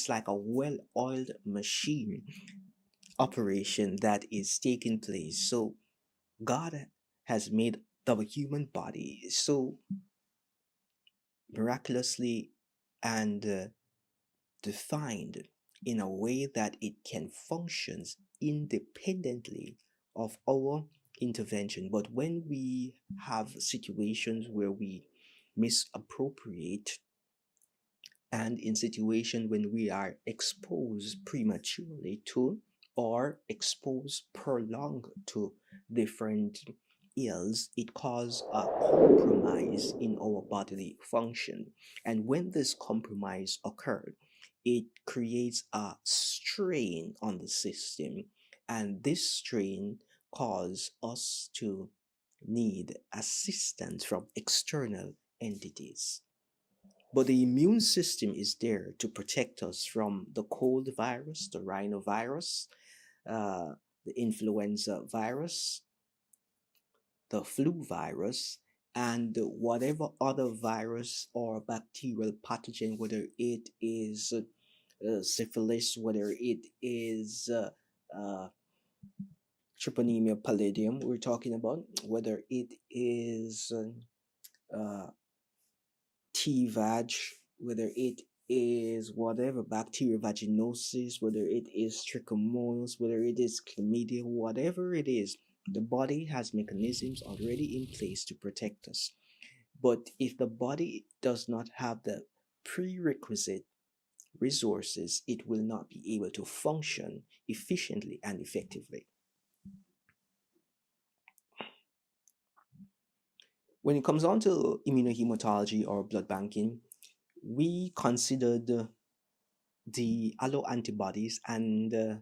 it's like a well-oiled machine operation that is taking place. So God has made the human body so miraculously and defined in a way that it can function independently of our intervention. But when we have situations where we misappropriate, and in situation when we are exposed prematurely to or exposed prolonged to different ills, it causes a compromise in our bodily function. And when this compromise occurred, it creates a strain on the system, and this strain causes us to need assistance from external entities. But the immune system is there to protect us from the cold virus, the rhinovirus, uh, the influenza virus, the flu virus, and whatever other virus or bacterial pathogen, whether it is syphilis, whether it is Treponema pallidum, we're talking about, whether it is uh, T-vag, whether it is whatever bacterial vaginosis, whether it is trichomonas, whether it is chlamydia, whatever it is, the body has mechanisms already in place to protect us. But if the body does not have the prerequisite resources, it will not be able to function efficiently and effectively. When it comes on to immunohematology or blood banking, we considered the alloantibodies and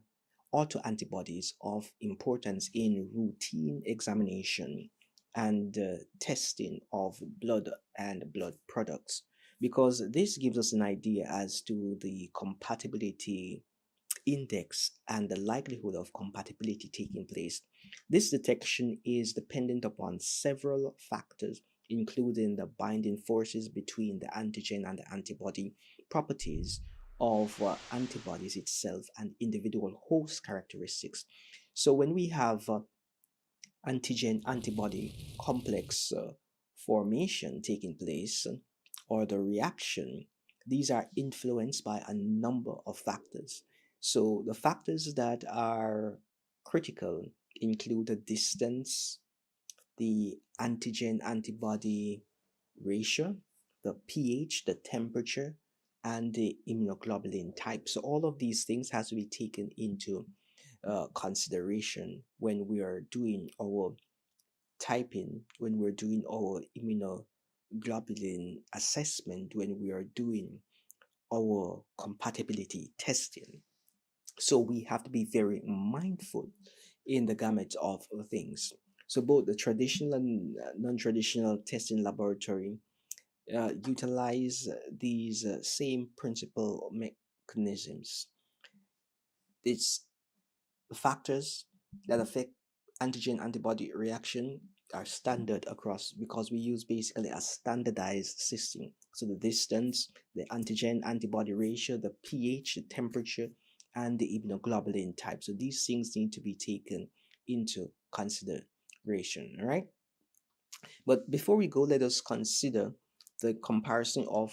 autoantibodies of importance in routine examination and testing of blood and blood products, because this gives us an idea as to the compatibility index and the likelihood of compatibility taking place. This detection is dependent upon several factors, including the binding forces between the antigen and the antibody, properties of antibodies itself, and individual host characteristics. So when we have antigen antibody complex formation taking place, or the reaction, these are influenced by a number of factors. So the factors that are critical include the distance, the antigen antibody ratio, the pH, the temperature, and the immunoglobulin type. So all of these things has to be taken into consideration when we are doing our typing, when we're doing our immunoglobulin assessment, when we are doing our compatibility testing. So we have to be very mindful in the gamut of things. So both the traditional and non-traditional testing laboratory utilize these same principal mechanisms. It's factors that affect antigen antibody reaction are standard across, because we use basically a standardized system. So the distance, the antigen antibody ratio, the pH, the temperature, and the immunoglobulin type. So these things need to be taken into consideration. All right. But before we go, let us consider the comparison of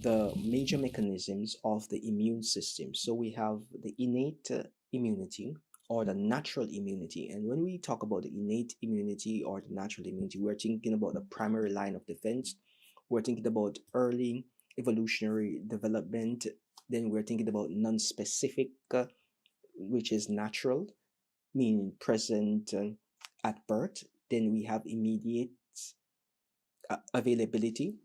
the major mechanisms of the immune system. So we have the innate immunity or the natural immunity. And when we talk about the innate immunity or the natural immunity, we're thinking about the primary line of defense. We're thinking about early evolutionary development. Then we're thinking about non-specific, which is natural, meaning present at birth. Then we have immediate availability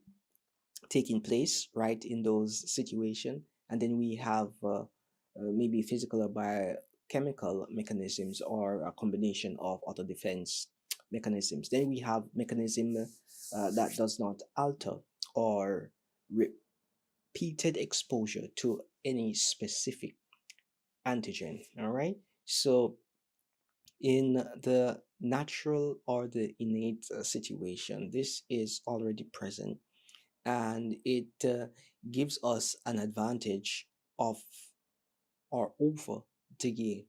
taking place right in those situations. And then we have maybe physical or biochemical mechanisms, or a combination of auto defense mechanisms. Then we have mechanism that does not alter or repeated exposure to any specific antigen. All right. So in the natural or the innate situation, this is already present, and it gives us an advantage of or over the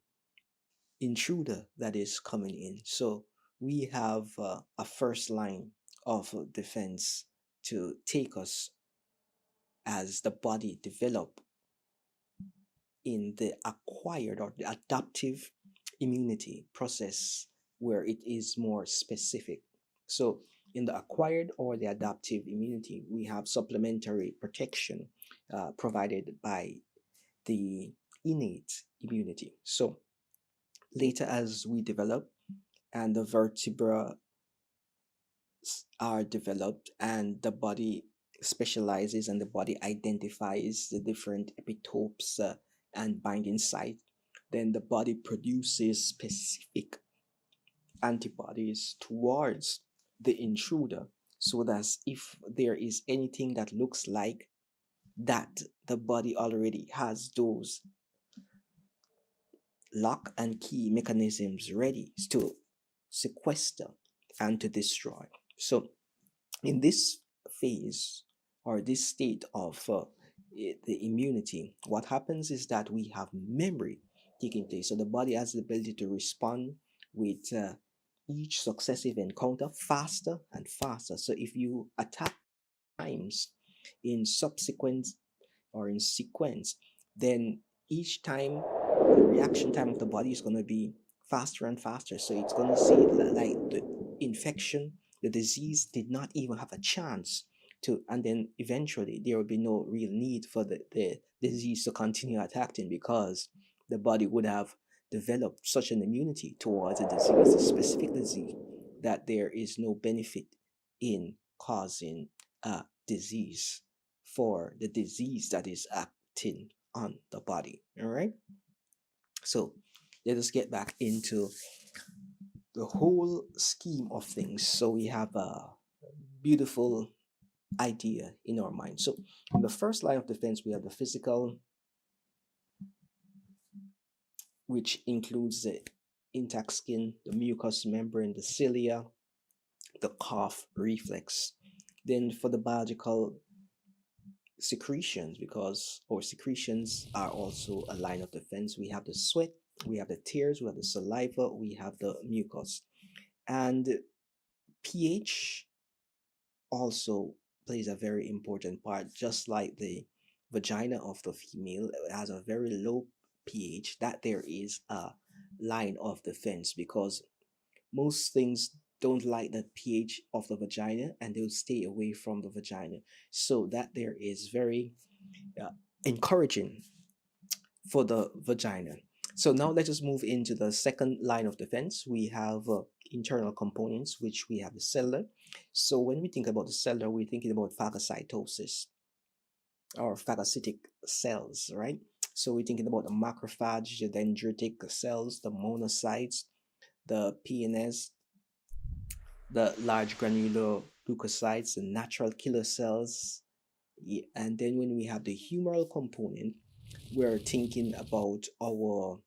intruder that is coming in. So we have a first line of defense to take us as the body develop in the acquired or the adaptive immunity process where it is more specific. So in the acquired or the adaptive immunity, we have supplementary protection provided by the innate immunity. So later, as we develop and the vertebra are developed and the body specializes and the body identifies the different epitopes and binding site, then the body produces specific antibodies towards the intruder, so that if there is anything that looks like that, the body already has those lock and key mechanisms ready to sequester and to destroy. So in this phase or this state of the immunity, what happens is that we have memory taking place. So the body has the ability to respond with each successive encounter faster and faster. So if you attack times in subsequent or in sequence, then each time the reaction time of the body is going to be faster and faster. So it's going to see like the infection, the disease did not even have a chance to, and then eventually there will be no real need for the disease to continue attacking, because the body would have developed such an immunity towards a disease, a specific disease, that there is no benefit in causing a disease for the disease that is acting on the body. All right. So let us get back into the whole scheme of things. So we have a beautiful idea in our mind. So in the first line of defense, we have the physical, which includes the intact skin, the mucous membrane, the cilia, the cough reflex. Then for the biological secretions, because our secretions are also a line of defense, we have the sweat, we have the tears, we have the saliva, we have the mucus. And pH also plays a very important part, just like the vagina of the female has a very low pH, that there is a line of defense, because most things don't like the pH of the vagina and they'll stay away from the vagina. So that there is very encouraging for the vagina. So now let us move into the second line of defense. We have internal components, which we have the cellular. So when we think about the cellular, we're thinking about phagocytosis or phagocytic cells, right? So we're thinking about the macrophage, the dendritic cells, the monocytes, the PNS, the large granular leukocytes, the natural killer cells. And then when we have the humoral component, we're thinking about our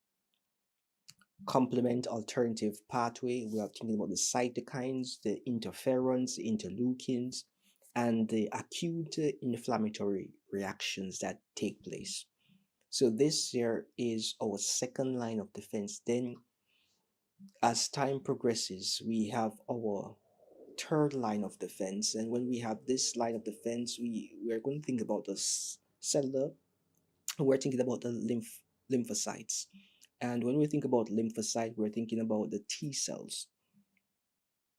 complement alternative pathway. We are thinking about the cytokines, the interferons, the interleukins, and the acute inflammatory reactions that take place. So this here is our second line of defense. Then as time progresses, we have our third line of defense. And when we have this line of defense, we're going to think about the cellular. We're thinking about the lymphocytes. And when we think about lymphocyte, we're thinking about the T cells.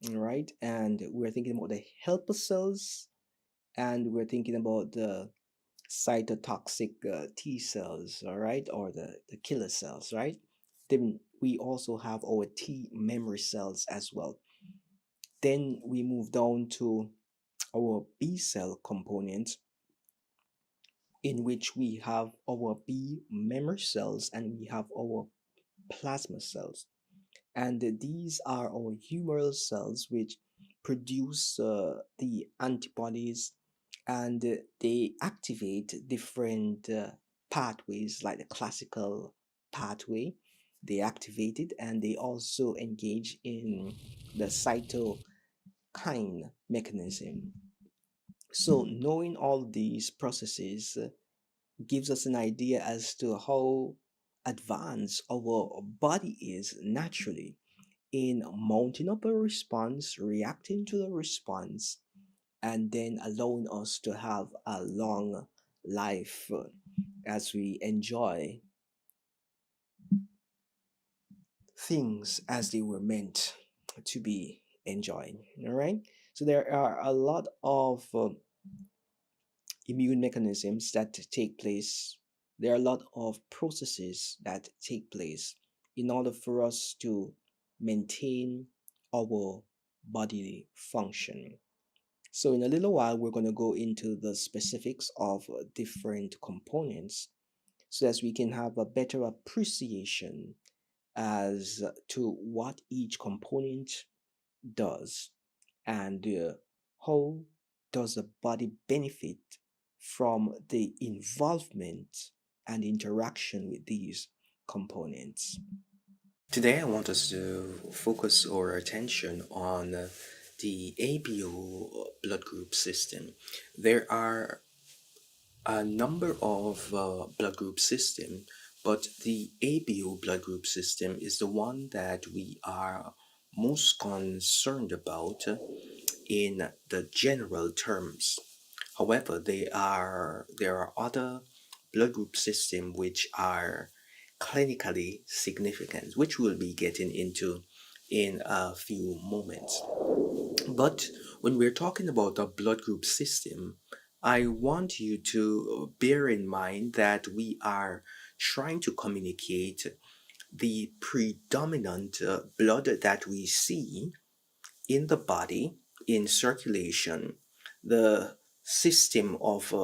All right. And we're thinking about the helper cells. And we're thinking about the cytotoxic T cells, all right, or the killer cells, right? Then we also have our T memory cells as well. Then we move down to our B cell component, in which we have our B memory cells and we have our plasma cells. And these are our humoral cells, which produce the antibodies, and they activate different pathways like the classical pathway. They activate it, and they also engage in the cytokine mechanism. So knowing all these processes gives us an idea as to how advanced our body is naturally in mounting up a response, reacting to the response, and then allowing us to have a long life as we enjoy things as they were meant to be enjoyed. All right. So there are a lot of immune mechanisms that take place. There are a lot of processes that take place in order for us to maintain our bodily function. So, in a little while, we're going to go into the specifics of different components so that we can have a better appreciation as to what each component does and how does the body benefit from the involvement and interaction with these components. Today, I want us to focus our attention on the ABO blood group system. There are a number of blood group system, but the ABO blood group system is the one that we are most concerned about in the general terms. However, there are other blood group systems which are clinically significant, which we'll be getting into in a few moments. But when we're talking about the blood group system, I want you to bear in mind that we are trying to communicate the predominant blood that we see in the body, in circulation, the system of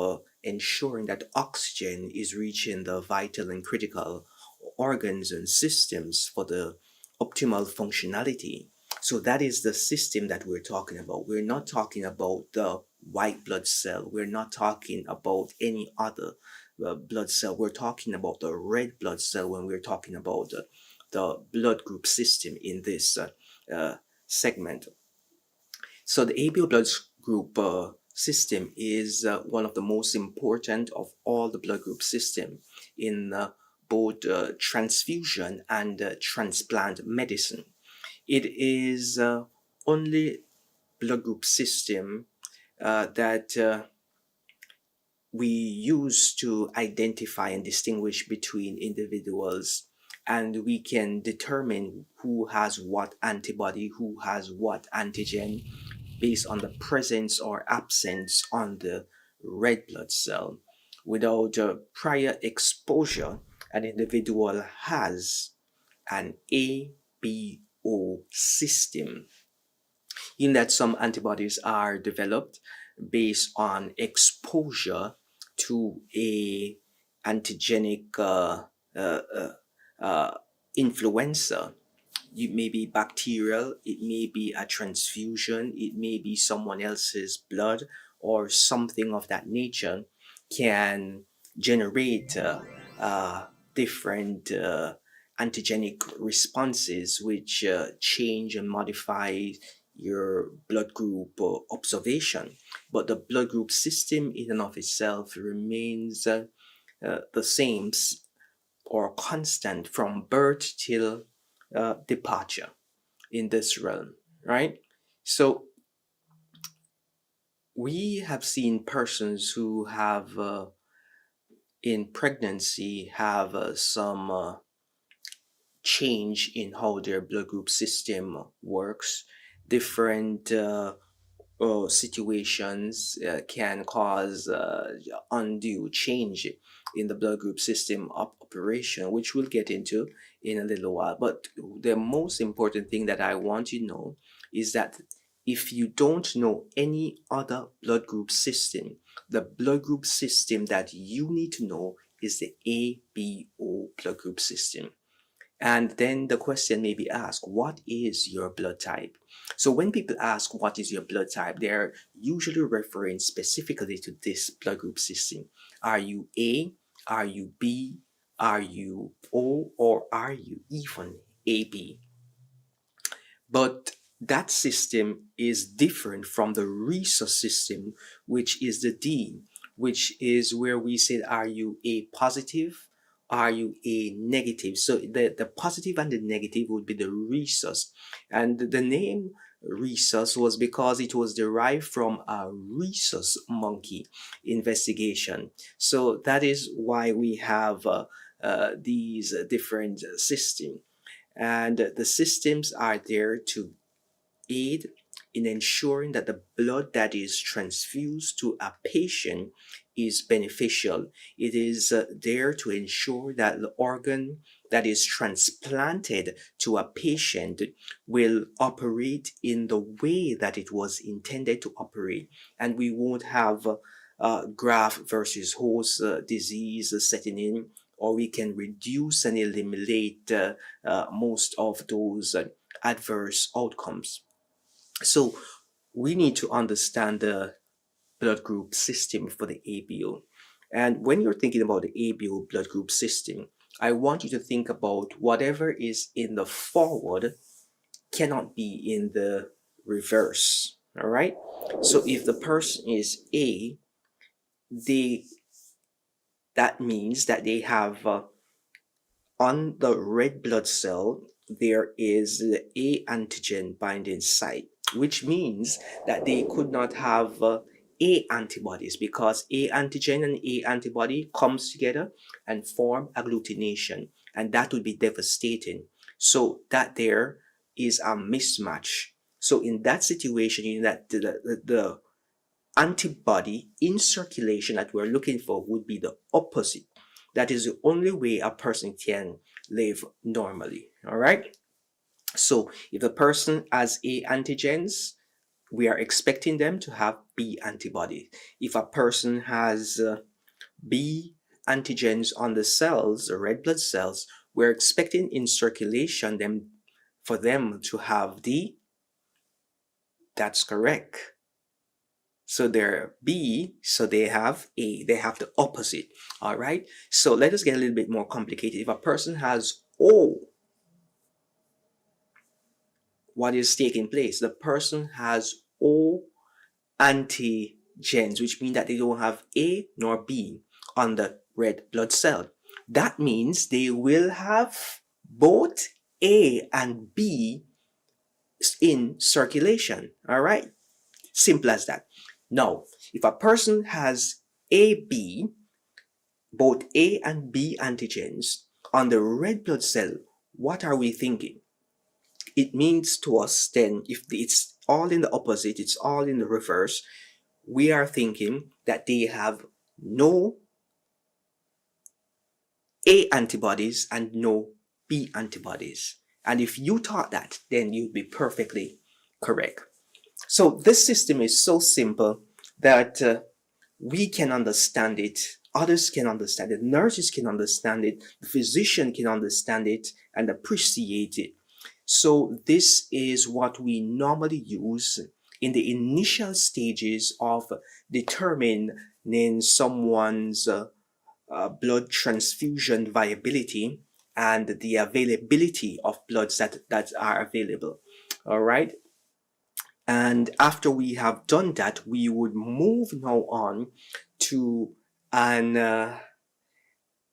ensuring that oxygen is reaching the vital and critical organs and systems for the optimal functionality. So that is the system that we're talking about. We're not talking about the white blood cell. We're not talking about any other blood cell. We're talking about the red blood cell when we're talking about the blood group system in this segment. So the ABO blood group system is one of the most important of all the blood group system in both transfusion and transplant medicine. It is only blood group system that we use to identify and distinguish between individuals, and we can determine who has what antibody, who has what antigen based on the presence or absence on the red blood cell. Without prior exposure, an individual has an ABO system, in that some antibodies are developed based on exposure to a antigenic uh, uh, uh, influenza. It may be bacterial, it may be a transfusion, it may be someone else's blood or something of that nature can generate different antigenic responses which change and modify your blood group observation. But the blood group system in and of itself remains the same or constant from birth till departure in this realm, right? So we have seen persons who have in pregnancy have some change in how their blood group system works. Different situations can cause undue change in the blood group system operation, which we'll get into in a little while. But the most important thing that I want you to know is that if you don't know any other blood group system, the blood group system that you need to know is the ABO blood group system. And then the question may be asked, what is your blood type? So when people ask what is your blood type, they're usually referring specifically to this blood group system. Are you A? Are you B? Are you O? Or are you even AB? But that system is different from the resource system, which is the D, which is where we said, are you A positive? Are you A negative? So the positive and the negative would be the resource. And the name resource was because it was derived from a rhesus monkey investigation. So that is why we have these different systems. And the systems are there to aid in ensuring that the blood that is transfused to a patient is beneficial. It is there to ensure that the organ that is transplanted to a patient will operate in the way that it was intended to operate, and we won't have graft versus host disease setting in, or we can reduce and eliminate most of those adverse outcomes. So we need to understand the blood group system for the ABO. And when you're thinking about the ABO blood group system, I want you to think about whatever is in the forward cannot be in the reverse. All right. So if the person is A, they that means that they have on the red blood cell, there is the A antigen binding site, which means that they could not have A antibodies, because A antigen and A antibody comes together and form agglutination, and that would be devastating. So that there is a mismatch. So in that situation, you know that the antibody in circulation that we're looking for would be the opposite. That is the only way a person can live normally. All right. So if the person has A antigens, we are expecting them to have B antibody. If a person has B antigens on the cells, the red blood cells, we're expecting in circulation for them to have D. That's correct. So they're B, so they have A. They have the opposite. All right. So let us get a little bit more complicated. If a person has O, what is taking place? The person has O antigens, which means that they don't have A nor B on the red blood cell. That means they will have both A and B in circulation. All right. Simple as that. Now, if a person has AB, both A and B antigens on the red blood cell, what are we thinking? It means to us then, if it's all in the opposite, it's all in the reverse, we are thinking that they have no A antibodies and no B antibodies. And if you thought that, then you'd be perfectly correct. So this system is so simple that we can understand it, others can understand it, nurses can understand it, the physician can understand it and appreciate it. So this is what we normally use in the initial stages of determining someone's blood transfusion viability and the availability of bloods that are available. All right. And after we have done that, we would move now on to an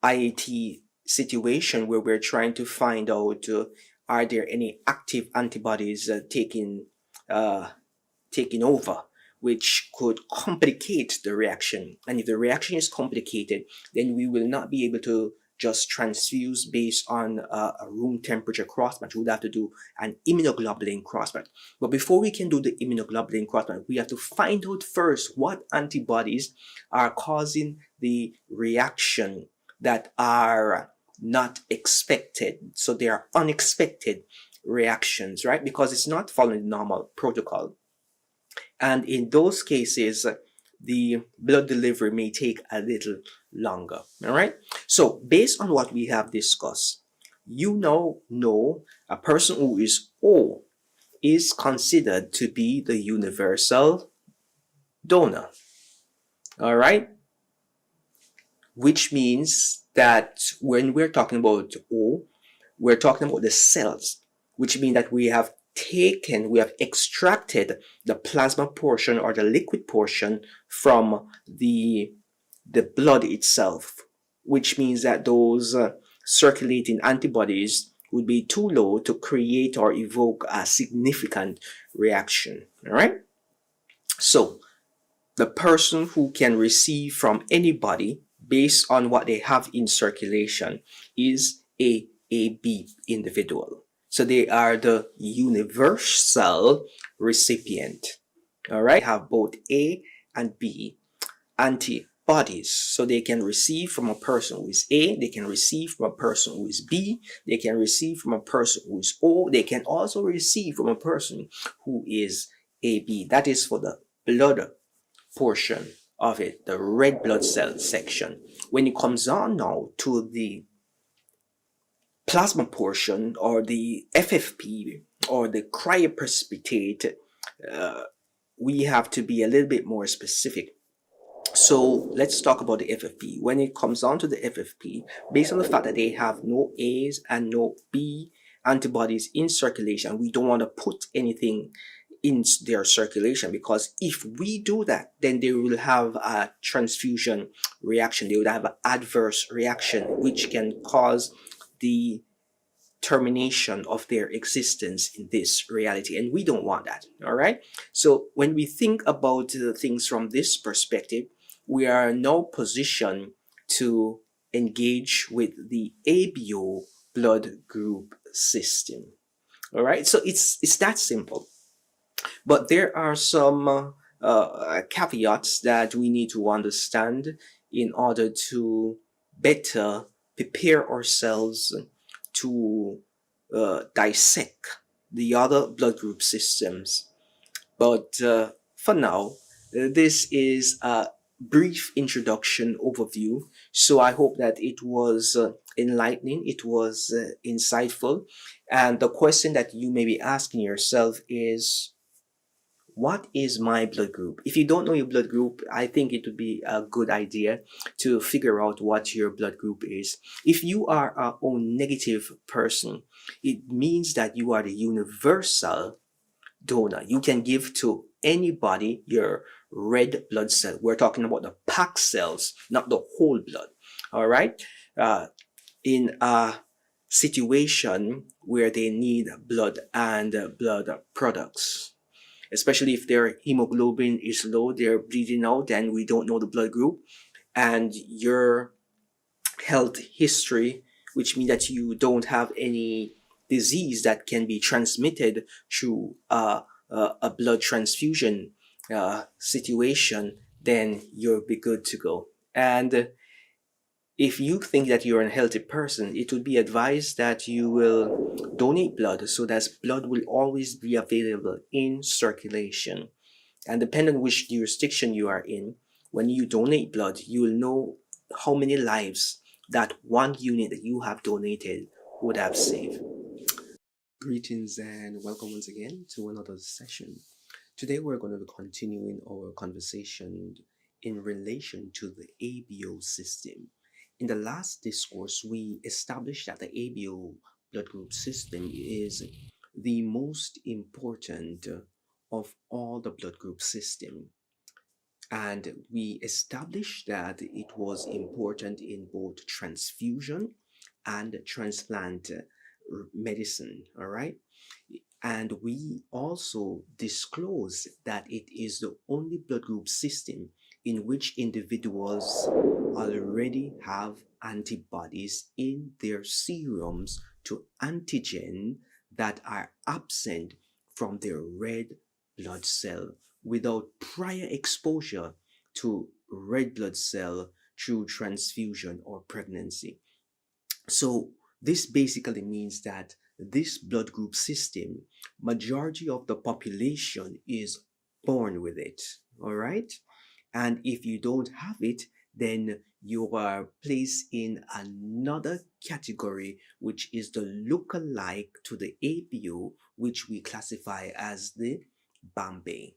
IAT situation where we're trying to find out are there any active antibodies taking over, which could complicate the reaction. And if the reaction is complicated, then we will not be able to just transfuse based on a room temperature crossmatch. We would have to do an immunoglobulin crossmatch. But before we can do the immunoglobulin crossmatch, we have to find out first what antibodies are causing the reaction that are not expected. So they are unexpected reactions, right? Because it's not following the normal protocol. And in those cases, the blood delivery may take a little longer. All right. So based on what we have discussed, you know a person who is O is considered to be the universal donor. All right. Which means that when we're talking about O, we're talking about the cells, which means that we have we have extracted the plasma portion or the liquid portion from the blood itself, which means that those circulating antibodies would be too low to create or evoke a significant reaction. All right. So the person who can receive from anybody based on what they have in circulation is a AB individual. So they are the universal recipient. All right. They have both A and B antibodies. So they can receive from a person who is A, they can receive from a person who is B, they can receive from a person who is O, they can also receive from a person who is AB. That is for the blood portion of it, the red blood cell section. When it comes on now to the plasma portion or the FFP or the cryoprecipitate, we have to be a little bit more specific. So let's talk about the FFP. When it comes down to the FFP, based on the fact that they have no A's and no B antibodies in circulation, we don't want to put anything in their circulation, because if we do that, then they will have a transfusion reaction. They would have an adverse reaction, which can cause the termination of their existence in this reality, and we don't want that. All right. So when we think about the things from this perspective, we are now positioned to engage with the ABO blood group system. All right. So it's that simple. But there are some caveats that we need to understand in order to better prepare ourselves to dissect the other blood group systems. But for now, this is a brief introduction overview. So I hope that it was enlightening, it was insightful. And the question that you may be asking yourself is, what is my blood group? If you don't know your blood group, I think it would be a good idea to figure out what your blood group is. If you are a O negative person, it means that you are the universal donor. You can give to anybody your red blood cell. We're talking about the packed cells, not the whole blood. All right. In a situation where they need blood and blood products, especially if their hemoglobin is low, they're bleeding out, and we don't know the blood group, and your health history, which means that you don't have any disease that can be transmitted through a blood transfusion situation, then you'll be good to go. And if you think that you're a healthy person, it would be advised that you will donate blood, so that blood will always be available in circulation. And depending on which jurisdiction you are in, when you donate blood, you will know how many lives that one unit that you have donated would have saved. Greetings and welcome once again to another session. Today we're going to be continuing our conversation in relation to the ABO system. In the last discourse, we established that the ABO blood group system is the most important of all the blood group system. And we established that it was important in both transfusion and transplant medicine. All right. And we also disclose that it is the only blood group system in which individuals already have antibodies in their serums to antigen that are absent from their red blood cell without prior exposure to red blood cell through transfusion or pregnancy. So this basically means that this blood group system, majority of the population is born with it. All right. And if you don't have it, then you are placed in another category, which is the lookalike to the ABO, which we classify as the Bombay.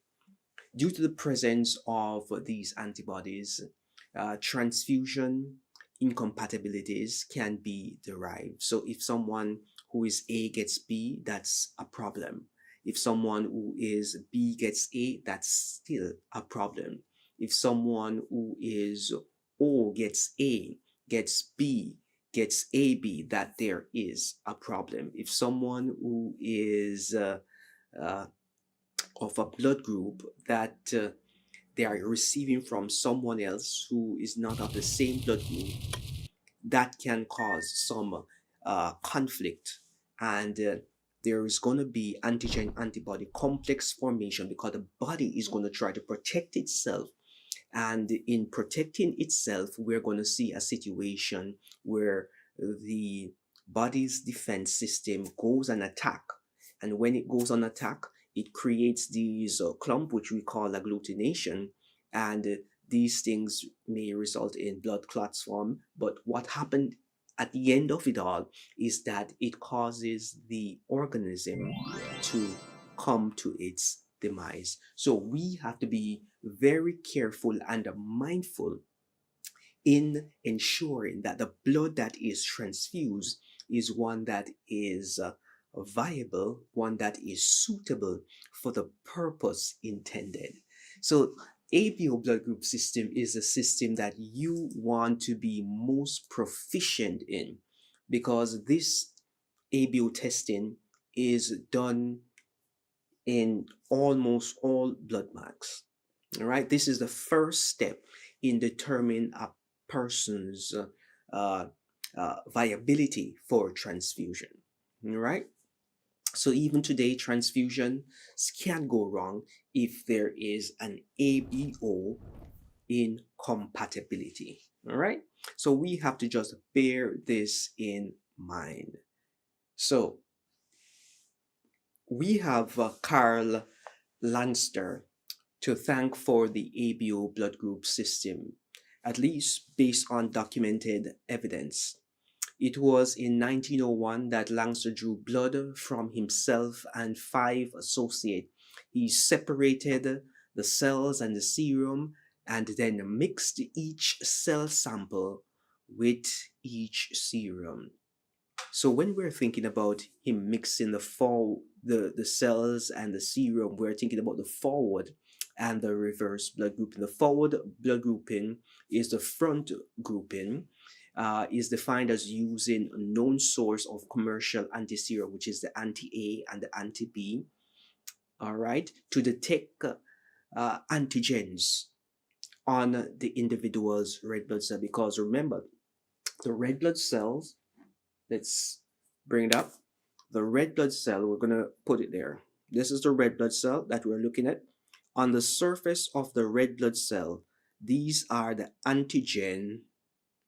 Due to the presence of these antibodies, transfusion incompatibilities can be derived. So if someone who is A gets B, that's a problem. If someone who is B gets A, that's still a problem. If someone who is O gets A, gets B, gets AB, that there is a problem. If someone who is uh, of a blood group that they are receiving from someone else who is not of the same blood group, that can cause some conflict, and there is going to be antigen antibody complex formation because the body is going to try to protect itself, and in protecting itself we're going to see a situation where the body's defense system goes and attack, and when it goes on attack it creates these clump which we call agglutination, and these things may result in blood clots form. But what happened at the end of it all is that it causes the organism to come to its demise. So we have to be very careful and mindful in ensuring that the blood that is transfused is one that is viable, one that is suitable for the purpose intended. So ABO blood group system is a system that you want to be most proficient in, because this ABO testing is done in almost all blood banks. All right, this is the first step in determining a person's viability for transfusion. All right, so even today, transfusion can go wrong if there is an ABO incompatibility. All right, so we have to just bear this in mind. So we have Carl Lanster to thank for the ABO blood group system, at least based on documented evidence. It was in 1901 that Lanster drew blood from himself and 5 associates. He separated the cells and the serum and then mixed each cell sample with each serum. So when we're thinking about him mixing the cells and the serum, we're thinking about the forward and the reverse blood grouping. The forward blood grouping is the front grouping, is defined as using a known source of commercial anti-serum, which is the anti-A and the anti-B, all right, to detect antigens on the individual's red blood cell. Because remember, the red blood cells, let's bring it up. The red blood cell, we're going to put it there. This is the red blood cell that we're looking at. On the surface of the red blood cell, these are the antigen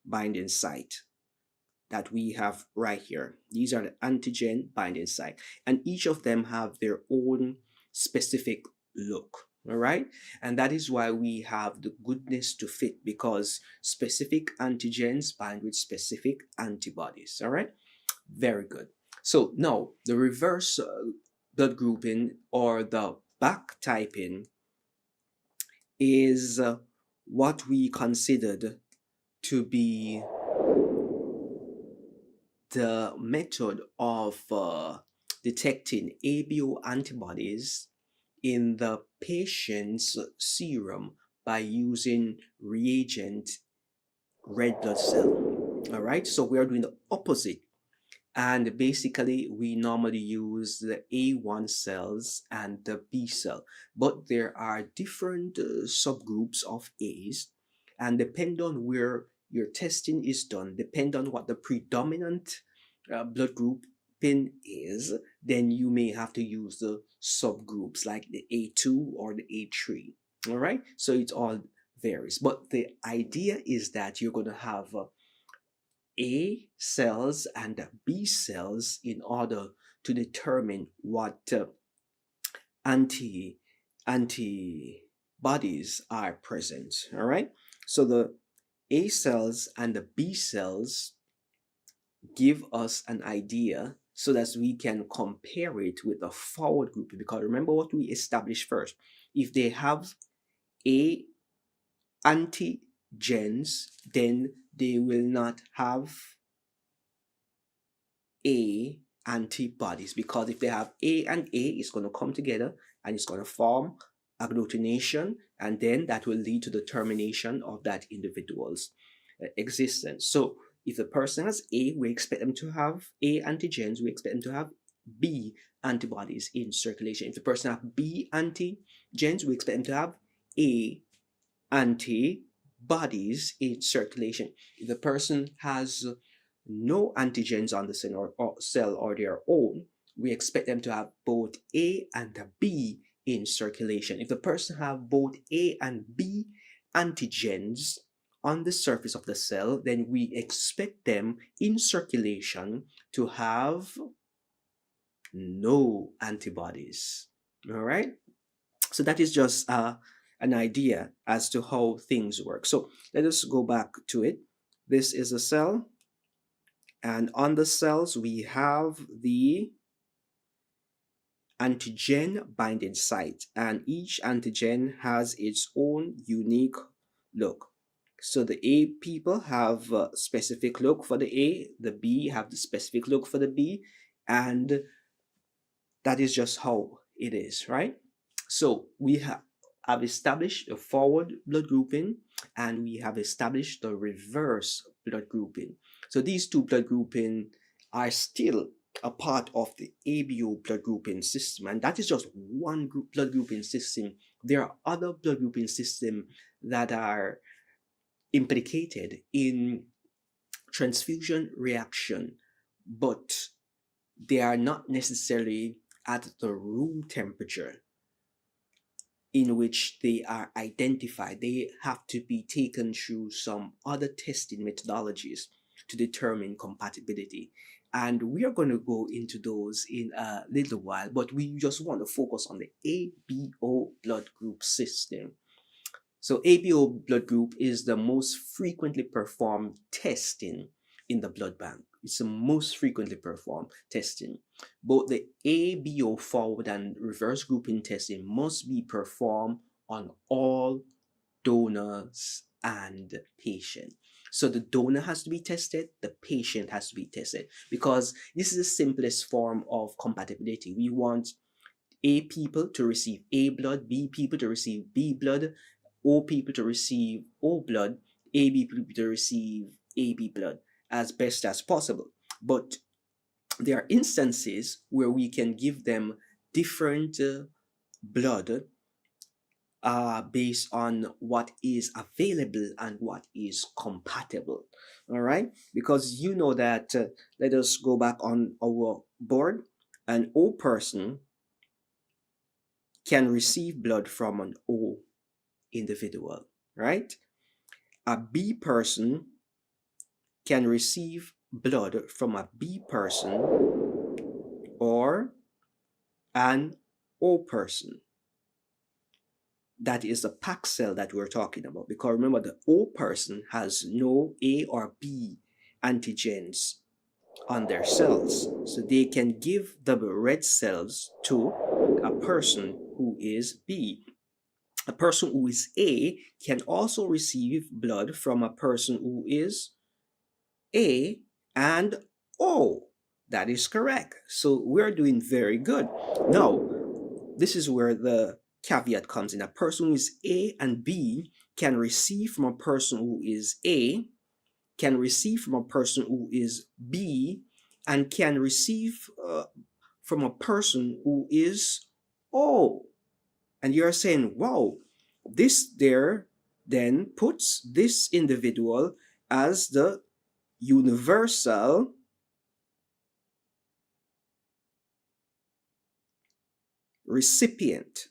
binding site that we have right here. These are the antigen binding site, and each of them have their own specific look. All right, and that is why we have the goodness to fit, because specific antigens bind with specific antibodies. All right, very good. So now the reverse blood grouping, or the back typing, is what we considered to be the method of detecting ABO antibodies in the patient's serum by using reagent red blood cell. All right, so we are doing the opposite, and basically we normally use the A1 cells and the B cell, but there are different subgroups of A's, and depend on where your testing is done, depend on what the predominant blood group pin is, then you may have to use the subgroups like the A2 or the A3. All right, so it all varies, but the idea is that you're going to have A cells and B cells in order to determine what antibodies are present. All right, so the A cells and the B cells give us an idea so that we can compare it with the forward group, because remember what we established first. If they have A antigens, then they will not have A antibodies, because if they have A and A, it's going to come together and it's going to form agglutination, and then that will lead to the termination of that individual's existence. So if the person has A, we expect them to have A antigens, we expect them to have B antibodies in circulation. If the person has B antigens, we expect them to have A antibodies in circulation. If the person has no antigens on the cell or their own, we expect them to have both A and B in circulation. If the person have both A and B antigens on the surface of the cell, then we expect them in circulation to have no antibodies. All right? So that is just an idea as to how things work. So let us go back to it. This is a cell, and on the cells we have the antigen binding site, and each antigen has its own unique look. So the A people have a specific look for the A, the B have the specific look for the B, and that is just how it is, right? So we have established the forward blood grouping, and we have established the reverse blood grouping. So these two blood grouping are still a part of the ABO blood grouping system, and that is just one blood grouping system. There are other blood grouping systems that are implicated in transfusion reaction, but they are not necessarily at the room temperature in which they are identified. They have to be taken through some other testing methodologies to determine compatibility. And we are going to go into those in a little while, but we just want to focus on the ABO blood group system. So ABO blood group is the most frequently performed testing in the blood bank. It's the most frequently performed testing. Both the ABO forward and reverse grouping testing must be performed on all donors and patients. So the donor has to be tested, the patient has to be tested, because this is the simplest form of compatibility. We want A people to receive A blood, B people to receive B blood, O people to receive O blood, AB people to receive AB blood as best as possible. But there are instances where we can give them different blood based on what is available and what is compatible. All right, because you know that let us go back on our board. An O person can receive blood from an O individual, right? A B person can receive blood from a B person or an O person. That is the packed cell that we're talking about, because remember, the O person has no A or B antigens on their cells, so they can give the red cells to a person who is B. A person who is A can also receive blood from a person who is A and O. That is correct. So we're doing very good. Now, this is where the caveat comes in. A person who is A and B can receive from a person who is A, can receive from a person who is B, and can receive from a person who is O. And you're saying, wow, this there then puts this individual as the universal recipient.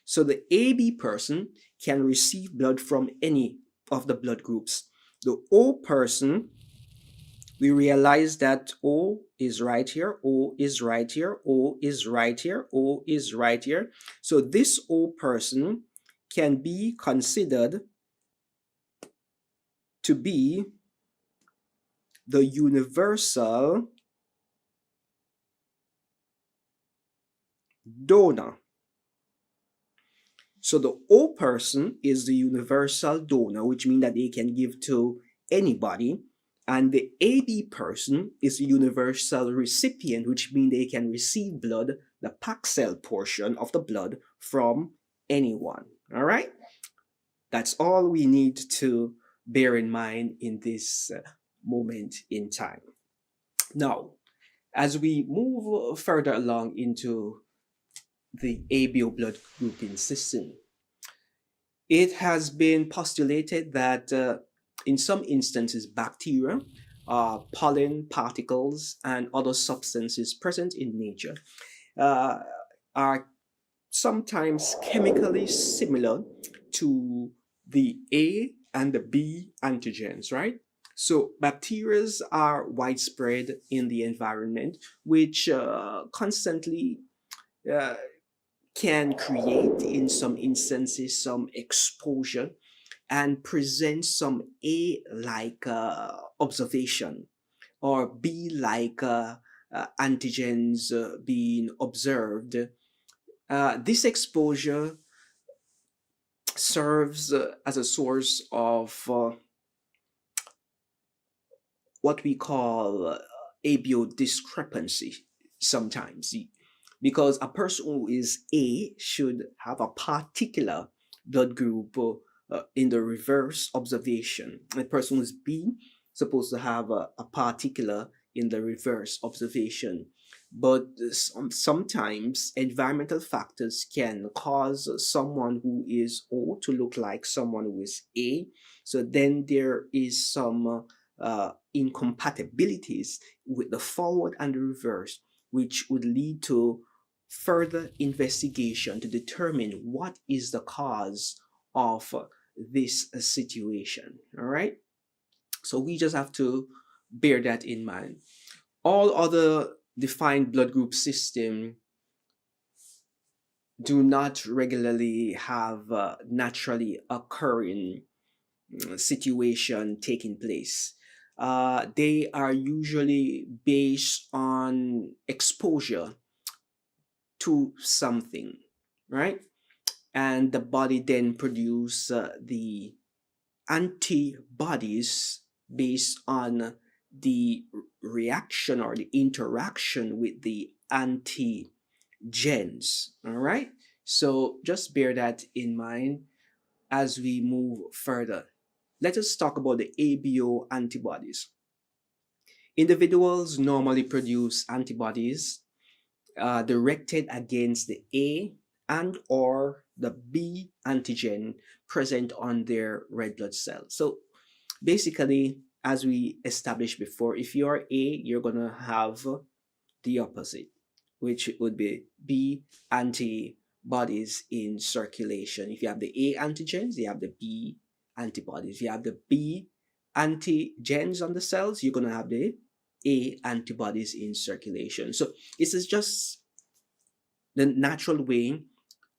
So the AB person can receive blood from any of the blood groups. The O person, we realize that O is right here, O is right here, O is right here, O is right here. So this O person can be considered to be the universal donor. So the O person is the universal donor, which means that they can give to anybody. And the AB person is a universal recipient, which means they can receive blood, the packed cell portion of the blood, from anyone. All right? That's all we need to bear in mind in this moment in time. Now, as we move further along into the ABO blood grouping system, it has been postulated that in some instances, bacteria, pollen particles, and other substances present in nature uh, are sometimes chemically similar to the A and the B antigens, right? So bacteria are widespread in the environment, which constantly uh, can create, in some instances, some exposure and present some A-like observation or B-like antigens being observed. This exposure serves as a source of what we call ABO discrepancy sometimes, because a person who is A should have a particular blood group in the reverse observation. The person who is B supposed to have a particular in the reverse observation. But sometimes environmental factors can cause someone who is O to look like someone who is A. So then there is some incompatibilities with the forward and the reverse, which would lead to further investigation to determine what is the cause of this situation. All right. So we just have to bear that in mind. All other defined blood group system do not regularly have naturally occurring situation taking place. They are usually based on exposure to something, right? And the body then produce the antibodies based on the reaction or the interaction with the antigens. All right. So just bear that in mind as we move further. Let us talk about the ABO antibodies. Individuals normally produce antibodies directed against the A and or the B antigen present on their red blood cells. So basically, as we established before, if you are A, you're going to have the opposite, which would be B antibodies in circulation. If you have the A antigens, you have the B antibodies. If you have the B antigens on the cells, you're going to have the A antibodies in circulation. So this is just the natural way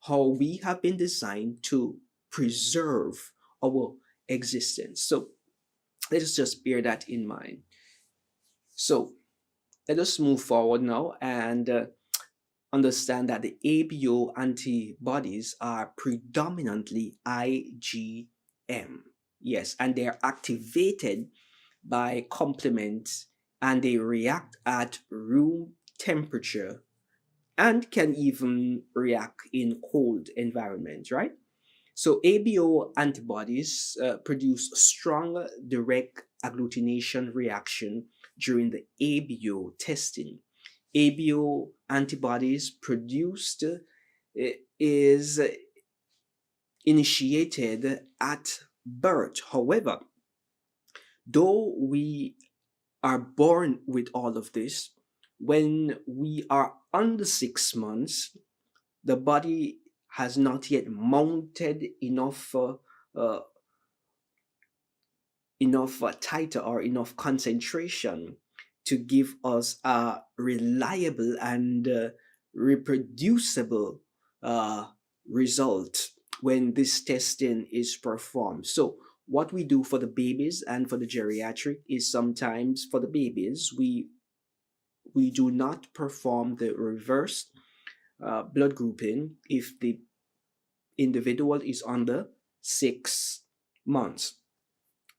how we have been designed to preserve our existence. So let us just bear that in mind. So let us move forward now and understand that the ABO antibodies are predominantly IgM. Yes, and they are activated by complement and they react at room temperature and can even react in cold environments, right? So ABO antibodies produce strong direct agglutination reaction during the ABO testing. ABO antibodies produced is initiated at birth. However, though we are born with all of this, when we are under 6 months, the body has not yet mounted enough titer or enough concentration to give us a reliable and reproducible result when this testing is performed. So what we do for the babies and for the geriatric is sometimes for the babies we do not perform the reverse blood grouping if the individual is under 6 months.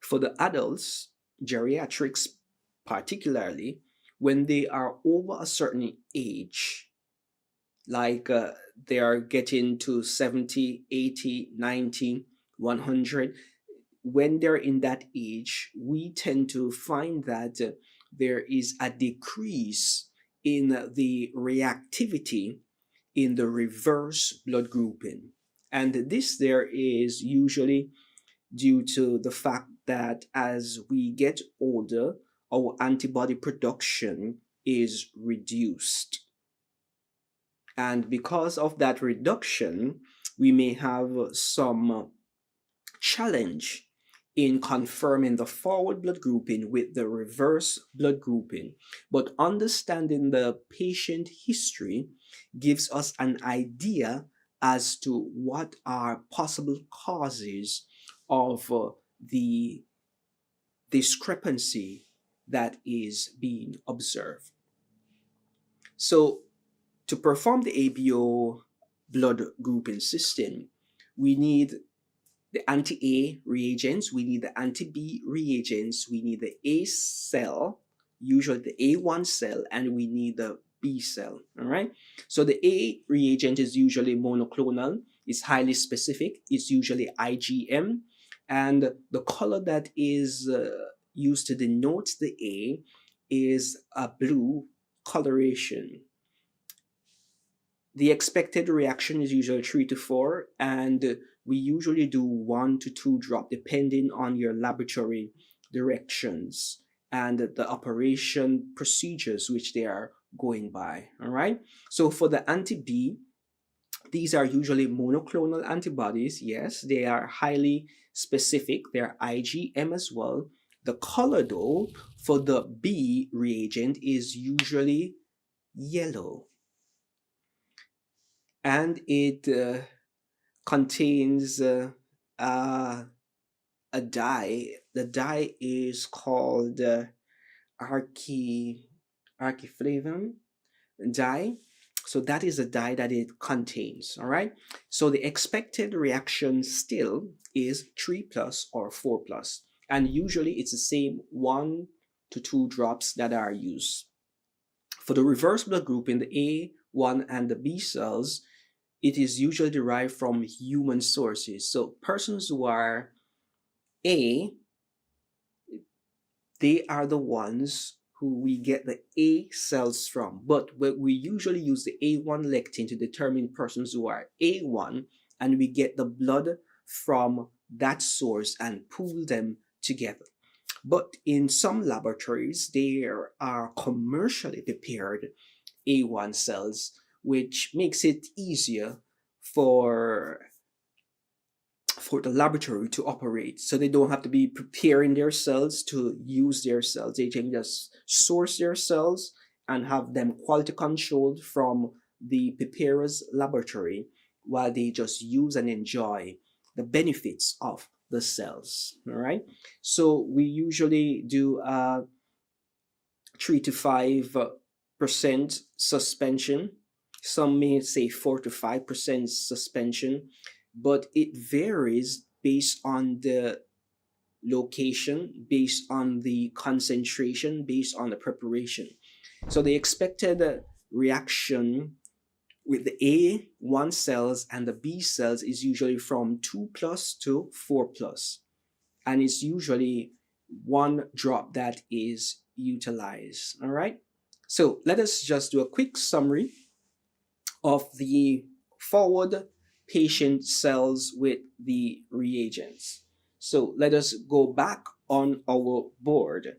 For the adults, geriatrics particularly, when they are over a certain age, like they are getting to 70, 80, 90, 100, when they're in that age, we tend to find that there is a decrease in the reactivity in the reverse blood grouping. And this there is usually due to the fact that as we get older, our antibody production is reduced. And because of that reduction, we may have some challenge in confirming the forward blood grouping with the reverse blood grouping. But understanding the patient history gives us an idea as to what are possible causes of the discrepancy that is being observed. So, to perform the ABO blood grouping system, we need the anti-A reagents, we need the anti-B reagents, we need the A cell, usually the A1 cell, and we need the B cell. All right. So the A reagent is usually monoclonal, it's highly specific, it's usually IgM, and the color that is used to denote the A is a blue coloration. The expected reaction is usually 3 to 4, and we usually do 1 to 2 drop depending on your laboratory directions and the operation procedures which they are going by. All right. So for the anti-B, these are usually monoclonal antibodies. Yes, they are highly specific. They're IgM as well. The color though for the B reagent is usually yellow, and it contains a dye. The dye is called archiflavin dye. So that is a dye that it contains. All right. So the expected reaction still is 3 plus or 4 plus, and usually it's the same 1 to 2 drops that are used. For the reverse blood group in the A1 and the B cells, it is usually derived from human sources. So persons who are A, they are the ones who we get the A cells from. But we usually use the A1 lectin to determine persons who are A1, and we get the blood from that source and pool them together. But in some laboratories, there are commercially prepared A1 cells, which makes it easier for the laboratory to operate. So they don't have to be preparing their cells to use their cells. They can just source their cells and have them quality controlled from the preparer's laboratory while they just use and enjoy the benefits of the cells. All right. So we usually do 3 to 5% suspension. Some may say 4 to 5% suspension, but it varies based on the location, based on the concentration, based on the preparation. So the expected reaction with the A1 cells and the B cells is usually from 2 plus to 4 plus, and it's usually 1 drop that is utilized. All right. So let us just do a quick summary of the forward patient cells with the reagents. So let us go back on our board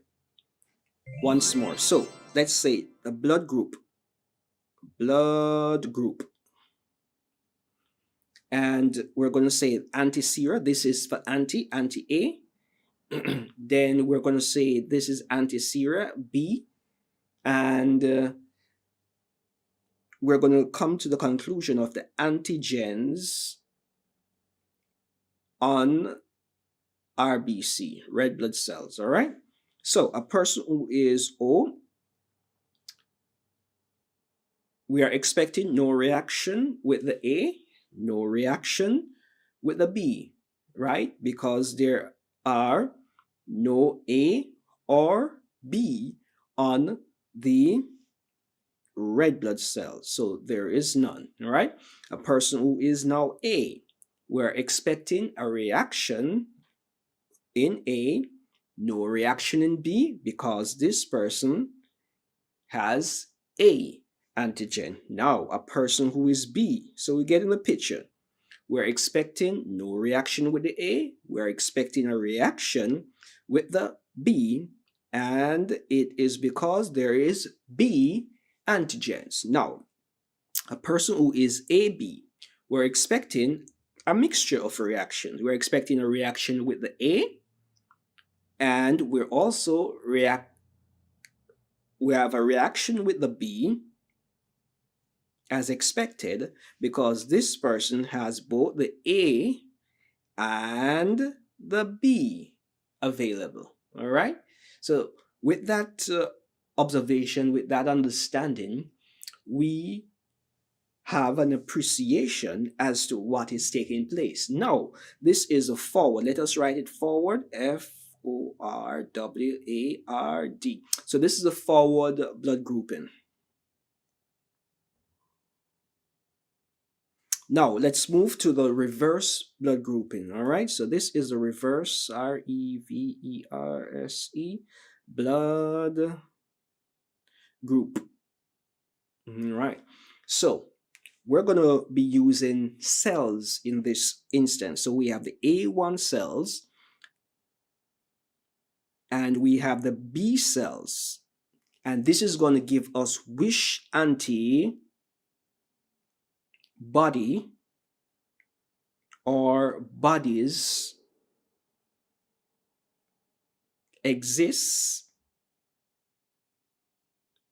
once more. So let's say the blood group, and we're going to say anti-sera. This is for anti-A. Then we're going to say this is anti-sera B, and we're going to come to the conclusion of the antigens on RBC, red blood cells. All right. So a person who is O, we are expecting no reaction with the A, no reaction with the B, right? Because there are no A or B on the red blood cells. So there is none, all right? A person who is now A, we're expecting a reaction in A, no reaction in B because this person has A antigen. Now, a person who is B, so we get in the picture. We're expecting no reaction with the A, we're expecting a reaction with the B, and it is because there is B antigens. Now, a person who is AB, we're expecting a mixture of reactions. We're expecting a reaction with the A, and we're also we have a reaction with the B as expected because this person has both the A and the B available. All right. So with that observation, with that understanding, we have an appreciation as to what is taking place. Now, this is a forward. Let us write it forward. FORWARD. So this is a forward blood grouping. Now, let's move to the reverse blood grouping. All right. So this is the reverse, REVERSE, blood group. All right. So we're going to be using cells in this instance. So we have the A1 cells and we have the B cells. And this is going to give us which antibody or bodies exists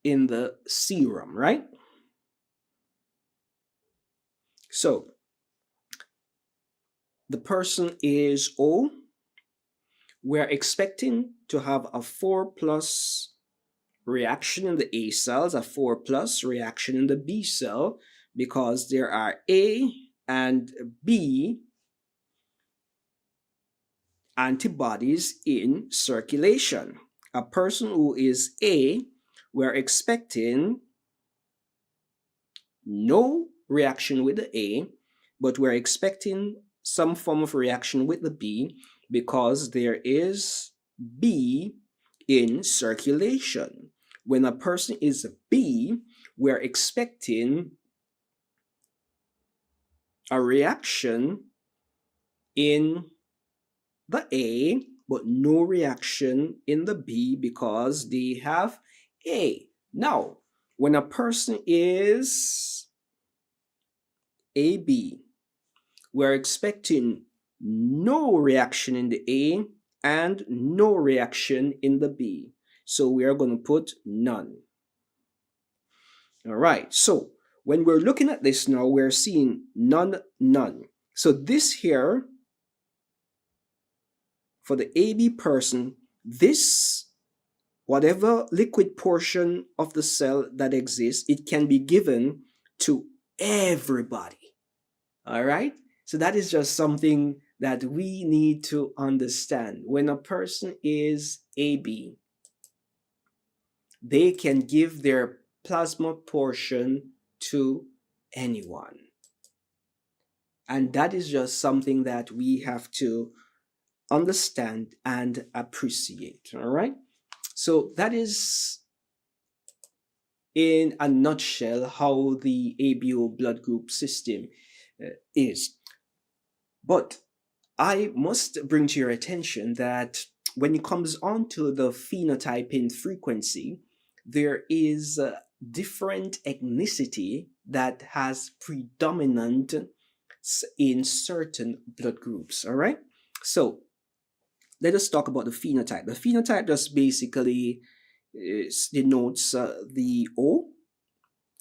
in the serum, right? So the person is O. We're expecting to have a 4+ reaction in the A cells, a 4+ reaction in the B cell, because there are A and B antibodies in circulation. A person who is A, we're expecting no reaction with the A, but we're expecting some form of reaction with the B because there is B in circulation. When a person is B, we're expecting a reaction in the A, but no reaction in the B because they have A. Now, when a person is AB, we're expecting no reaction in the A and no reaction in the B. So we are going to put none. All right. So when we're looking at this now, we're seeing none, none. So this here, for the AB person, this, whatever liquid portion of the cell that exists, it can be given to everybody. All right. So that is just something that we need to understand. When a person is AB, they can give their plasma portion to anyone. And that is just something that we have to understand and appreciate. All right. So that is, in a nutshell, how the ABO blood group system is. But I must bring to your attention that when it comes on to the phenotyping frequency, there is different ethnicity that has predominant in certain blood groups. All right. So let us talk about the phenotype. The phenotype just basically denotes the O,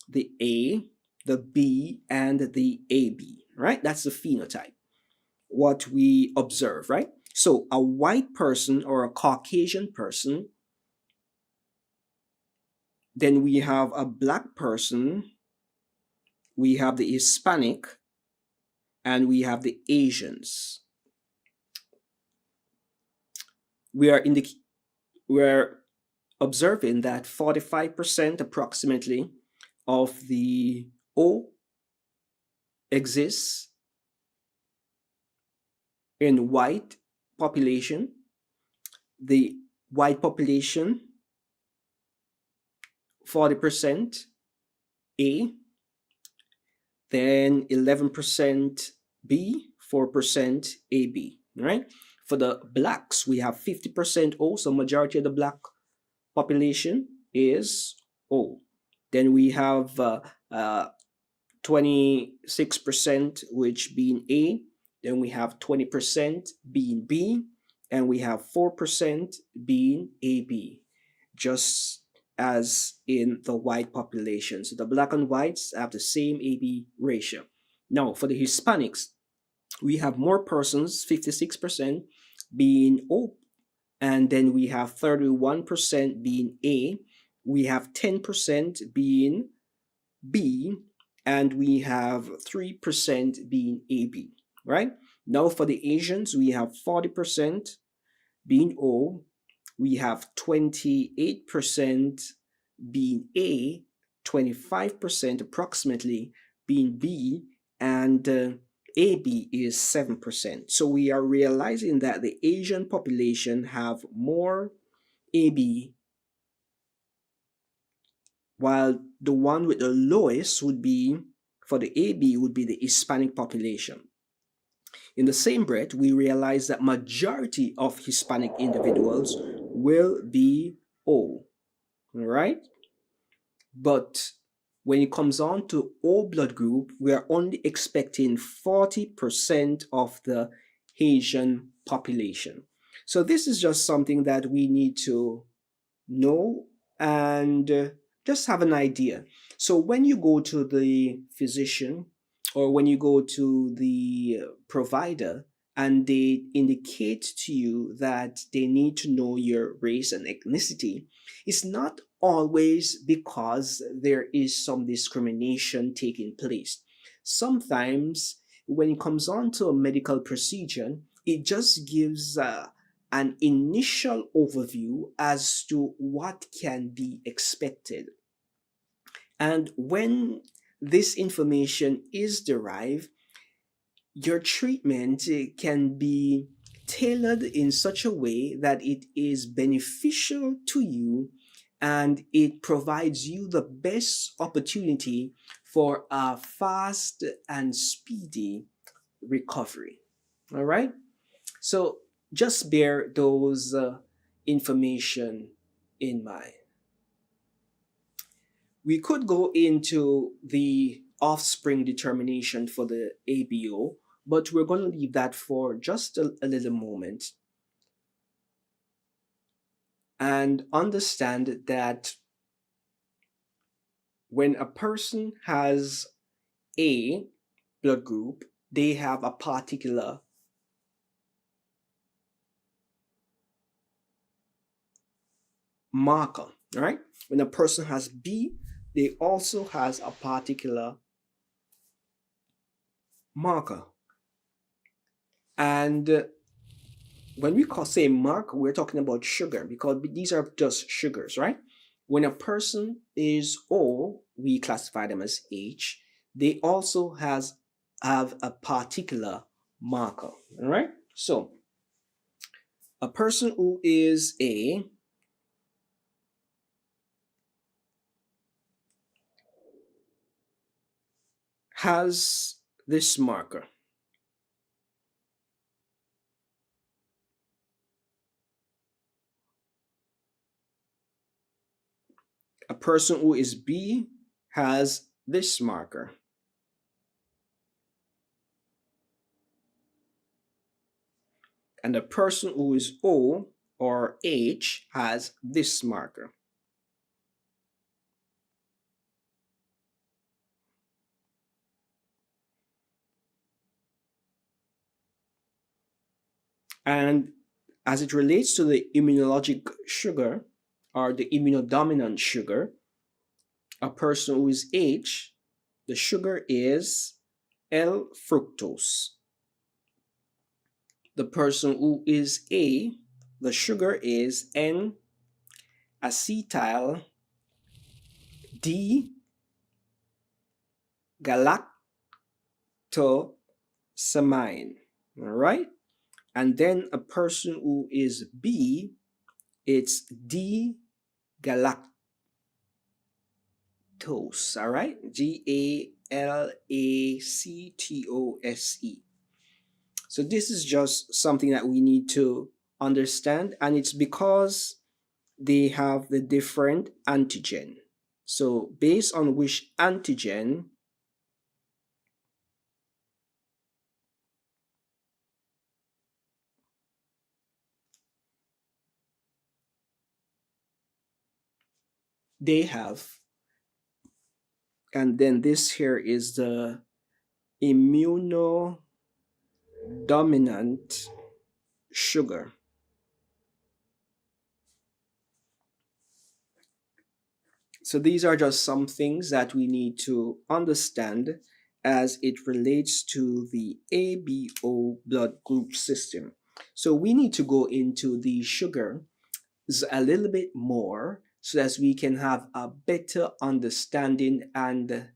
the A, the B, and the AB, right? That's the phenotype, what we observe, right? So a white person or a Caucasian person, then we have a black person, we have the Hispanic, and we have the Asians. We are we're observing that 45% approximately of the O exists in white population. The white population, 40% A, then 11% B, 4% AB, right? For the blacks, we have 50% O, so majority of the black population is O. Then we have 26%, which being A, then we have 20% being B, and we have 4% being AB, just as in the white population. So the black and whites have the same AB ratio. Now, for the Hispanics, we have more persons, 56% being O, and then we have 31% being A, we have 10% being B, and we have 3% being AB, right? Now for the Asians, we have 40% being O, we have 28% being A, 25% approximately being B, and AB is 7%. So we are realizing that the Asian population have more AB, while the one with the lowest would be, for the AB, would be the Hispanic population. In the same breath, we realize that majority of Hispanic individuals will be O, all right? But when it comes on to O blood group, we are only expecting 40% of the Asian population. So this is just something that we need to know and just have an idea. So when you go to the physician or when you go to the provider and they indicate to you that they need to know your race and ethnicity, it's not always because there is some discrimination taking place. Sometimes when it comes on to a medical procedure, it just gives an initial overview as to what can be expected. And when this information is derived, your treatment can be tailored in such a way that it is beneficial to you and it provides you the best opportunity for a fast and speedy recovery. All right? So just bear those information in mind. We could go into the offspring determination for the ABO, but we're going to leave that for just a little moment and understand that when a person has A blood group, they have a particular marker, right? When a person has B, they also has a particular marker. And when we say marker, we're talking about sugar because these are just sugars, right? When a person is O, we classify them as H. They also have a particular marker, all right? So a person who is A has this marker. A person who is B has this marker. And a person who is O or H has this marker. And as it relates to the immunologic sugar or the immunodominant sugar, a person who is H, the sugar is L-fructose. The person who is A, the sugar is N-fructose. acetyl D-galactosamine. All right. And then a person who is B, it's D-galactose. All right. Galactose. So this is just something that we need to understand, and it's because they have the different antigen. So based on which antigen they have, and then this here is the immunodominant sugar. So these are just some things that we need to understand as it relates to the ABO blood group system. So we need to go into the sugar a little bit more so that we can have a better understanding and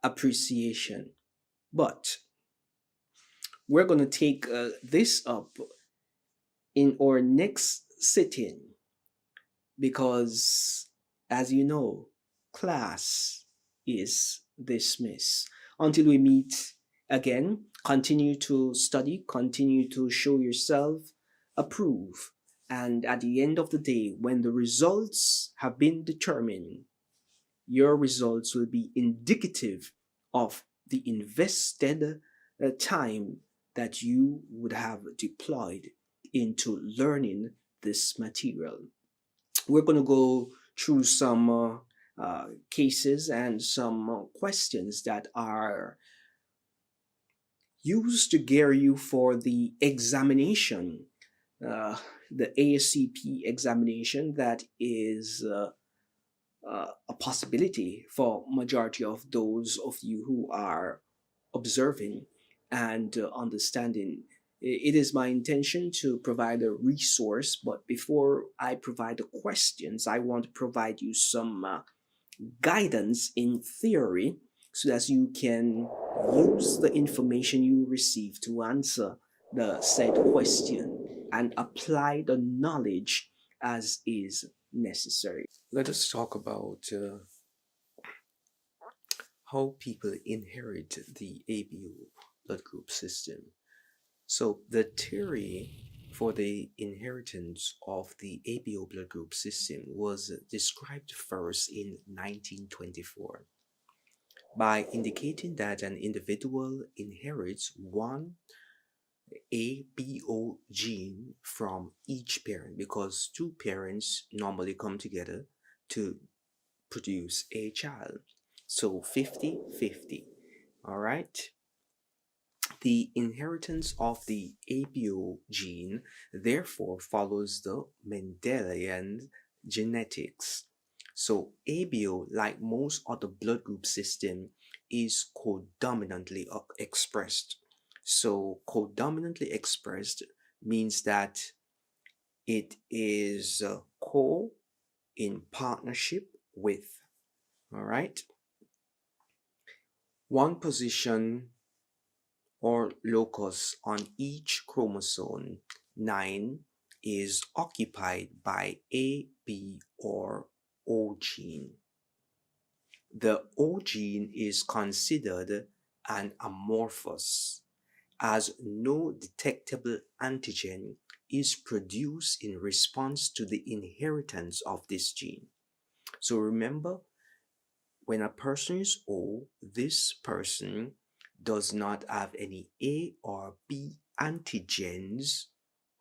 appreciation. But we're going to take this up in our next sitting because, as you know, class is dismissed. Until we meet again, continue to study, continue to show yourself, approve. And at the end of the day, when the results have been determined, your results will be indicative of the invested time that you would have deployed into learning this material. We're going to go through some cases and some questions that are used to gear you for the examination, uh, the ASCP examination that is a possibility for majority of those of you who are observing and understanding. It is my intention to provide a resource, but before I provide the questions, I want to provide you some guidance in theory so that you can use the information you receive to answer the said question and apply the knowledge as is necessary. Let us talk about how people inherit the ABO blood group system. So, the theory for the inheritance of the ABO blood group system was described first in 1924 by indicating that an individual inherits one ABO gene from each parent because two parents normally come together to produce a child. So 50-50. All right. The inheritance of the ABO gene therefore follows the Mendelian genetics. So ABO, like most other blood group system, is codominantly expressed. So codominantly expressed means that it is co in partnership with, all right, one position or locus on each chromosome 9 is occupied by A, B, or O gene. The O gene is considered an amorphous as no detectable antigen is produced in response to the inheritance of this gene. So remember, when a person is O, this person does not have any A or B antigens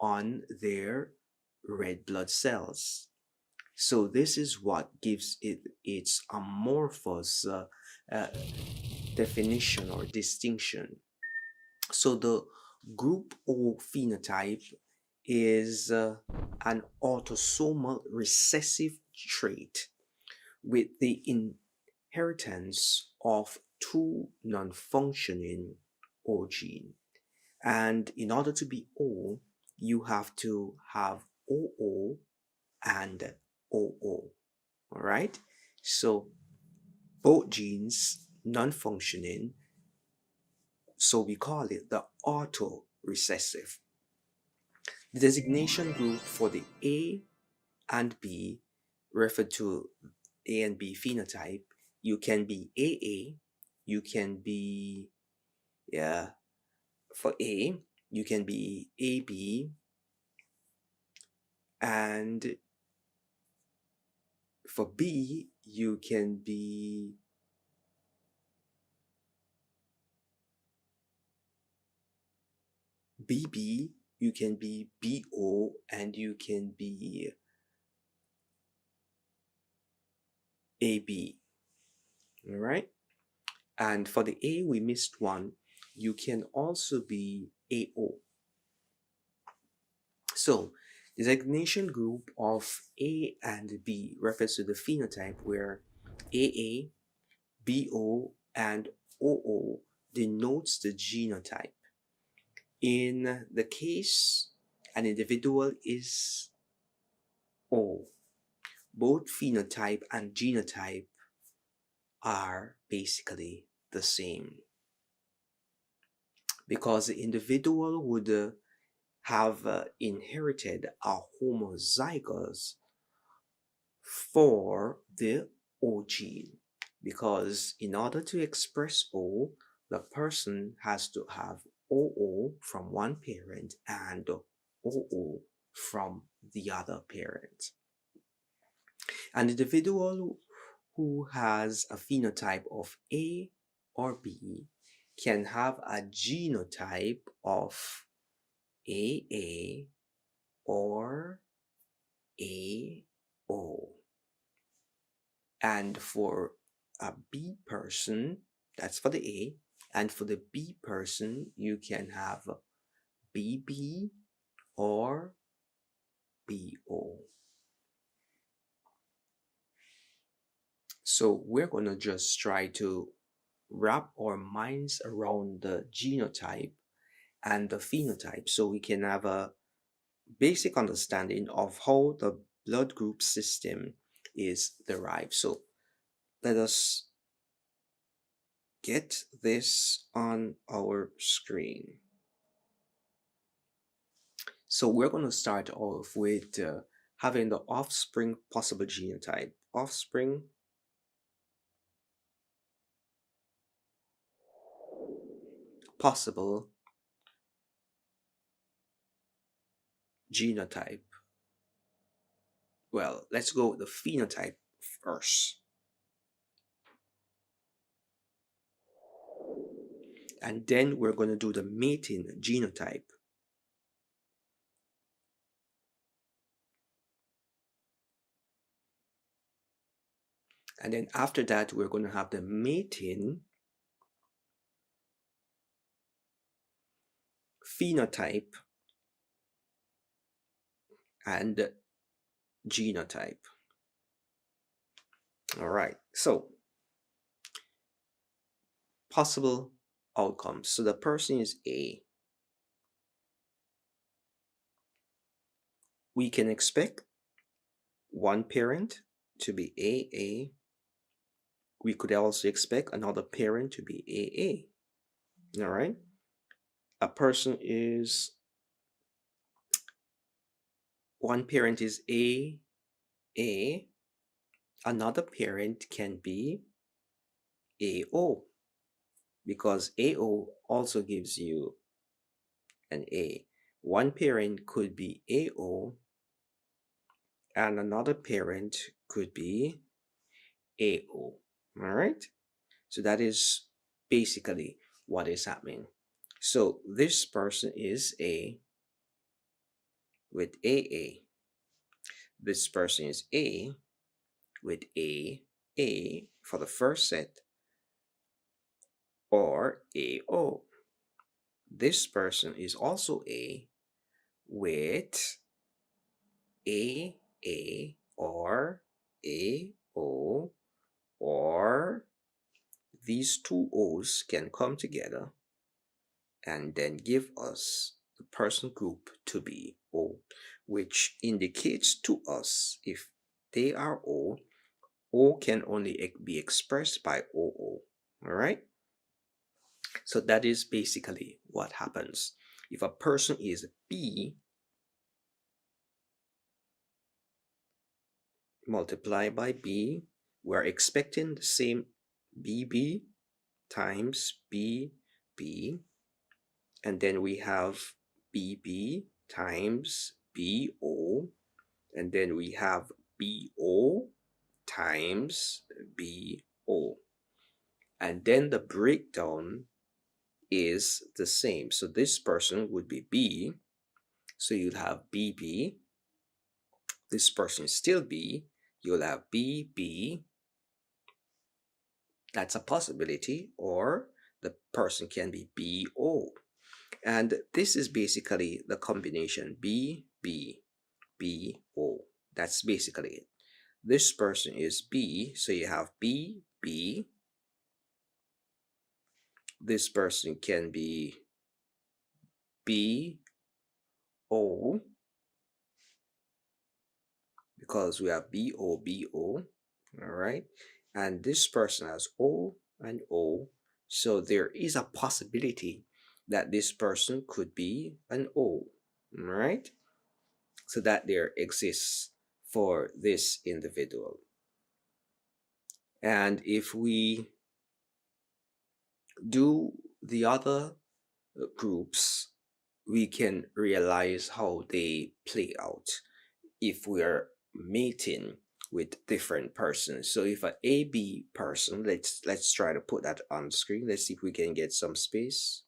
on their red blood cells. So this is what gives it its amorphous uh, definition or distinction. So the group O phenotype is an autosomal recessive trait with the inheritance of two non-functioning O gene. And in order to be O, you have to have OO and OO. All right. So both genes non-functioning, so we call it the auto recessive. The designation group for the A and B refer to A and B phenotype. You can be AA, you can be, yeah, for A, you can be AB, and for B, you can be BB, you can be BO, and you can be AB. All right. And for the A, we missed one. You can also be AO. So, the designation group of A and B refers to the phenotype where AA, BO, and OO denotes the genotype. In the case an individual is O, both phenotype and genotype are basically the same because the individual would have inherited a homozygous for the O gene, because in order to express O, the person has to have OO from one parent and OO from the other parent. An individual who has a phenotype of A or B can have a genotype of AA or AO. And for a B person, that's for the A, and for the B person, you can have BB or BO. So we're going to just try to wrap our minds around the genotype and the phenotype so we can have a basic understanding of how the blood group system is derived. So let us get this on our screen. So we're going to start off with having the offspring possible genotype. Offspring possible genotype. Well, let's go with the phenotype first. And then we're going to do the mating genotype. And then after that, we're going to have the mating phenotype and genotype. All right, so possible outcomes. So the person is A. We can expect one parent to be AA. We could also expect another parent to be AA. All right, a person is, one parent is AA, another parent can be AO, because AO also gives you an A. One parent could be AO and another parent could be AO. All right. So that is basically what is happening. So this person is A with AA. This person is A with A for the first set, or AO. This person is also A with AA or AO, or these two O's can come together and then give us the person group to be O, which indicates to us if they are O. O can only be expressed by OO. All right. So that is basically what happens. If a person is B, multiply by B, we're expecting the same BB times BB, and then we have BB times BO, and then we have BO times BO. And then the breakdown is the same. So this person would be B. So you'll have BB. This person is still B. You'll have BB. That's a possibility. Or the person can be BO. And this is basically the combination BB, BO. That's basically it. This person is B. So you have BB. This person can be BO, because we have BO, BO, all right? And this person has O and O. So there is a possibility that this person could be an O, all right? So that there exists for this individual. And if we do the other groups, we can realize how they play out if we're mating with different persons. So if an AB person, let's try to put that on the screen. Let's see if we can get some space.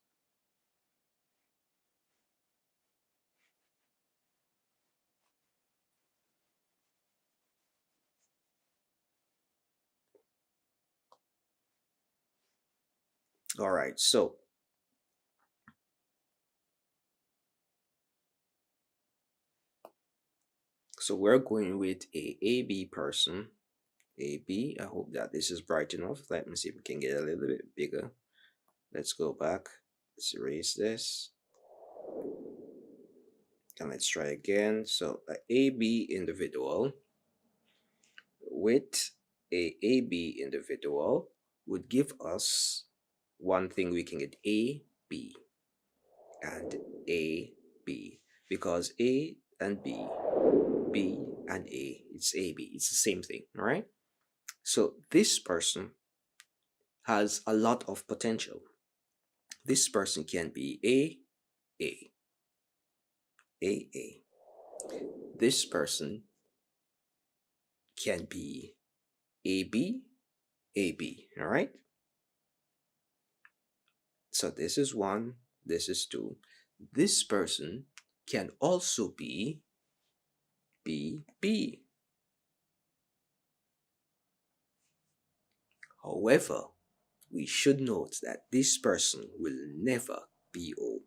All right, so we're going with a AB person. AB, I hope that this is bright enough. Let me see if we can get a little bit bigger. Let's go back. Let's erase this. And let's try again. So a AB individual with a AB individual would give us one thing. We can get A, B, and A, B, because A and B, B and A, it's AB. It's the same thing, all right? So this person has a lot of potential. This person can be A, A, A, A. This person can be AB, AB, all right? So this is one, this is two. This person can also be B, B. However, we should note that this person will never be O,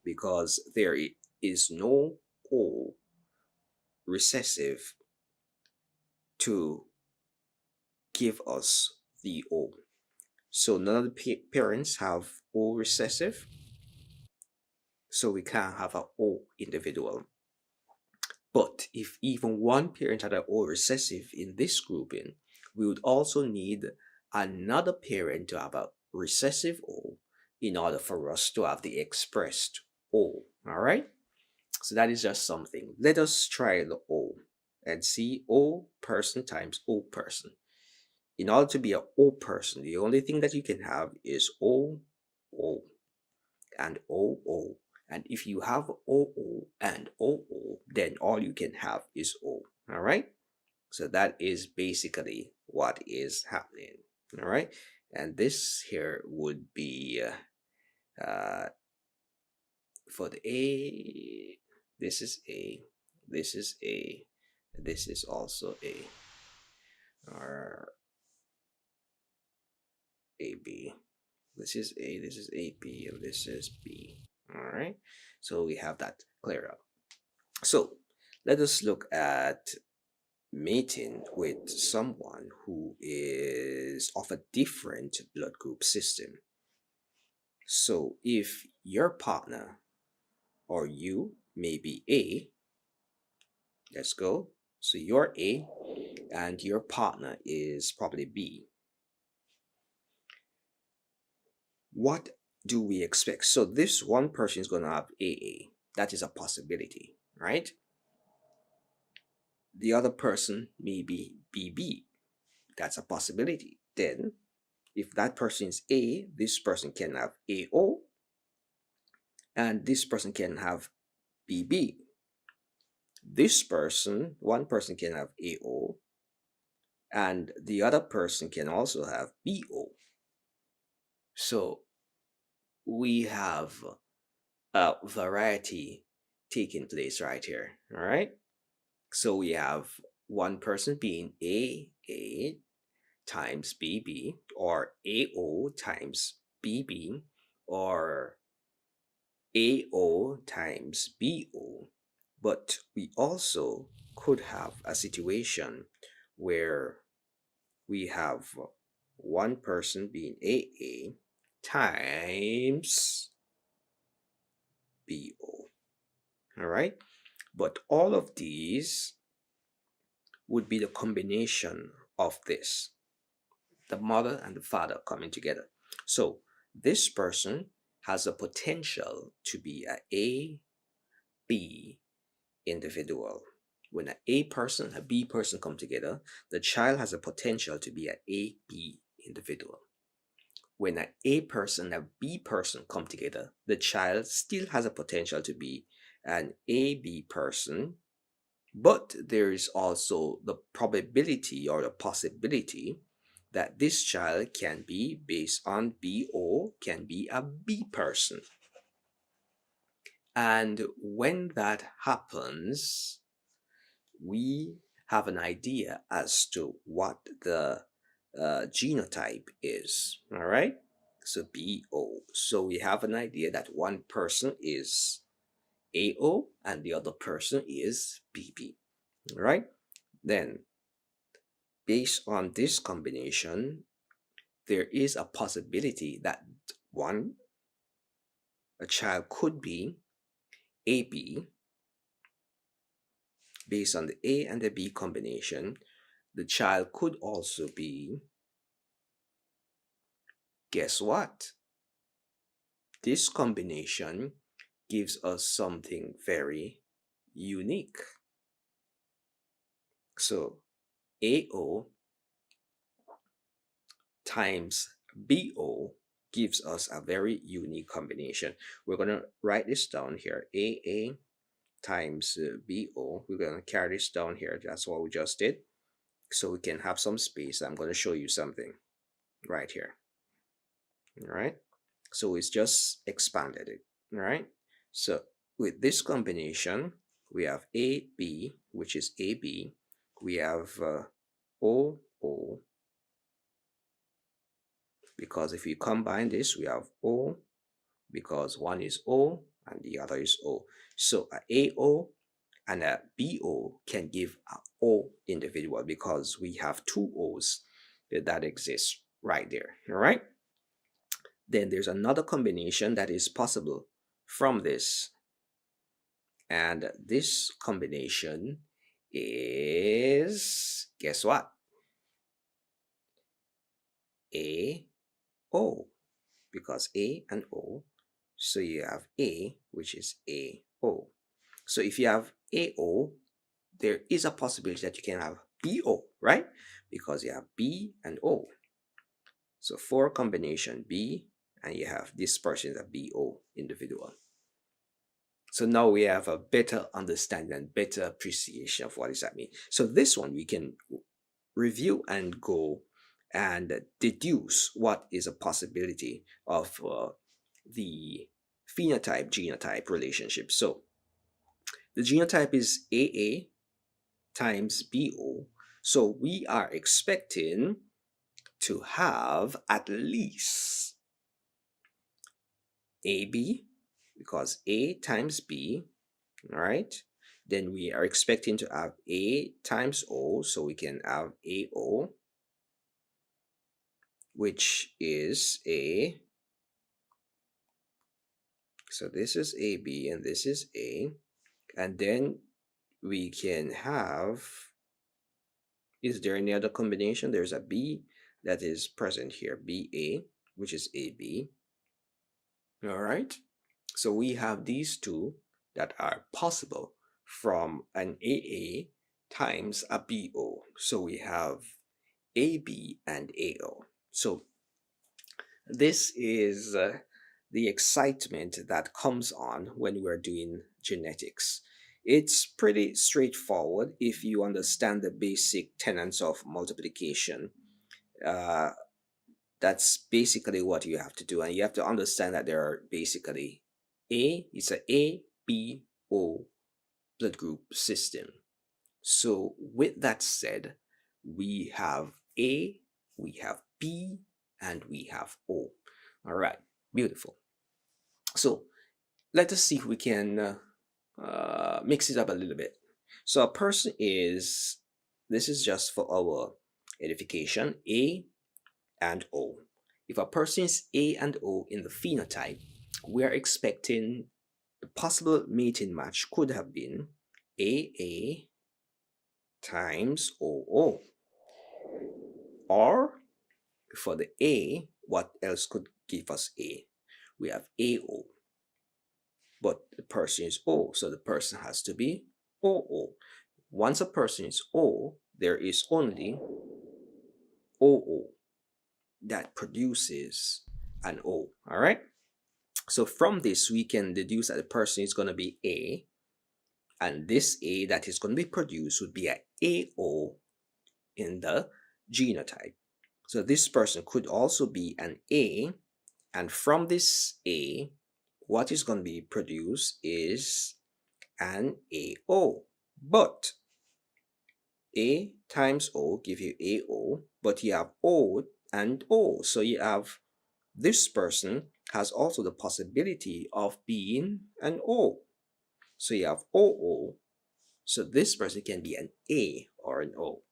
because there is no O recessive to give us the O. So none of the parents have O recessive, so we can't have an O individual. But if even one parent had an O recessive in this grouping, we would also need another parent to have a recessive O in order for us to have the expressed O. All right? So that is just something. Let us try the O and see O person times O person. In order to be an O person, the only thing that you can have is O, O, and O, O. And if you have OO and OO, then all you can have is O. All right? So that is basically what is happening. All right? And this here would be for the A. This is A. This is A. This is also A. Or AB. This is A. This is AB. And this is B. All right? So we have that clear up. So let us look at mating with someone who is of a different blood group system. So if your partner or you may be A, let's go. So you're A and your partner is probably B. What do we expect? So this one person is going to have AA. That is a possibility, right? The other person may be BB. That's a possibility. Then, if that person is A, this person can have AO, and this person can have BB. This person, one person can have AO, and the other person can also have BO. So we have a variety taking place right here. All right. So we have one person being AA times BB, or AO times BB, or AO times BO. But we also could have a situation where we have one person being AA times BO. All right. But all of these would be the combination of this, the mother and the father coming together. So this person has a potential to be a B individual. When an A person and a B person come together, the child has a potential to be an AB individual. When an A person and a B person come together, the child still has a potential to be an AB person, but there is also the probability or the possibility that this child can be, based on BO, can be a B person. And when that happens, we have an idea as to what the genotype is. All right. So BO. So we have an idea that one person is AO and the other person is BB. All right. Then, based on this combination, there is a possibility that a child could be AB. Based on the A and the B combination, the child could also be, guess what? This combination gives us something very unique. So AO times BO gives us a very unique combination. We're going to write this down here. AA times BO. We're going to carry this down here. That's what we just did. So we can have some space. I'm going to show you something right here. All right. So it's just expanded it. All right. So with this combination, we have AB, which is AB. We have OO, because if we combine this, we have O, because one is O and the other is O. So a AO and a BO can give a O individual, because we have two O's that exist right there. All right. Then there's another combination that is possible from this. And this combination is, guess what? AO, because A and O. So you have A, which is AO. So if you have AO, there is a possibility that you can have BO, right? Because you have B and O. So for combination B, and you have this person is a BO individual. So now we have a better understanding and better appreciation of what does that mean. So this one we can review and go and deduce what is a possibility of the phenotype genotype relationship. So the genotype is AA times BO. So we are expecting to have at least AB, because A times B, all right? Then we are expecting to have A times O, so we can have AO, which is A. So this is AB and this is A. And then we can have Is there any other combination? There's a B that is present here, BA, which is AB. All right. So we have these two that are possible from an AA times a BO. So we have AB and AO. So this is the excitement that comes on when we're doing genetics. It's pretty straightforward if you understand the basic tenets of multiplication. Uh, that's basically what you have to do, and you have to understand that there are basically it's a ABO blood group system. So with that said, we have A, we have B, and we have O. All right, beautiful. So let us see if we can mix it up a little bit. So a person is, this is just for our edification, A and O. If a person is A and O in the phenotype, we're expecting the possible mating match could have been AA times OO. Or for the A, what else could give us A? We have AO, but the person is O, so the person has to be OO. Once a person is O, there is only OO that produces an O. All right. So from this, we can deduce that the person is going to be A, and this A that is going to be produced would be an AO in the genotype. So this person could also be an A, and from this A, what is going to be produced is an AO. But A times O give you AO, but you have O and O. So you have this person has also the possibility of being an O. So you have OO. So this person can be an A or an O.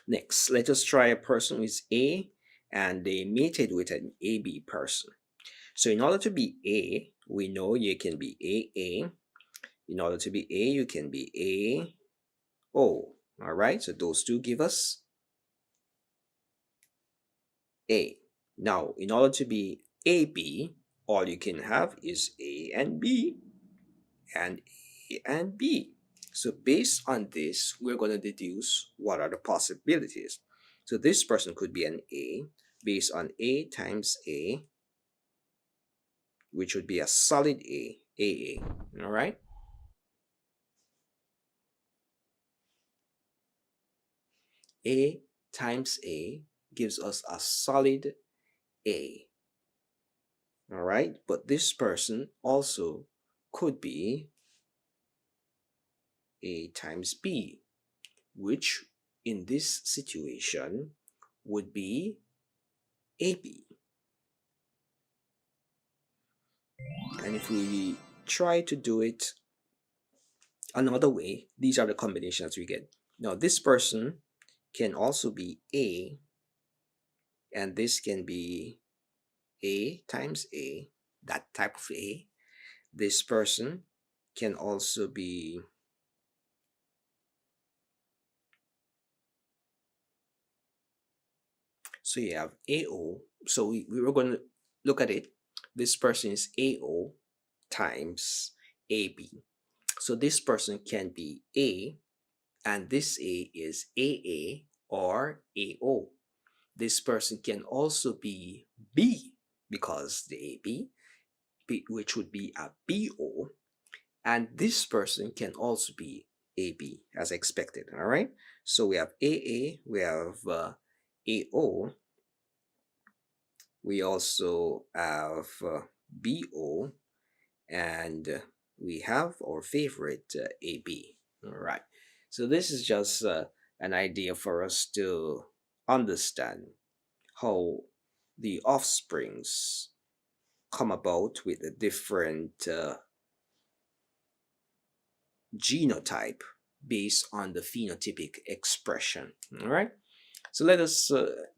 Next, let us try a person who is A and they mated with an AB person. So in order to be A, we know you can be AA. In order to be A, you can be AO. All right, so those two give us A. Now, in order to be AB, all you can have is A and B and A and B. So based on this, we're going to deduce what are the possibilities. So this person could be an A based on A times A, which would be a solid A, AA. All right. A times A gives us a solid A. All right. But this person also could be A times B, which in this situation would be AB. And if we try to do it another way, these are the combinations we get. Now, this person can also be A, and this can be A times A, that type of A. This person can also be so you have AO. So we were going to look at it. This person is AO times AB. So this person can be A, and this A is AA or AO. This person can also be B because the AB, which would be a BO, and this person can also be AB as expected. All right. So we have AA, we have AO, we also have BO, and we have our favorite AB. All right. So this is just an idea for us to understand how the offsprings come about with a different genotype based on the phenotypic expression. All right. So let us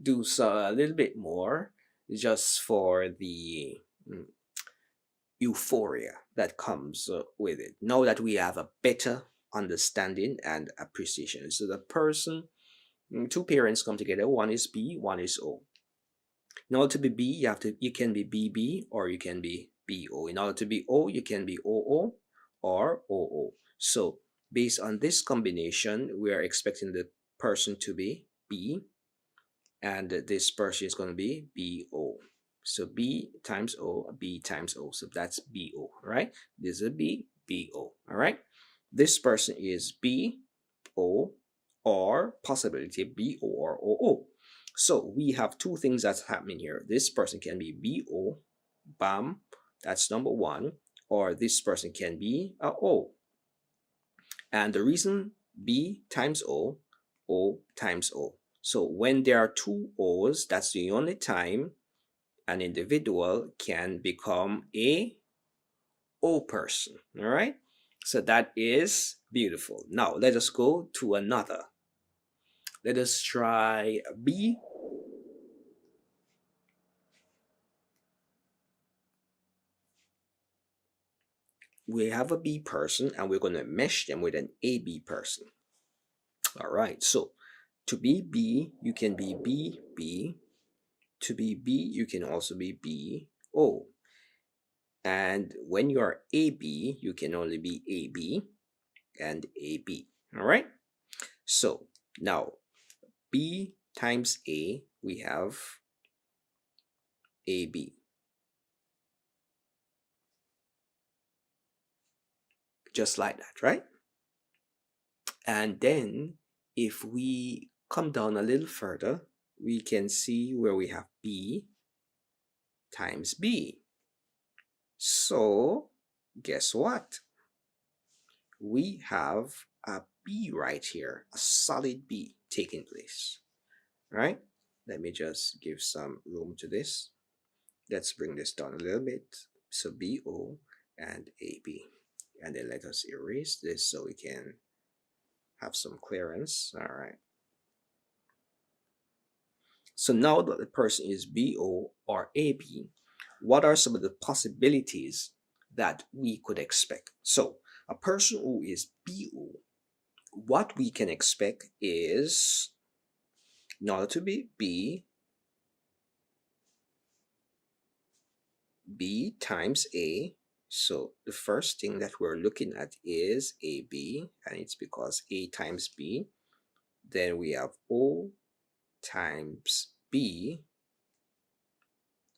do a little bit more just for the euphoria that comes with it. Now that we have a better understanding and appreciation. So the person Two parents come together. One is B, one is O. In order to be B, you can be BB or you can be BO. In order to be O, you can be OO or OO. So based on this combination, we are expecting the person to be B, and this person is going to be BO. So B times O, B times O. So that's BO, right? This is a B, BO, all right? This person is BO or possibility BO or OO. So we have two things that's happening here. This person can be BO, bam, that's number one, or this person can be a O. And the reason B times O, O times O. So when there are two O's, that's the only time an individual can become a O person, all right? So that is beautiful. Now let us go to another. Let us try B. We have a B person and we're going to mesh them with an AB person. All right, so to be B, you can be B. To be B, you can also be BO. And when you are AB, you can only be AB and AB. All right, so now B times A, we have AB. Just like that, right? And then if we come down a little further, we can see where we have B times B. So guess what? We have a B right here, a solid B taking place, right? Let me just give some room to this. Let's bring this down a little bit. So BO and AB. And then let us erase this so we can have some clearance. All right. So now that the person is BO or AB, what are some of the possibilities that we could expect? So a person who is BO, what we can expect is, in order to be B times A. So the first thing that we're looking at is AB, and it's because A times B. Then we have O times B.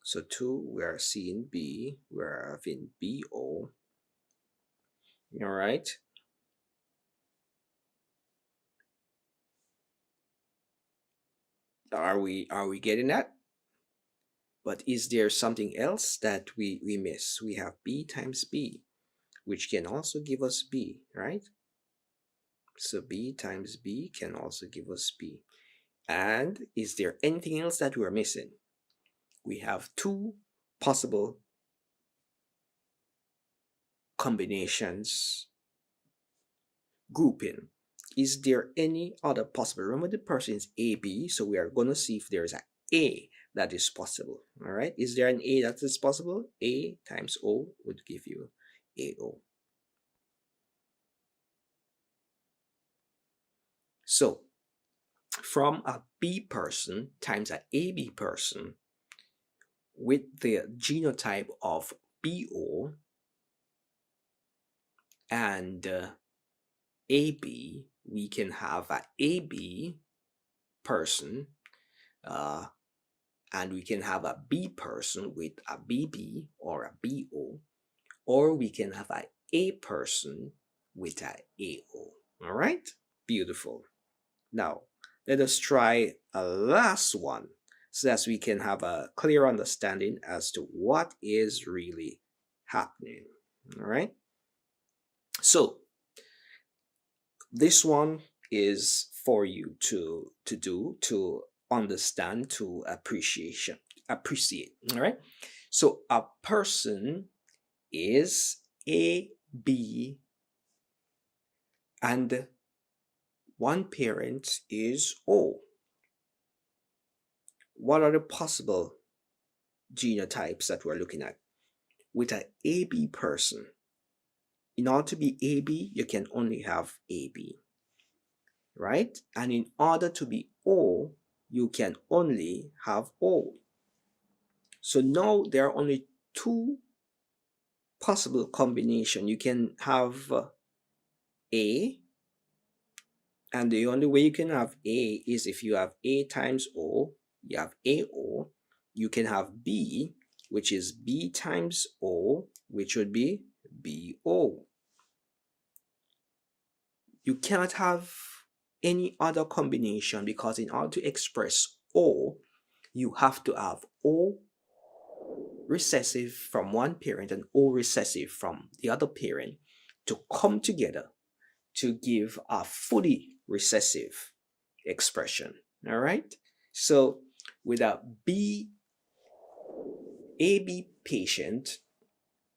So 2, we are seeing B, we're having BO. All right. Are we getting that? But is there something else that we miss? We have B times B, which can also give us B, right? So B times B can also give us B. And is there anything else that we're missing? We have two possible combinations grouping. Is there any other possible? Remember, the person is AB, so we are going to see if there is an A that is possible. All right, is there an A that is possible? A times O would give you AO. So from a B person times an AB person with the genotype of BO and AB, we can have an AB person and we can have a B person with a BB or a BO, or we can have an A person with an AO. All right, beautiful. Now let us try a last one so that we can have a clear understanding as to what is really happening. All right, so this one is for you to do, to understand, to appreciate. All right, so a person is A, B, and one parent is O. What are the possible genotypes that we're looking at? With an AB person, in order to be AB, you can only have AB, right? And in order to be O, you can only have O. So now there are only two possible combination. You can have A, and the only way you can have A is if you have A times O, you have AO. You can have B, which is B times O, which would be BO. You cannot have any other combination, because in order to express O, you have to have O recessive from one parent and O recessive from the other parent to come together to give a fully recessive expression. All right. So with a AB patient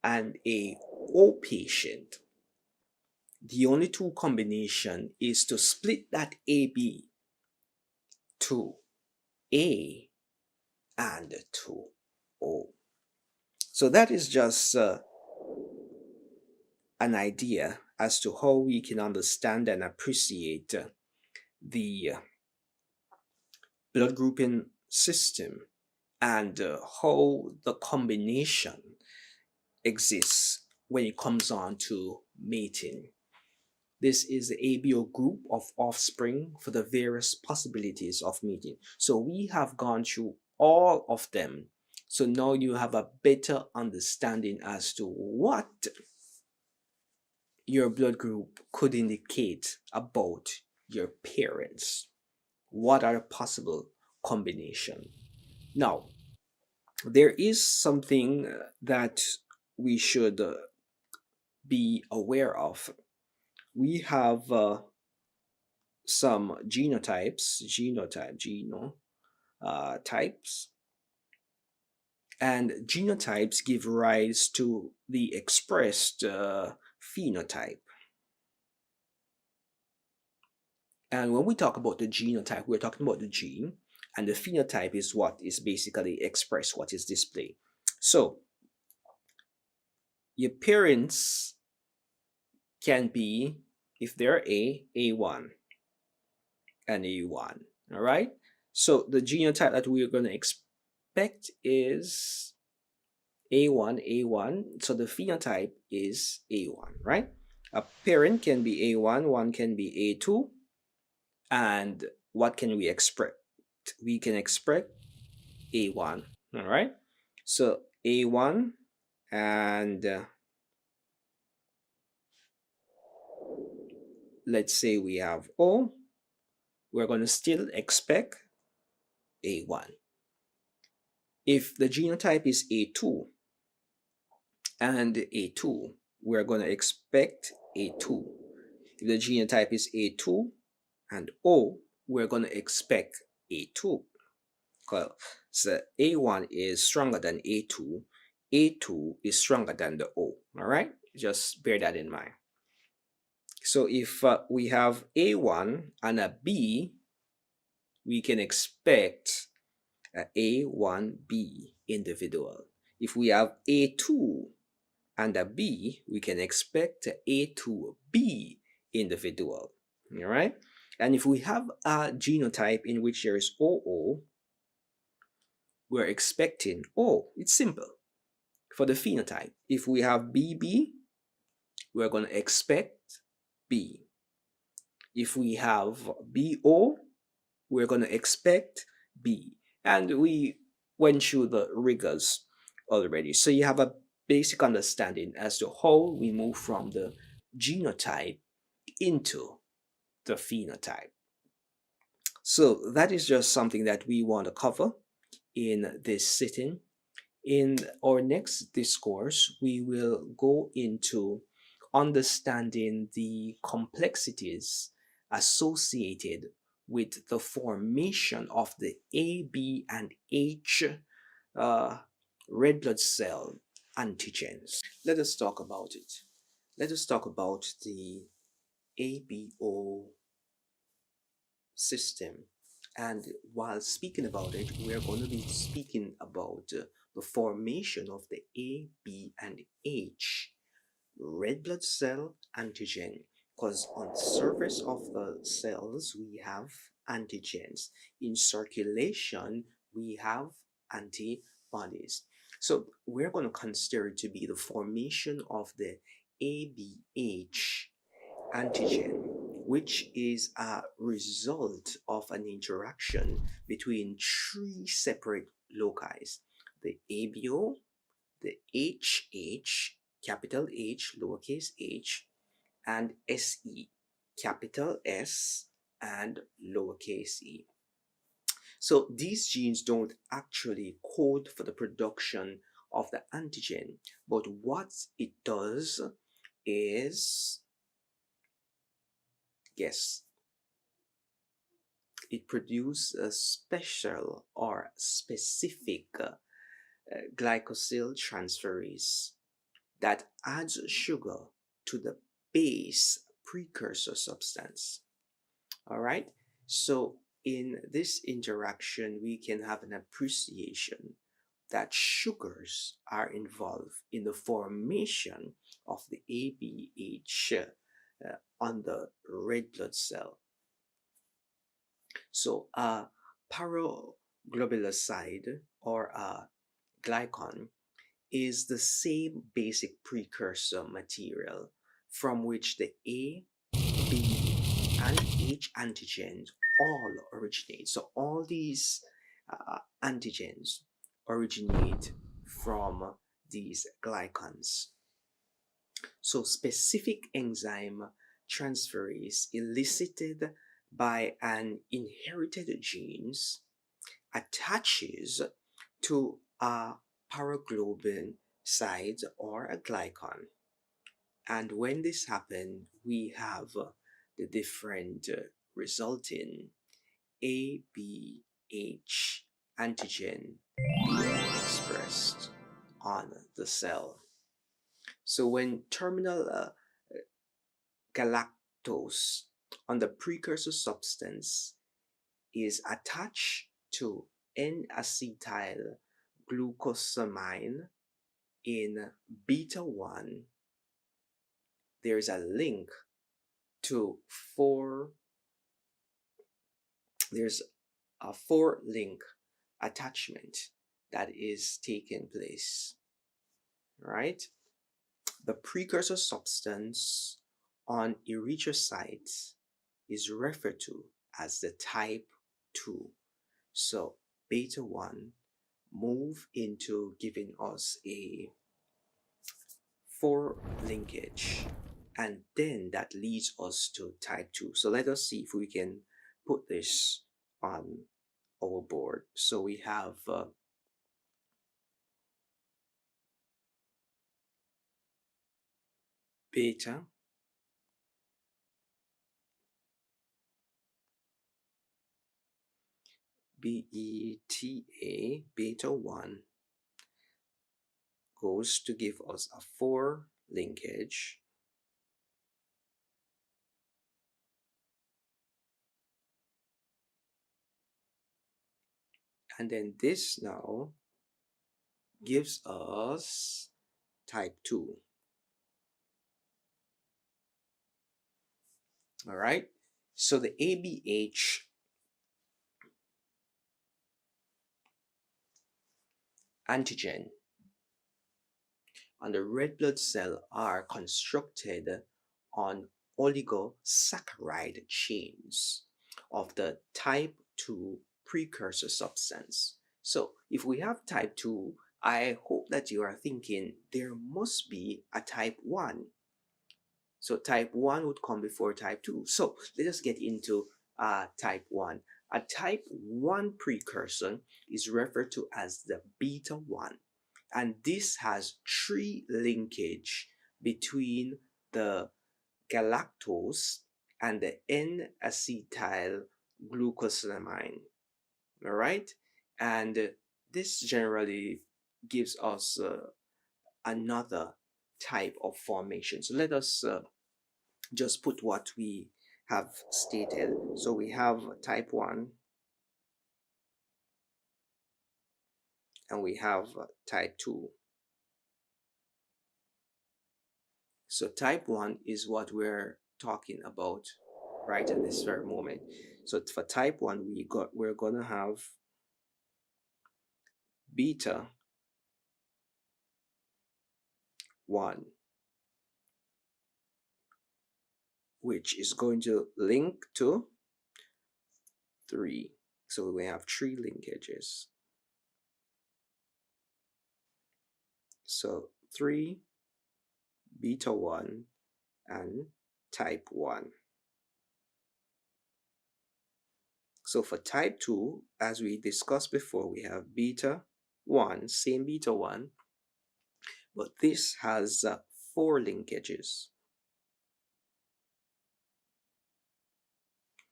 and a O patient, the only two combination is to split that AB to A and to O. So that is just an idea as to how we can understand and appreciate the blood grouping system and how the combination exists when it comes on to mating. This is the ABO group of offspring for the various possibilities of mating. So we have gone through all of them. So now you have a better understanding as to what your blood group could indicate about your parents. What are the possible combinations? Now, there is something that we should be aware of. We have some genotypes, types, and genotypes give rise to the expressed phenotype. And when we talk about the genotype, we're talking about the gene, and the phenotype is what is basically expressed, what is displayed. So your parents can be, if they're A1 and A1. All right. So the genotype that we're going to expect is A1. So the phenotype is A1, right? A parent can be A1, one can be A2. And what can we expect? We can expect A1. All right. So A1 and let's say we have O, we're going to still expect A1. If the genotype is A2 and A2, we're going to expect A2. If the genotype is A2 and O, we're going to expect A2. Well, so A1 is stronger than A2. A2 is stronger than the O. All right, just bear that in mind. So if we have A1 and a B, we can expect a A1B individual. If we have A2 and a B, we can expect a A2B individual. All right. And if we have a genotype in which there is OO, we're expecting O. It's simple. For the phenotype, if we have BB, we're going to expect B. If we have BO, we're going to expect B. And we went through the rigors already. So you have a basic understanding as to how we move from the genotype into the phenotype. So that is just something that we want to cover in this sitting. In our next discourse, we will go into understanding the complexities associated with the formation of the A, B, and H red blood cell antigens. Let us talk about it. Let us talk about the ABO system. And while speaking about it, we're going to be speaking about the formation of the A, B, and H red blood cell antigen, because on the surface of the cells we have antigens. In circulation, we have antibodies. So we're going to consider it to be the formation of the ABH antigen, which is a result of an interaction between three separate loci: the ABO, the HH, capital H, lowercase h, and SE, capital S, and lowercase e. So these genes don't actually code for the production of the antigen, but what it does is, guess, it produces a special or specific glycosyl transferase that adds sugar to the base precursor substance. All right, so in this interaction, we can have an appreciation that sugars are involved in the formation of the ABH on the red blood cell. So a paraglobulicide or a glycan is the same basic precursor material from which the A, B, and H antigens all originate. So all these antigens originate from these glycans. So specific enzyme transferase elicited by an inherited genes attaches to a paraglobin side or a glycan. And when this happens, we have the different resulting ABH antigen being expressed on the cell. So when terminal galactose on the precursor substance is attached to N-acetyl glucosamine in beta 1, there is a link to there's a 4-link attachment that is taking place, right? The precursor substance on erythrocytes is referred to as the type 2. So beta 1 move into giving us a 4 linkage, and then that leads us to type 2. So let us see if we can put this on our board. So we have beta, BETA, beta 1 goes to give us a 4 linkage, and then this now gives us type 2. All right, so the ABH antigen on the red blood cell are constructed on oligosaccharide chains of the type 2 precursor substance. So if we have type 2, I hope that you are thinking there must be a type 1. So type 1 would come before type 2. So let us get into type 1. A type 1 precursor is referred to as the beta 1. And this has 3 linkage between the galactose and the N-acetyl glucosamine. All right, and this generally gives us another type of formation. So let us just put what we have stated. So we have type 1 and we have type 2. So type 1 is what we're talking about right at this very moment. So for type 1, we're gonna have beta 1, which is going to link to 3. So we have 3 linkages. So 3, beta 1, and type 1. So for type 2, as we discussed before, we have beta 1, same beta 1, but this has 4 linkages.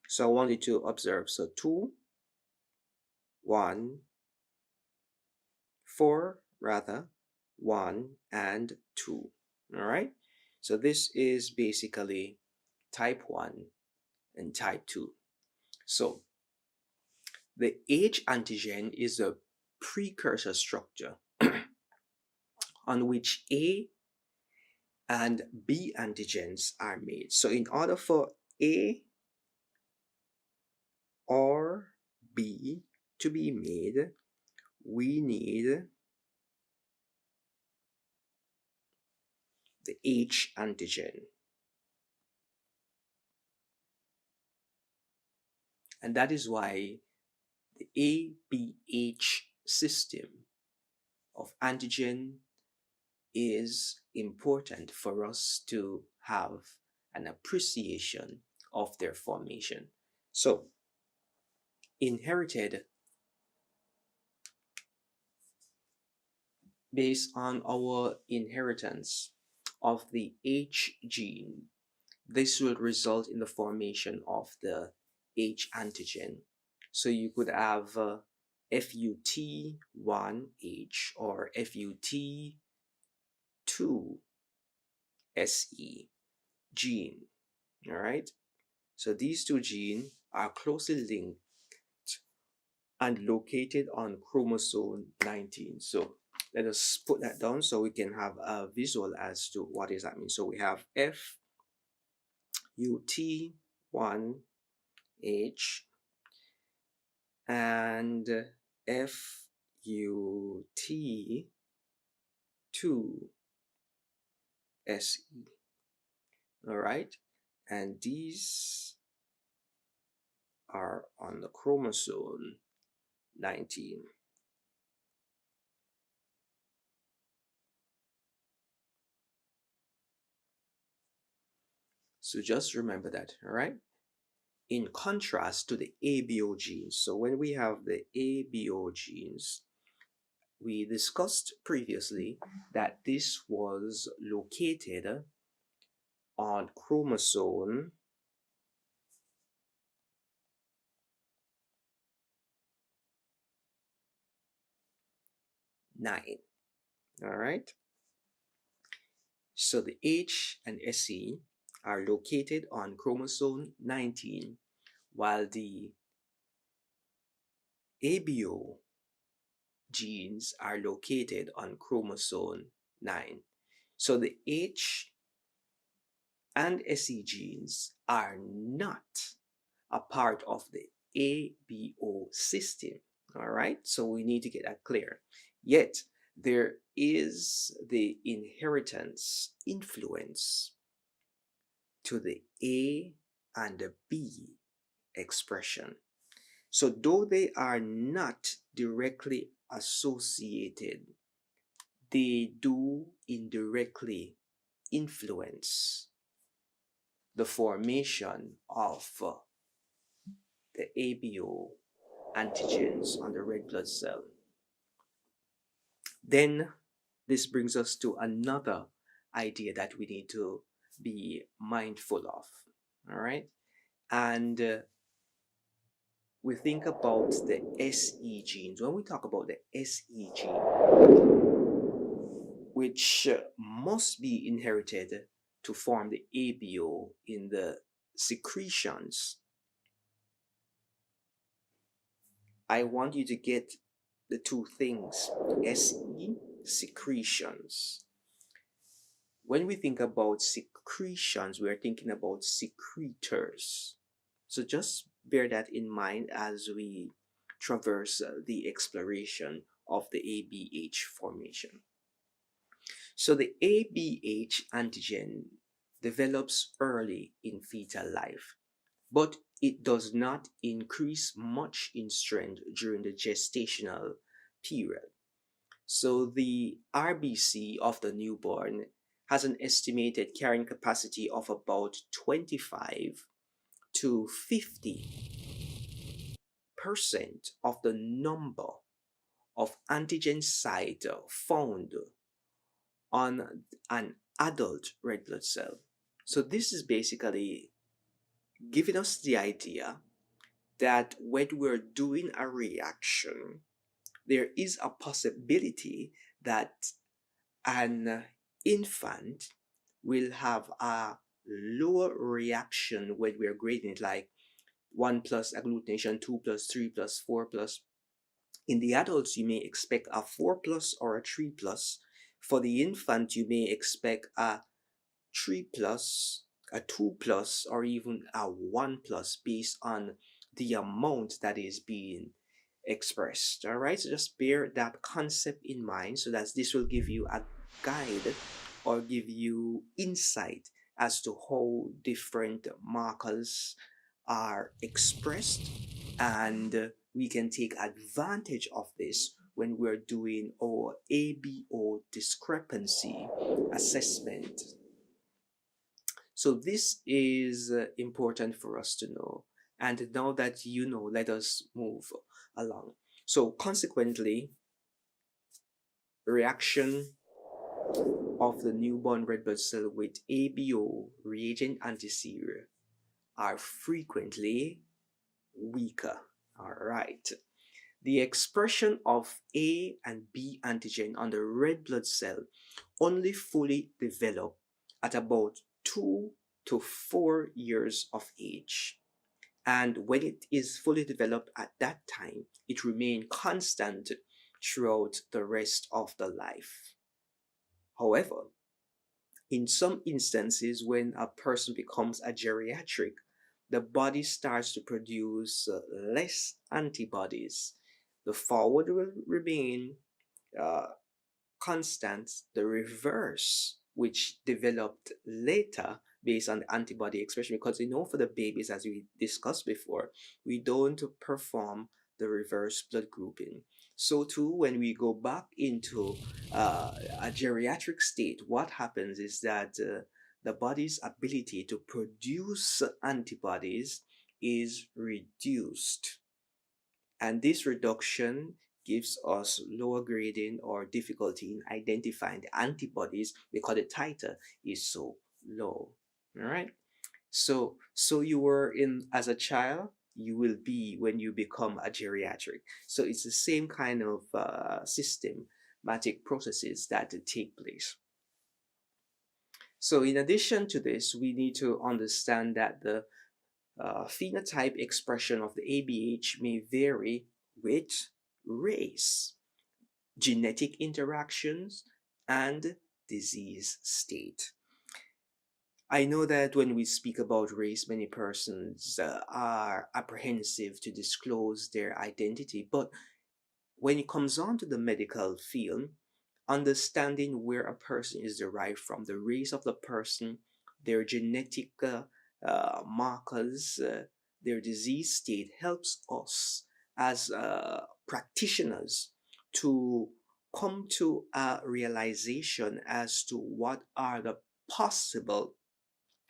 So I want you to observe. So 2, 1, 4 rather, 1 and 2. All right. So this is basically type 1 and type 2. So the H antigen is a precursor structure on which A and B antigens are made. So in order for A or B to be made, we need the H antigen. And that is why the ABH system of antigen is important for us to have an appreciation of their formation. So, inherited based on our inheritance of the H gene, this will result in the formation of the H antigen. So you could have FUT1H or FUT2SE gene. All right. So these two genes are closely linked and located on chromosome 19. So let us put that down so we can have a visual as to what is that mean. So we have FUT1H and FUT2SE. All right, and these are on the chromosome 19. So just remember that, all right? In contrast to the ABO genes. So when we have the ABO genes, we discussed previously that this was located on chromosome 9. All right. So the H and SE are located on chromosome 19, while the ABO genes are located on chromosome 9. So the H and SE genes are not a part of the ABO system. All right, so we need to get that clear. Yet there is the inheritance influence to the A and the B expression. So though they are not directly associated, they do indirectly influence the formation of the ABO antigens on the red blood cell. Then this brings us to another idea that we need to be mindful of. All right, and we think about the SE genes. When we talk about the SE gene, which must be inherited to form the ABO in the secretions, I want you to get the two things. SE, secretions. When we think about secretions, we are thinking about secretors. So just bear that in mind as we traverse the exploration of the ABH formation. So the ABH antigen develops early in fetal life, but it does not increase much in strength during the gestational period. So the RBC of the newborn has an estimated carrying capacity of about 25 to 50% of the number of antigen site found on an adult red blood cell. So this is basically giving us the idea that when we're doing a reaction, there is a possibility that an infant will have a lower reaction when we're grading it, like 1 plus agglutination, 2 plus, 3 plus, 4 plus. In the adults, you may expect a 4 plus or a 3 plus. For the infant, you may expect a 3 plus, a 2 plus, or even a 1 plus based on the amount that is being expressed. All right, so just bear that concept in mind so that this will give you a guide or give you insight as to how different markers are expressed, and we can take advantage of this when we're doing our ABO discrepancy assessment. So this is important for us to know. And now that you know, let us move along. So consequently, reaction of the newborn red blood cell with ABO reagent antiserum are frequently weaker. All right. The expression of A and B antigen on the red blood cell only fully develop at about 2 to 4 years of age. And when it is fully developed at that time, it remains constant throughout the rest of the life. However, in some instances, when a person becomes a geriatric, the body starts to produce less antibodies. The forward will remain uh, constant, the reverse, which developed later based on the antibody expression, because you know, for the babies, as we discussed before, we don't perform the reverse blood grouping. So too, when we go back into a geriatric state, what happens is that the body's ability to produce antibodies is reduced, and this reduction gives us lower grading or difficulty in identifying the antibodies because the titer is so low. All right. So you were in as a child, you will be when you become a geriatric. So it's the same kind of systematic processes that take place. So in addition to this, we need to understand that the phenotype expression of the ABH may vary with race, genetic interactions, and disease state. I know that when we speak about race, many persons are apprehensive to disclose their identity, but when it comes on to the medical field, understanding where a person is derived from, the race of the person, their genetic markers, their disease state helps us as practitioners to come to a realization as to what are the possible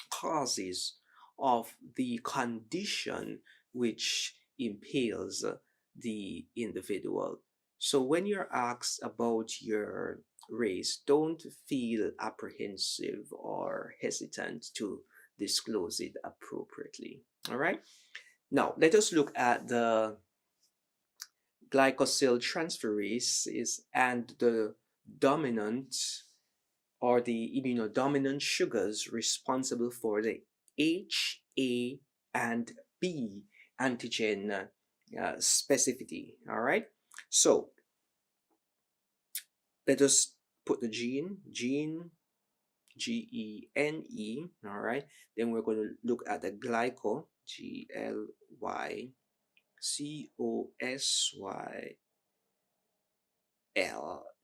causes of the condition which impales the individual. So when you're asked about your race, don't feel apprehensive or hesitant to disclose it appropriately. All right. Now let us look at the glycosyl transferase and the dominant or the immunodominant sugars responsible for the H, A, and B antigen specificity. All right. So let us put the gene, Gene, Gene. All right. Then we're going to look at the glyco,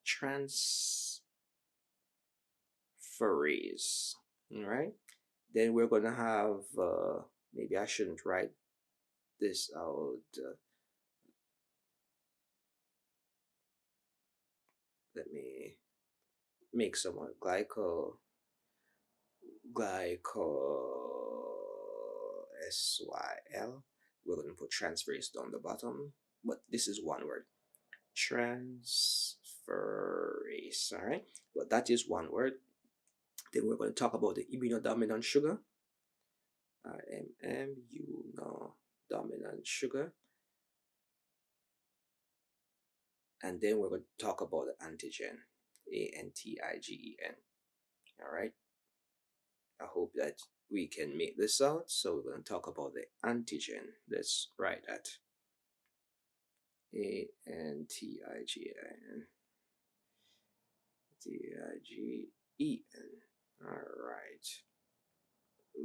transferase. All right. Then we're gonna have maybe I shouldn't write this out. Let me make some more glycol SYL. We're going to put transferase down the bottom, but this is one word, transferase. All right, but that is one word. Then we're going to talk about the immunodominant sugar, immunodominant sugar, and then we're going to talk about the antigen, ANTIGEN. All right, I hope that we can make this out. So we're going to talk about the antigen. Let's write that. ANTIGEN. TIGEN. All right.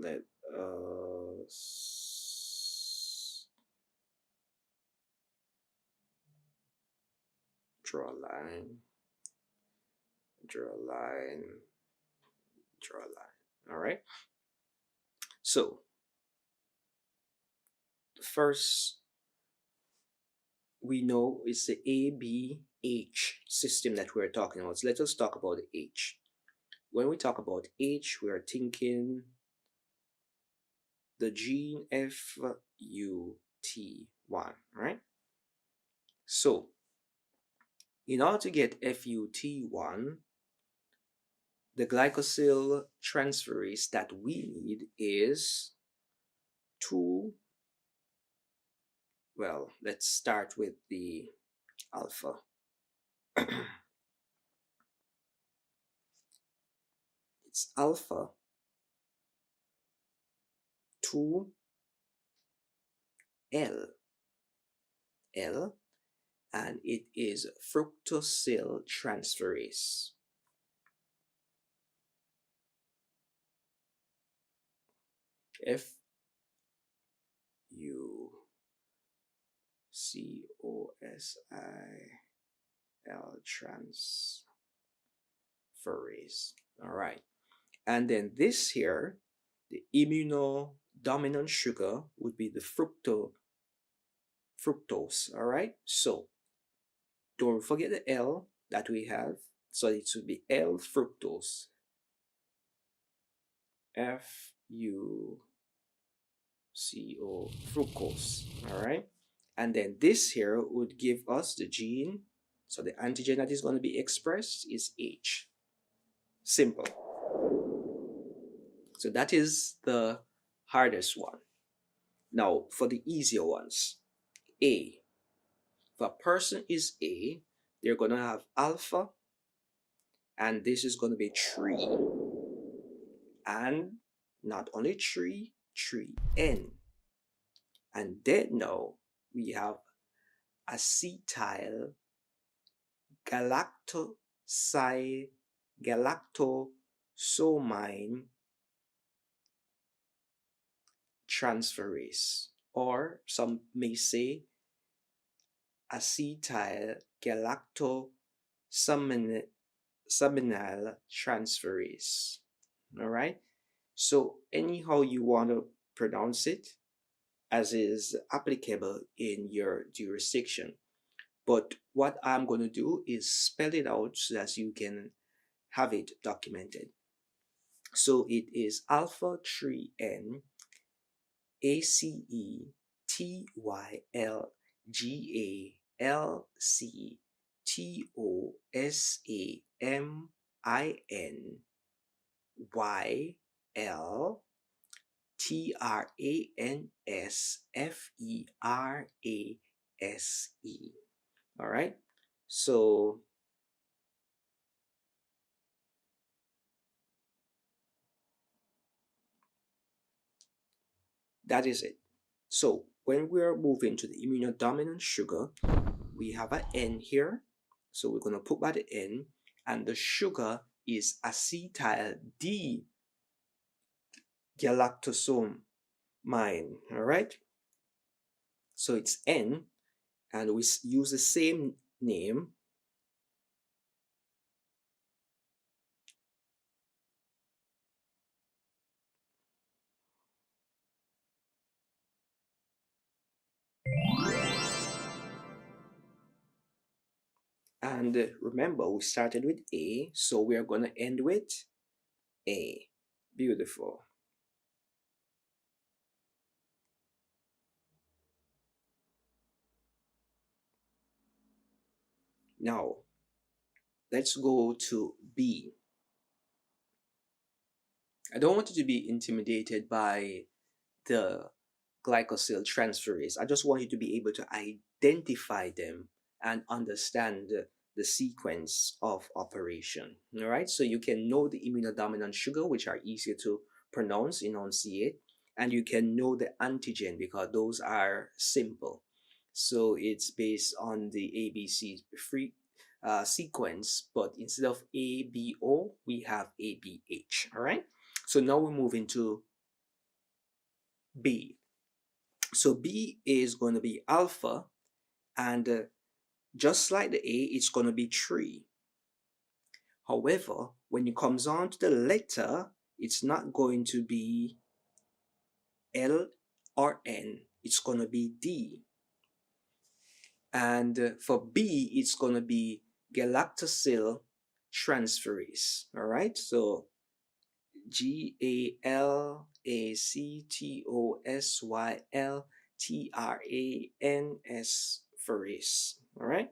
Let us draw a line. All right. So the first we know is the ABH system that we're talking about. So let us talk about the H. When we talk about H, we are thinking the gene FUT1, right? So in order to get FUT1, the glycosyl transferase that we need is let's start with the alpha. It's alpha 2L, and it is fructosyl transferase. FUCOSIL transferase. All right. And then this here, the immunodominant sugar would be the fructose. All right. So don't forget the L that we have. So it should be L fructose. FUCO fructose. All right. And then this here would give us the gene. So the antigen that is going to be expressed is H. Simple. So that is the hardest one. Now for the easier ones, A. If a person is A, they're going to have alpha, and this is going to be 3, and not only 3N. And then now we have acetyl galactosamine transferase, or some may say acetyl galactosaminal transferase. All right. So anyhow you want to pronounce it, as is applicable in your jurisdiction. But what I'm going to do is spell it out so that you can have it documented. So it is alpha 3N ACETYLGALCTOSAMINYL TRANSFERASE. All right. So that is it. So when we're moving to the immunodominant sugar, we have an N here. So we're going to put by the N, and the sugar is acetyl D galactosamine mine. All right, so it's N, and we use the same name. And remember, we started with A, so we are going to end with A. Beautiful. Now, let's go to B. I don't want you to be intimidated by the glycosyl transferase. I just want you to be able to identify them and understand the sequence of operation. All right, so you can know the immunodominant sugar, which are easier to pronounce, enunciate, and you can know the antigen because those are simple. So it's based on the ABC free sequence, but instead of ABO, we have ABH. All right, so now we move into B. So B is going to be alpha, and just like the A, it's going to be 3. However, when it comes on to the letter, it's not going to be L or N, it's going to be D. And for B, it's going to be galactosyl transferase. All right, so GALACTOSYLTRANS ferrase. All right,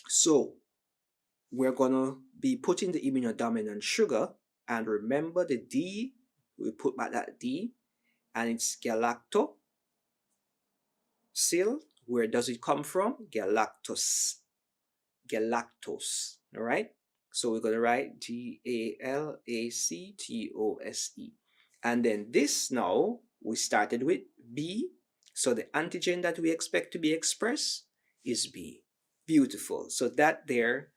so we're going to be putting the immunodominant sugar, and remember the D, we put back that D, and it's galactosyl. Where does it come from? Galactose. Galactose. All right, so we're going to write GALACTOSE. And then this, now we started with B, so the antigen that we expect to be expressed is B. Beautiful. So that there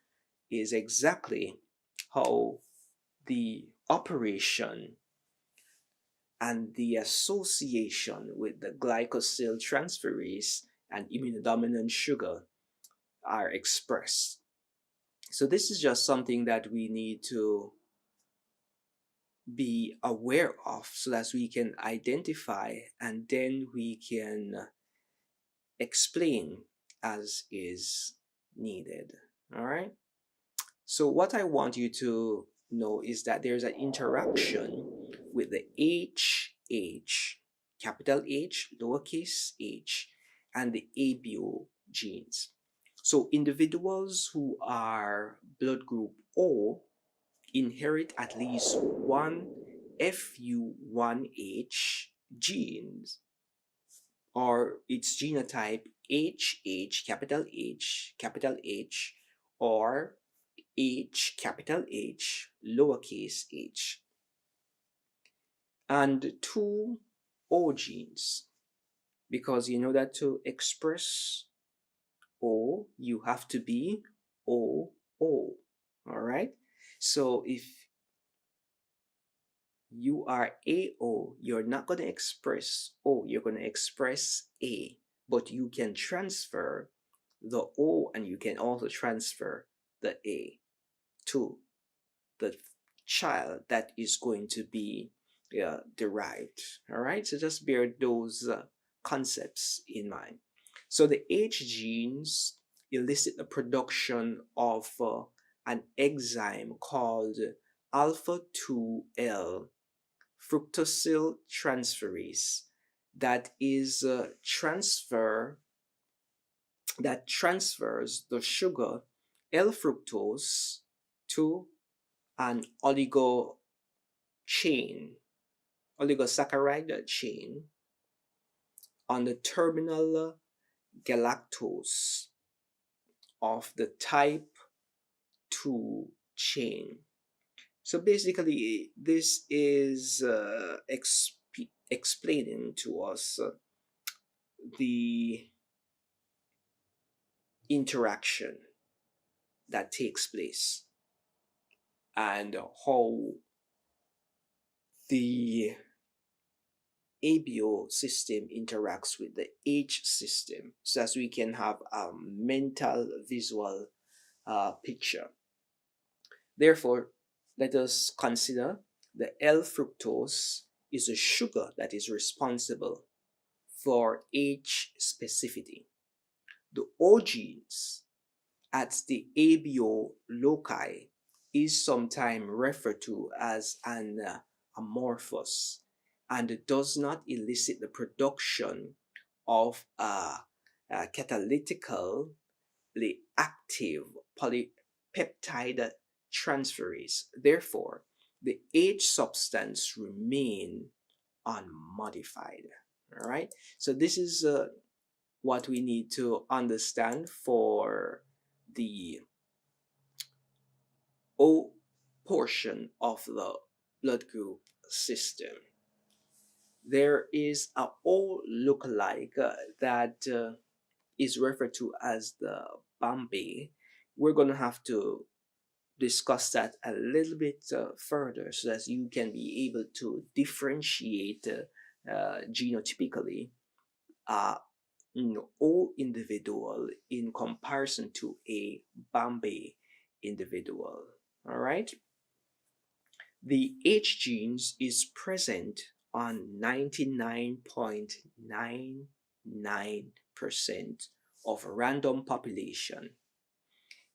is exactly how the operation and the association with the glycosyl transferase and immunodominant sugar are expressed. So this is just something that we need to be aware of so that we can identify, and then we can explain as is needed. All right, so what I want you to know is that there's an interaction with the HH, capital H, lowercase h, and the ABO genes. So individuals who are blood group O inherit at least one FU1H genes, or its genotype HH, capital H, or H, capital H, lowercase h, and 2 O genes, because you know that to express O, you have to be O. All right, so if you are AO, you're not going to express O, you're going to express A, but you can transfer the O and you can also transfer the A to the child that is going to be derived. All right, so just bear those concepts in mind. So the H genes elicit the production of an enzyme called alpha 2L fructosyl transferase that is that transfers the sugar L-fructose to an oligosaccharide chain on the terminal galactose of the type 2 chain. So basically, this is explaining to us the interaction that takes place and how the ABO system interacts with the H system, so as we can have a mental visual picture. Therefore, let us consider the L-fructose is a sugar that is responsible for H specificity. The O genes at the ABO loci is sometimes referred to as an amorphous and does not elicit the production of a catalytically active polypeptide transferase. Therefore, the H substance remain unmodified. All right, so this is what we need to understand for the O portion of the blood group system. There is a O lookalike that is referred to as the Bombay. We're going to have to discuss that a little bit further so that you can be able to differentiate genotypically O individual in comparison to a Bombay individual. All right. The H genes is present on 99.99% of random population.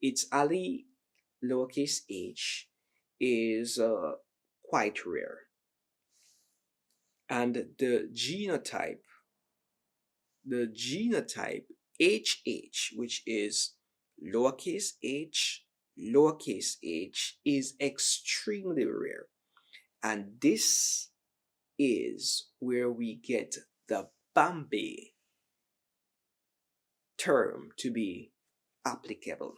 Its allele lowercase h is quite rare. And the genotype HH, which is lowercase h, is extremely rare. And this is where we get the Bombay term to be applicable.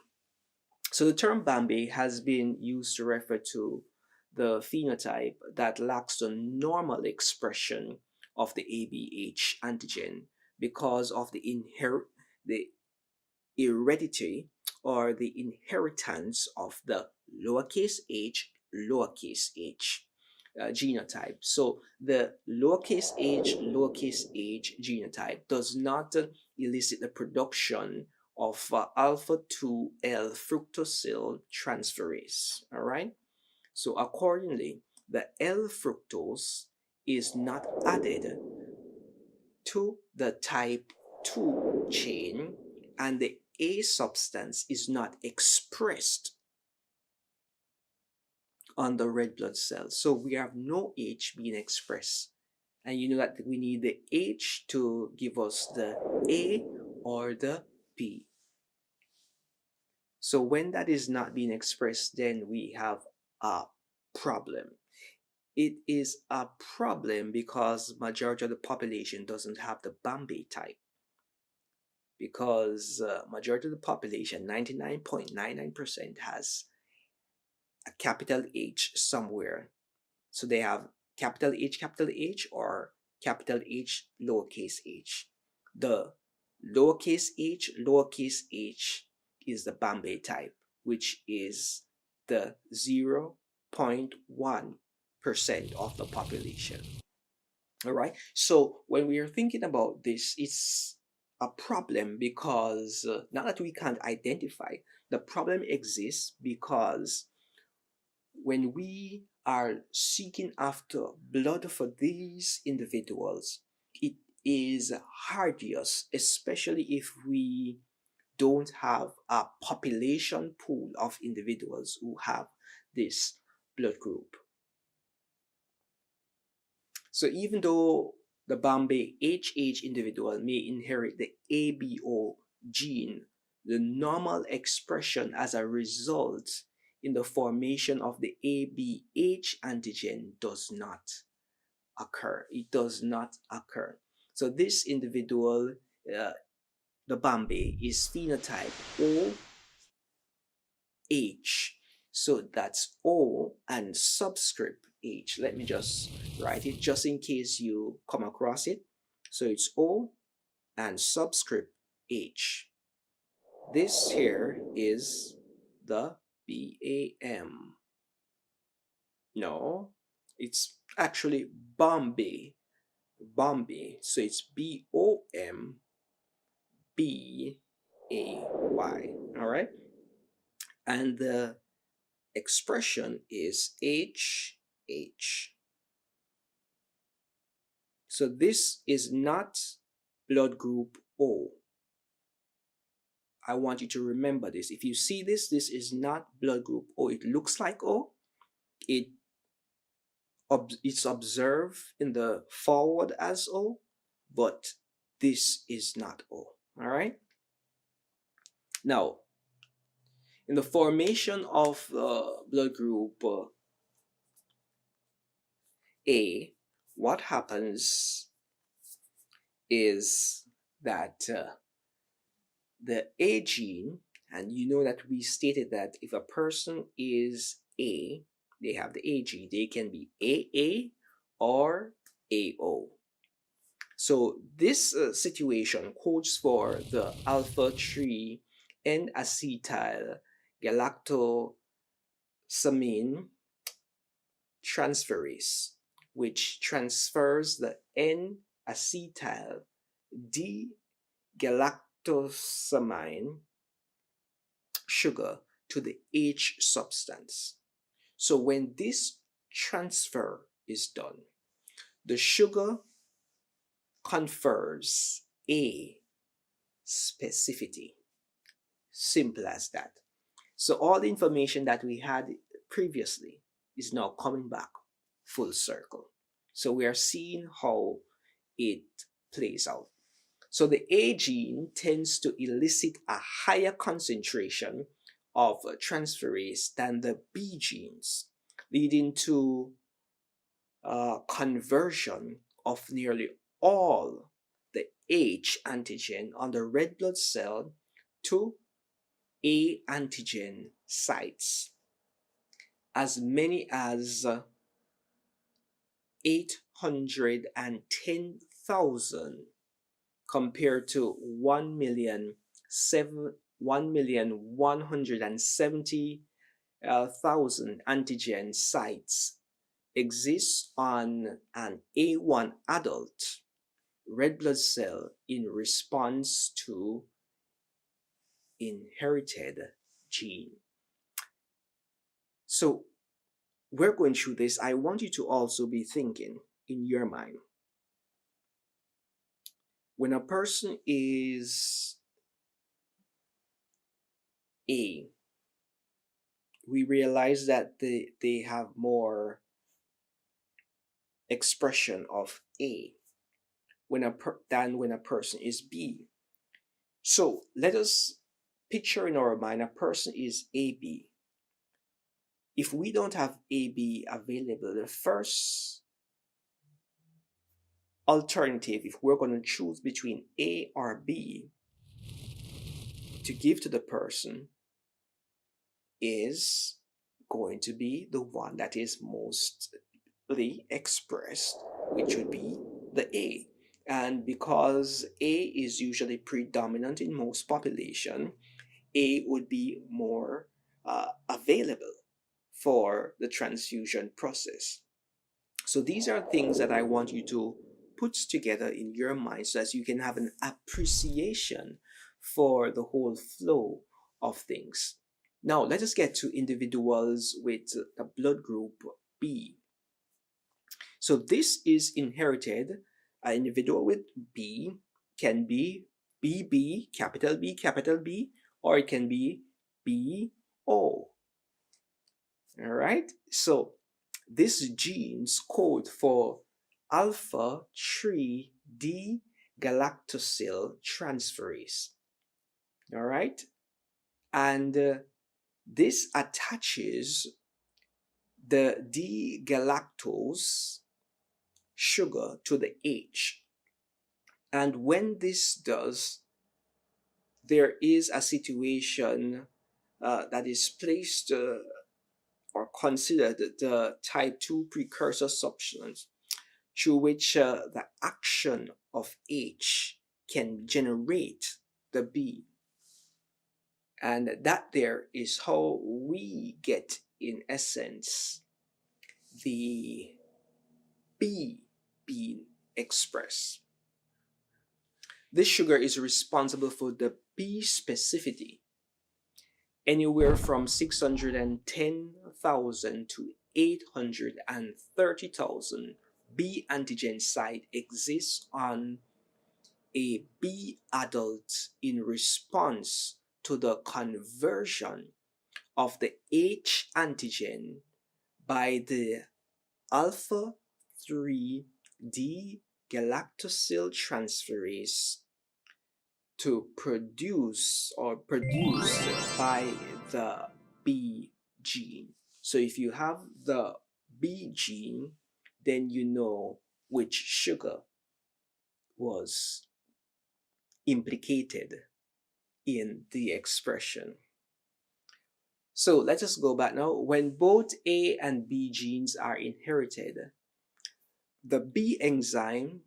So the term Bombay has been used to refer to the phenotype that lacks the normal expression of the ABH antigen because of the heredity or the inheritance of the lowercase h genotype. So the lowercase h genotype does not elicit the production of alpha 2L fructosyl transferase. All right. So accordingly, the L fructose is not added to the type 2 chain, and the A substance is not expressed on the red blood cells. So we have no H being expressed. And you know that we need the H to give us the A or the B. So when that is not being expressed, then we have a problem. It is a problem because majority of the population doesn't have the Bombay type. Because majority of the population, 99.99%, has a capital H somewhere. So they have capital H or capital H lowercase h. The lowercase h is the Bombay type, which is the 0.1% of the population. All right. So when we are thinking about this, it's a problem because not that we can't identify, the problem exists because when we are seeking after blood for these individuals, it is arduous, especially if we don't have a population pool of individuals who have this blood group. So even though the Bombay HH individual may inherit the ABO gene, the normal expression as a result in the formation of the ABH antigen does not occur. It does not occur. So this individual, the Bombay, is phenotype OH. So that's O and subscript H. Let me just write it just in case you come across it. So it's O and subscript H. This here is the BAM. No, it's actually Bombay. Bombay. So it's BOMBAY. All right. And the expression is HH. So this is not blood group O. I want you to remember this. If you see this, this is not blood group O. It looks like O. It's observed in the forward as O, but this is not O. All right. Now, in the formation of blood group A, what happens is that the A gene, and you know that we stated that if a person is A, they have the A gene, they can be AA or AO. So this situation codes for the alpha 3 N-acetyl galactosamine transferase, which transfers the N-acetyl D-galactosamine sugar to the H substance. So when this transfer is done, the sugar confers A specificity. Simple as that. So all the information that we had previously is now coming back full circle. So we are seeing how it plays out. So the A gene tends to elicit a higher concentration of transferase than the B genes, leading to conversion of nearly all the H antigen on the red blood cell to A antigen sites, as many as 810,000 compared to 1,170,000 antigen sites exists on an A1 adult red blood cell in response to inherited gene. So we're going through this. I want you to also be thinking in your mind, when a person is A, we realize that they have more expression of A than when a person is B. So let us picture in our mind a person is AB. If we don't have AB available, the first alternative, if we're going to choose between A or B to give to the person, is going to be the one that is mostly expressed, which would be the A. And because A is usually predominant in most population, A would be more available for the transfusion process. So these are things that I want you to put together in your mind so that you can have an appreciation for the whole flow of things. Now, let us get to individuals with the blood group B. So this is inherited. An individual with B can be BB, capital B, or it can be BO. All right. So these genes code for alpha 3 D galactosyl transferase. All right. And this attaches the D galactose sugar to the H. And when this does, there is a situation that is placed or considered the type 2 precursor substance, through which the action of H can generate the B. And that there is how we get, in essence, the B being expressed. This sugar is responsible for the B specificity, anywhere from 610,000 to 830,000 B antigen site exists on a B adult in response to the conversion of the H antigen by the alpha 3 galactosyl transferase to produce or produced by the B gene. So if you have the B gene, then you know which sugar was implicated in the expression. So let us go back now. When both A and B genes are inherited, the B enzyme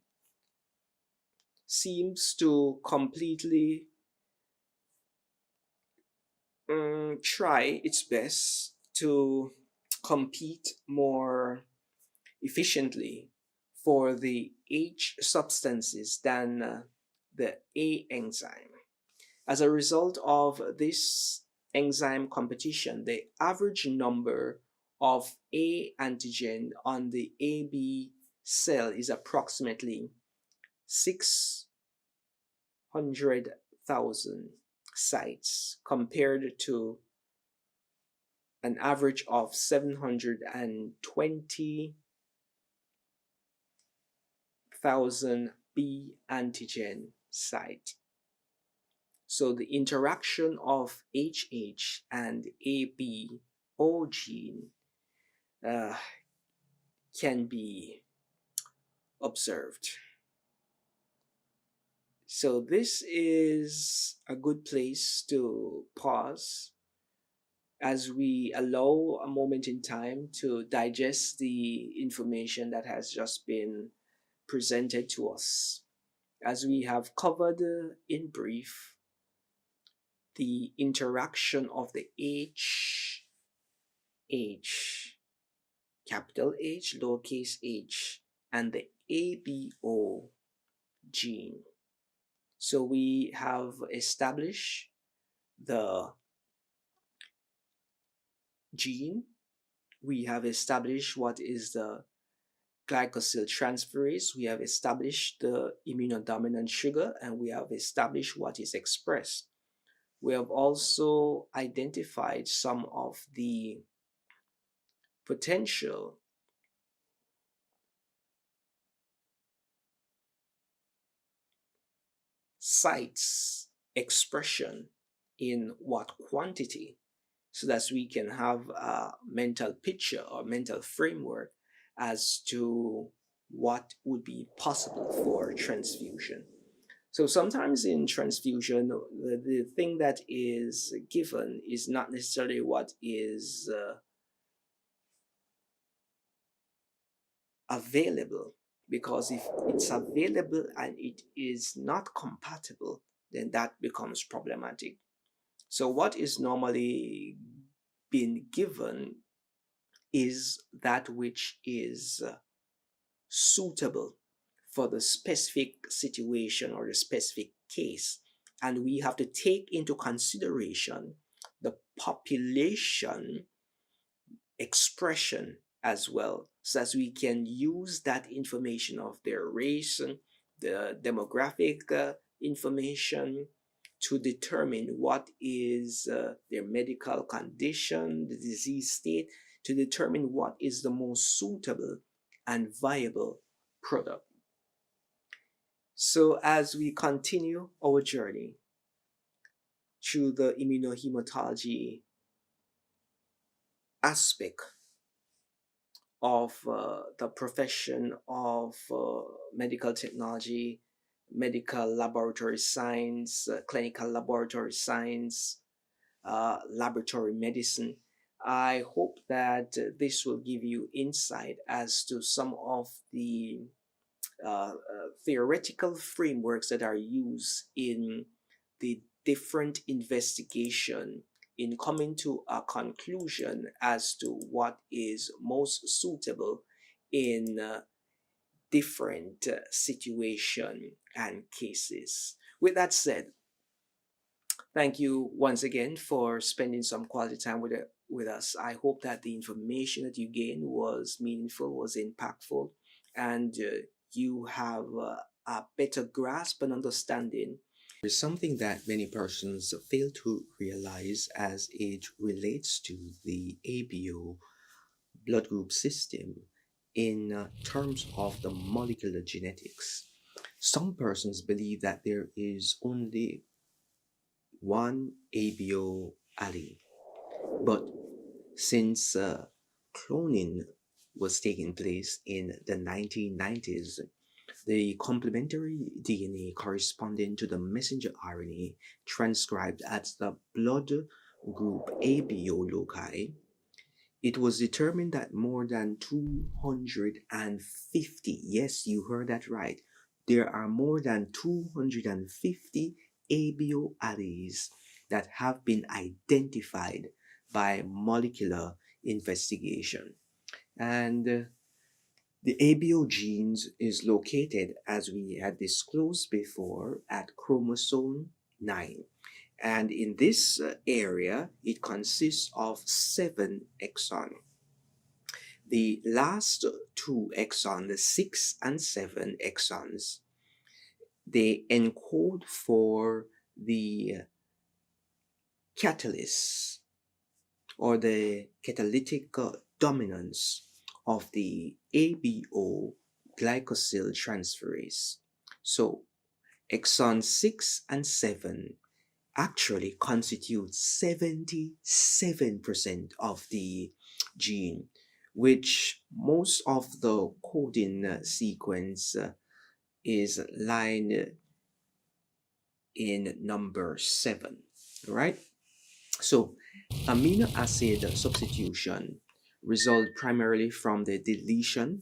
seems to completely try its best to compete more efficiently for the H substances than the A enzyme. As a result of this enzyme competition, the average number of A antigen on the AB cell is approximately 600,000 sites compared to an average of 720,000 B antigen site. So the interaction of HH and ABO gene can be observed. So this is a good place to pause as we allow a moment in time to digest the information that has just been presented to us. As we have covered in brief the interaction of the capital H, lowercase h, and the ABO gene. So we have established the gene, we have established what is the glycosyl transferase, we have established the immunodominant sugar, and we have established what is expressed. We have also identified some of the potential sites expression in what quantity, so that we can have a mental picture or mental framework as to what would be possible for transfusion. So sometimes in transfusion, the thing that is given is not necessarily what is available, because if it's available and it is not compatible, then that becomes problematic. So what is normally being given is that which is suitable for the specific situation or the specific case. And we have to take into consideration the population expression as well, so as we can use that information of their race, the demographic information, to determine what is their medical condition, the disease state, to determine what is the most suitable and viable product. So as we continue our journey through the immunohematology aspect of the profession of medical technology, medical laboratory science, clinical laboratory science, laboratory medicine, I hope that this will give you insight as to some of the theoretical frameworks that are used in the different investigation in coming to a conclusion as to what is most suitable in different situation and cases. With that said, thank you once again for spending some quality time with us. I hope that the information that you gained was meaningful, was impactful, and you have a better grasp and understanding. Is something that many persons fail to realize as it relates to the ABO blood group system in terms of the molecular genetics. Some persons believe that there is only one ABO allele, but since cloning was taking place in the 1990s, the complementary DNA corresponding to the messenger RNA transcribed at the blood group ABO loci, it was determined that more than 250, yes, you heard that right, there are more than 250 ABO alleles that have been identified by molecular investigation. And the ABO genes is located, as we had disclosed before, at chromosome 9. And in this area, it consists of 7 exons. The last 2 exons, the 6 and 7 exons, they encode for the catalyst or the catalytic dominance of the ABO glycosyl transferase. So exon 6 and 7 actually constitute 77% of the gene, which most of the coding sequence is lined in number 7, right? So amino acid substitution result primarily from the deletion,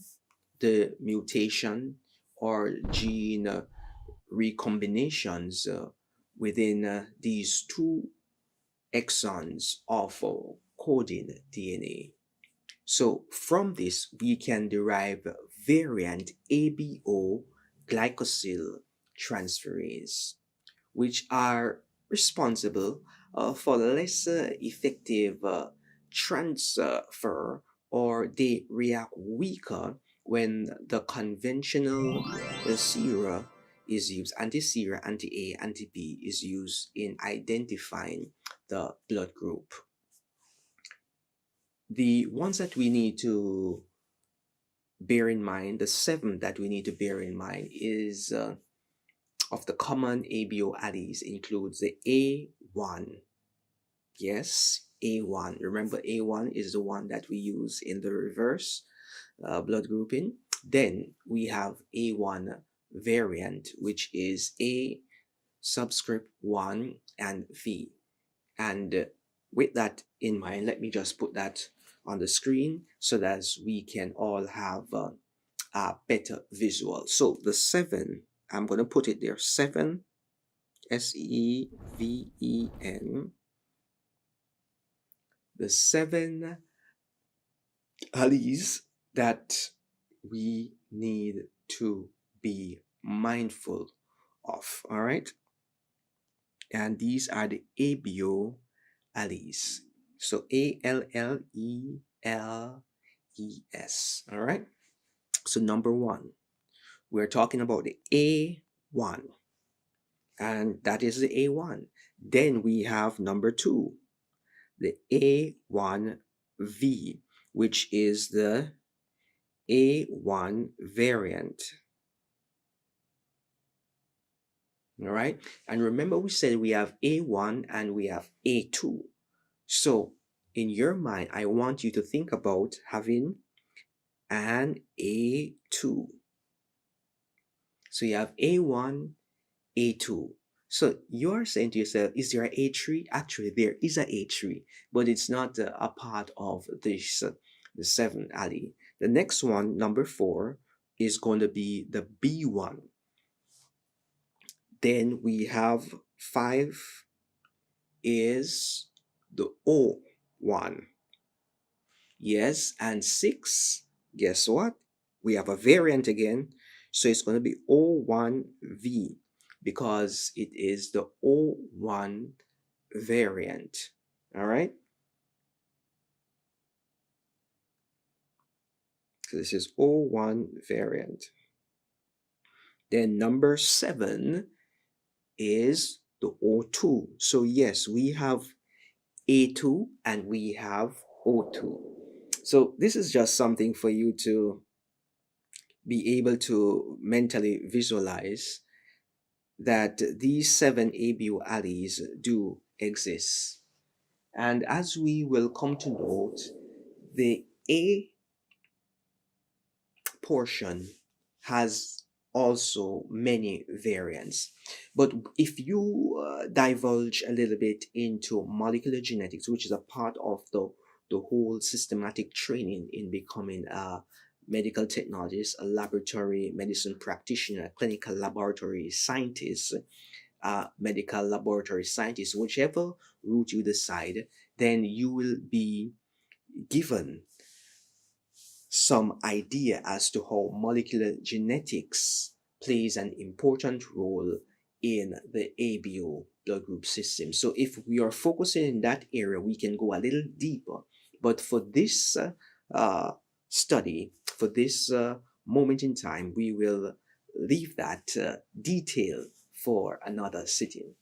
the mutation, or gene recombinations within these 2 exons of coding DNA. So from this, we can derive variant ABO glycosyl transferase, which are responsible for less effective transfer, or they react weaker when the conventional sera is used. Anti-sera, anti-A, anti-B is used in identifying the blood group. The ones that we need to bear in mind, the 7 that we need to bear in mind is of the common ABO alleles includes the A1. Yes, A1. Remember, A1 is the one that we use in the reverse blood grouping. Then we have A1 variant, which is A subscript 1 and V. And with that in mind, let me just put that on the screen so that we can all have a better visual. So the 7, I'm going to put it there, 7, SEVEN, the 7 alleles that we need to be mindful of, all right? And these are the ABO alleles. So ALLELES, all right? So number 1, we're talking about the A1, and that is the A1. Then we have number 2, the A1V, which is the A1 variant. All right, and remember we said we have A1 and we have A2. So in your mind, I want you to think about having an A2. So you have A1, A2. So you're saying to yourself, is there an A3? Actually, there is an A3, but it's not a part of this the 7 allele. The next one, number 4, is going to be the B1. Then we have 5 is the O1. Yes, and 6, guess what? We have a variant again. So it's going to be O1V because it is the O1 variant. All right. So this is O1 variant. Then number 7 is the O2. So yes, we have A2 and we have O2. So this is just something for you to be able to mentally visualize that these 7 ABO alleles do exist. And as we will come to note, the A portion has also many variants. But if you divulge a little bit into molecular genetics, which is a part of the whole systematic training in becoming a medical technologist, a laboratory medicine practitioner, clinical laboratory scientist, medical laboratory scientist, whichever route you decide, then you will be given some idea as to how molecular genetics plays an important role in the ABO blood group system. So if we are focusing in that area, we can go a little deeper. But for this study, for this moment in time, we will leave that detail for another sitting.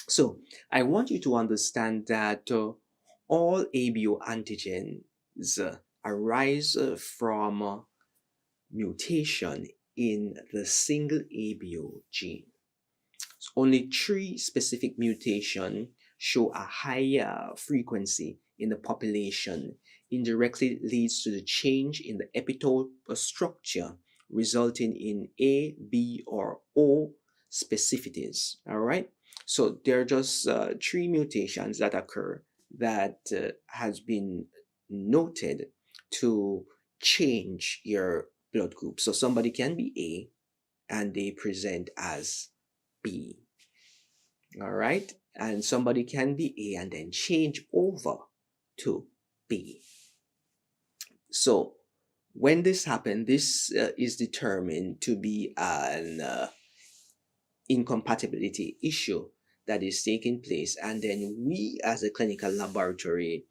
So I want you to understand that all ABO antigens arise from mutation in the single ABO gene. So only 3 specific mutations show a higher frequency in the population, indirectly leads to the change in the epitope structure, resulting in A, B, or O specificities. All right. So there are just 3 mutations that occur that has been noted to change your blood group. So somebody can be A and they present as B. All right. And somebody can be A and then change over to B. So when this happens, this is determined to be an incompatibility issue that is taking place. And then we as a clinical laboratory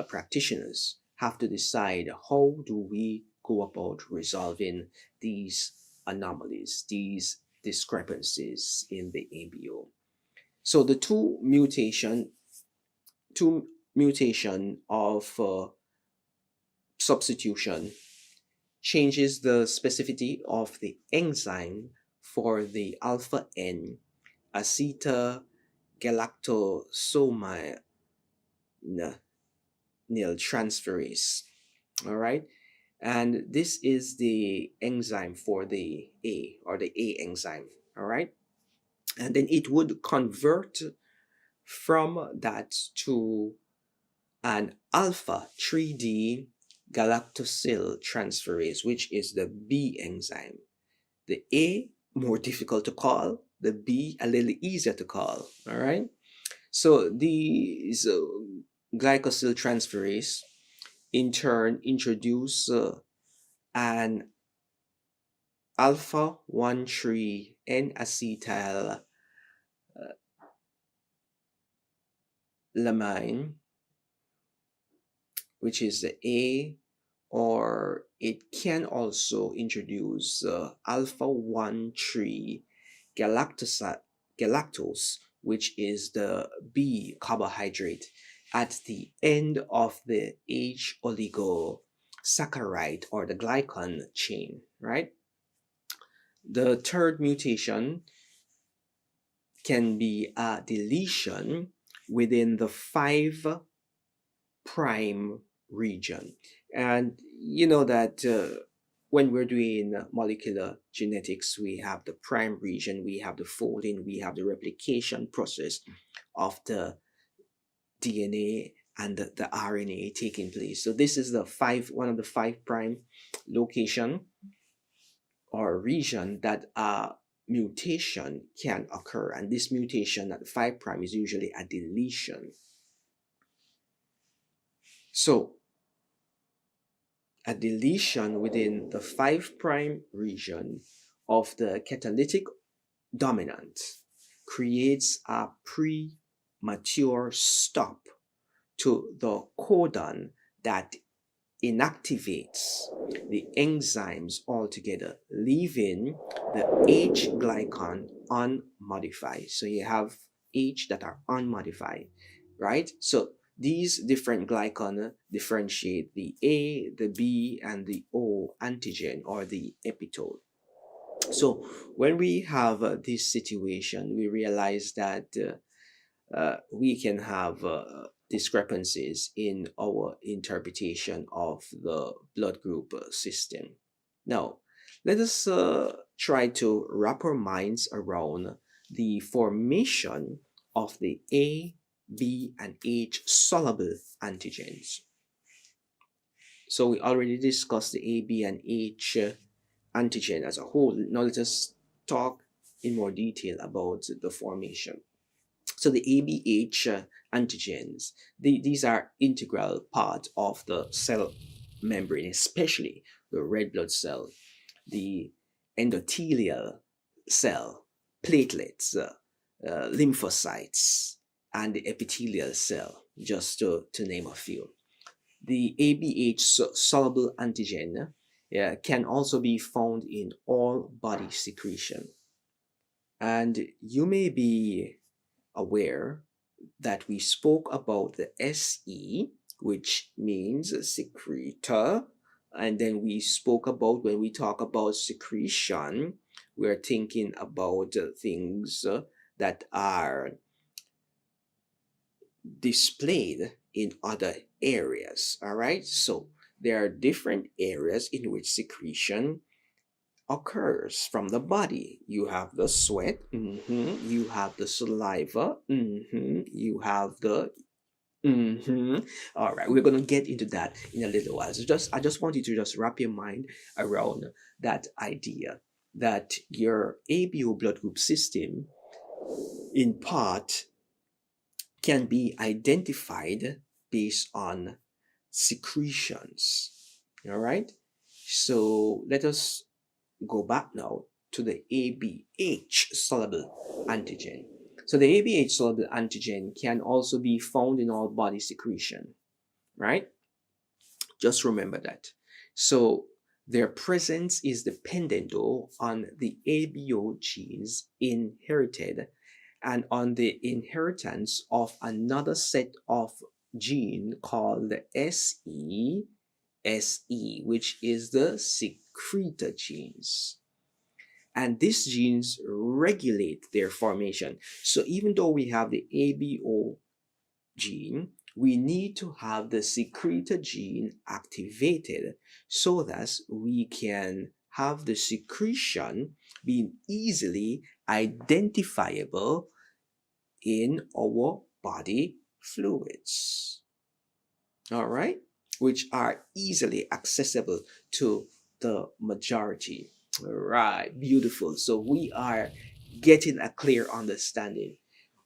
practitioners have to decide how do we go about resolving these anomalies, these discrepancies in the ABO. So the two mutation of substitution changes the specificity of the enzyme for the alpha N acetylgalactosamine transferase. All right. And this is the enzyme for the A, or the A enzyme. All right. And then it would convert from that to an alpha 3D galactosyl transferase, which is the B enzyme. The A, more difficult to call, the B, a little easier to call. All right. So these glycosyl transferase in turn introduce an alpha 1,3 N acetyl lamine, which is the A, or it can also introduce alpha 1,3 galactose, which is the B carbohydrate at the end of the H oligosaccharide or the glycan chain, right? The third mutation can be a deletion within the 5' region. And you know that when we're doing molecular genetics, we have the prime region, we have the folding, we have the replication process of the DNA and the RNA taking place. So this is one of the 5' location or region that a mutation can occur, and this mutation at the 5' is usually a deletion. So a deletion within the 5' region of the catalytic dominant creates a premature stop to the codon that inactivates the enzymes altogether, leaving the H glycan unmodified. So you have H that are unmodified, right? So these different glycan differentiate the A, the B, and the O antigen or the epitope. So when we have this situation, we realize that we can have discrepancies in our interpretation of the blood group system. Now, let us try to wrap our minds around the formation of the A, B, and H soluble antigens. So we already discussed the A, B, and H antigen as a whole. Now let us talk in more detail about the formation. So the ABH antigens, these are integral part of the cell membrane, especially the red blood cell, the endothelial cell, platelets, lymphocytes, and the epithelial cell, just to name a few. The ABH soluble antigen can also be found in all body secretion. And you may be aware that we spoke about the SE, which means secretor, and then we spoke about when we talk about secretion, we're thinking about things that are displayed in other areas. All right, so there are different areas in which secretion occurs from the body. You have the sweat, you have the saliva, you have the all right, we're gonna get into that in a little while. So I just want you to just wrap your mind around that idea that your ABO blood group system in part can be identified based on secretions. All right, so let us go back now to the ABH soluble antigen. So the ABH soluble antigen can also be found in all body secretion, right? Just remember that. So their presence is dependent though on the ABO genes inherited and on the inheritance of another set of gene called the SE, which is the secretor genes. And these genes regulate their formation. So even though we have the ABO gene, we need to have the secretor gene activated so that we can have the secretion being easily identifiable in our body fluids. All right, which are easily accessible to the majority. All right, beautiful. So we are getting a clear understanding.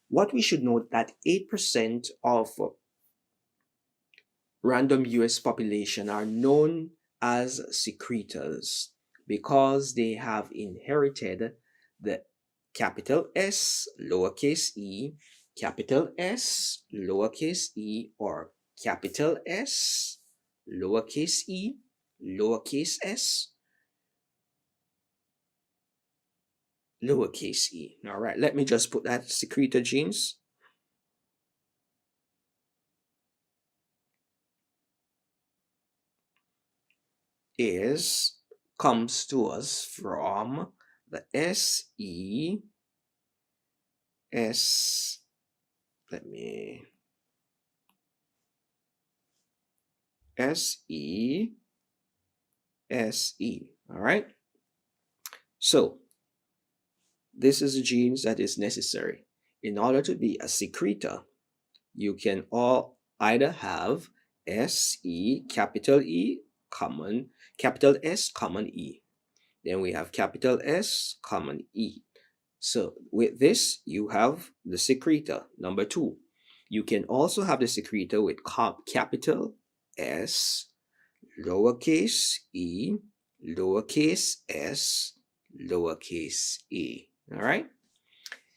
What we should note that 8% of random US population are known as secretors because they have inherited the capital S, lowercase e, capital S, lowercase e, or capital S, lowercase e, lowercase s, lowercase e. All right, let me just put that secretor genes. Comes to us from the SE, let me, SE, all right? So this is the genes that is necessary. In order to be a secretor, you can all either have SE, capital E, common, capital S, common E. Then we have capital S, common E. So with this, you have the secretor. Number 2, you can also have the secretor with capital S, lowercase e, lowercase s, lowercase a. All right.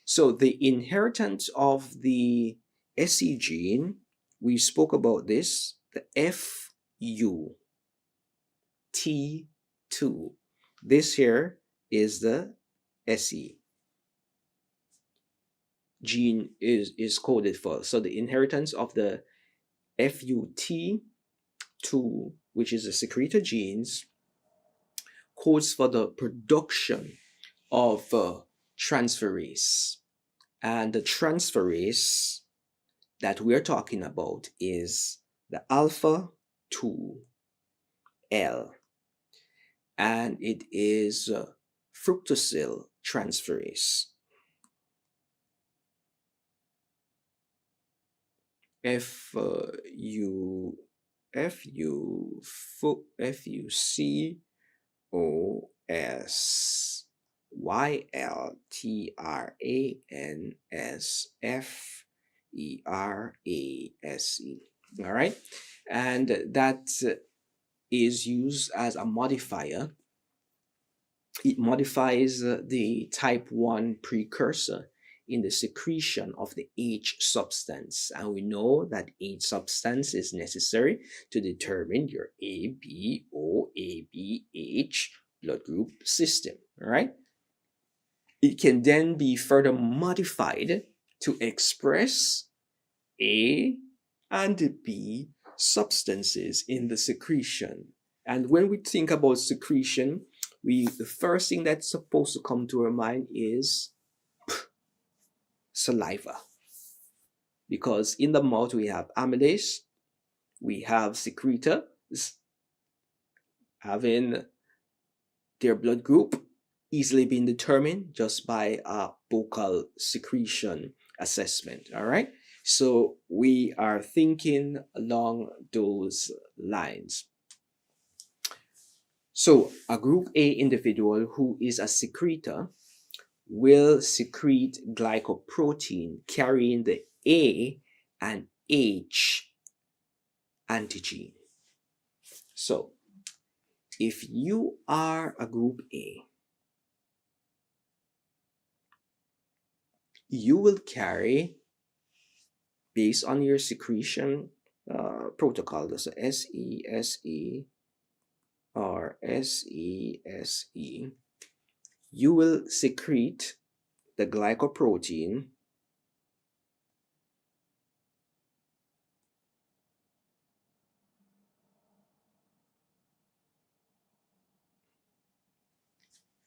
So the inheritance of the SE gene, we spoke about this, the FUT2. This here is the SE gene is coded for. So the inheritance of the FUT2, which is the secretor genes, codes for the production of transferase. And the transferase that we're talking about is the alpha 2L, and it is fructosyl transferase. FUCOSYLTRANSFERASE. All right, and that is used as a modifier. It modifies the type 1 precursor in the secretion of the H substance. And we know that H substance is necessary to determine your ABO, ABH blood group system. All right. It can then be further modified to express A and B substances in the secretion. And when we think about secretion, the first thing that's supposed to come to our mind is saliva. Because in the mouth we have amylase, we have secretors having their blood group easily being determined just by a buccal secretion assessment. All right. So we are thinking along those lines. So a group A individual who is a secretor will secrete glycoprotein carrying the A and H antigen. So if you are a group A, you will carry, based on your secretion protocol, so SESE or SESE, you will secrete the glycoprotein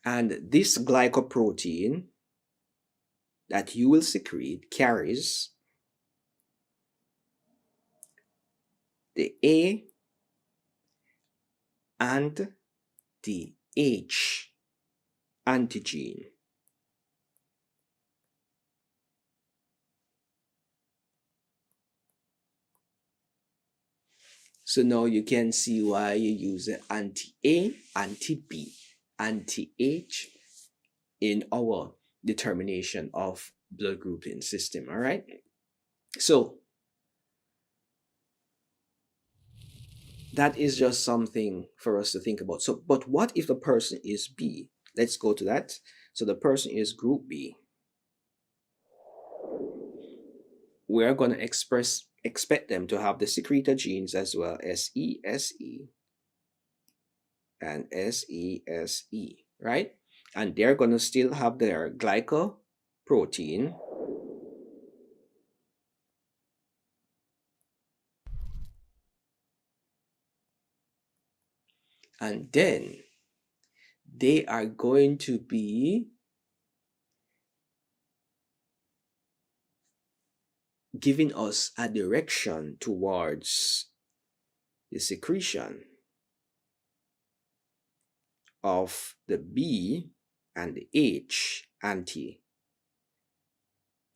and this glycoprotein that you will secrete carries the A and the H antigen. So now you can see why you use the anti-A, anti-B, anti-H in our determination of blood grouping system. All right. So that is just something for us to think about. So, but what if the person is B? Let's go to that. So the person is group B. We're going to expect them to have the secretor genes as well, SESE and SESE, right? And they're going to still have their glycoprotein. And then they are going to be giving us a direction towards the secretion of the B and the H anti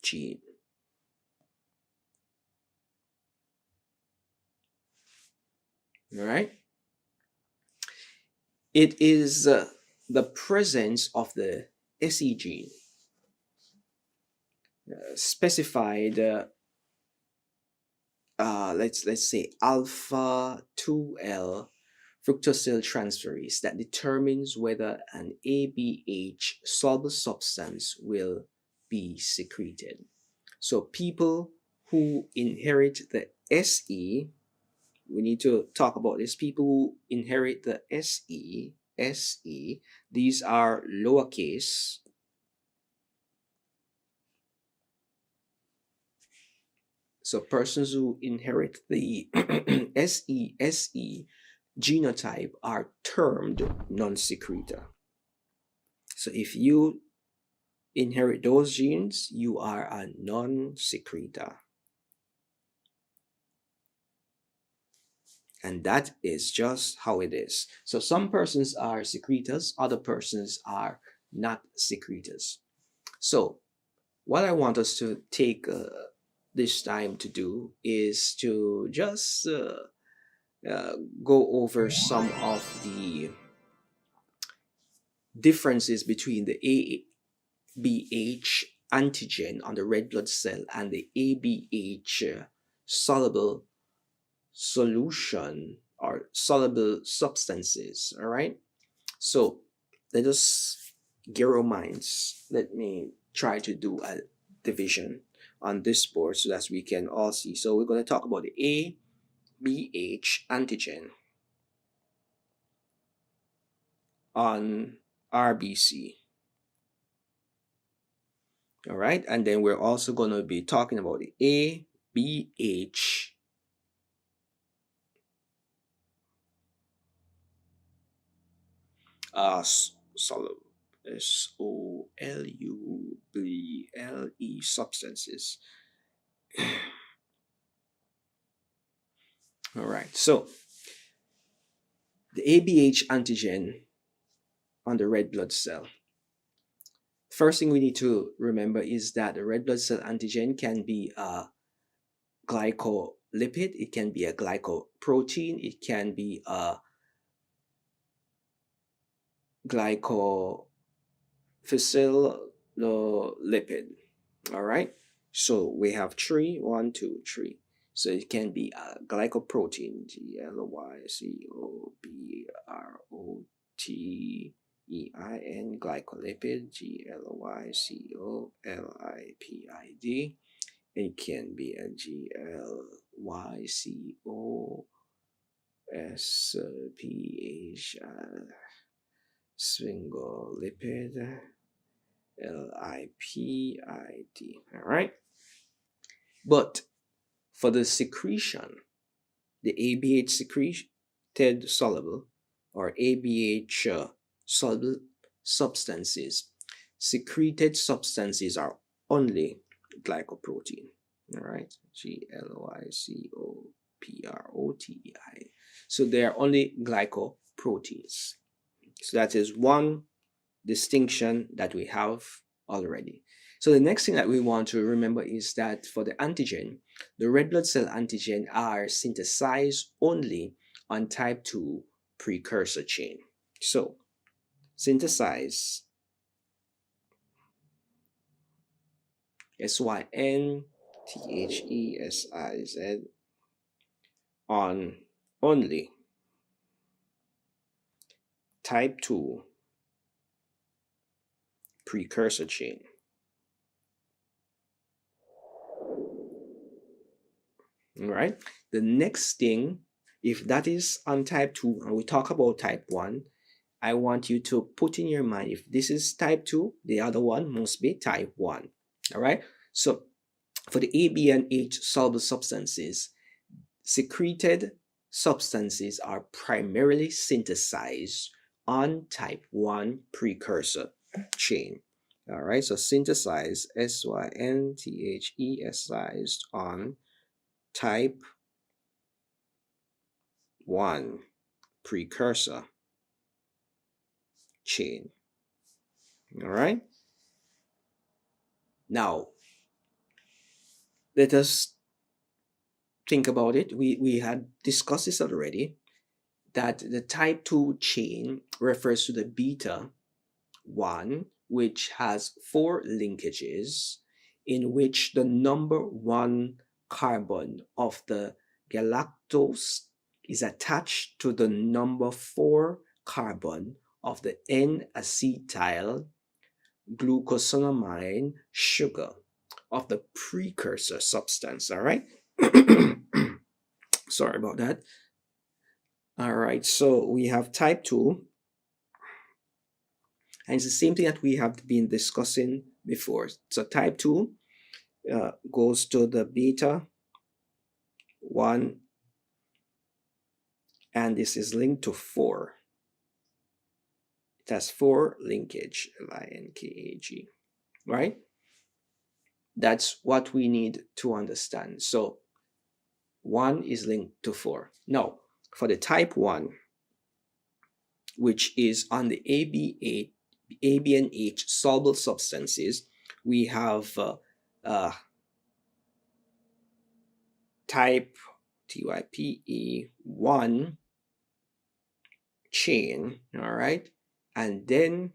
gene. All right. It is the presence of the SE gene specified. Let's say alpha 2L fructosyltransferase that determines whether an ABH soluble substance will be secreted. So people who inherit the SE, we need to talk about this. People who inherit the SE, these are lowercase. So persons who inherit the SE genotype are termed non-secretor. So if you inherit those genes, you are a non-secretor. And that is just how it is. So some persons are secretors, other persons are not secretors. So what I want us to take this time to do is to just go over some of the differences between the ABH antigen on the red blood cell and the ABH soluble solution or soluble substances. All right, so let us gear our minds. Let me try to do a division on this board so that we can all see. So we're going to talk about the ABH antigen on RBC. All right, and then we're also going to be talking about the ABH soluble SOLUBLE substances. All right, so the ABH antigen on the red blood cell. First thing we need to remember is that the red blood cell antigen can be a glycolipid, it can be a glycoprotein, it can be a glycophospholipid. All right, so we have three, 1, 2, 3. So it can be a glycoprotein, glycoprotein, glycolipid, glycolipid. It can be a glycosph sphingolipid, lipid. All right, but for the secretion, the ABH secreted soluble or ABH soluble substances, secreted substances are only glycoprotein. All right, glycoprotein. So they are only glycoproteins. So that is one distinction that we have already. So the next thing that we want to remember is that for the antigen, the red blood cell antigen are synthesized only on type 2 precursor chain. So synthesize SYNTHESIZ on only type 2 precursor chain. All right, the next thing, if that is on type 2 and we talk about type 1, I want you to put in your mind, if this is type 2, the other one must be type 1. All right, so for the AB and H soluble substances, secreted substances are primarily synthesized on type 1 precursor chain. All right, so synthesize SYNTHESized on type 1 precursor chain. All right, now let us think about it. We had discussed this already, that the type 2 chain refers to the beta 1, which has 4 linkages, in which the number 1 carbon of the galactose is attached to the number 4 carbon of the N-acetyl glucosamine sugar of the precursor substance. All right. Sorry about that. All right, so we have type 2, and it's the same thing that we have been discussing before. So type 2 goes to the beta 1, and this is linked to 4. It has 4 linkage, L-I-N-K-A-G, right? That's what we need to understand. So 1 is linked to 4. Now, for the type 1, which is on the AB and H soluble substances, we have type TYPE1 chain, all right? And then,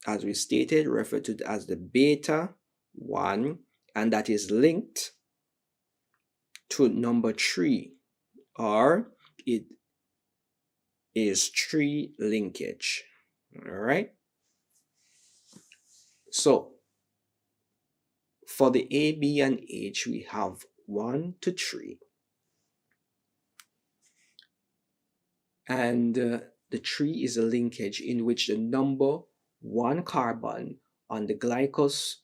as we stated, referred to as the beta 1, and that is linked to number 3, or it is 3 linkage, all right? So for the A, B, and H, we have 1 to 3. And the 3 is a linkage in which the number 1 carbon on the galactose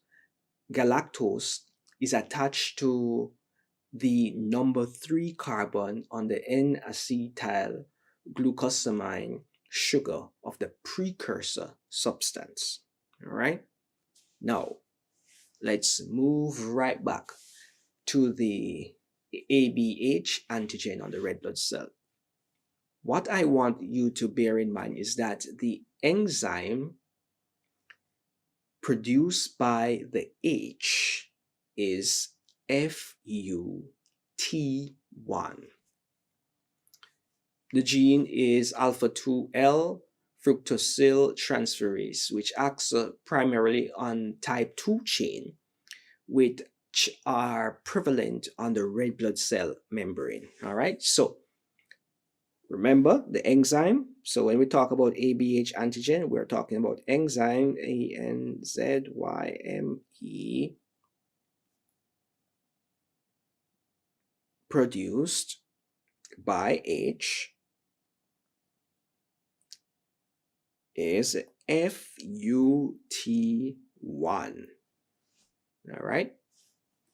is attached to the number 3 carbon on the N-acetyl glucosamine sugar of the precursor substance. All right. Now, let's move right back to the ABH antigen on the red blood cell. What I want you to bear in mind is that the enzyme produced by the H is FUT1. The gene is alpha-2L fructosyl transferase, which acts primarily on type 2 chain, which are prevalent on the red blood cell membrane. All right, so remember the enzyme. So when we talk about ABH antigen, we're talking about enzyme, ANZYME, produced by H, is FUT1. All right,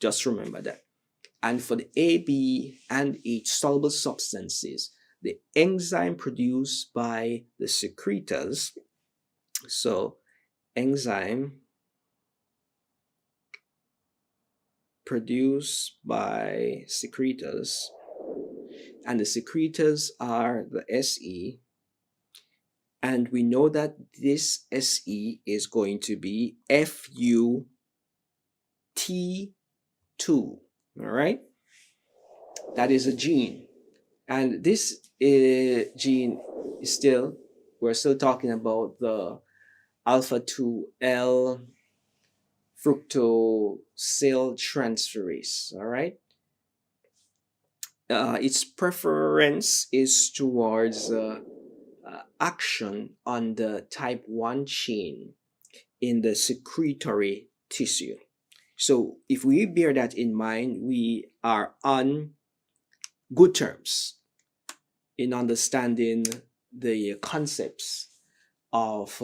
just remember that. And for the AB and H soluble substances, the enzyme produced by the secretors, so enzyme produced by secretors, and the secretors are the SE, and we know that this SE is going to be FUT2. All right, that is a gene, and this gene is we're still talking about the alpha-2L fructosyl transferase. All right, its preference is towards action on the type 1 chain in the secretory tissue. So if we bear that in mind, we are on good terms in understanding the concepts of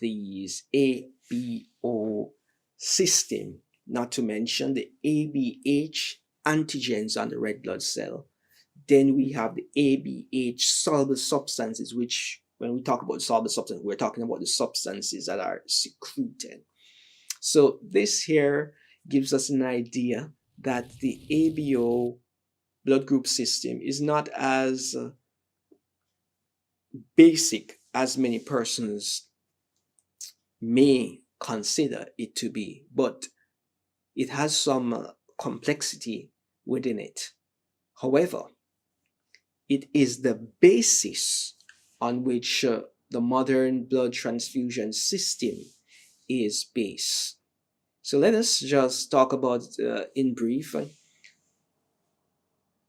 these ABO system, not to mention the ABH antigens on the red blood cell. Then we have the ABH soluble substances, which when we talk about soluble substances, we're talking about the substances that are secreted. So this here gives us an idea that the ABO blood group system is not as basic as many persons may consider it to be, but it has some complexity within it. However, it is the basis on which the modern blood transfusion system is based. So let us just talk about in brief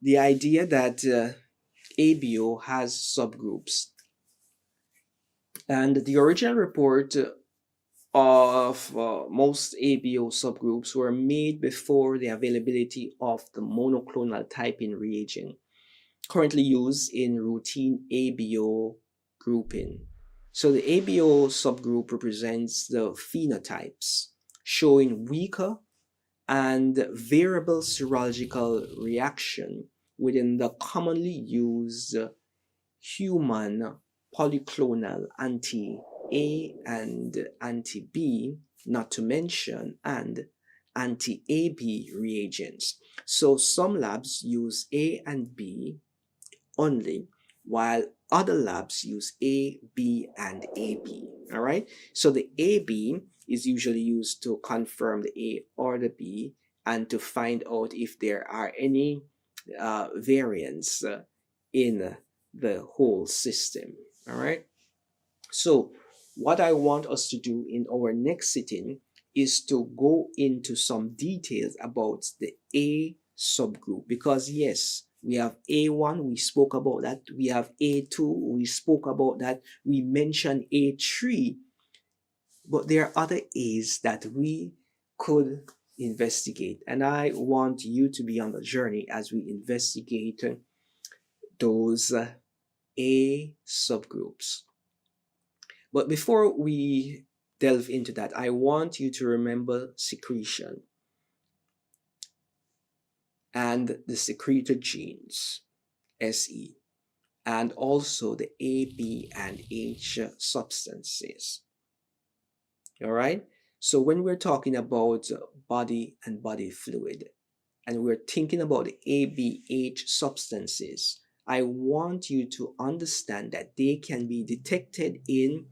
the idea that ABO has subgroups. And the original report of most ABO subgroups were made before the availability of the monoclonal typing reagent currently used in routine ABO grouping. So the ABO subgroup represents the phenotypes showing weaker and variable serological reaction within the commonly used human polyclonal anti-A and anti-B, not to mention, and anti-AB reagents. So some labs use A and B only, while other labs use A, B, and AB. All right. So the AB is usually used to confirm the A or the B and to find out if there are any variants in the whole system. All right. So what I want us to do in our next sitting is to go into some details about the A subgroup, because yes, we have A1, we spoke about that. We have A2, we spoke about that. We mentioned A3, but there are other A's that we could investigate. And I want you to be on the journey as we investigate those A subgroups. But before we delve into that, I want you to remember secretion and the secreted genes, SE, and also the A, B, and H substances. All right? So when we're talking about body and body fluid, and we're thinking about the ABH substances, I want you to understand that they can be detected in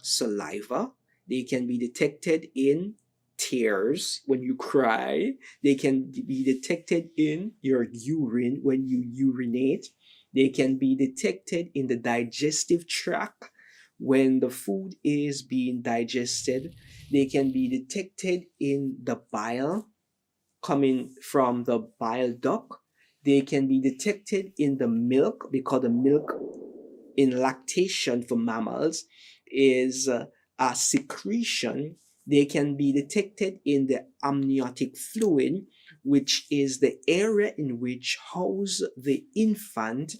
saliva, they can be detected in tears when you cry, they can be detected in your urine when you urinate, they can be detected in the digestive tract when the food is being digested, they can be detected in the bile coming from the bile duct, they can be detected in the milk because the milk in lactation for mammals is a secretion. They can be detected in the amniotic fluid, which is the area in which house the infant.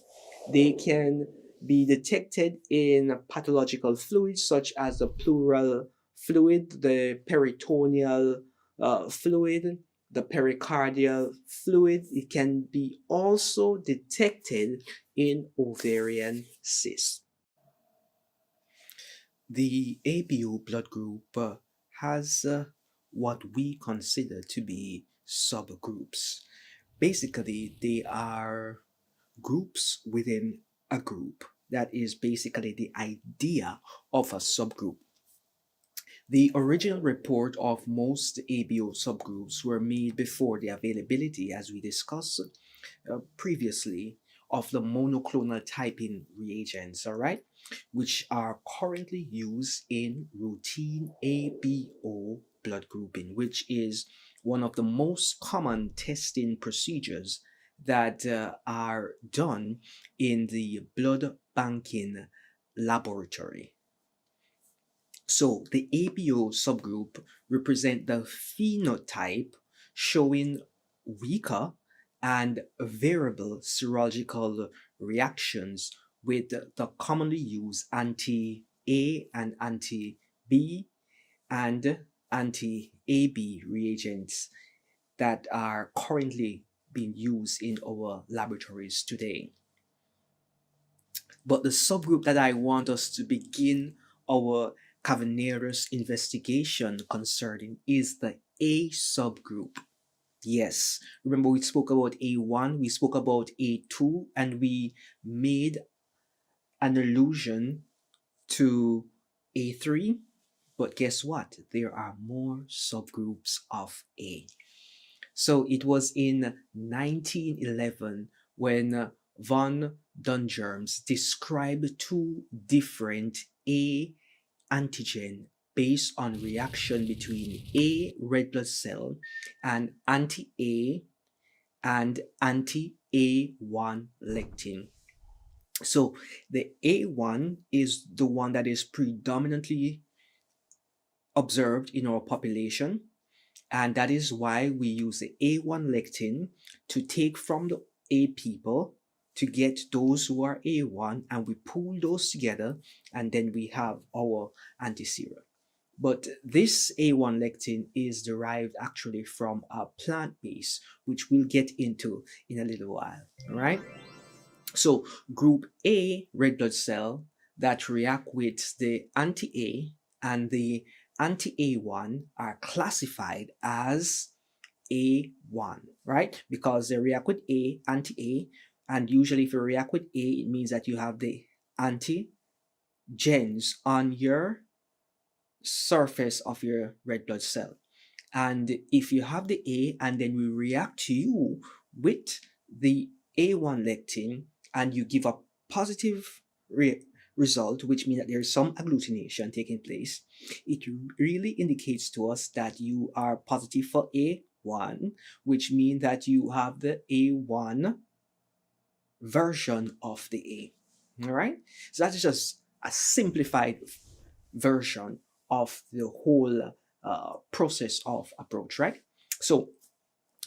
They can be detected in pathological fluids such as the pleural fluid, the peritoneal fluid, the pericardial fluid. It can be also detected in ovarian cysts. The ABO blood group has what we consider to be subgroups. Basically, they are groups within a group. That is basically the idea of a subgroup. The original report of most ABO subgroups were made before the availability, as we discussed previously, of the monoclonal typing reagents, all right, which are currently used in routine ABO blood grouping, which is one of the most common testing procedures that are done in the blood banking laboratory. So the ABO subgroup represent the phenotype showing weaker and variable serological reactions with the commonly used anti-A and anti-B and anti-AB reagents that are currently being used in our laboratories today. But the subgroup that I want us to begin our Cavanera's investigation concerning is the A subgroup. Yes, remember we spoke about A1, we spoke about A2, and we made an allusion to A3. But guess what? There are more subgroups of A. So it was in 1911 when von Dungerms described two different A antigen based on reaction between A red blood cell and anti-A and anti-A1 lectin. So the A1 is the one that is predominantly observed in our population, and that is why we use the A1 lectin to take from the A people to get those who are A1, and we pool those together, and then we have our antiserum. But this A1 lectin is derived actually from a plant base, which we'll get into in a little while. All right. So group A red blood cell that react with the anti-A and the anti-A1 are classified as A1, right? Because they react with A, anti-A, and usually if you react with A, it means that you have the antigens on your surface of your red blood cell. And if you have the A and then we react to you with the A1 lectin and you give a positive result, which means that there's some agglutination taking place, it really indicates to us that you are positive for A1, which means that you have the A1 version of the A. All right? So that is just a simplified version of the whole process of approach, right? So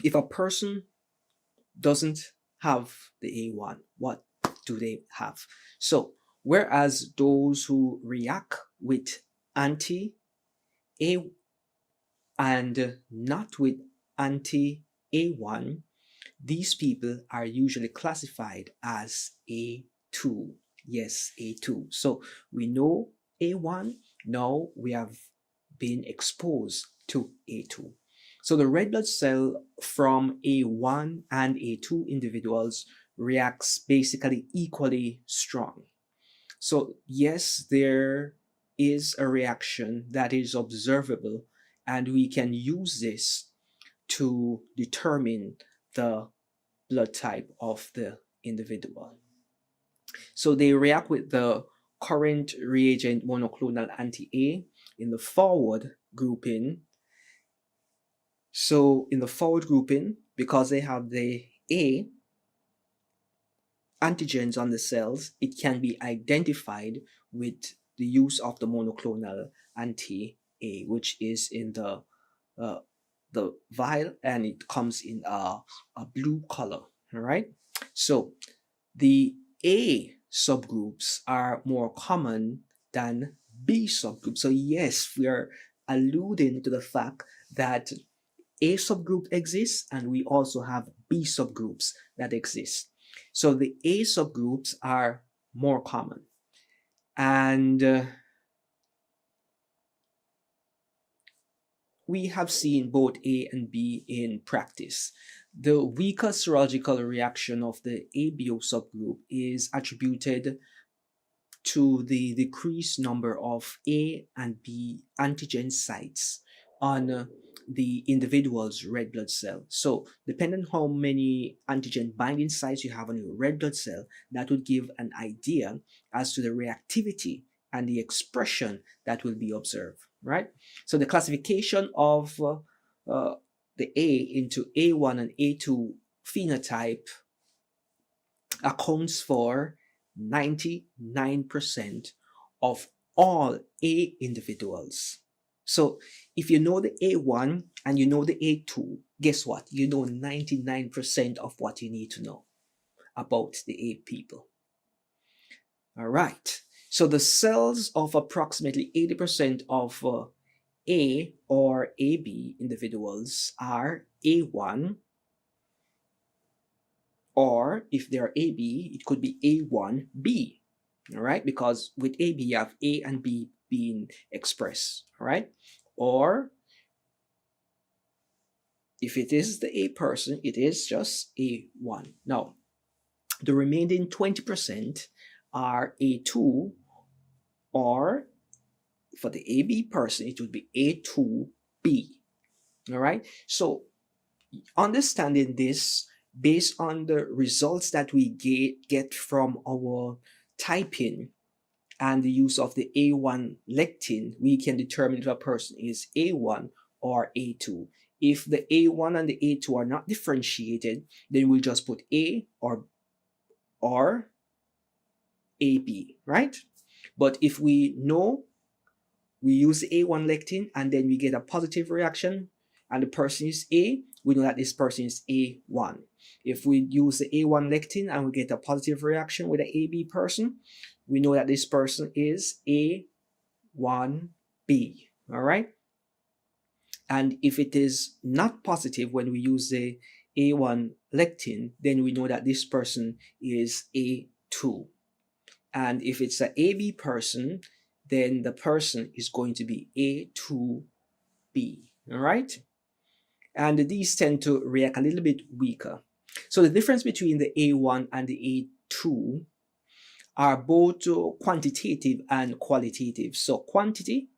if a person doesn't have the A1, what do they have? So whereas those who react with anti-A and not with anti-A1, these people are usually classified as A2. Yes, A2. So we know A1, now we have been exposed to A2. So the red blood cell from A1 and A2 individuals reacts basically equally strong. So yes, there is a reaction that is observable, and we can use this to determine the blood type of the individual. So they react with the current reagent monoclonal anti-A in the forward grouping. So in the forward grouping, because they have the A antigens on the cells, it can be identified with the use of the monoclonal anti-A, which is in uh, the vial, and it comes in a blue color. All right. So the A subgroups are more common than B subgroups. So yes, we are alluding to the fact that A subgroup exists and we also have B subgroups that exist. So the A subgroups are more common. And we have seen both A and B in practice. The weaker serological reaction of the ABO subgroup is attributed to the decreased number of A and B antigen sites on the individual's red blood cell. So depending on how many antigen binding sites you have on your red blood cell, that would give an idea as to the reactivity and the expression that will be observed, right? So the classification of the A into A1 and A2 phenotype accounts for 99% of all A individuals. So if you know the A1 and you know the A2, guess what? You know 99% of what you need to know about the A people. All right. So the cells of approximately 80% of A or AB individuals are A1, or if they are AB, it could be A1B, all right? Because with AB, you have A and B being expressed, all right? Or if it is the A person, it is just A1. Now, the remaining 20% are A2, or for the AB person, it would be A2B, all right? So understanding this based on the results that we get from our typing and the use of the A1 lectin, we can determine if a person is A1 or A2. If the A1 and the A2 are not differentiated, then we'll just put A or AB, right? But if we know we use A1 lectin and then we get a positive reaction and the person is A, we know that this person is A1. If we use the A1 lectin and we get a positive reaction with the AB person, we know that this person is A1B, all right? And if it is not positive when we use the A1 lectin, then we know that this person is A2. And if it's an AB person, then the person is going to be A2B, all right? And these tend to react a little bit weaker. So the difference between the A1 and the A2 are both quantitative and qualitative. So quantity,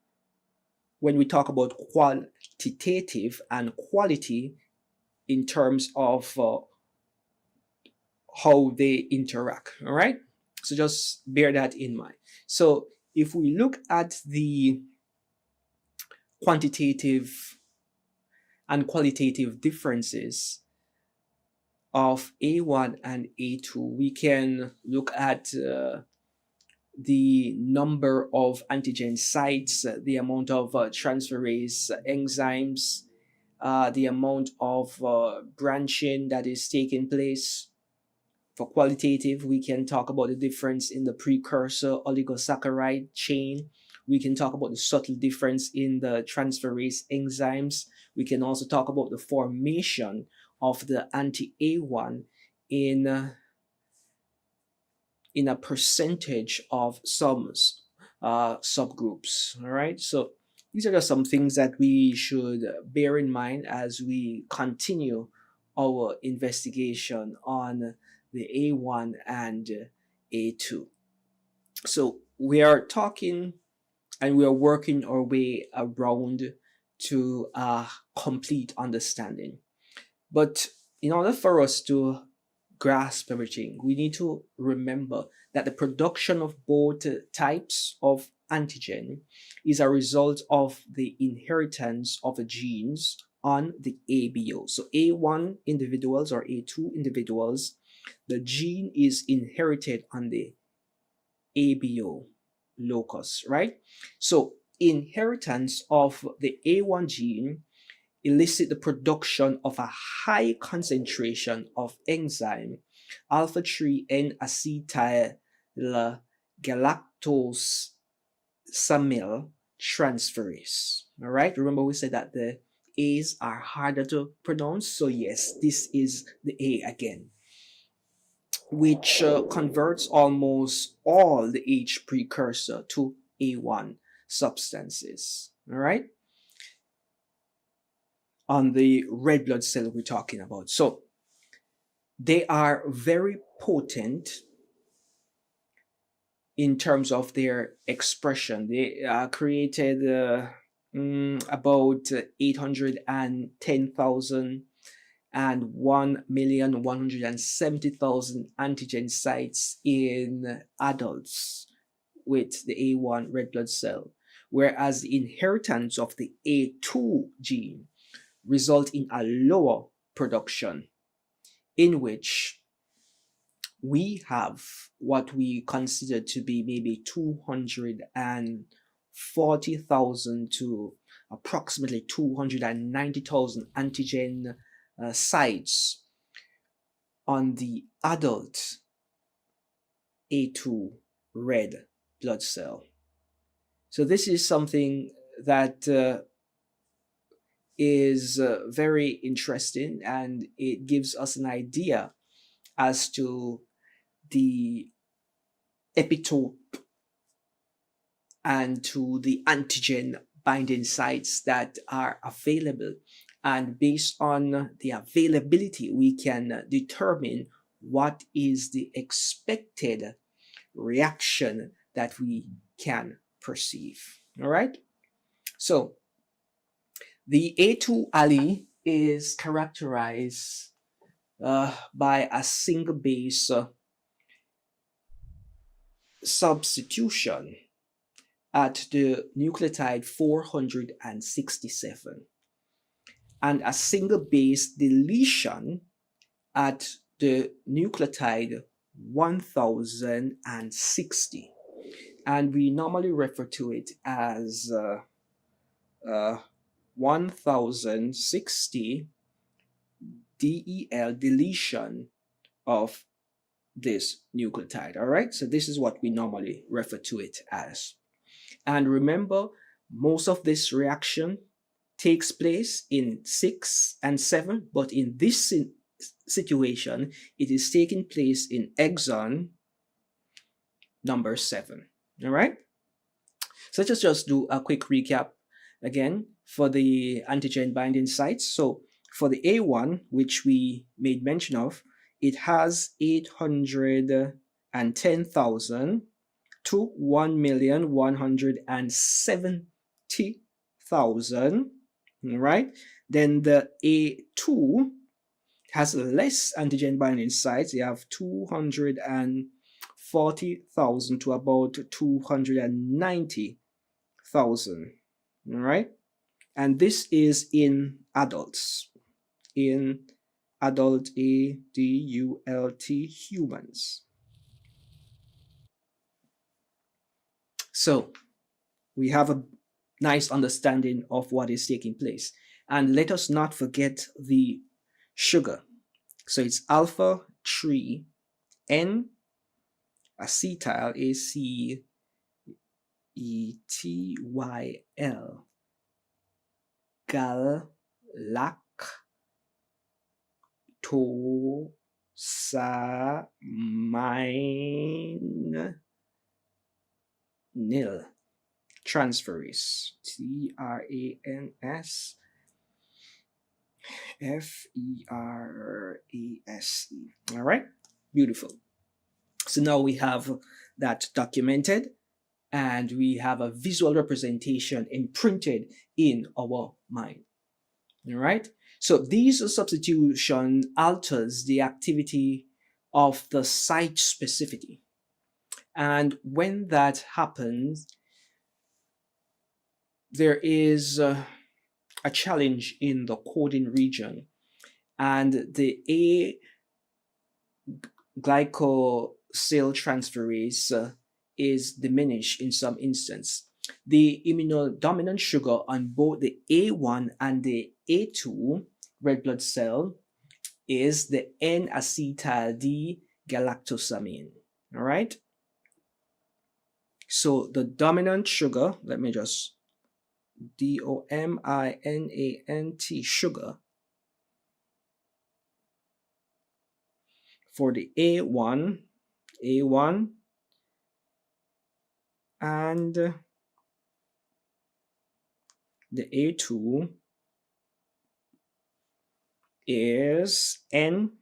when we talk about quantitative, and quality in terms of how they interact, all right? So just bear that in mind. So if we look at the quantitative and qualitative differences of A1 and A2, we can look at the number of antigen sites, the amount of transferase enzymes, the amount of branching that is taking place. For qualitative, we can talk about the difference in the precursor oligosaccharide chain. We can talk about the subtle difference in the transferase enzymes. We can also talk about the formation of the anti-A1 in a percentage of some subgroups. All right, so these are just some things that we should bear in mind as we continue our investigation on the A1 and A2. So we are talking and we are working our way around to a complete understanding. But in order for us to grasp everything, we need to remember that the production of both types of antigen is a result of the inheritance of the genes on the ABO. So A1 individuals or A2 individuals, the gene is inherited on the ABO locus, right? So inheritance of the A1 gene elicit the production of a high concentration of enzyme alpha-3 N-acetyl-galactosamyl transferase. All right, remember we said that the A's are harder to pronounce, so yes, this is the A again, which converts almost all the H precursor to A1 substances. All right, on the red blood cell we're talking about. So they are very potent in terms of their expression. They created about 810,000 and 1,170,000 antigen sites in adults with the A1 red blood cell, whereas the inheritance of the A2 gene result in a lower production, in which we have what we consider to be maybe 240,000 to approximately 290,000 antigen sites on the adult A2 red blood cell. So this is something that is very interesting, and it gives us an idea as to the epitope and to the antigen binding sites that are available. And based on the availability, we can determine what is the expected reaction that we can perceive. All right. So the A2 allele is characterized by a single base substitution at the nucleotide 467 and a single base deletion at the nucleotide 1060, and we normally refer to it as 1060 del, deletion of this nucleotide. All right, so this is what we normally refer to it as. And remember, most of this reaction takes place in 6 and 7, but in this situation, it is taking place in exon number 7. All right, so let's just do a quick recap again for the antigen binding sites. So for the A1, which we made mention of, it has 810,000 to 1,170,000, right? Then the A2 has less antigen binding sites. They have 240,000 to about 290,000, right? And this is in adults, in adult adult humans. So we have a nice understanding of what is taking place. And let us not forget the sugar. So it's alpha 3 N acetyl, ACETYL, galactosamine nil transferase, TRANSFERASE. All right, beautiful. So now we have that documented, and we have a visual representation imprinted in our mind. All right, so these substitution alters the activity of the site specificity, and when that happens, there is a challenge in the coding region, and the A glycosyl transferase is diminished in some instance. The immunodominant sugar on both the A1 and the A2 red blood cell is the N-acetyl D-galactosamine. All right. So the dominant sugar, let me just DOMINANT sugar for the A1 and the A2 is N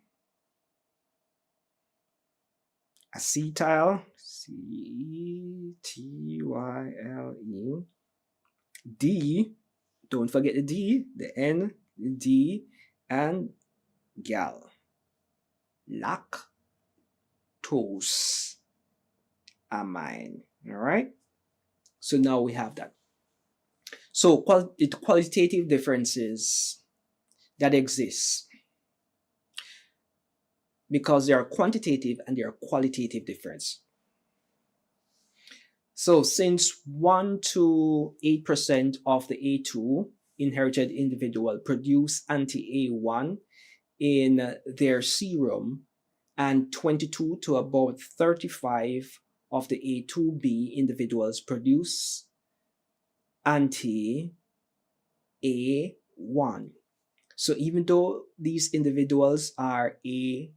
acetyl CETYLE D, don't forget the D, the N, D, and gal, lactose amine. All right, so now we have that. So qualitative differences that exist, because there are quantitative and there are qualitative difference. So since 1 to 8% of the A2 inherited individual produce anti-A1 in their serum, and 22 to about 35 of the A2B individuals produce anti-A1. So even though these individuals are A2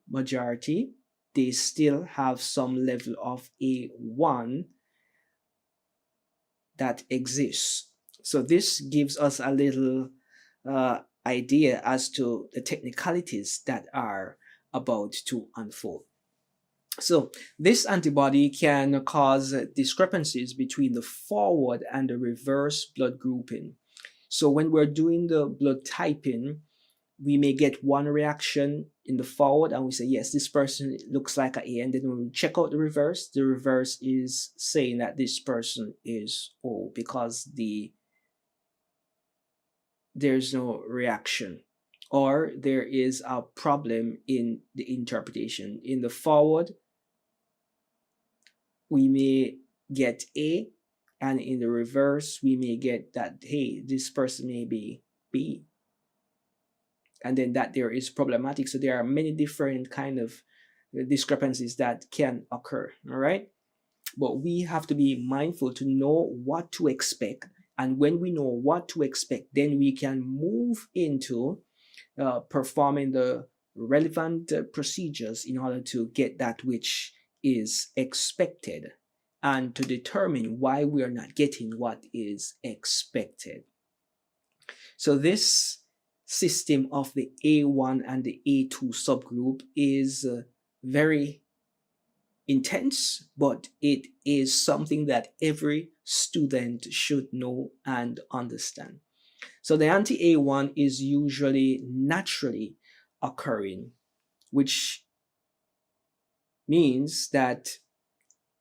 majority, they still have some level of A1 that exists. So this gives us a little idea as to the technicalities that are about to unfold. So this antibody can cause discrepancies between the forward and the reverse blood grouping. So when we're doing the blood typing, we may get one reaction in the forward and we say, yes, this person looks like an A. And then when we check out the reverse is saying that this person is O, because there's no reaction. or there is a problem in the interpretation. In the forward, we may get A, and in the reverse, we may get that, hey, this person may be B, and then that there is problematic. So there are many different kind of discrepancies that can occur, all right? But we have to be mindful to know what to expect. And when we know what to expect, then we can move into performing the relevant procedures in order to get that which is expected and to determine why we are not getting what is expected. So this system of the A1 and the A2 subgroup is very intense, but it is something that every student should know and understand. So the anti-A1 is usually naturally occurring, which means that,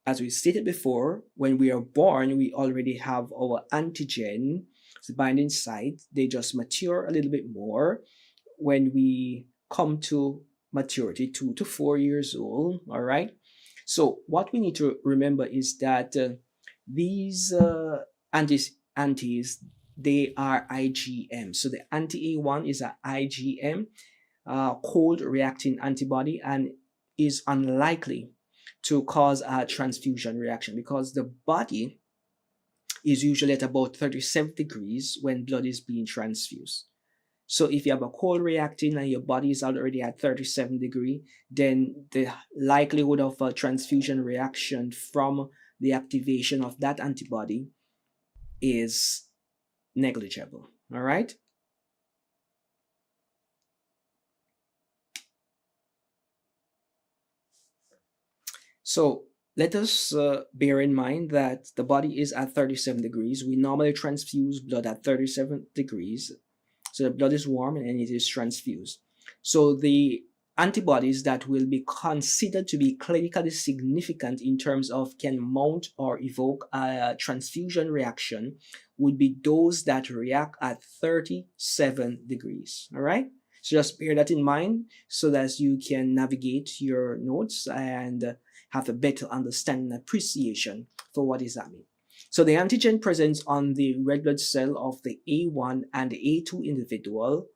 as we stated before, when we are born, we already have our antigen, the binding site. They just mature a little bit more when we come to maturity, 2 to 4 years old, all right? So what we need to remember is that these antis, they are IgM. So the anti-A1 is an IgM, cold reacting antibody, and is unlikely to cause a transfusion reaction because the body is usually at about 37 degrees when blood is being transfused. So if you have a cold reacting and your body is already at 37 degree, then the likelihood of a transfusion reaction from the activation of that antibody is negligible. All right. So let us bear in mind that the body is at 37 degrees. We normally transfuse blood at 37 degrees. So the blood is warm and it is transfused. So the antibodies that will be considered to be clinically significant in terms of can mount or evoke a transfusion reaction would be those that react at 37 degrees. All right. So just bear that in mind so that you can navigate your notes and have a better understanding and appreciation for what is happening. So the antigen present on the red blood cell of the A1 and the A2 individual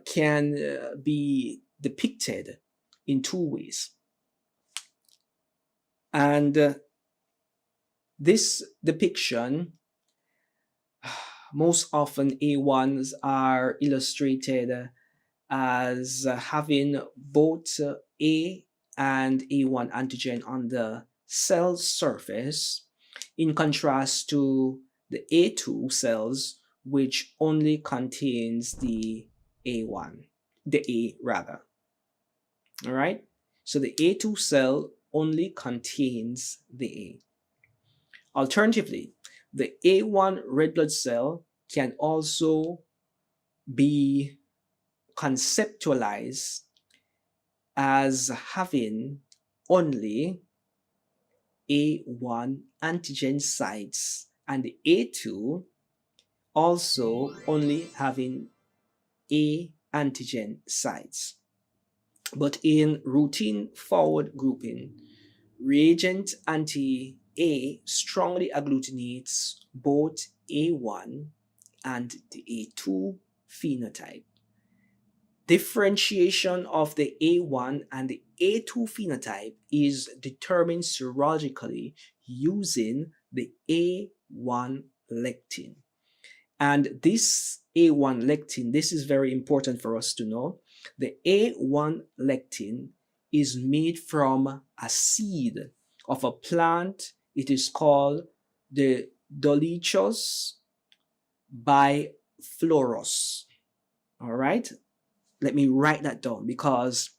can be depicted in two ways. And this depiction, most often A1s are illustrated as having both A and A1 antigen on the cell surface, in contrast to the A2 cells, which only contains the A1, the A rather. All right. So the A2 cell only contains the A. Alternatively, the A1 red blood cell can also be conceptualized as having only A1 antigen sites and the A2 also only having A antigen sites. But in routine forward grouping, reagent anti-A strongly agglutinates both A1 and the A2 phenotype. Differentiation of the A1 and the A2 phenotype is determined serologically using the A1 lectin. And this A1 lectin, this is very important for us to know. The A1 lectin is made from a seed of a plant. It is called the Dolichos bifloros. All right. Let me write that down because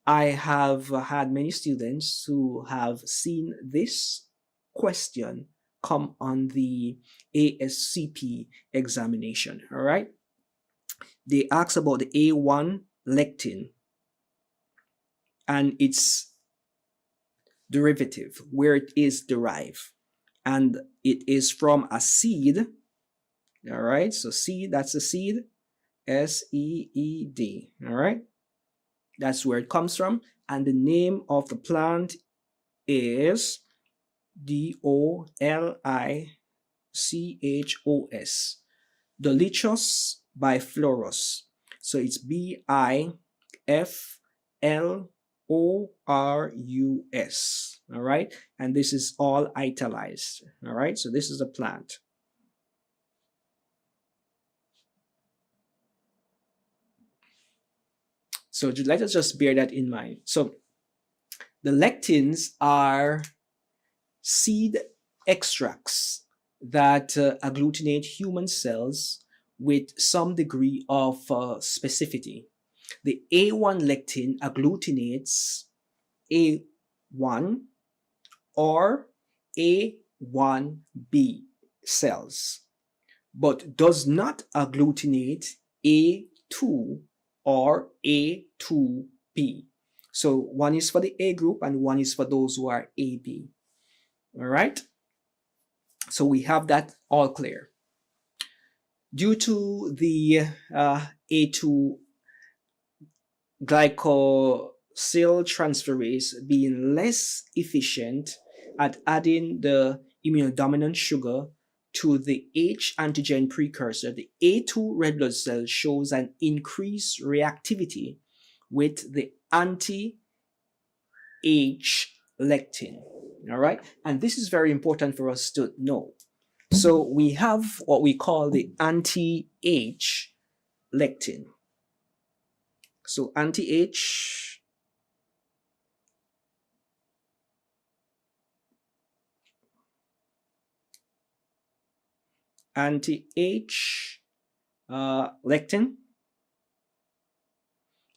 I have had many students who have seen this question come on the ASCP examination. All right. They ask about the A1 lectin and its derivative, where it is derived. And it is from a seed. All right. So seed, that's a seed. SEED. All right, that's where it comes from. And the name of the plant is DOLICHOS, Dolichos biflorus. So it's BIFLORUS. All right, and this is all italicized. All right, so this is a plant. So let us just bear that in mind. So the lectins are seed extracts that agglutinate human cells with some degree of specificity. The A1 lectin agglutinates A1 or A1B cells, but does not agglutinate A2 or A2B. So one is for the A group and one is for those who are AB. All right. So we have that all clear. Due to the A2 glycosyl transferase being less efficient at adding the immunodominant sugar to the H antigen precursor, the A2 red blood cell shows an increased reactivity with the anti-H lectin. All right, and this is very important for us to know. So we have what we call the anti-H lectin. So anti-H lectin,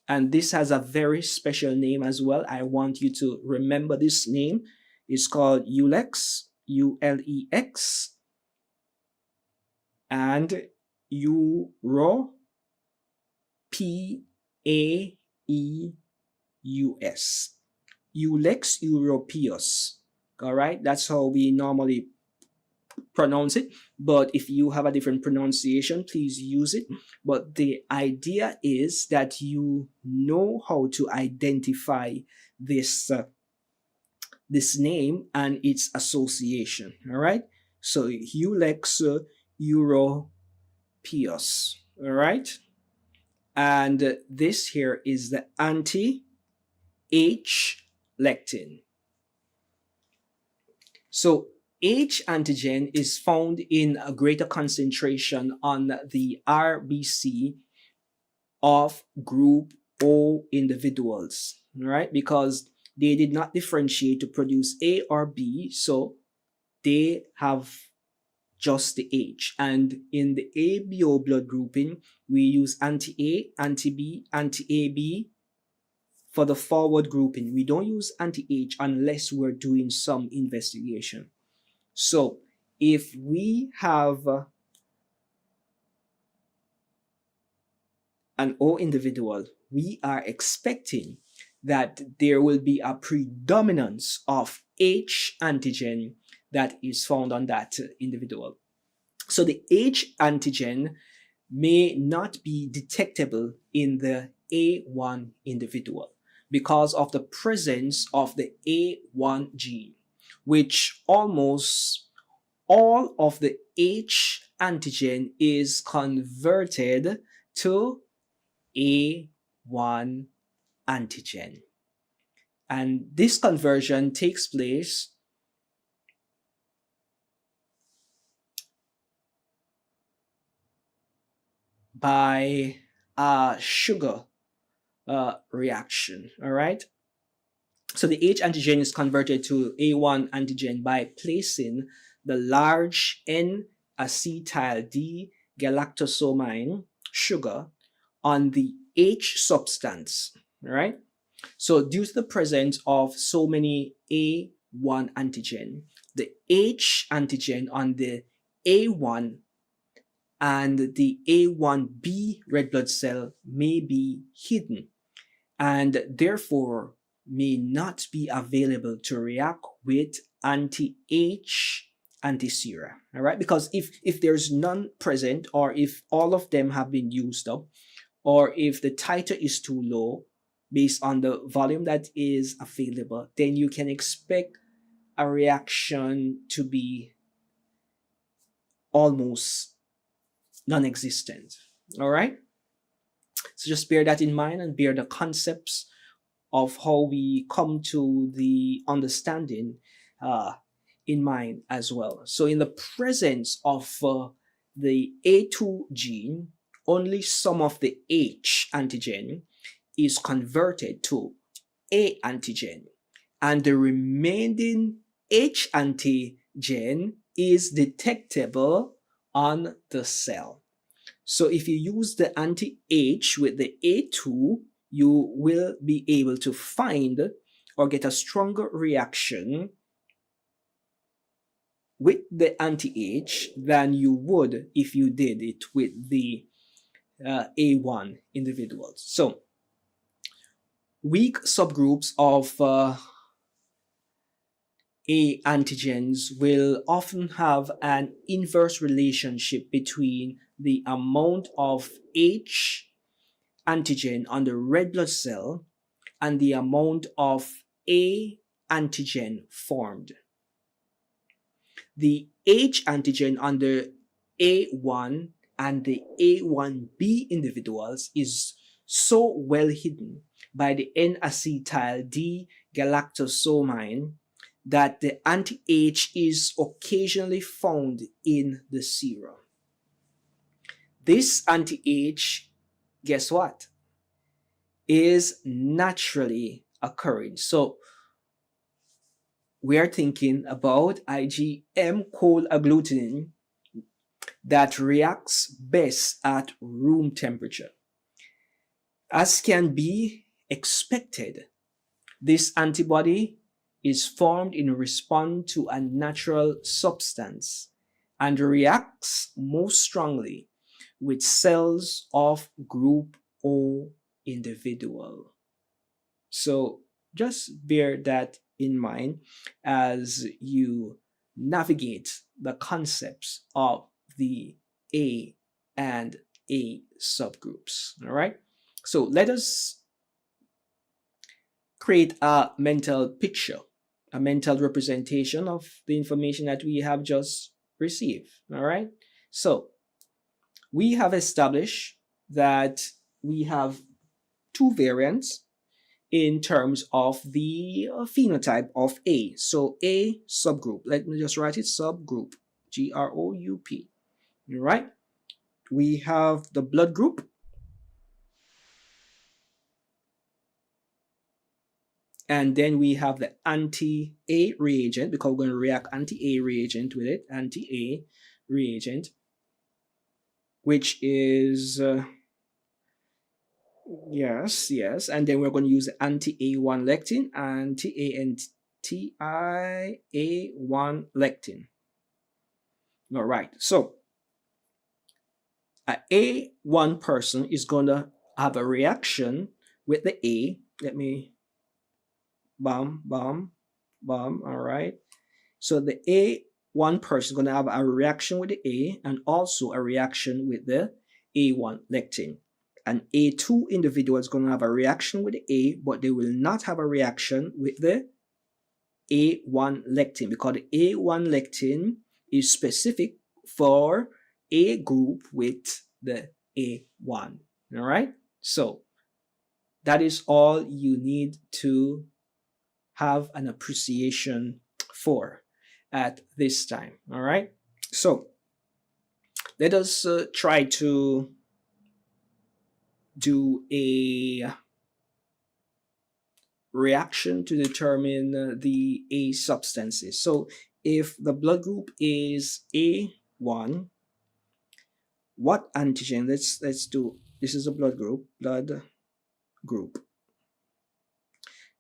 and this has a very special name as well. I want you to remember this name. It's called ULEX, ULEX, and Euro, PAEUS, ULEX europaeus. All right, that's how we normally pronounce it, but if you have a different pronunciation, please use it. But the idea is that you know how to identify this this name and its association. All right, so ULEX europaeus. All right, and this here is the anti-H lectin. So H antigen is found in a greater concentration on the RBC of group O individuals, right? Because they did not differentiate to produce A or B, so they have just the H. And in the ABO blood grouping, we use anti-A, anti-B, anti-AB for the forward grouping. We don't use anti-H unless we're doing some investigation. So if we have an O individual, we are expecting that there will be a predominance of H antigen that is found on that individual. So the H antigen may not be detectable in the A1 individual because of the presence of the A1 gene, which almost all of the H antigen is converted to A1 antigen. And this conversion takes place by a sugar reaction. All right. So the H antigen is converted to A1 antigen by placing the large N-acetyl D-galactosamine sugar on the H substance. All right. So due to the presence of so many A1 antigen, the H antigen on the A1 and the A1B red blood cell may be hidden and therefore may not be available to react with anti-H antisera. All right, because if there's none present, or if all of them have been used up, or if the titer is too low based on the volume that is available, then you can expect a reaction to be almost non-existent. All right, so just bear that in mind, and bear the concepts of how we come to the understanding uh, in mind as well. So in the presence of the A2 gene, only some of the H antigen is converted to A antigen, and the remaining H antigen is detectable on the cell. So if you use the anti-H with the A2, you will be able to find or get a stronger reaction with the anti-H than you would if you did it with the A1 individuals. So weak subgroups of A antigens will often have an inverse relationship between the amount of H antigen on the red blood cell and the amount of A antigen formed. The H antigen on the A1 and the A1B individuals is so well hidden by the N-acetyl D-galactosamine that the anti-H is occasionally found in the serum. This anti-H, guess what, is naturally occurring. So we are thinking about IgM cold agglutinin that reacts best at room temperature. As can be expected, this antibody is formed in response to a natural substance and reacts most strongly with cells of group O individual. So just bear that in mind as you navigate the concepts of the A and A subgroups. All right. So let us create a mental picture, a mental representation of the information that we have just received. All right. So we have established that we have two variants in terms of the phenotype of A. So A subgroup, let me just write it, subgroup, group. All right. We have the blood group, and then we have the anti-A reagent, because we're going to react anti-A reagent with it, anti-A reagent, which is yes, and then we're going to use anti-A1 lectin, anti-A1 lectin. All right, so a A1 person is going to have a reaction with the A. Let me all right. So the A1 person is going to have a reaction with the A and also a reaction with the A1 lectin. An A2 individual is going to have a reaction with the A, but they will not have a reaction with the A1 lectin, because the A1 lectin is specific for A group with the A1. All right. So that is all you need to have an appreciation for at this time. All right. So let us try to do a reaction to determine the A substances. So if the blood group is A1, what antigen? Let's do, this is a blood group,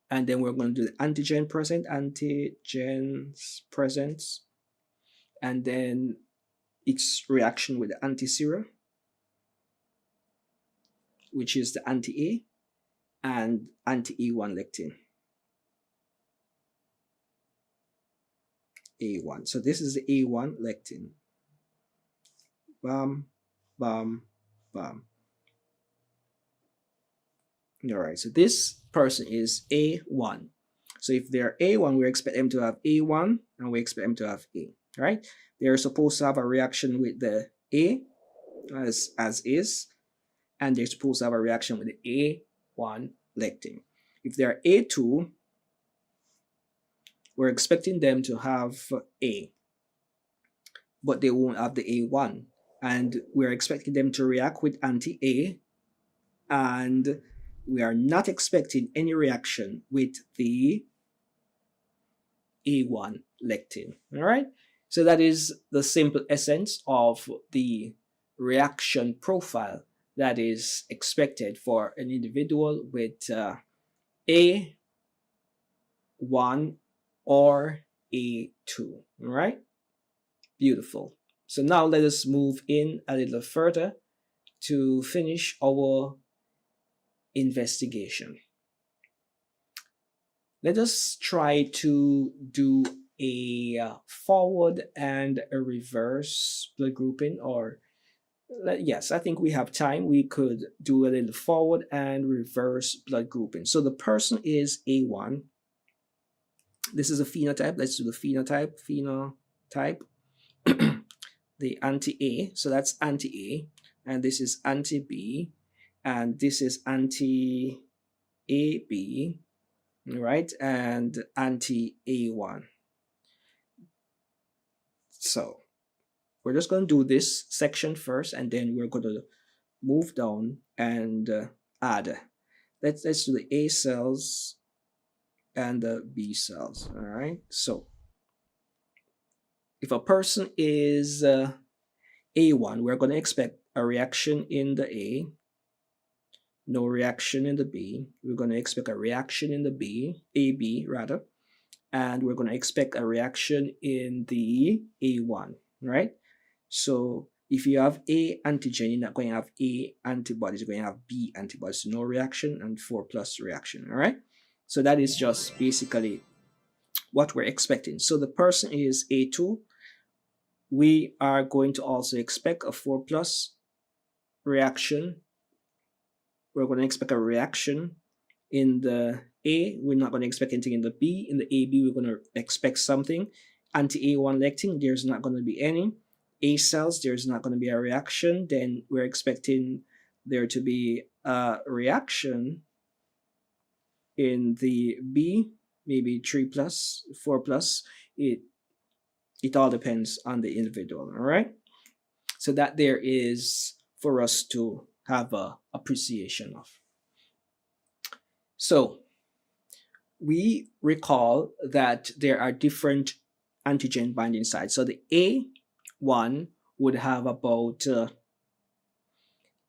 and then we're going to do the antigens present, and then its reaction with the antisera, which is the anti-A and anti-E1 lectin. A1. So this is the A1 lectin. Bam, bam, bam. All right, so this person is A1. So if they're A1, we expect them to have A1 and we expect them to have A, right? They're supposed to have a reaction with the A as is, and they're supposed to have a reaction with the A1 lectin. If they're A2, we're expecting them to have A, but they won't have the A1. And we're expecting them to react with anti-A, and we are not expecting any reaction with the A1 lectin. All right. So that is the simple essence of the reaction profile that is expected for an individual with A1 or A2. All right. Beautiful. So now let us move in a little further to finish our investigation. Let us try to do a forward and a reverse blood grouping, or yes, I think we have time. We could do a little forward and reverse blood grouping. So the person is A1. This is a phenotype. Let's do the phenotype. The anti-A. So that's anti-A. And this is anti-B. And this is anti-AB. Right? And anti-A1. So we're just going to do this section first, and then we're going to move down and add. Let's do the A cells and the B cells. All right. So if a person is A1, we're going to expect a reaction in the A, no reaction in the B. We're going to expect a reaction in the B, AB rather, and we're going to expect a reaction in the A1, right? So if you have A antigen, you're not going to have A antibodies, you're going to have B antibodies. So no reaction and 4+ reaction, all right? So that is just basically what we're expecting. So the person is A2. We are going to also expect a 4+ reaction. We're going to expect a reaction in the A. We're not going to expect anything in the B. In the AB, we're going to expect something. Anti-A1 lectin, there's not going to be any. A cells, there's not going to be a reaction. Then we're expecting there to be a reaction in the B, maybe 3+, 4+. It all depends on the individual, all right? So that there is for us to have a appreciation of. So we recall that there are different antigen binding sites. So the A1 would have about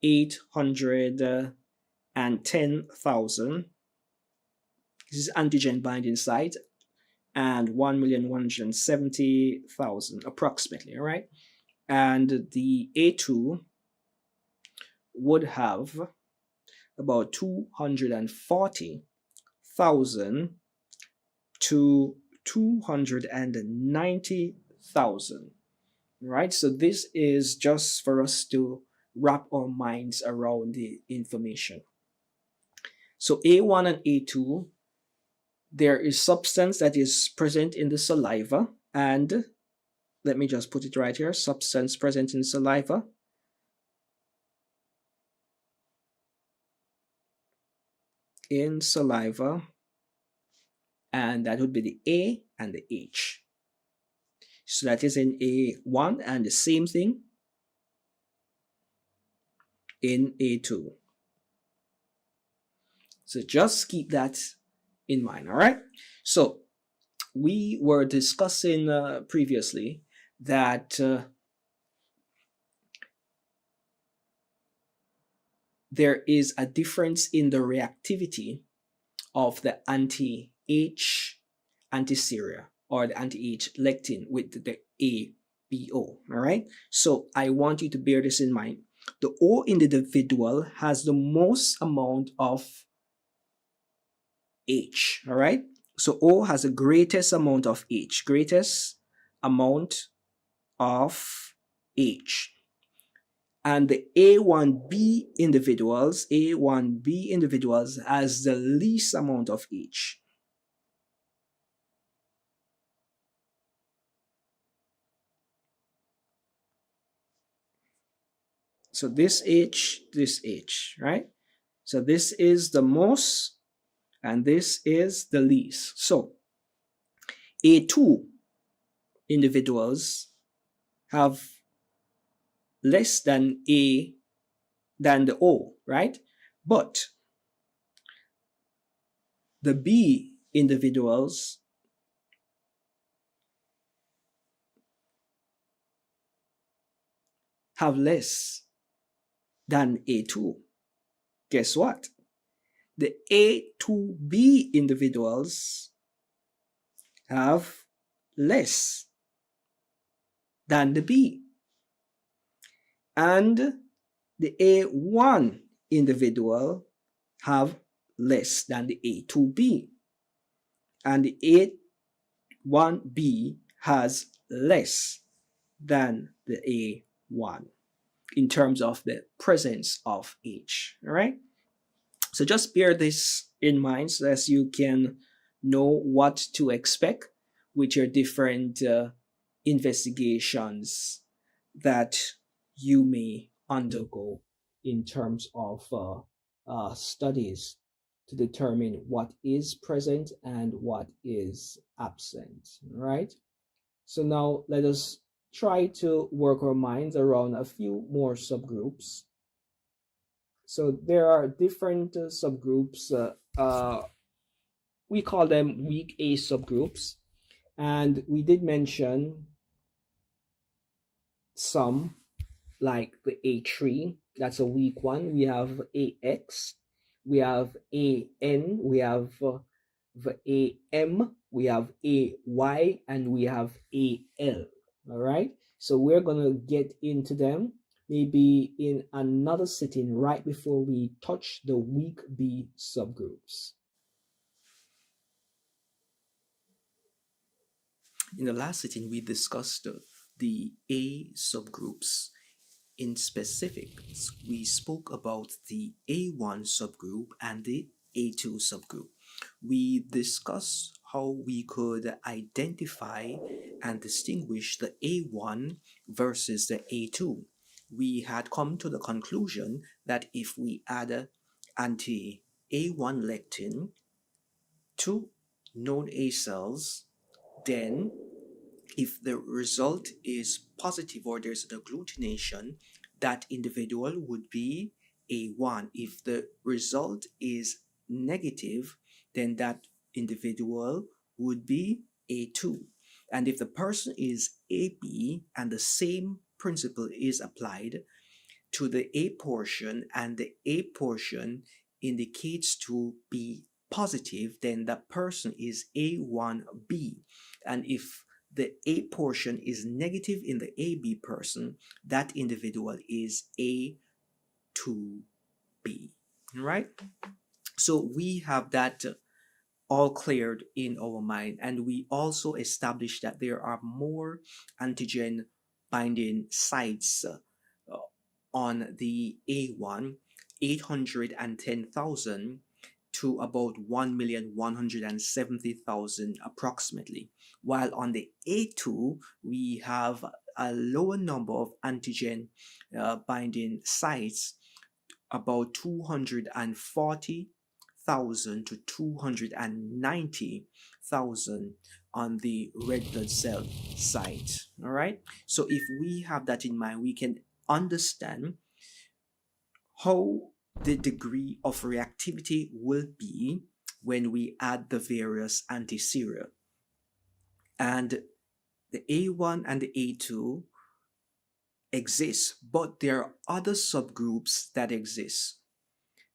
810,000. This is antigen binding site, and 1,170,000 approximately, all right? And the A2 would have about 240,000 to 290,000, right? So this is just for us to wrap our minds around the information. So A1 and A2, there is substance that is present in the saliva, and let me just put it right here, substance present in saliva. In saliva, and that would be the A and the H. So that is in A1, and the same thing in A2. So just keep that in mind, all right? So we were discussing previously that there is a difference in the reactivity of the anti-H antiseria or the anti-H lectin with the ABO, all right? So I want you to bear this in mind. The O individual has the most amount of H, all right? So O has the greatest amount of H, greatest amount of H. And the A1B individuals has the least amount of H. So this H, right? So this is the most and this is the least. So A2 individuals have less than the O, right? But the B individuals have less than A2. Guess what? The A2B individuals have less than the B. And the A1 individual have less than the A2B. And the A1B has less than the A1 in terms of the presence of H. All right? So just bear this in mind so as you can know what to expect with your different investigations that you may undergo in terms of studies to determine what is present and what is absent, right? So now let us try to work our minds around a few more subgroups. So there are different subgroups. We call them weak A subgroups. And we did mention some like the A3, that's a weak one. We have AX, we have AN, we have the AM, we have AY, and we have AL. All right. So we're going to get into them maybe in another sitting right before we touch the weak B subgroups. In the last sitting, we discussed the A subgroups. In specifics, we spoke about the A1 subgroup and the A2 subgroup. We discussed how we could identify and distinguish the A1 versus the A2. We had come to the conclusion that if we add anti-A1 lectin to known A cells, then if the result is positive or there's an agglutination, that individual would be A1. If the result is negative, then that individual would be A2. And if the person is AB and the same principle is applied to the A portion and the A portion indicates to be positive, then that person is A1B. And if the A portion is negative in the AB person, that individual is A2B. Right? So we have that all cleared in our mind, and we also established that there are more antigen binding sites on the A1, 810,000 to about 1,170,000 approximately. While on the A2, we have a lower number of antigen binding sites, about 240,000 to 290,000 on the red blood cell site. All right. So if we have that in mind, we can understand how the degree of reactivity will be when we add the various anti-seria. And the A1 and the A2 exist, but there are other subgroups that exist.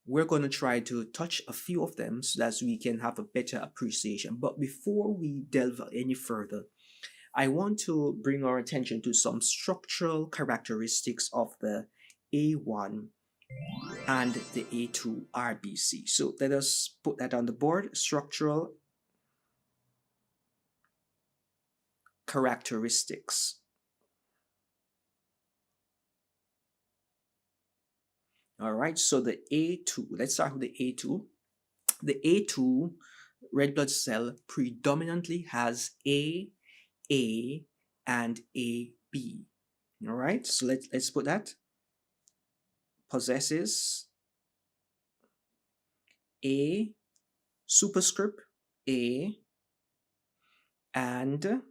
We're going to try to touch a few of them so that we can have a better appreciation. But before we delve any further, I want to bring our attention to some structural characteristics of the A1 and the A2 RBC. So let us put that on the board. Structural characteristics. All right, so the A2, let's start with the A2. The A2 red blood cell predominantly has A, and AB. All right, so let's put that. Possesses A superscript A and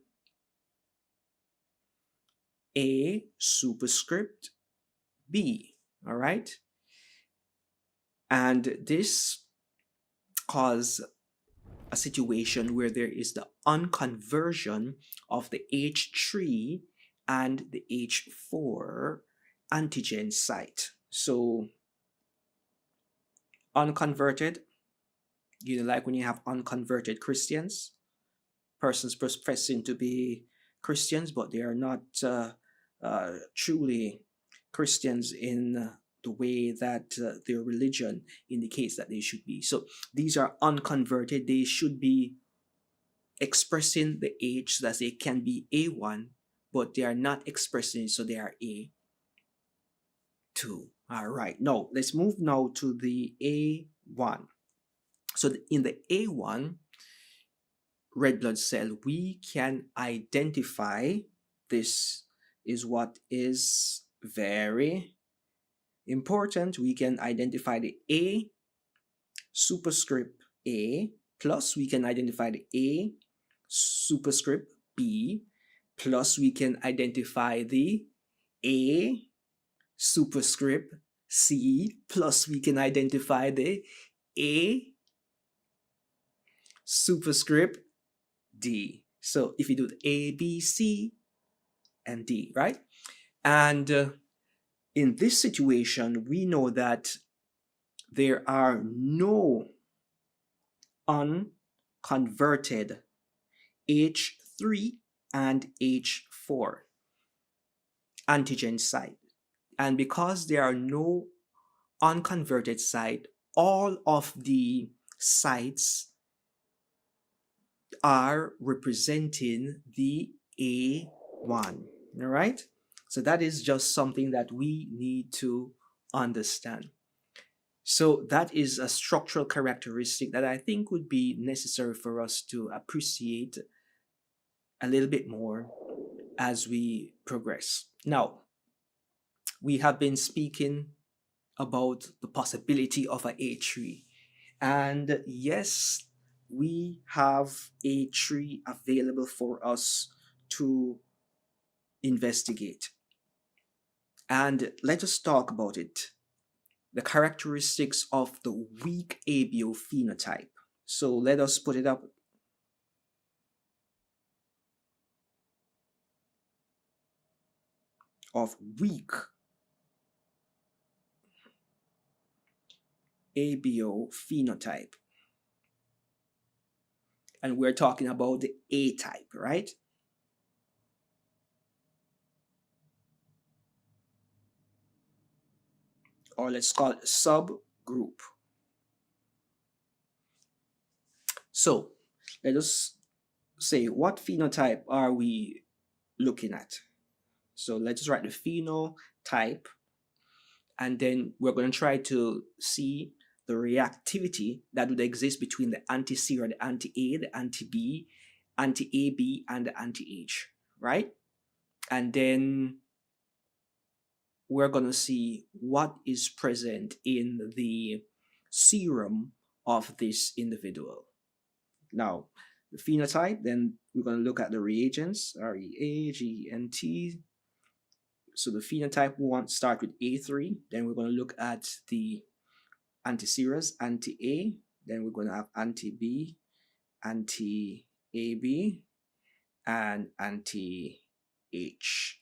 A superscript B. All right, and this cause a situation where there is the unconversion of the H3 and the H4 antigen site. So unconverted, like when you have unconverted Christians, persons professing to be Christians, but they are not truly Christians in the way that their religion indicates that they should be. So these are unconverted. They should be expressing the H so that they can be A1, but they are not expressing it, so they are A2. All right, now let's move now to the A1. So in the A1 red blood cell, we can identify, this is what is very important, we can identify the A superscript A, plus we can identify the A superscript B, plus we can identify the A superscript C, plus we can identify the A superscript D. So if you do the A, B, C, and D, right? And in this situation, we know that there are no unconverted H3 and H4 antigen site. And because there are no unconverted site, all of the sites are representing the A1. All right? So that is just something that we need to understand. So that is a structural characteristic that I think would be necessary for us to appreciate a little bit more as we progress. Now, we have been speaking about the possibility of a A3. And yes, we have A3 available for us to investigate. And let us talk about it. The characteristics of the weak ABO phenotype. So let us put it up. Of weak ABO phenotype. And we're talking about the A type, right? Or let's call it subgroup. So let us say, what phenotype are we looking at? So let's write the phenotype, and then we're going to try to see the reactivity that would exist between the anti-C or the anti-A, the anti-B, anti-AB, and the anti-H, right? And then we're going to see what is present in the serum of this individual. Now, the phenotype, then we're going to look at the reagents, REA, GNT. So the phenotype, we want to start with A3. Then we're going to look at the anti-series, anti-A. Then we're going to have anti-B, anti-AB, and anti-H.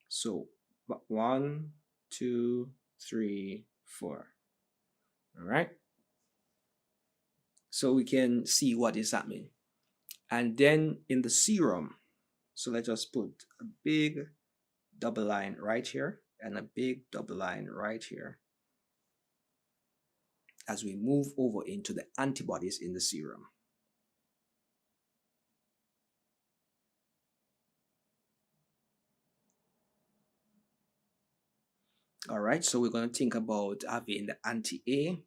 So 1, 2, 3, 4. All right. So we can see what is happening. And then in the serum, so let us put a big double line right here and a big double line right here as we move over into the antibodies in the serum. All right, so we're going to think about having the anti-A.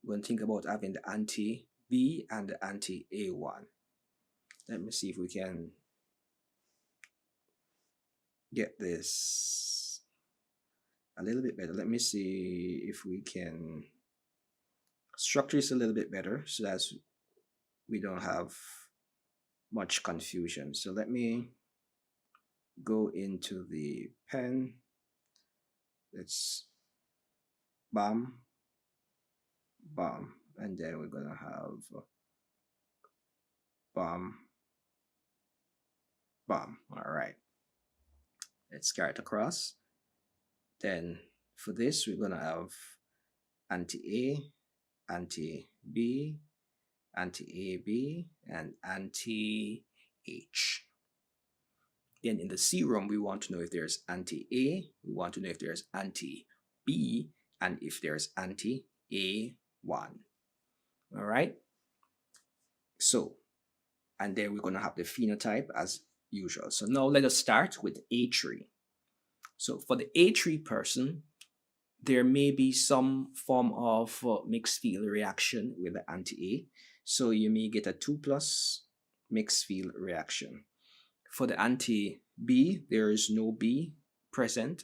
We're going to think about having the anti-B and the anti-A1. Let me see if we can get this a little bit better. Let me see if we can structure this a little bit better so that we don't have much confusion. So let me go into the pen. Let's bam, bam, and then we're gonna have bam, bam. All right, let's carry it across. Then for this, we're gonna have anti-A, anti-B, anti-AB, and anti-H. Then in the serum, we want to know if there's anti-A, we want to know if there's anti-B, and if there's anti-A1. All right. So, and then we're going to have the phenotype as usual. So now let us start with A3. So for the A3 person, there may be some form of mixed field reaction with the anti-A. So you may get a 2+ mixed field reaction. For the anti-B, there is no B present.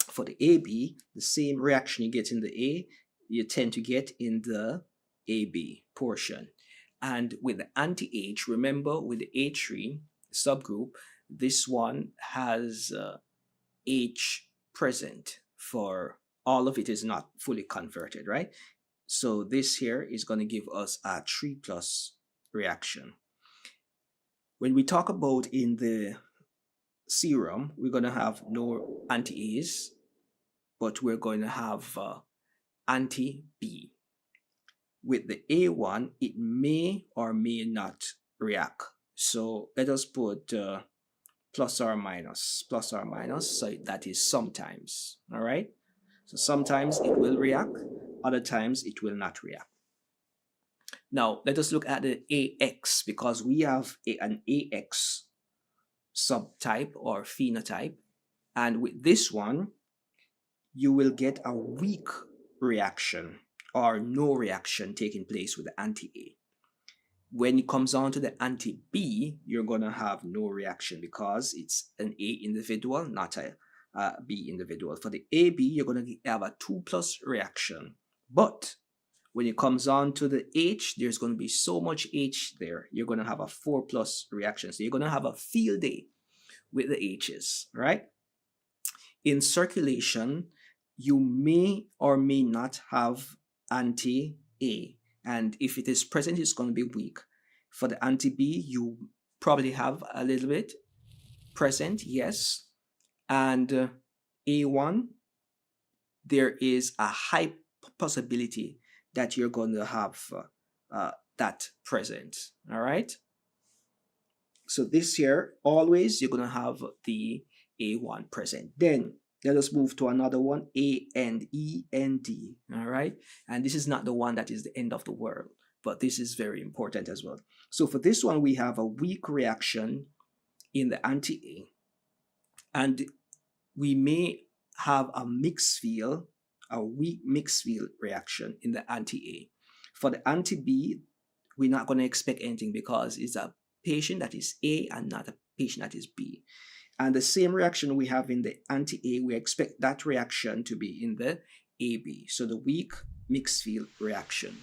For the AB, the same reaction you get in the A, you tend to get in the AB portion. And with the anti-H, remember with the A3 subgroup, this one has H present for all of it is not fully converted, right? So this here is going to give us a 3+ reaction. When we talk about in the serum, we're going to have no anti-A's, but we're going to have anti-B. With the A1, it may or may not react. So let us put plus or minus, so that is sometimes, all right? So sometimes it will react, other times it will not react. Now, let us look at the AX, because we have an AX subtype or phenotype. And with this one, you will get a weak reaction or no reaction taking place with the anti-A. When it comes on to the anti-B, you're going to have no reaction because it's an A individual, not a B individual. For the AB, you're going to have a 2+ reaction. But when it comes on to the H, there's going to be so much H there. You're going to have a 4+ reaction. So you're going to have a field day with the H's, right? In circulation, you may or may not have anti-A. And if it is present, it's going to be weak. For the anti-B, you probably have a little bit present, yes. And A1, there is a high possibility that you're going to have that present, all right? So this here, always you're going to have the A1 present. Then let us move to another one, A and E and D, all right? And this is not the one that is the end of the world, but this is very important as well. So for this one, we have a weak reaction in the anti-A, and we may have a mixed field, a weak mixed field reaction in the anti-A. For the anti-B, we're not going to expect anything because it's a patient that is A and not a patient that is B. And the same reaction we have in the anti-A, we expect that reaction to be in the AB. So the weak mixed field reaction.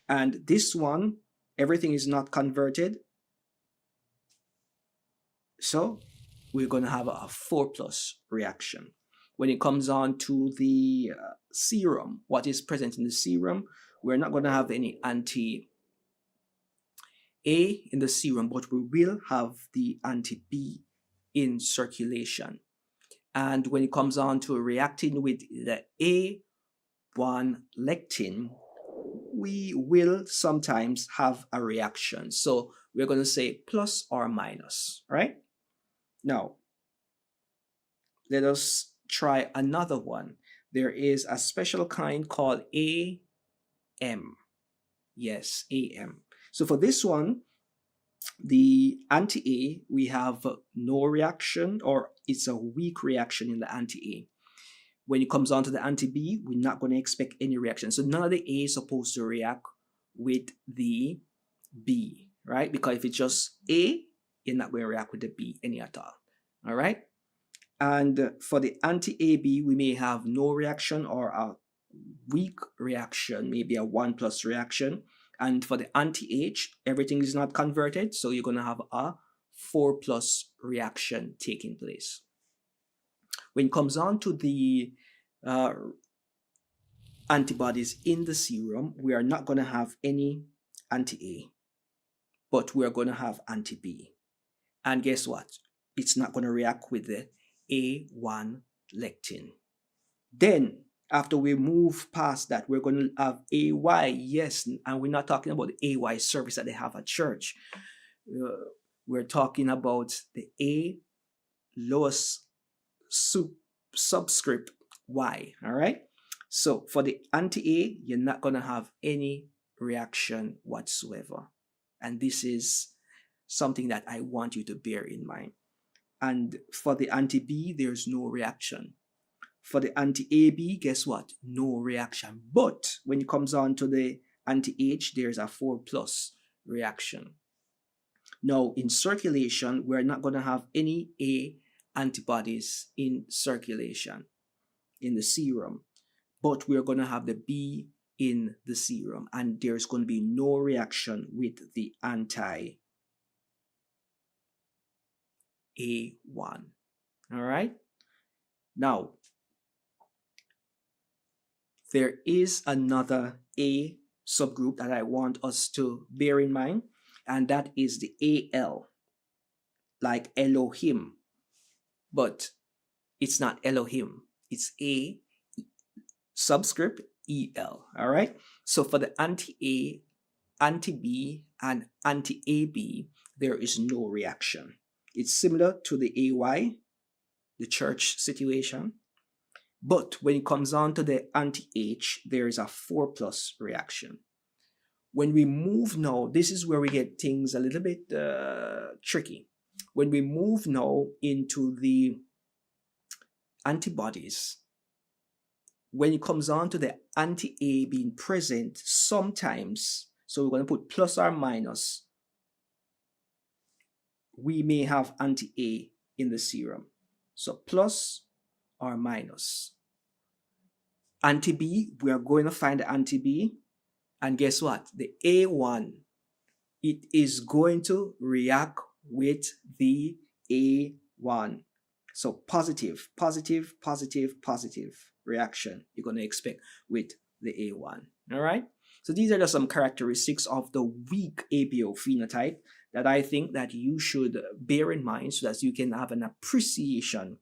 And this one, everything is not converted. So we're going to have a 4+ reaction. When it comes on to the serum, what is present in the serum, we're not going to have any anti-A in the serum, but we will have the anti-B in circulation. And when it comes on to reacting with the A1 lectin, we will sometimes have a reaction. So we're going to say plus or minus, right? Now, let us try another one. There is a special kind called AM. Yes, AM. So for this one, the anti-A, we have no reaction, or it's a weak reaction in the anti-A. When it comes on to the anti-B, we're not going to expect any reaction. So none of the A is supposed to react with the B, right? Because if it's just A, you're not going to react with the B any at all. All right? And for the anti-AB, we may have no reaction or a weak reaction, maybe a 1+ reaction. And for the anti-H, everything is not converted, so you're going to have a 4+ reaction taking place. When it comes on to the antibodies in the serum, we are not going to have any anti-A, but we are going to have anti-B. And guess what? It's not going to react with the A1 lectin. Then, after we move past that, we're going to have AY, yes, and we're not talking about the AY service that they have at church. We're talking about the A lowest subscript Y, all right? So for the anti-A, you're not going to have any reaction whatsoever. And this is something that I want you to bear in mind. And for the anti-B, there's no reaction. For the anti-AB, guess what? No reaction. But when it comes on to the anti-H, there's a 4+ reaction. Now, in circulation, we're not going to have any A antibodies in circulation, in the serum. But we're going to have the B in the serum. And there's going to be no reaction with the anti-A1. All right? Now, there is another A subgroup that I want us to bear in mind, and that is the AL, like Elohim, but it's not Elohim. It's A subscript EL, all right? So for the anti-A, anti-B, and anti-AB, there is no reaction. It's similar to the AY, the church situation. But when it comes on to the anti-H, there is a 4+ reaction. When we move now, this is where we get things a little bit tricky. When we move now into the antibodies, when it comes on to the anti-A being present, sometimes, so we're going to put plus or minus, we may have anti-A in the serum. So plus or minus. Anti-B, we are going to find the anti-B, and guess what? The A1, it is going to react with the A1. So positive, positive, positive, positive reaction you're going to expect with the A1. All right? So these are just some characteristics of the weak ABO phenotype that I think that you should bear in mind so that you can have an appreciation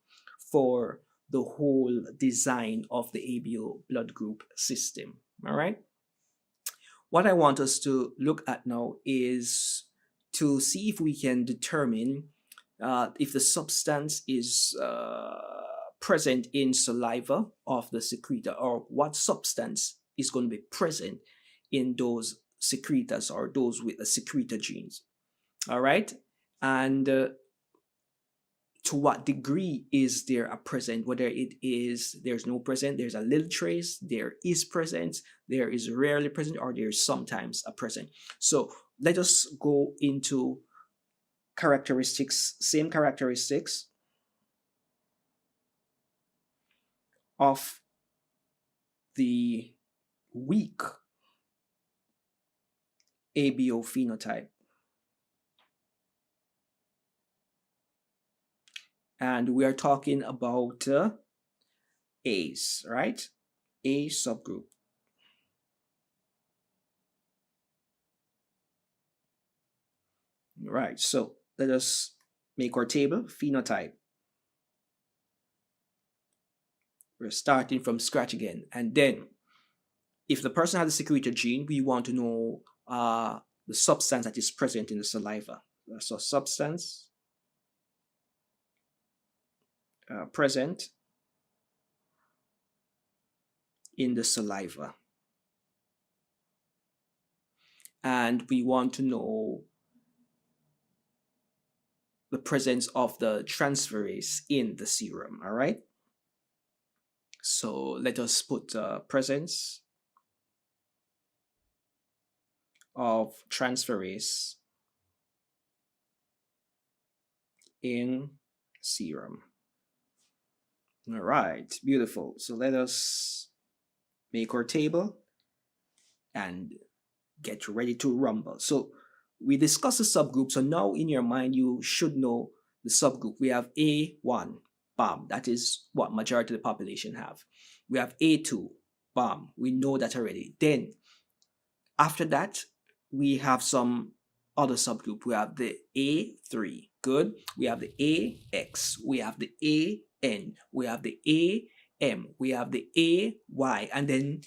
for the whole design of the ABO blood group system. All right? What I want us to look at now is to see if we can determine if the substance is present in saliva of the secretor, or what substance is going to be present in those secretors or those with the secretor genes. All right? And to what degree is there a present, whether it is there's no present, there's a little trace, there is present, there is rarely present, or there's sometimes a present. So let us go into characteristics, same characteristics of the weak ABO phenotype. And we are talking about A's, right? A subgroup. Right, so let us make our table, phenotype. We're starting from scratch again. And then, if the person has a secretor gene, we want to know the substance that is present in the saliva. So substance present in the saliva. And we want to know the presence of the transferase in the serum, all right? So let us put presence of transferase in serum. All right, beautiful. So let us make our table and get ready to rumble. So we discussed the subgroup. So now in your mind, you should know the subgroup. We have A1, bam, that is what majority of the population have. We have A2, bam, we know that already. Then after that, we have some other subgroup. We have the A3, good. We have the AX, we have the AN, we have the AM, we have the AY, and then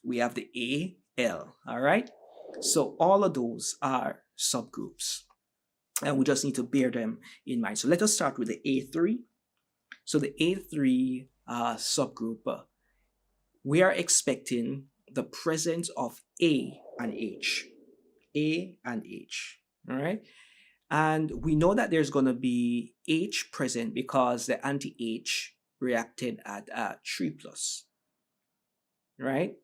we have the AL, all right? So all of those are subgroups, and we just need to bear them in mind. So let us start with the A3. So the A3 subgroup, we are expecting the presence of A and H. A and H, all right? And we know that there's going to be H present because the anti-H reacted at 3 plus, right?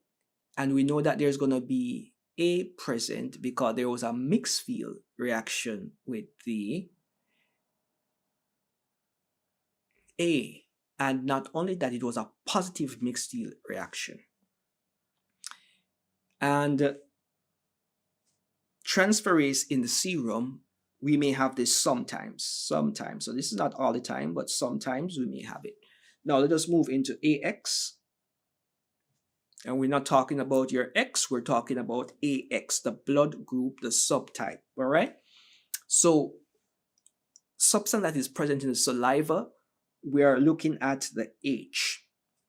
And we know that there's going to be A present because there was a mixed field reaction with the A. And not only that, it was a positive mixed field reaction. And transferase in the serum, we may have this sometimes. So this is not all the time, but sometimes we may have it. Now let us move into AX. And we're not talking about your X, we're talking about AX, the blood group, the subtype, all right? So substance that is present in the saliva, we are looking at the H.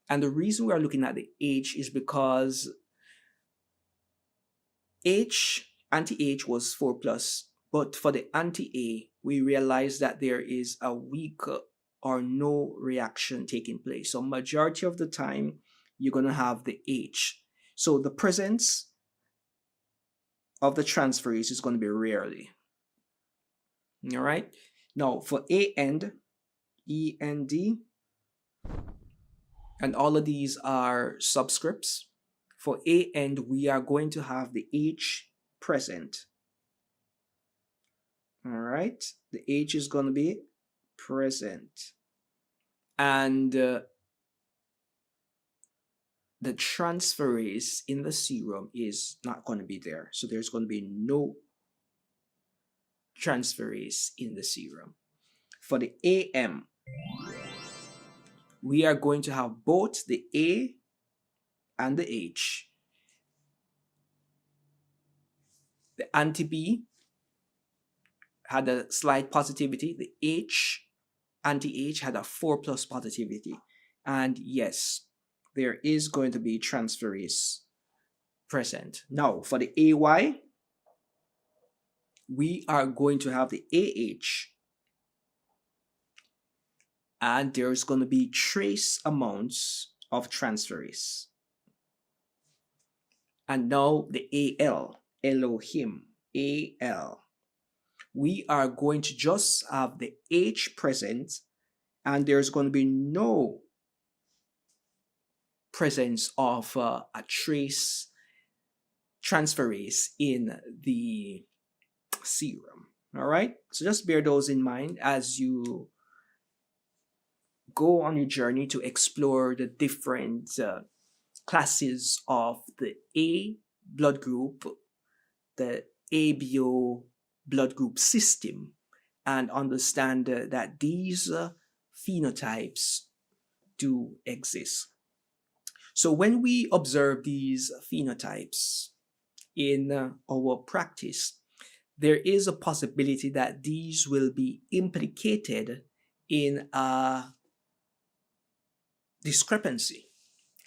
And the reason we are looking at the H is because anti-H was 4 plus, but for the anti-A, we realize that there is a weak or no reaction taking place. So majority of the time, you're going to have the H. So the presence of the transferase is going to be rarely. All right. Now for A end, E and D, and all of these are subscripts. For A end, we are going to have the H present. All right. The H is going to be present. And the transferase in the serum is not going to be there. So there's going to be no transferase in the serum. For the AM, we are going to have both the A and the H. The anti-B had a slight positivity. The H, anti-H, had a 4 plus positivity. And yes, there is going to be transferase present. Now, for the AY, we are going to have the AH, and there's going to be trace amounts of transferase. And now the AL, Elohim, AL, we are going to just have the H present, and there's going to be no presence of a trace transferase in the serum. All right, so just bear those in mind as you go on your journey to explore the different classes of the A blood group, the ABO blood group system, and understand that these phenotypes do exist. So when we observe these phenotypes in our practice, there is a possibility that these will be implicated in a discrepancy,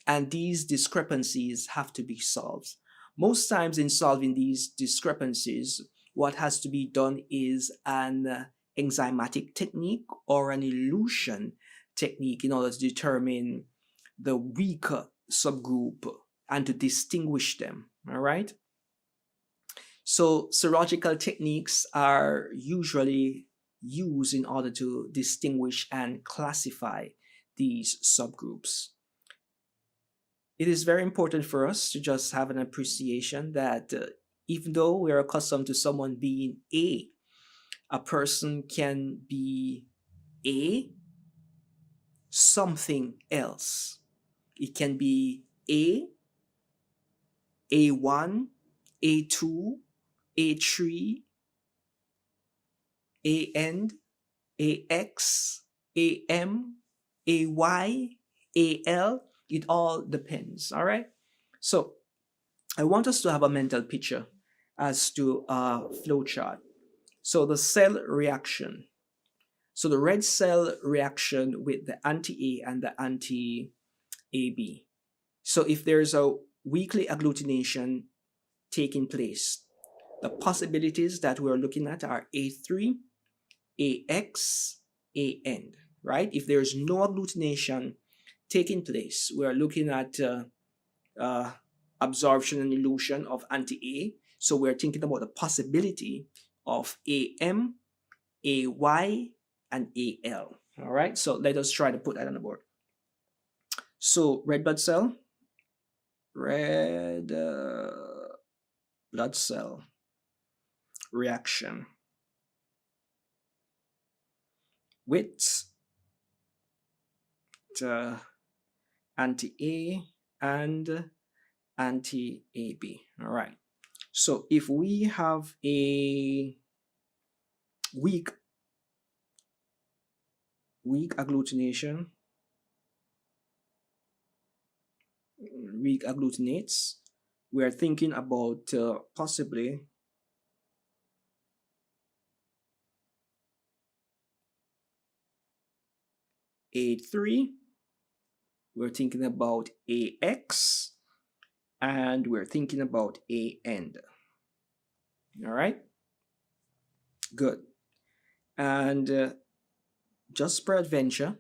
and these discrepancies have to be solved. Most times in solving these discrepancies, what has to be done is an enzymatic technique or an elution technique in order to determine the weaker subgroup and to distinguish them, all right? So serological techniques are usually used in order to distinguish and classify these subgroups. it is very important for us to just have an appreciation that even though we're accustomed to someone being a person can be a something else. It can be A1, A2, A3, AN, AX, AM, AY, AL. It all depends. All right. So I want us to have a mental picture as to a flow chart. So the cell reaction. So the red cell reaction with the anti-A and the anti-AB. So if there's a weakly agglutination taking place, the possibilities that we're looking at are A3, AX, AN, right? If there's no agglutination taking place, we're looking at absorption and elution of anti-A. So we're thinking about the possibility of AM, AY, and AL. All right, so let us try to put that on the board. So red blood cell reaction with the anti-A and anti-AB. All right. So if we have a weak agglutination, weak agglutinates, we are thinking about possibly A3, we're thinking about AX, and we're thinking about AN. All right, good. And just peradventure,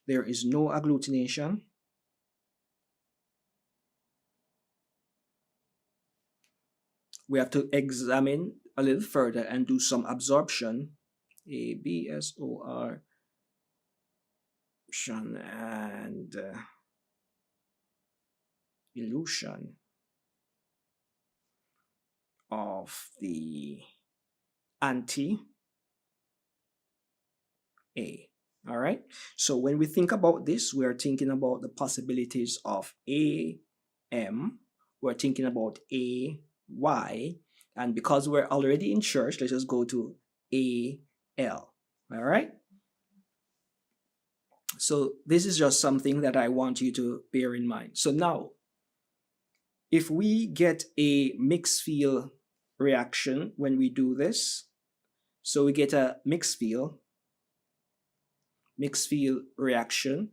there is no agglutination. We have to examine a little further and do some absorption, ABSOR, and elution of the anti-A. All right. So when we think about this, we are thinking about the possibilities of AM. We're thinking about AY. And because we're already in church, let's just go to AL. All right. So this is just something that I want you to bear in mind. So now, if we get a mixed field reaction when we do this, so we get a mixed field reaction,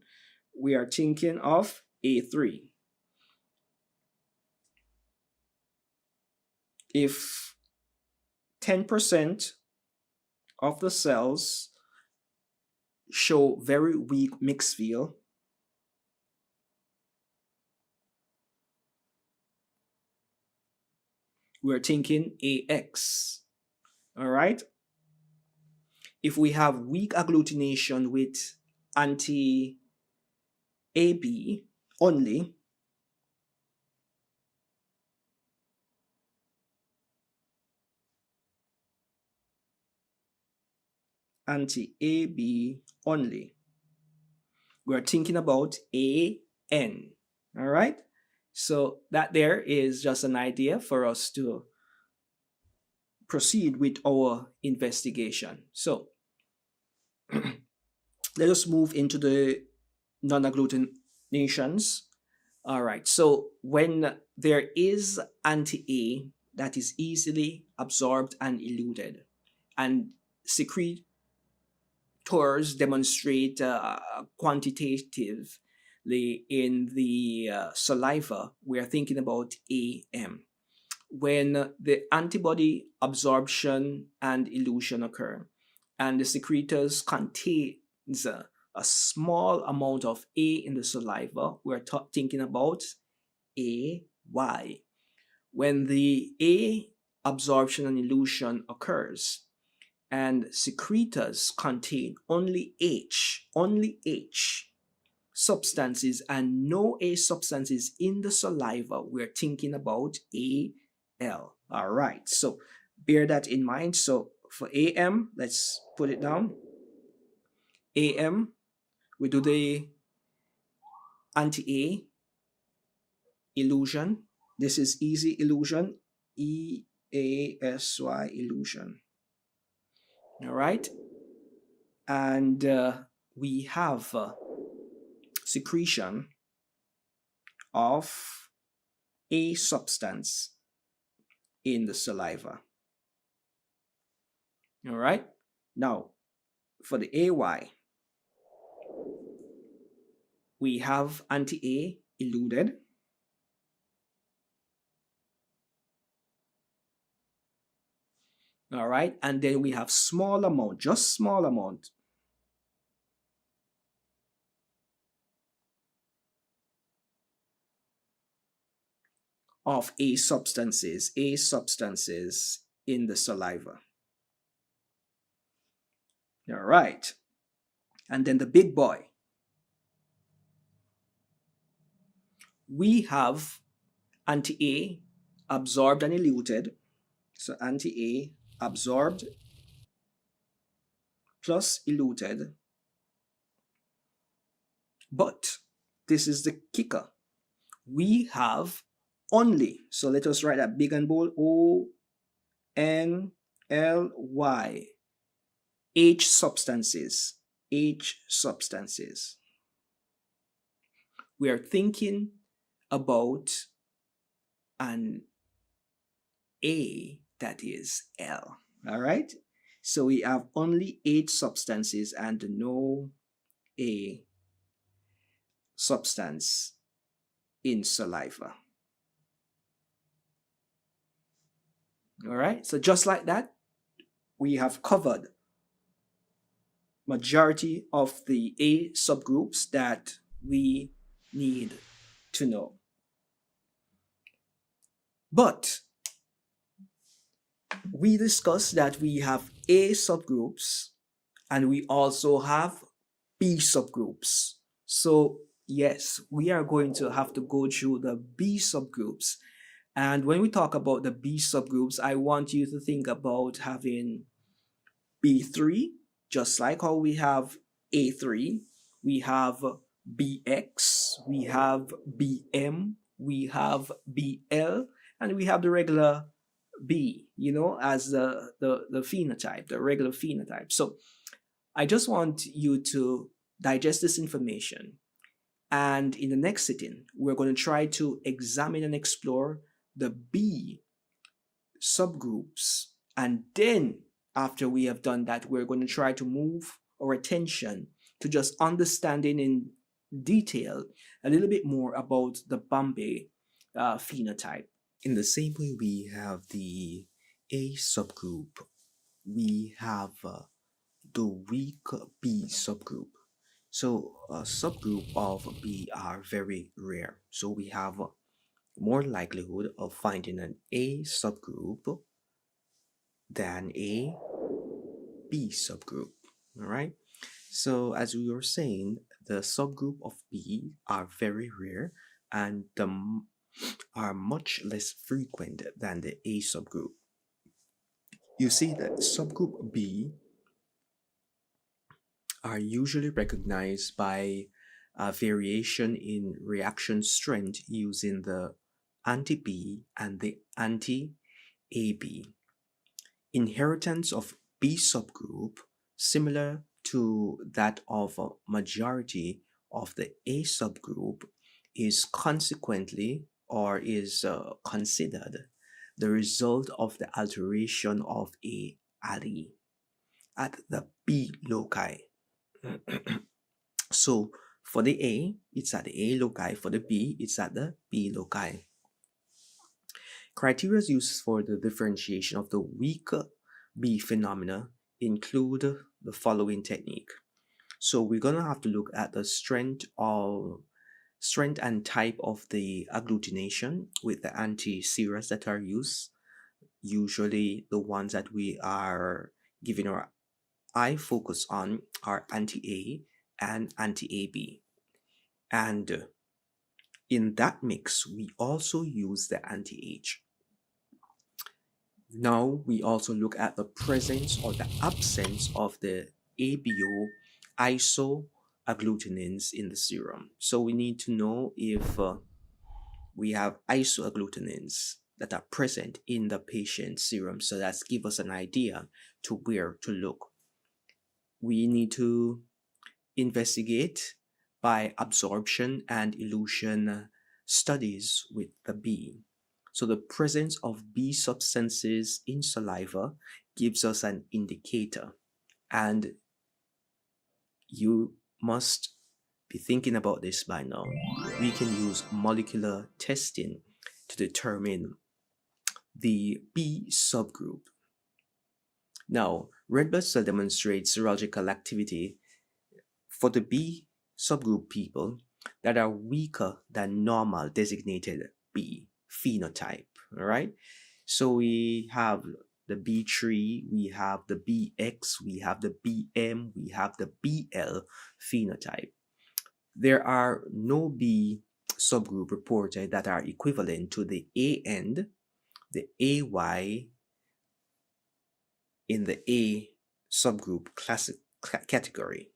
we are thinking of A3. If 10% of the cells show very weak mixed field, we're thinking AX. All right. If we have weak agglutination with anti-AB only, we're thinking about AN. All right. So that there is just an idea for us to proceed with our investigation. So let us move into the non-agglutinations. All right. So when there is anti-A that is easily absorbed and eluded, and secretors demonstrate quantitatively in the saliva, we are thinking about AM. When the antibody absorption and elution occur, and the secretors contains a small amount of A in the saliva, we're thinking about AY. When the A absorption and elution occurs, and secretors contain only H, substances and no A substances in the saliva, we're thinking about AL. All right, so bear that in mind. So for AM, let's put it down. AM, we do the anti-A illusion. This is easy illusion, EASY illusion. All right, and we have secretion of a substance in the saliva. All right, now for the AY, we have anti-A eluded. All right, and then we have small amount, just small amount of A substances in the saliva. All right, and then the big boy, we have anti-A absorbed and eluted. So anti-A absorbed plus eluted. But this is the kicker. We have only, so let us write that big and bold, ONLY, H substances. H substances. We are thinking about an A that is L. All right, so we have only H substances and no A substance in saliva. All right, so just like that, we have covered majority of the A subgroups that we need to know. But we discussed that we have A subgroups and we also have B subgroups. So yes, we are going to have to go through the B subgroups. And when we talk about the B subgroups, I want you to think about having B3, just like how we have A3, we have BX, we have BM, we have BL, and we have the regular B, as the phenotype, the regular phenotype. So I just want you to digest this information. And in the next sitting, we're going to try to examine and explore the B subgroups. And then after we have done that, we're going to try to move our attention to just understanding in detail a little bit more about the Bombay phenotype. In the same way we have the A subgroup, we have the weak B subgroup. So a subgroup of B are very rare. So we have more likelihood of finding an A subgroup than a B subgroup. All right. So as we were saying, the subgroup of B are very rare and are much less frequent than the A subgroup. You see that subgroup B are usually recognized by a variation in reaction strength using the anti-B and the anti-AB. Inheritance of B subgroup, similar to that of a majority of the A subgroup, is consequently or is considered the result of the alteration of a allele at the B loci. So for the A, it's at the A loci. For the B, it's at the B loci. Criteria used for the differentiation of the weak B phenomena include the following technique. So we're gonna have to look at the strength and type of the agglutination with the anti-serous that are used. Usually the ones that we are giving our eye focus on are anti-A and anti-AB. And in that mix, we also use the anti-age. Now we also look at the presence or the absence of the ABO isoagglutinins in the serum. So we need to know if we have isoagglutinins that are present in the patient's serum. So that's give us an idea to where to look. We need to investigate by absorption and elution studies with the B. So the presence of B substances in saliva gives us an indicator, and you must be thinking about this by now. We can use molecular testing to determine the B subgroup. Now, red blood cell demonstrates serological activity for the B subgroup people that are weaker than normal designated B phenotype. All right. So we have the B3, we have the BX, we have the BM, we have the BL phenotype. There are no B subgroup reported that are equivalent to the A end, the AY in the A subgroup category.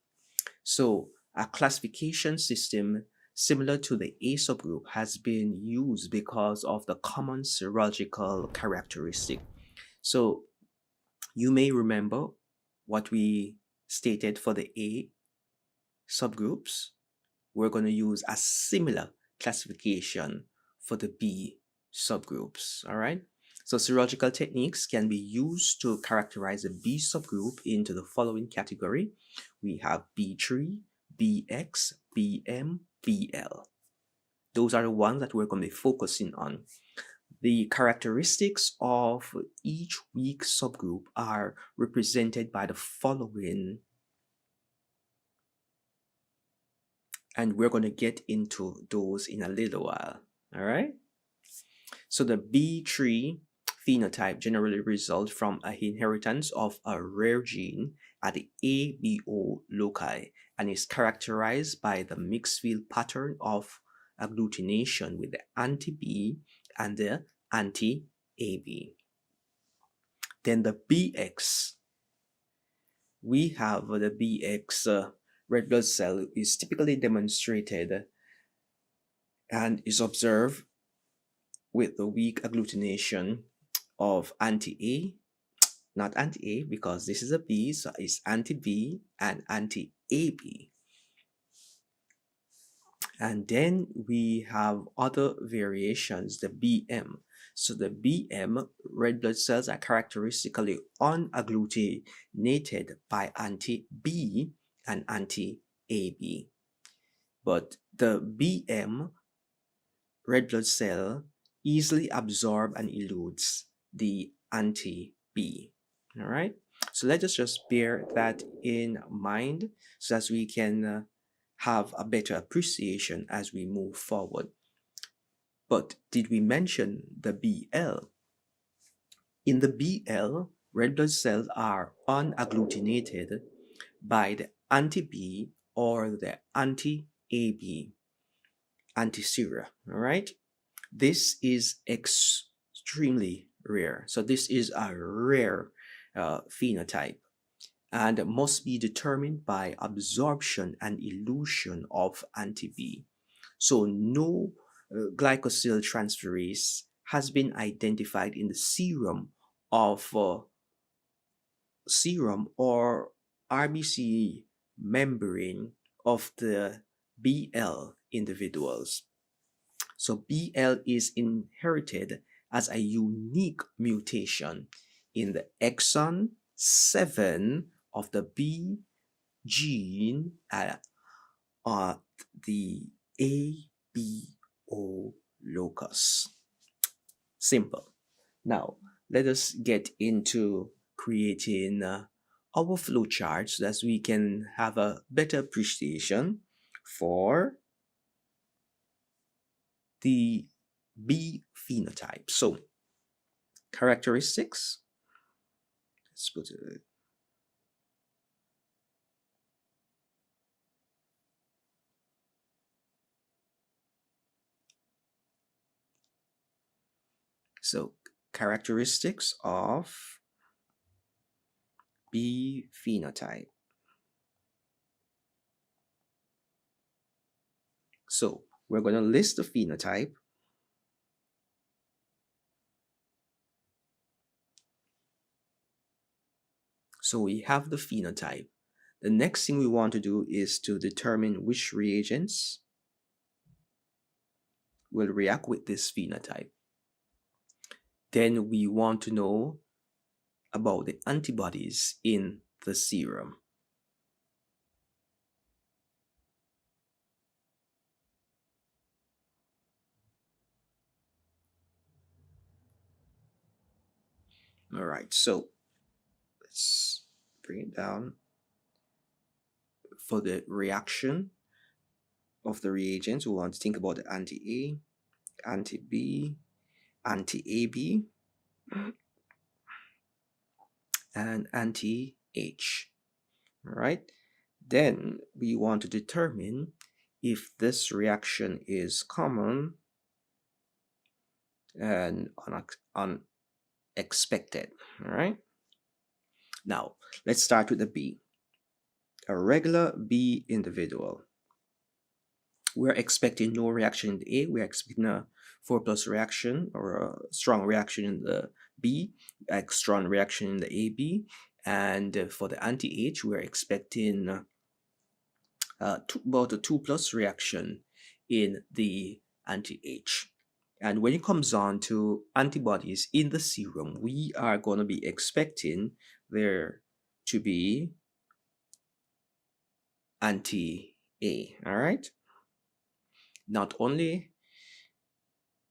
So a classification system similar to the A subgroup has been used because of the common serological characteristic. So you may remember what we stated for the A subgroups. We're going to use a similar classification for the B subgroups. All right. So serological techniques can be used to characterize a B subgroup into the following category. We have B3, BX, BM, BL. Those are the ones that we're going to be focusing on. The characteristics of each weak subgroup are represented by the following, and we're going to get into those in a little while. All right. So the B3 phenotype generally results from an inheritance of a rare gene at the ABO loci and is characterized by the mixed field pattern of agglutination with the anti-B and the anti-AB. Then the BX, we have the BX red blood cell is typically demonstrated and is observed with the weak agglutination of anti-A, not anti-A because this is a B, so it's anti-B and anti-AB. And then we have other variations, the BM. So the BM red blood cells are characteristically unagglutinated by anti-B and anti-AB. But the BM red blood cell easily absorb and eludes the anti-B. All right. So let us just bear that in mind so that we can have a better appreciation as we move forward. But did we mention the BL? In the BL, red blood cells are unagglutinated by the anti-B or the anti-AB antisera. All right. This is extremely rare. So this is a rare phenotype and must be determined by absorption and elution of anti-B. So no glycosyl transferase has been identified in the serum or RBC membrane of the BL individuals. So BL is inherited as a unique mutation in the exon 7 of the B gene at the ABO locus. Simple. Now, let us get into creating our flowchart so that we can have a better appreciation for the B phenotype. So, characteristics. Let's put it. So characteristics of B phenotype. So we're going to list the phenotype. So we have the phenotype. The next thing we want to do is to determine which reagents will react with this phenotype. Then we want to know about the antibodies in the serum. All right, so let's bring it down. For the reaction of the reagents, we want to think about the anti-A, anti-B, anti-AB, and anti-H. All right, then we want to determine if this reaction is common and unexpected. All right, now let's start with the B. A regular B individual. We're expecting no reaction in the A. We're expecting a 4+ reaction or a strong reaction in the B, a strong reaction in the AB. And for the anti-H, we're expecting about a 2+ reaction in the anti-H. And when it comes on to antibodies in the serum, we are going to be expecting there to be anti-A, all right? Not only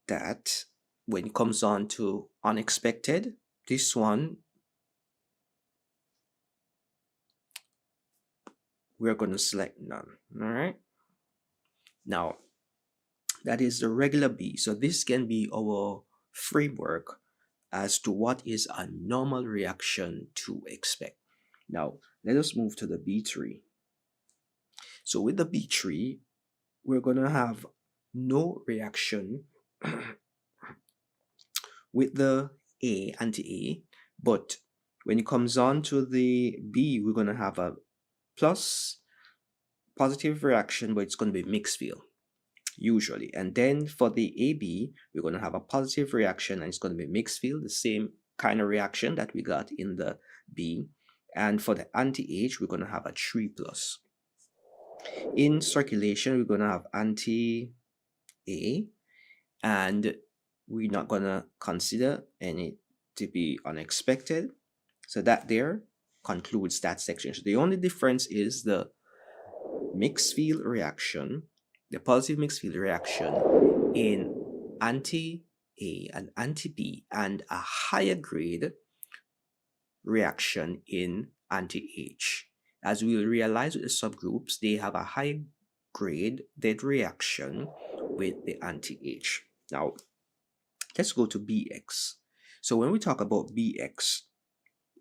that, when it comes on to unexpected, this one we're going to select none. All right, now that is the regular B. So this can be our framework as to what is a normal reaction to expect. Now let us move to the B tree. So with the B tree, we're going to have no reaction with the A, anti-A, but when it comes on to the B, we're going to have a plus positive reaction, but it's going to be mixed field usually. And then for the AB, we're going to have a positive reaction and it's going to be mixed field, the same kind of reaction that we got in the B. And for the anti-H, we're going to have a 3+. In circulation, we're going to have anti-A, and we're not going to consider any to be unexpected. So that there concludes that section. So the only difference is the mixed field reaction, the positive mixed field reaction in anti-A and anti-B, and a higher grade reaction in anti-H. As we will realize with the subgroups, they have a high grade dead reaction with the anti-H. Now, let's go to BX. So when we talk about BX,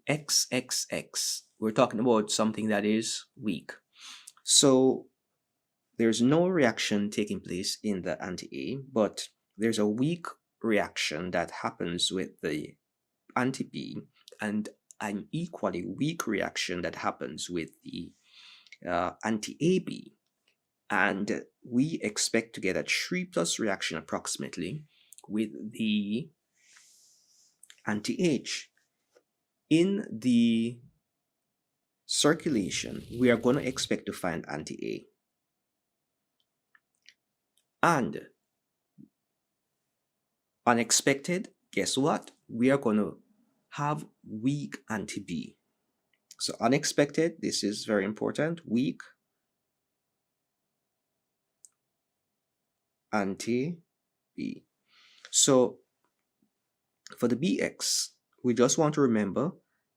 XXX, we're talking about something that is weak. So there's no reaction taking place in the anti-A, but there's a weak reaction that happens with the anti-B, and an equally weak reaction that happens with the anti-AB. And we expect to get a 3+ reaction approximately with the anti-H. In the circulation, we are going to expect to find anti-A. And unexpected, guess what? We are going to have weak anti-B. So unexpected, this is very important, weak anti-B. So for the BX, we just want to remember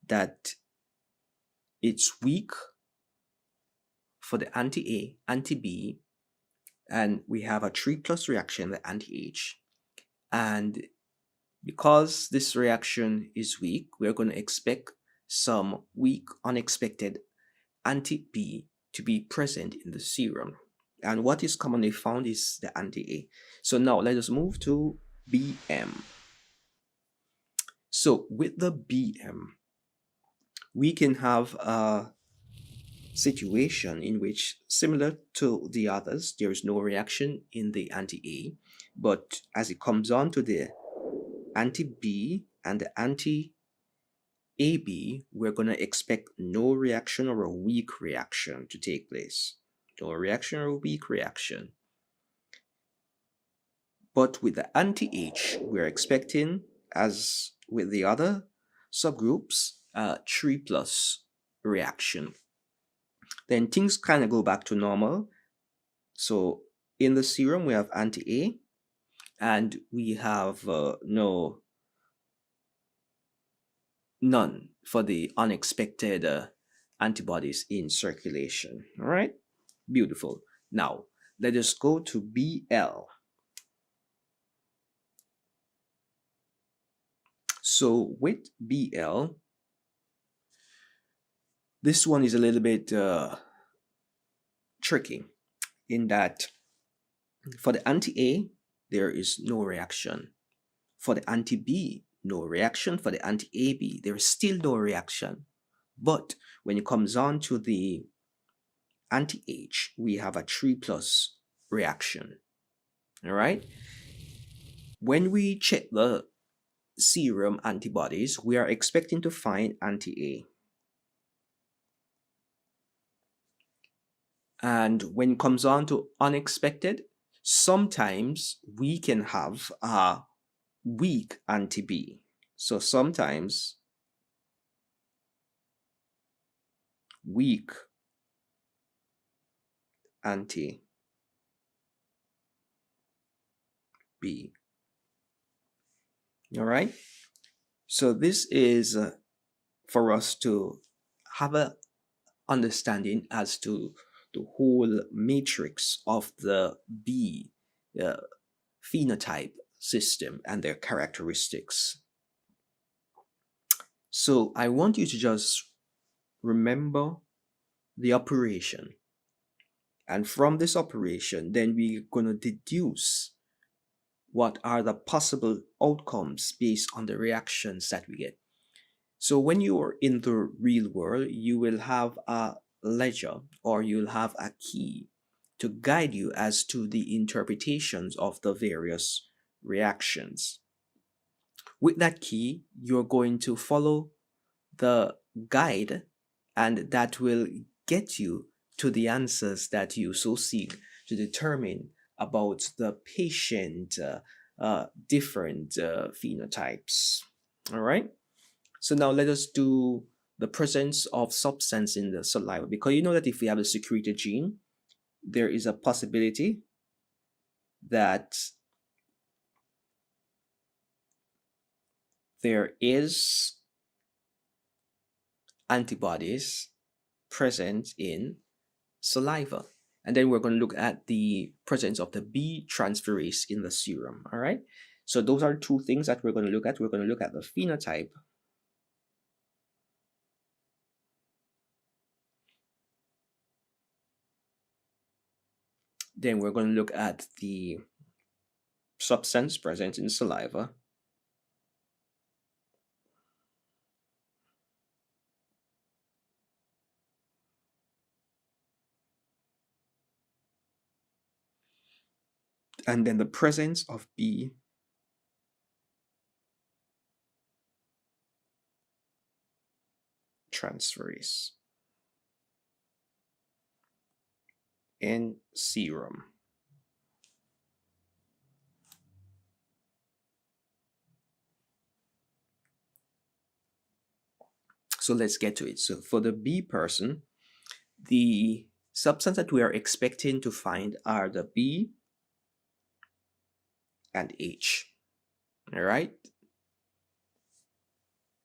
that it's weak for the anti-A, anti-B, and we have a 3+ reaction, the anti-H. And because this reaction is weak, we're going to expect some weak, unexpected anti-B to be present in the serum. And what is commonly found is the anti-A. So now let us move to BM. So with the BM, we can have a situation in which, similar to the others, there is no reaction in the anti-A, but as it comes on to the anti-B and the anti-AB, we're going to expect no reaction or a weak reaction to take place. No reaction or a weak reaction. But with the anti-H, we're expecting, as with the other subgroups, 3 plus reaction. Then things kind of go back to normal. So in the serum, we have anti-A, and we have none for the unexpected antibodies in circulation. All right, beautiful. Now let us go to BL. So with BL, this one is a little bit tricky in that for the anti-A, there is no reaction. For the anti-B, no reaction. For the anti-AB, there is still no reaction. But when it comes on to the anti-H, we have a 3 plus reaction. All right? When we check the serum antibodies, we are expecting to find anti-A. And when it comes on to unexpected, sometimes we can have a weak anti-B. So sometimes weak anti-B. All right. So this is for us to have a understanding as to the whole matrix of the B phenotype system and their characteristics. So I want you to just remember the operation. And from this operation, then we're going to deduce what are the possible outcomes based on the reactions that we get. So when you are in the real world, you will have a ledger or you'll have a key to guide you as to the interpretations of the various reactions. With that key, you're going to follow the guide, and that will get you to the answers that you so seek to determine about the patient different phenotypes. All right. So now let us do the presence of substance in the saliva, because you know that if we have a secreted gene, there is a possibility that there is antibodies present in saliva. And then we're going to look at the presence of the B transferase in the serum. All right. So those are two things that we're going to look at. We're going to look at the phenotype. Then we're going to look at the substance present in saliva. And then the presence of B transferase in serum. So let's get to it. So for the B person, the substance that we are expecting to find are the B and H. All right.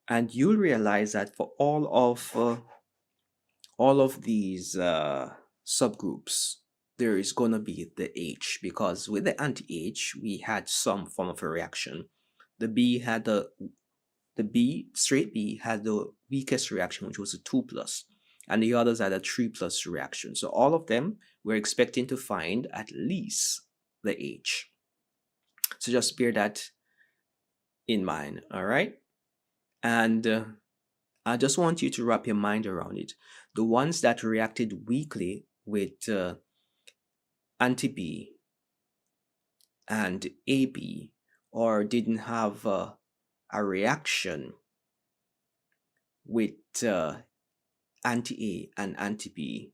And you'll realize that for all of these subgroups, there is going to be the H, because with the anti-H, we had some form of a reaction. The B, straight B, had the weakest reaction, which was a 2 plus, and the others had a 3 plus reaction. So all of them, we're expecting to find at least the H. So just bear that in mind, all right? And I just want you to wrap your mind around it. The ones that reacted weakly with anti-B and AB, or didn't have a reaction with anti-A and anti-B,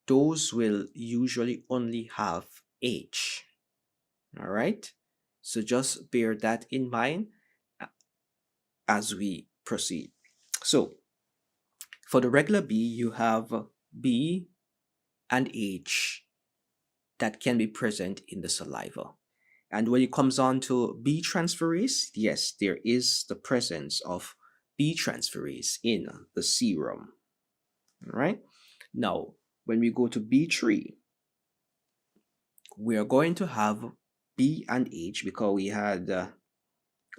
those will usually only have H. All right? So just bear that in mind as we proceed. So for the regular B, you have B and H that can be present in the saliva. And when it comes on to B transferase, yes, there is the presence of B transferase in the serum. All right. Now, when we go to B3, we are going to have B and H because we had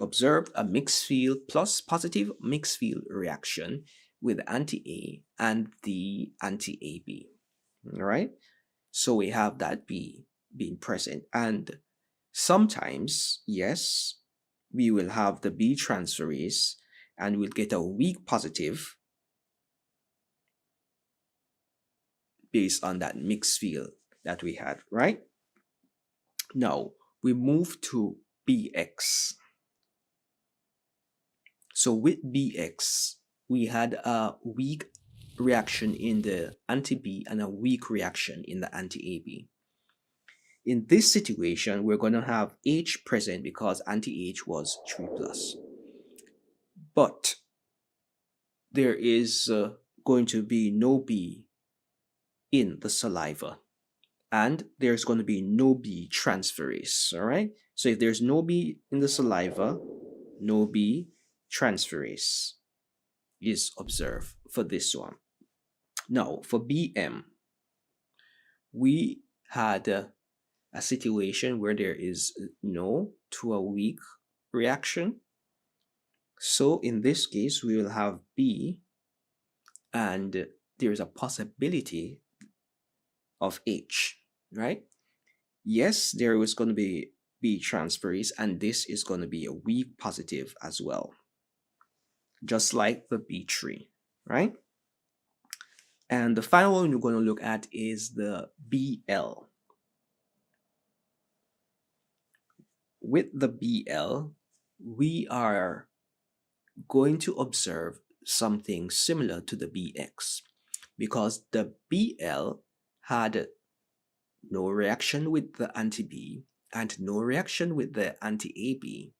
observed a mixed field plus positive mixed field reaction with anti-A and the anti-AB. All right. So we have that B being present. And sometimes, yes, we will have the B transferase and we'll get a weak positive based on that mixed field that we had, right? Now, we move to BX. So with BX, we had a weak reaction in the anti-B and a weak reaction in the anti-AB. In this situation, we're going to have H present because anti-H was 3 plus. But there is going to be no B in the saliva. And there's going to be no B transferase, all right? So if there's no B in the saliva, no B transferase is observed for this one. Now, for BM, we had a situation where there is no to a weak reaction. So in this case, we will have B and there is a possibility of H, right? Yes, there is going to be B transferase and this is going to be a weak positive as well. Just like the B3, right? And the final one we're going to look at is the BL. With the BL, we are going to observe something similar to the BX because the BL had no reaction with the anti-B and no reaction with the anti-AB.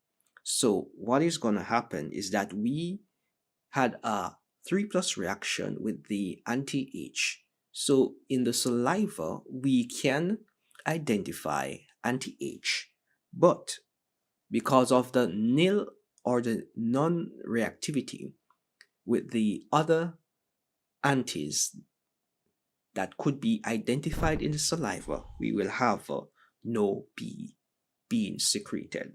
So what is going to happen is that we had a 3 plus reaction with the anti-H. So in the saliva, we can identify anti-H, but because of the nil or the non-reactivity with the other antis that could be identified in the saliva, we will have no B being secreted.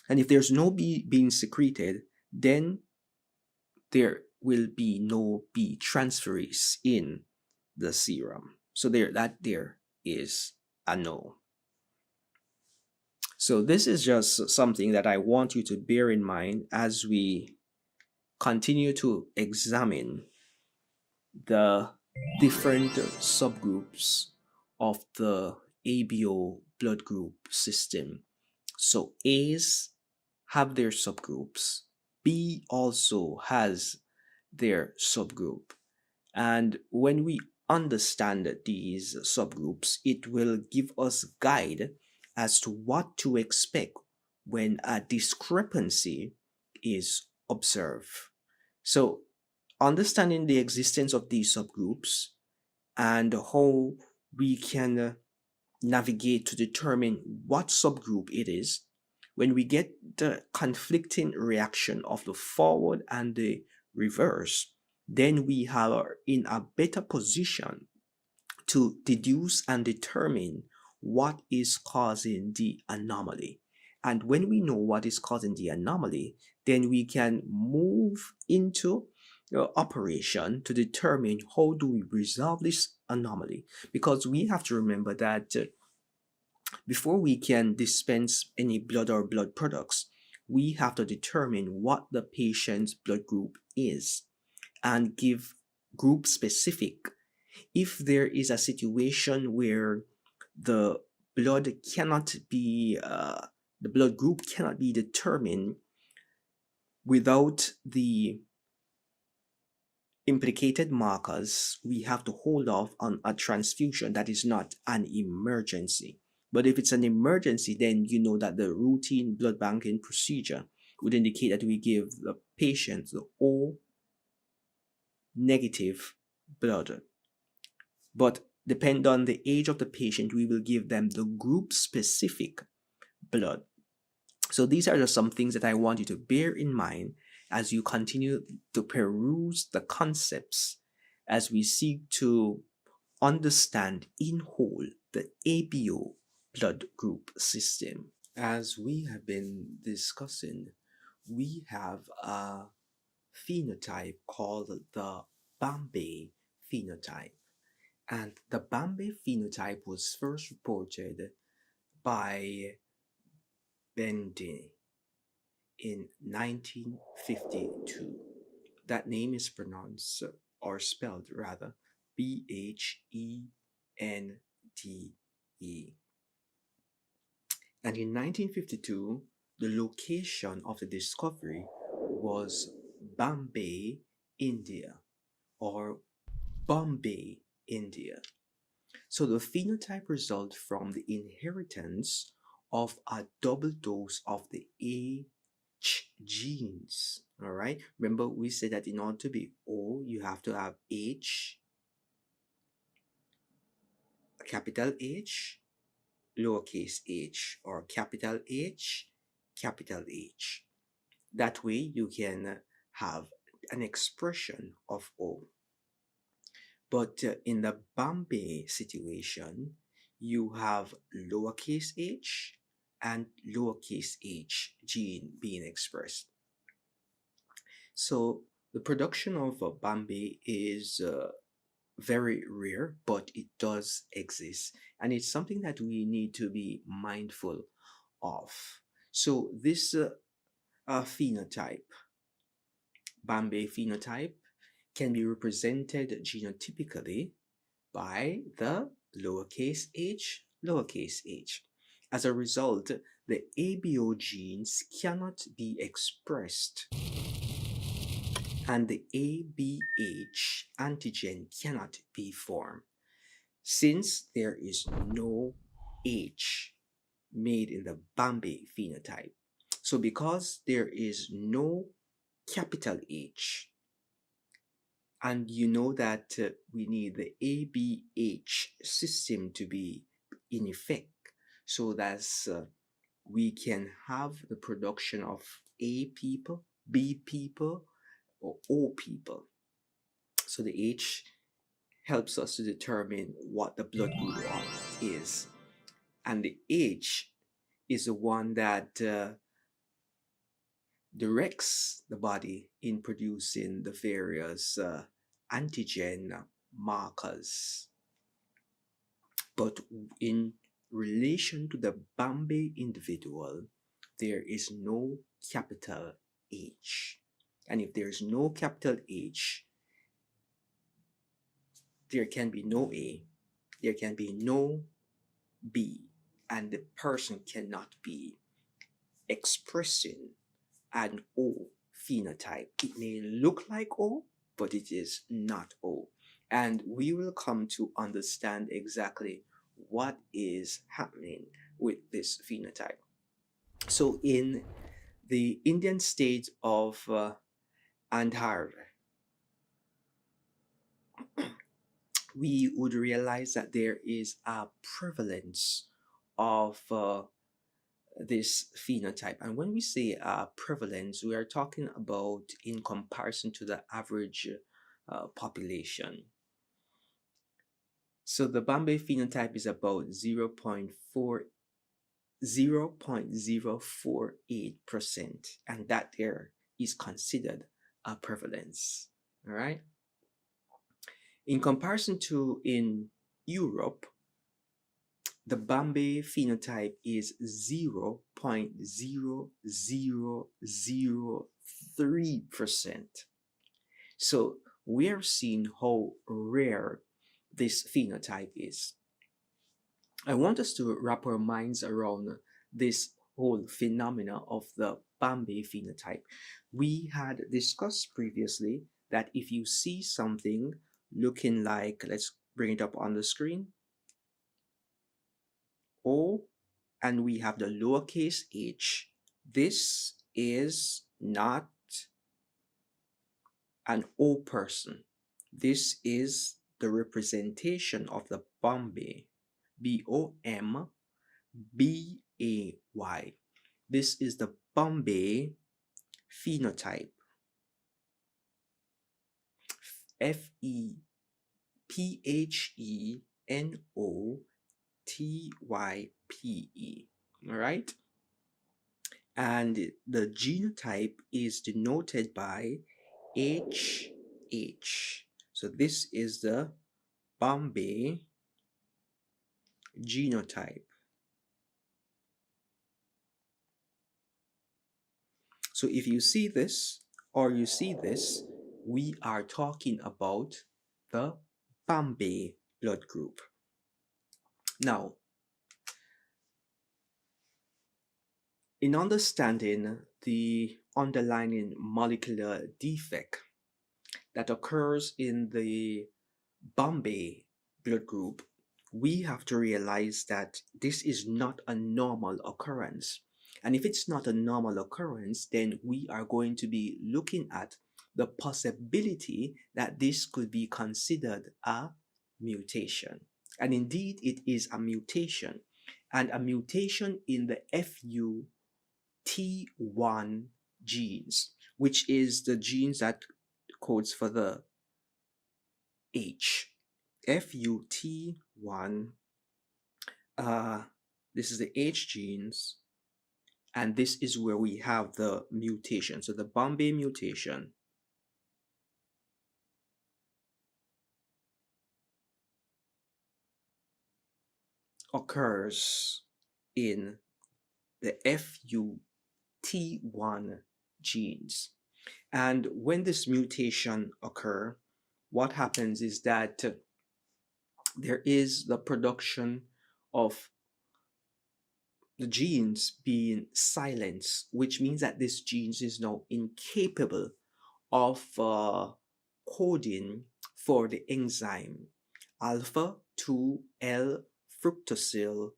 And if there's no B being secreted, then there will be no B transferase in the serum. So there is a no. So this is just something that I want you to bear in mind as we continue to examine the different subgroups of the ABO blood group system. So A's have their subgroups. B also has their subgroup. And when we understand these subgroups, it will give us guide as to what to expect when a discrepancy is observed. So understanding the existence of these subgroups and how we can navigate to determine what subgroup it is, when we get the conflicting reaction of the forward and the reverse, then we are in a better position to deduce and determine what is causing the anomaly. And when we know what is causing the anomaly, then we can move into operation to determine how do we resolve this anomaly. Because we have to remember that before we can dispense any blood or blood products, we have to determine what the patient's blood group is and give group specific. If there is a situation where the blood cannot be the blood group cannot be determined without the implicated markers, we have to hold off on a transfusion. That is not an emergency. But if it's an emergency, then you know that the routine blood banking procedure would indicate that we give the patient the O negative blood. But depend on the age of the patient, we will give them the group specific blood. So these are just some things that I want you to bear in mind as you continue to peruse the concepts as we seek to understand in whole the ABO blood group system. As we have been discussing, we have a phenotype called the Bombay phenotype. And the Bombay phenotype was first reported by Bende in 1952. That name is pronounced or spelled rather Bhende. And in 1952, the location of the discovery was Bombay, India, or Bombay, India. So the phenotype results from the inheritance of a double dose of the H genes. All right. Remember, we said that in order to be O, you have to have H, capital H, lowercase h, or capital H, capital H. That way you can have an expression of O. But in the Bombay situation, you have lowercase h and lowercase h gene being expressed. So the production of Bombay is very rare, but it does exist, and it's something that we need to be mindful of. So this phenotype, Bombay phenotype, can be represented genotypically by the lowercase h. As a result, the ABO genes cannot be expressed and the ABH antigen cannot be formed since there is no H made in the Bombay phenotype. So because there is no capital H, and you know that we need the ABH system to be in effect so that we can have the production of A people, B people, or O people. So the H helps us to determine what the blood group is. And the H is the one that directs the body in producing the various antigen markers. But in relation to the Bombay individual, there is no capital H. And if there is no capital H, there can be no A, there can be no B, and the person cannot be expressing an O phenotype. It may look like O, but it is not O. And we will come to understand exactly what is happening with this phenotype. So in the Indian state of Andhra, we would realize that there is a prevalence of this phenotype. And when we say prevalence, we are talking about in comparison to the average population. So the Bombay phenotype is about 0.048%, and that there is considered a prevalence. All right. In comparison to in Europe, the Bombay phenotype is 0.0003%. So we are seeing how rare this phenotype is. I want us to wrap our minds around this whole phenomena of the Bombay phenotype. We had discussed previously that if you see something looking like, let's bring it up on the screen, O, and we have the lowercase h, this is not an O person. This is the representation of the Bombay, Bombay. This is the Bombay phenotype, Phenotype. All right. And the genotype is denoted by HH. So this is the Bombay genotype. So if you see this or you see this, we are talking about the Bombay blood group. Now, in understanding the underlying molecular defect that occurs in the Bombay blood group, we have to realize that this is not a normal occurrence. And if it's not a normal occurrence, then we are going to be looking at the possibility that this could be considered a mutation. And indeed, it is a mutation. And a mutation in the FUT1 genes, which is the genes that codes for the H. FUT1, this is the H genes, and this is where we have the mutation. So the Bombay mutation occurs in the FUT1 genes. And when this mutation occurs, what happens is that there is the production of the genes being silenced, which means that this gene is now incapable of coding for the enzyme alpha 2L fructosyl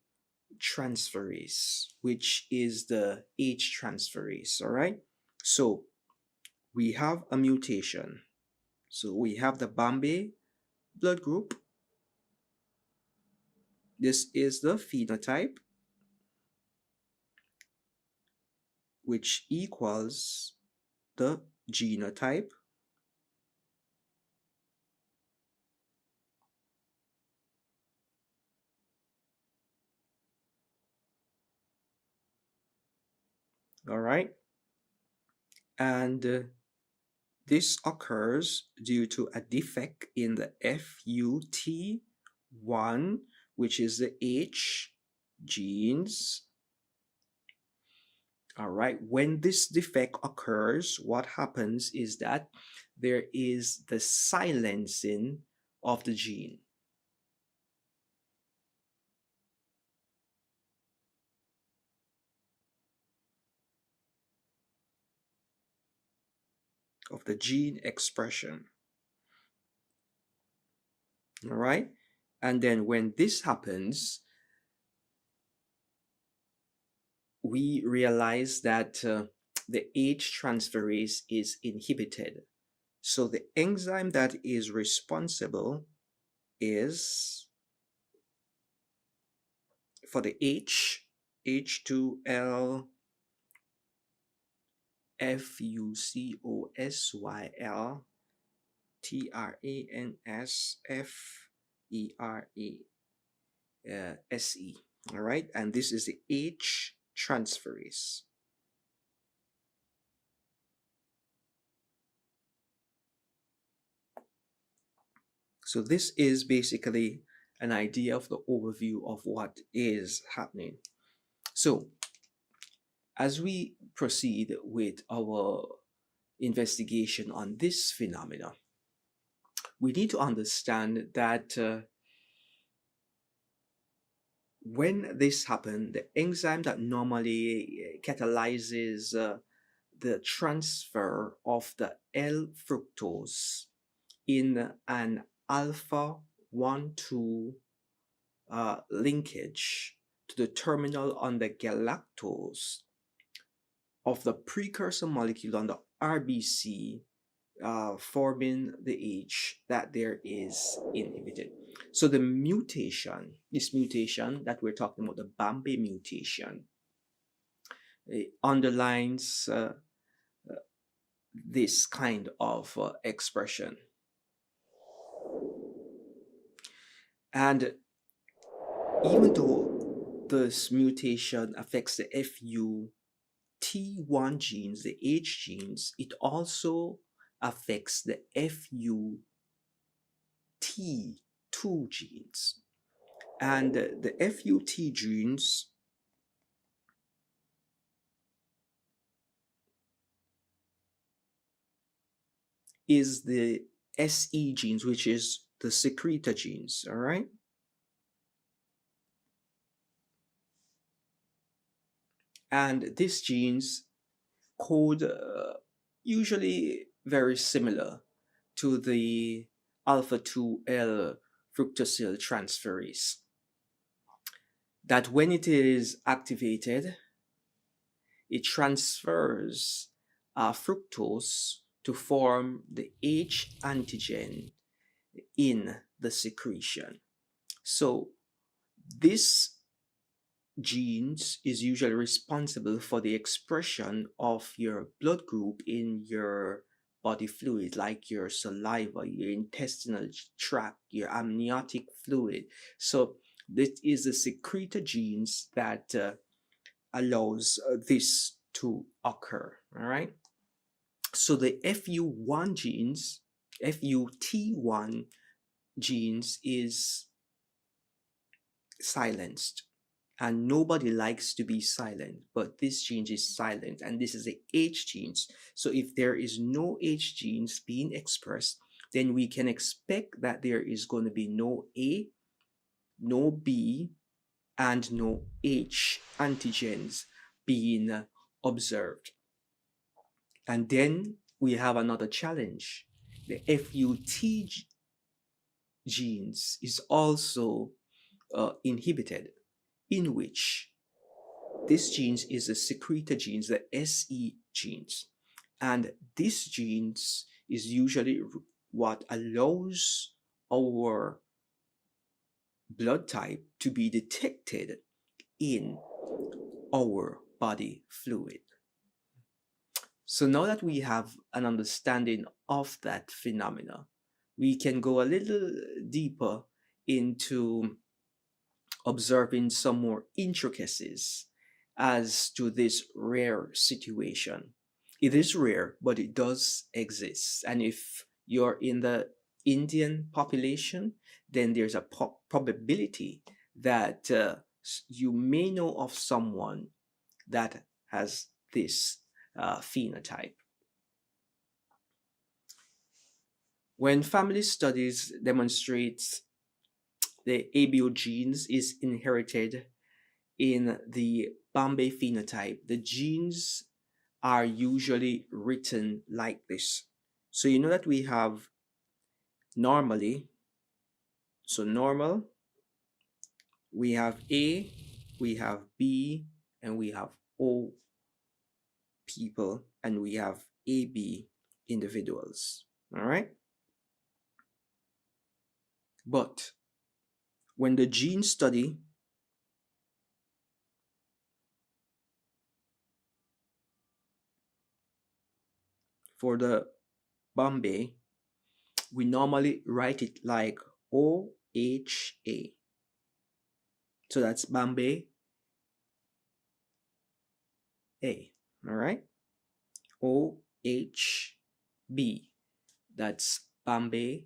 transferase, which is the H transferase. All right, so we have a mutation. So we have the Bombay blood group. This is the phenotype, which equals the genotype. All right, and this occurs due to a defect in the FUT1, which is the H genes. All right, when this defect occurs, what happens is that there is the silencing of the gene. Of the gene expression. All right, and then when this happens, we realize that the H transferase is inhibited. So the enzyme that is responsible is for the H2L FUCOSYL TRANSFERASE. All right, and this is the H transferase. So this is basically an idea of the overview of what is happening. So, as we proceed with our investigation on this phenomena, we need to understand that when this happens, the enzyme that normally catalyzes the transfer of the L-fructose in an alpha 1,2 linkage to the terminal on the galactose of the precursor molecule on the RBC, forming the H that there is inhibited. So the mutation, this mutation that we're talking about, the Bombay mutation, it underlines this kind of expression. And even though this mutation affects the FUT1 genes, the H genes, it also affects the FUT2 genes. And the FUT genes is the SE genes, which is the secretor genes, all right? And these genes code usually very similar to the alpha 2L fructosyl transferase. That when it is activated, it transfers fructose to form the H antigen in the secretion. So this genes is usually responsible for the expression of your blood group in your body fluid, like your saliva, your intestinal tract, your amniotic fluid. So this is the secretor genes that allows this to occur. All right. So the FU1 genes, FUT1 genes is silenced, and nobody likes to be silent, but this gene is silent, and this is the H genes. So if there is no H genes being expressed, then we can expect that there is going to be no A, no B, and no H antigens being observed. And then we have another challenge. The FUT genes is also inhibited, in which this genes is the secretor genes, the SE genes. And this genes is usually what allows our blood type to be detected in our body fluid. So now that we have an understanding of that phenomena, we can go a little deeper into observing some more intricacies as to this rare situation. It is rare, but it does exist. And if you're in the Indian population, then there's a probability that you may know of someone that has this phenotype. When family studies demonstrates the ABO genes is inherited in the Bombay phenotype, the genes are usually written like this. So you know that we have normally, so normal, we have A, we have B, and we have O people, and we have AB individuals. All right? But when the gene study for the Bombay, we normally write it like OHA. So that's Bombay A. All right? OHB. That's Bombay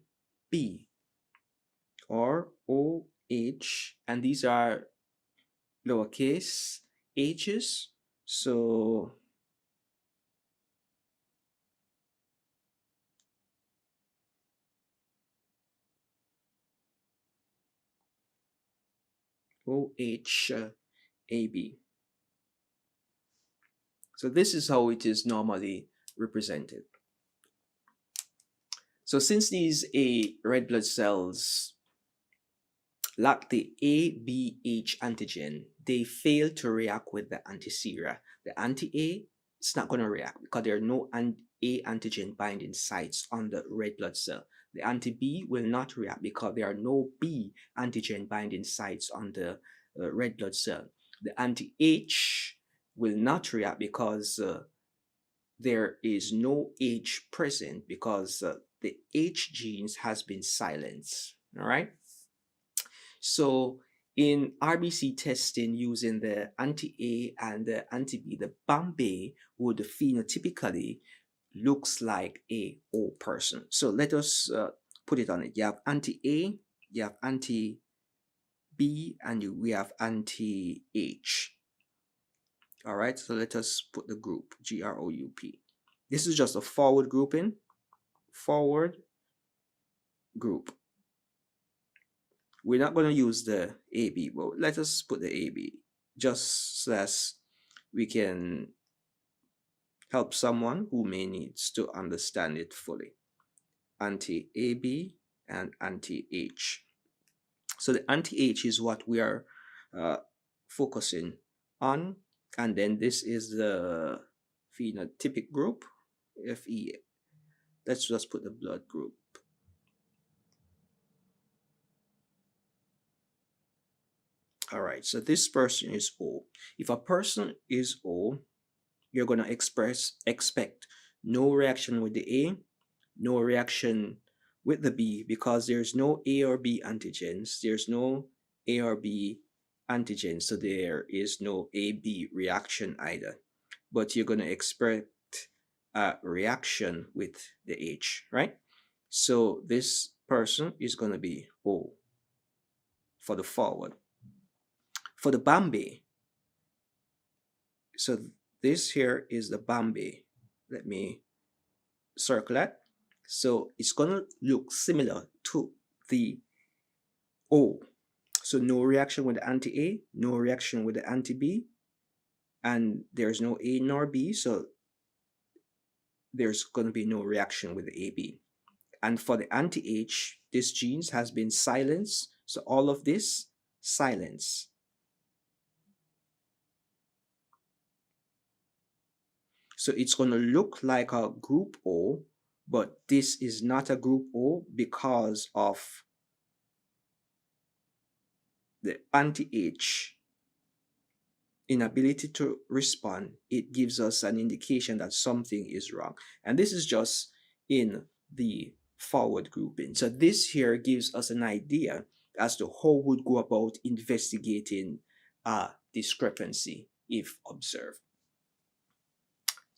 B. Or OAB. H, and these are lowercase h's. So OHAB. So this is how it is normally represented. So since these red blood cells lack the ABH antigen, they fail to react with the anti-sera. The anti-A is not going to react because there are no A antigen binding sites on the red blood cell. The anti-B will not react because there are no B antigen binding sites on the red blood cell. The anti-H will not react because there is no H present because the H genes has been silenced. All right. So in RBC testing using the anti-A and the anti-B, the Bombay would phenotypically looks like a O person. So let us put it on it. You have anti-A, you have anti-B, and we have anti-H. All right, so let us put the group, GROUP. This is just a forward grouping, forward group. We're not going to use the AB, but let us put the AB just so that we can help someone who may needs to understand it fully. Anti-AB and anti-H. So the anti-H is what we are focusing on, and then this is the phenotypic group, FE. Let's just put the blood group. All right, so this person is O. If a person is O, you're going to expect no reaction with the A, no reaction with the B, because there's no A or B antigens. There's no A or B antigens, so there is no AB reaction either. But you're going to expect a reaction with the H, right? So this person is going to be O for the forward. For the Bombay, so this here is the Bombay. Let me circle that. So it's going to look similar to the O. So no reaction with the anti-A, no reaction with the anti-B, and there's no A nor B, so there's going to be no reaction with the AB. And for the anti-H, this genes has been silenced, so all of this silence. So it's going to look like a group O, but this is not a group O because of the anti-H inability to respond. It gives us an indication that something is wrong. And this is just in the forward grouping. So this here gives us an idea as to how we'd go about investigating a discrepancy if observed.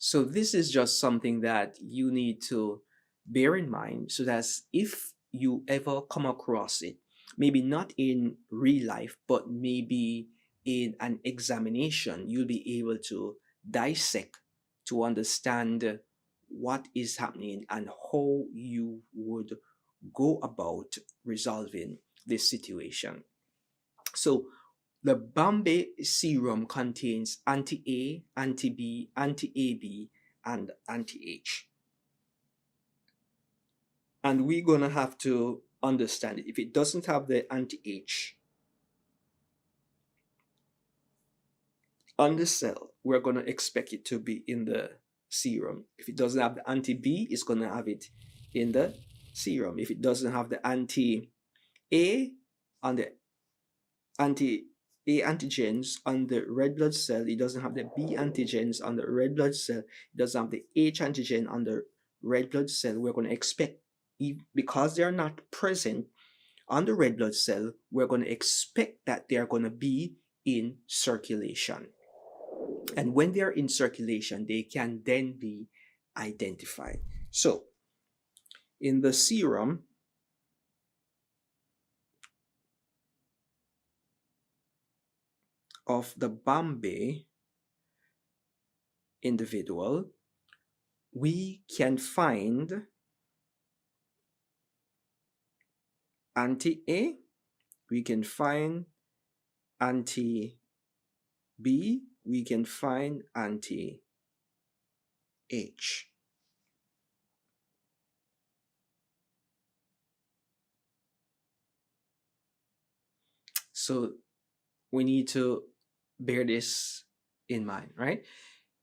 So this is just something that you need to bear in mind so that if you ever come across it, maybe not in real life, but maybe in an examination, you'll be able to dissect to understand what is happening and how you would go about resolving this situation. So the Bombay serum contains anti-A, anti-B, anti-AB, and anti-H. And we're going to have to understand it. If it doesn't have the anti-H on the cell, we're going to expect it to be in the serum. If it doesn't have the anti-B, it's going to have it in the serum. If it doesn't have the anti-A on the anti-A antigens on the red blood cell, it doesn't have the B antigens on the red blood cell, it doesn't have the H antigen on the red blood cell, we're going to expect, because they are not present on the red blood cell, we're going to expect that they are going to be in circulation. And when they are in circulation, they can then be identified. So in the serum, of the Bombay individual, we can find anti-A, we can find anti-B, we can find anti-H. So we need to bear this in mind, right?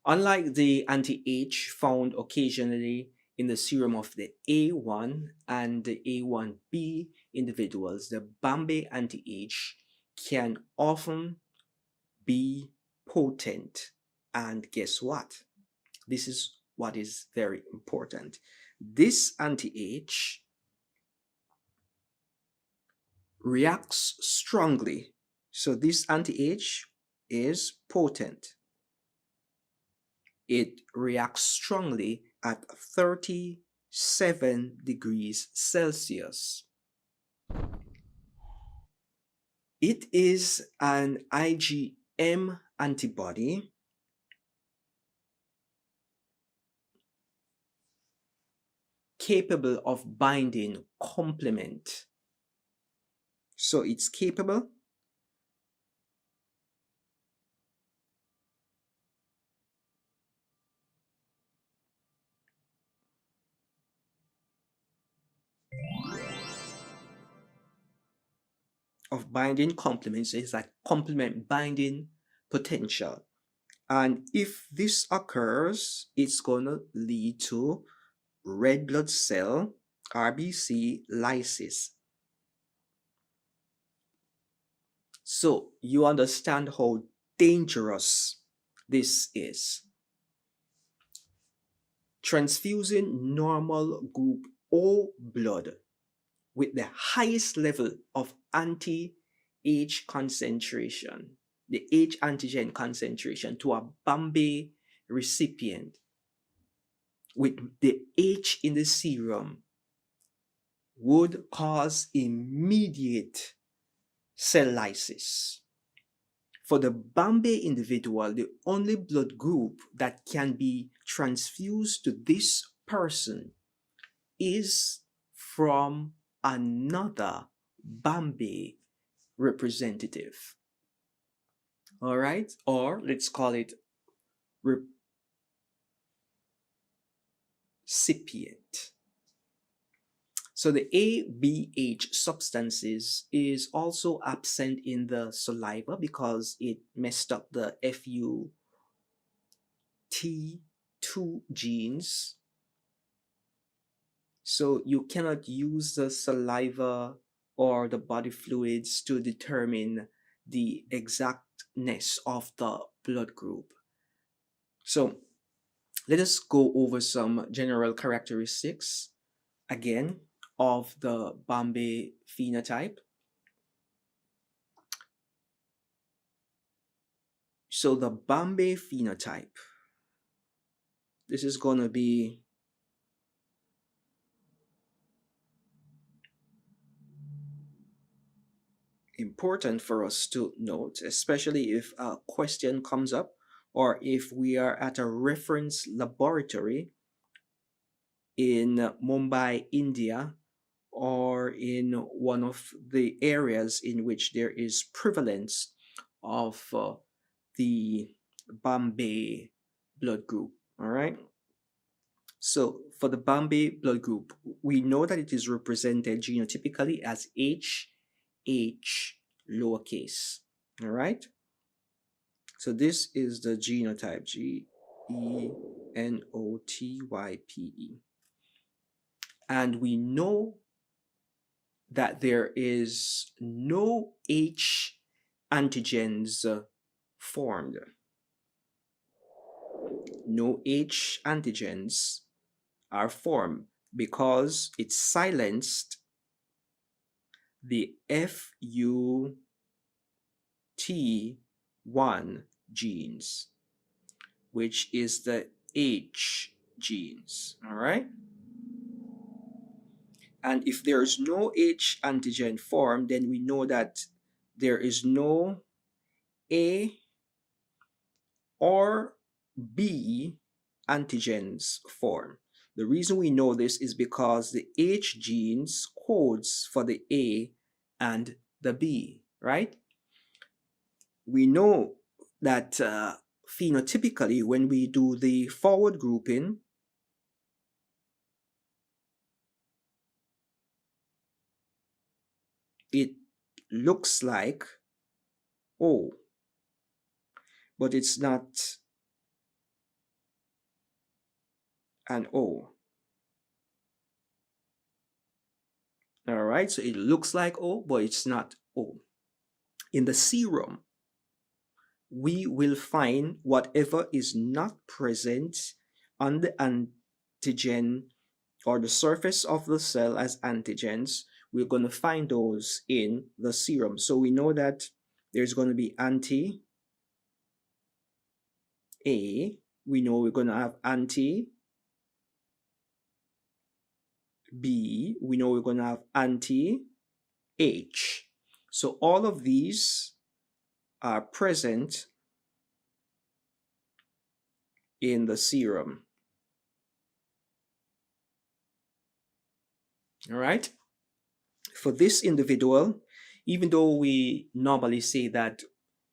Unlike the anti-H found occasionally in the serum of the A1 and the A1B individuals, the Bombay anti-H can often be potent. And guess what? This is what is very important. This anti-H reacts strongly. So this anti-H is potent. It reacts strongly at 37 degrees Celsius. It is an IgM antibody capable of binding complement. So it's capable of binding complements. It's like complement binding potential. And if this occurs, it's going to lead to red blood cell RBC lysis. So you understand how dangerous this is. Transfusing normal group O blood with the highest level of anti-H concentration, the H antigen concentration, to a Bombay recipient with the H in the serum would cause immediate cell lysis. For the Bombay individual, the only blood group that can be transfused to this person is from another Bombay representative. All right, or let's call it recipient. So the ABH substances is also absent in the saliva because it messed up the FUT2 genes. So you cannot use the saliva or the body fluids to determine the exactness of the blood group. So let us go over some general characteristics again of the Bombay phenotype. So the Bombay phenotype, this is going to be important for us to note, especially if a question comes up or if we are at a reference laboratory in Mumbai, India, or in one of the areas in which there is prevalence of the Bombay blood group. All right. So for the Bombay blood group, we know that it is represented genotypically as H lowercase. All right. So this is the genotype, genotype. And we know that there is no H antigens formed. No H antigens are formed because it silenced the FUT1 genes, which is the H genes. All right. And if there's no H antigen formed, then we know that there is no A or B antigens form. The reason we know this is because the H genes codes for the A and the B, right? We know that phenotypically when we do the forward grouping, it looks like O, but it's not an O. All right, so it looks like O, but it's not O. In the serum, we will find whatever is not present on the antigen or the surface of the cell as antigens. We're going to find those in the serum. So we know that there's going to be anti-A. We know we're going to have anti-B. We know we're going to have anti-H. So all of these are present in the serum. All right. For this individual, even though we normally say that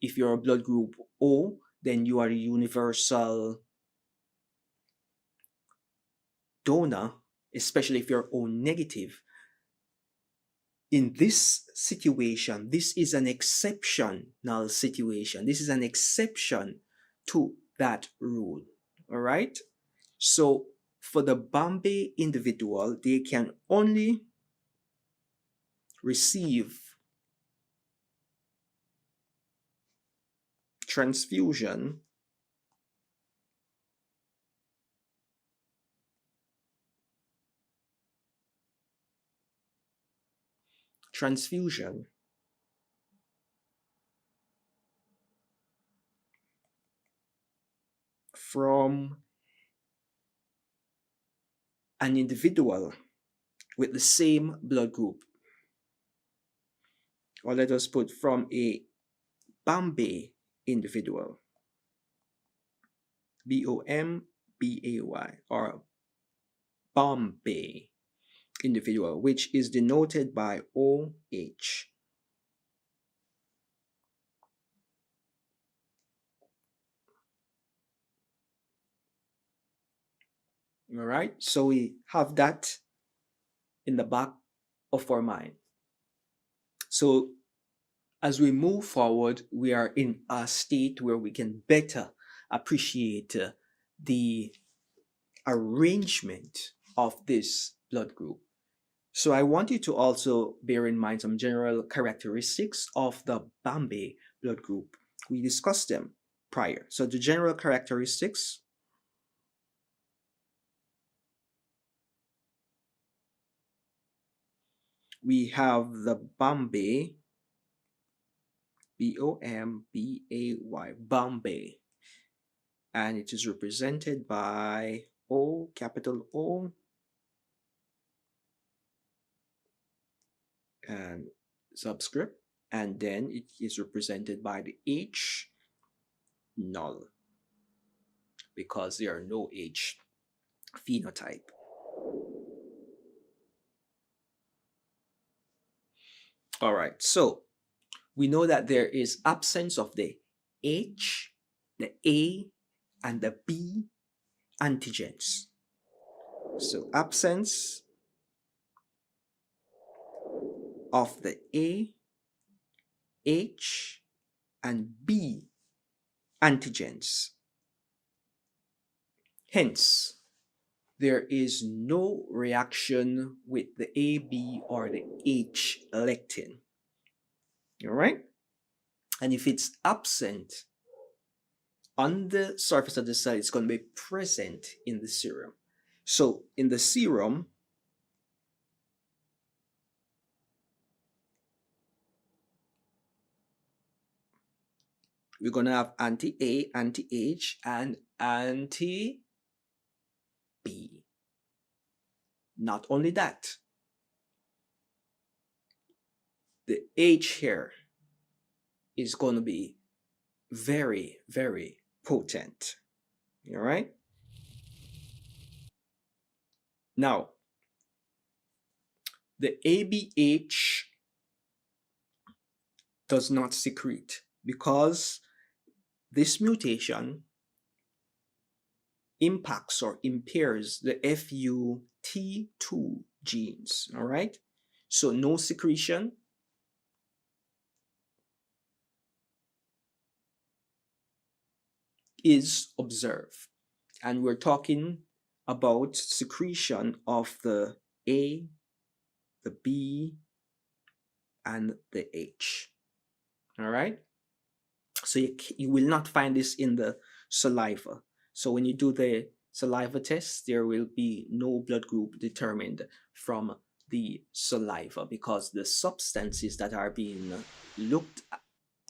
if you're a blood group O, then you are a universal donor, especially if you're O negative. In this situation, this is an exceptional situation. This is an exception to that rule. All right. So for the Bombay individual, they can only receive transfusion from an individual with the same blood group, or let us put from a Bombay individual, Bombay, or Bombay individual, which is denoted by OH. All right, so we have that in the back of our mind. So as we move forward, we are in a state where we can better appreciate the arrangement of this blood group. So I want you to also bear in mind some general characteristics of the Bombay blood group. We discussed them prior. So the general characteristics: we have the Bombay, Bombay, Bombay, and it is represented by O, capital O, and subscript, and then it is represented by the H, null, because there are no H phenotype. All right, so we know that there is absence of the H, the A, and the B antigens. So absence of the A, H, and B antigens. Hence, there is no reaction with the AB or the H lectin. All right? And if it's absent on the surface of the cell, it's going to be present in the serum. So in the serum, we're going to have anti-A, anti-H, and anti-B. Not only that, the H here is going to be very, very potent. All right. Now, the ABH does not secrete because this mutation impacts or impairs the FUT2 genes. All right. So no secretion. Is observed. And we're talking about secretion of the A, the B, and the H. All right. So you will not find this in the saliva. So when you do the saliva test, there will be no blood group determined from the saliva because the substances that are being looked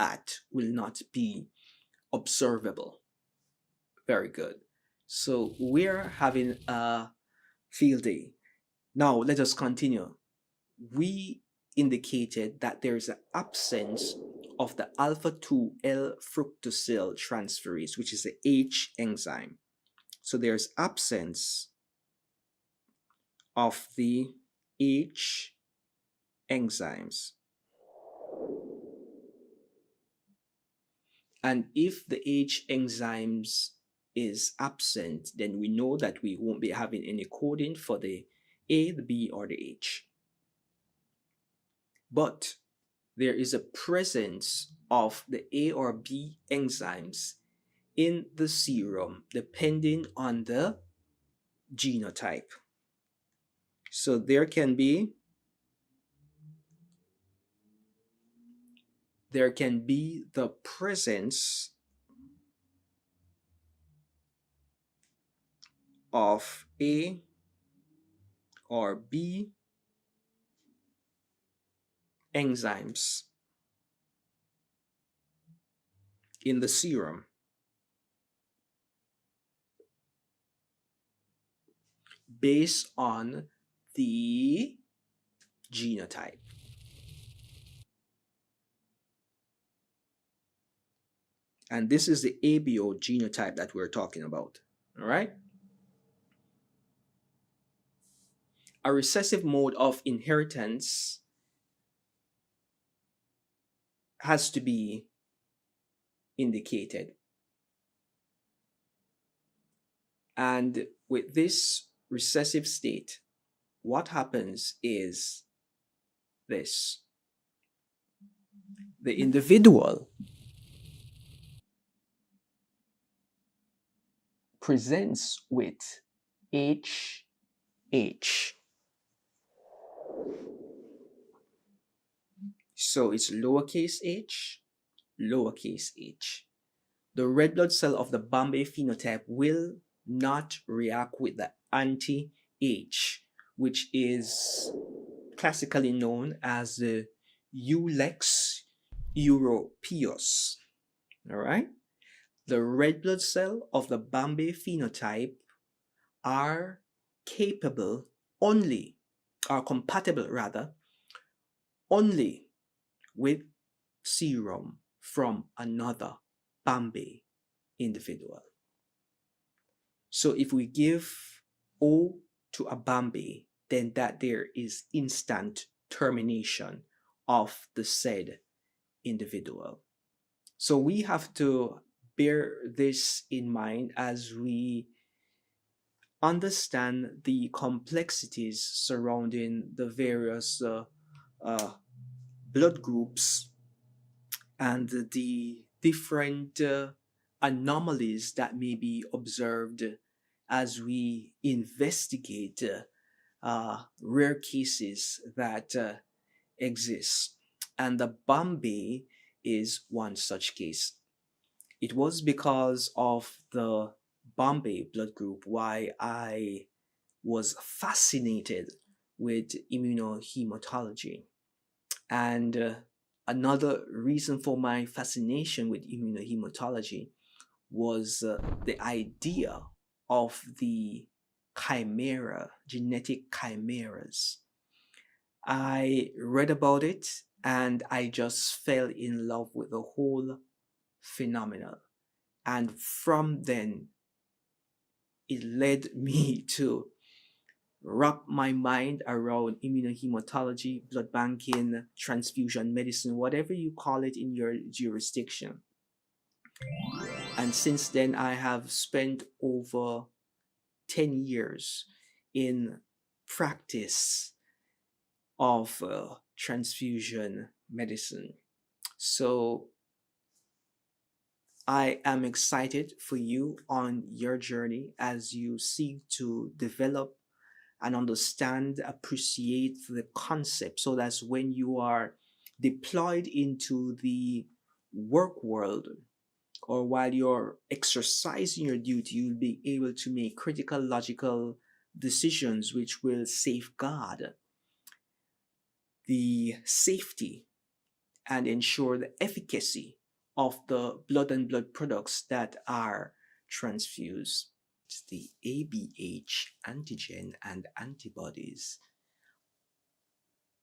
at will not be observable. Very good. So we're having a field day. Now let us continue. We indicated that there is an absence of the alpha 2 L fructosyl transferase, which is the H enzyme. So there's absence of the H enzymes. And if the H enzymes is absent, then we know that we won't be having any coding for the A, the B, or the H. But there is a presence of the A or B enzymes in the serum depending on the genotype. So there can be the presence of A or B enzymes in the serum based on the genotype. And this is the ABO genotype that we're talking about. All right. A recessive mode of inheritance has to be indicated. And with this recessive state, what happens is this. The individual presents with HH. So it's lowercase h, lowercase h. The red blood cell of the Bombay phenotype will not react with the anti-H, which is classically known as the Ulex europaeus. All right? The red blood cell of the Bombay phenotype are capable only, are compatible rather, only with serum from another Bombay individual. So if we give O to a Bombay, then that there is instant termination of the said individual. So we have to bear this in mind as we understand the complexities surrounding the various blood groups and the different anomalies that may be observed as we investigate rare cases that exist. And the Bombay is one such case. It was because of the Bombay blood group why I was fascinated with immunohematology. And another reason for my fascination with immunohematology was the idea of the chimera, genetic chimeras. I read about it and I just fell in love with the whole phenomenal. And from then, it led me to wrap my mind around immunohematology, blood banking, transfusion medicine, whatever you call it in your jurisdiction. And since then, I have spent over 10 years in practice of transfusion medicine. So I am excited for you on your journey as you seek to develop and understand, appreciate the concept, so that's when you are deployed into the work world, or while you're exercising your duty, you'll be able to make critical, logical decisions which will safeguard the safety and ensure the efficacy of the blood and blood products that are transfused. The ABH antigen and antibodies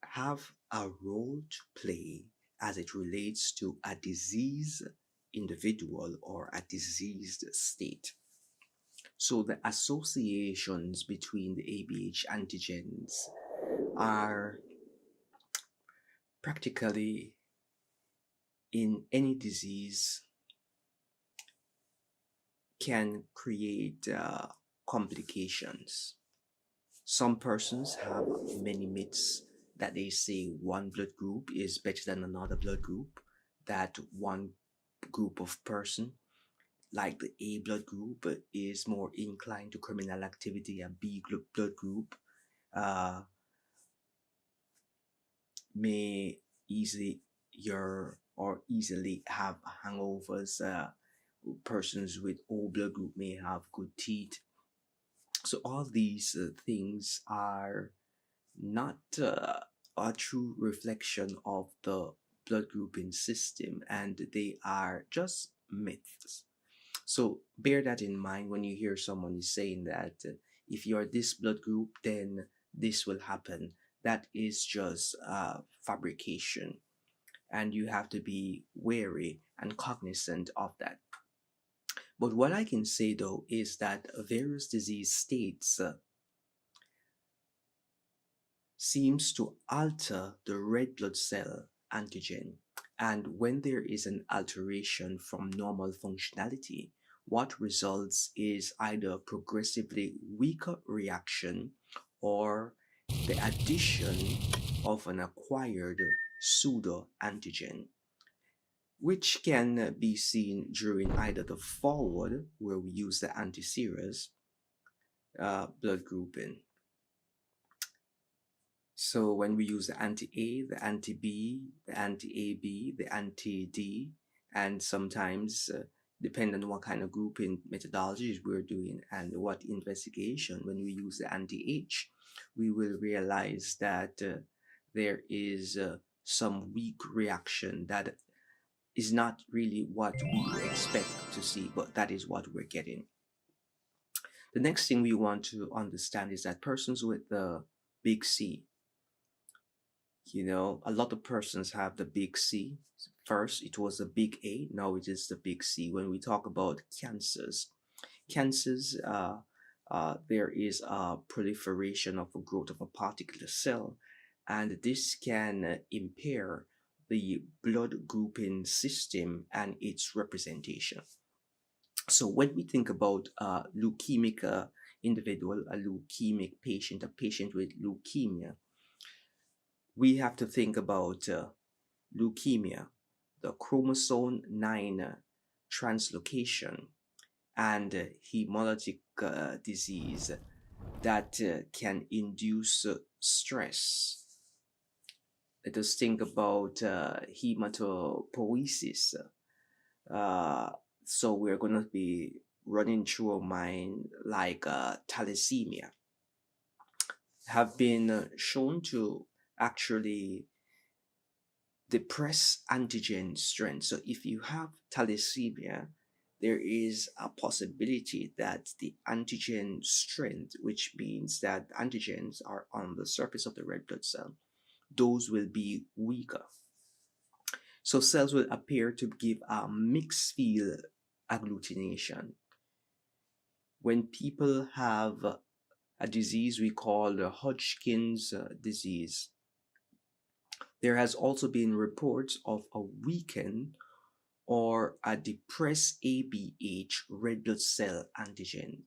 have a role to play as it relates to a disease individual or a diseased state. So the associations between the ABH antigens are practically in any disease can create complications. Some persons have many myths that they say one blood group is better than another blood group, that one group of person, like the A blood group, is more inclined to criminal activity, and blood group uh, may easily easily have hangovers. Persons with O blood group may have good teeth. So all these things are not a true reflection of the blood grouping system, and they are just myths. So bear that in mind when you hear someone is saying that if you're this blood group, then this will happen. That is just fabrication, and you have to be wary and cognizant of that. But what I can say though is that various disease states seems to alter the red blood cell antigen. And when there is an alteration from normal functionality, what results is either progressively weaker reaction or the addition of an acquired pseudo antigen, which can be seen during either the forward, where we use the anti-series blood grouping. So when we use the anti-A, the anti-B, the anti-AB, the anti-D, and sometimes depending on what kind of grouping methodologies we're doing and what investigation, when we use the anti-H, we will realize that there is some weak reaction that is not really what we expect to see, but that is what we're getting. The next thing we want to understand is that persons with the big C, a lot of persons have the big C. First, it was the big A. Now it is the big C. When we talk about cancers, there is a proliferation of a growth of a particular cell, and this can impair the blood grouping system and its representation. So when we think about a leukemic individual, a leukemic patient, a patient with leukemia, we have to think about leukemia, the chromosome 9 translocation, and hemolytic disease that can induce stress. Let us think about hematopoiesis. So we're going to be running through our mind like thalassemia have been shown to actually depress antigen strength. So if you have thalassemia, there is a possibility that the antigen strength, which means that antigens are on the surface of the red blood cell, those will be weaker. So cells will appear to give a mixed field agglutination. When people have a disease we call the Hodgkin's disease, there has also been reports of a weakened or a depressed ABH red blood cell antigen,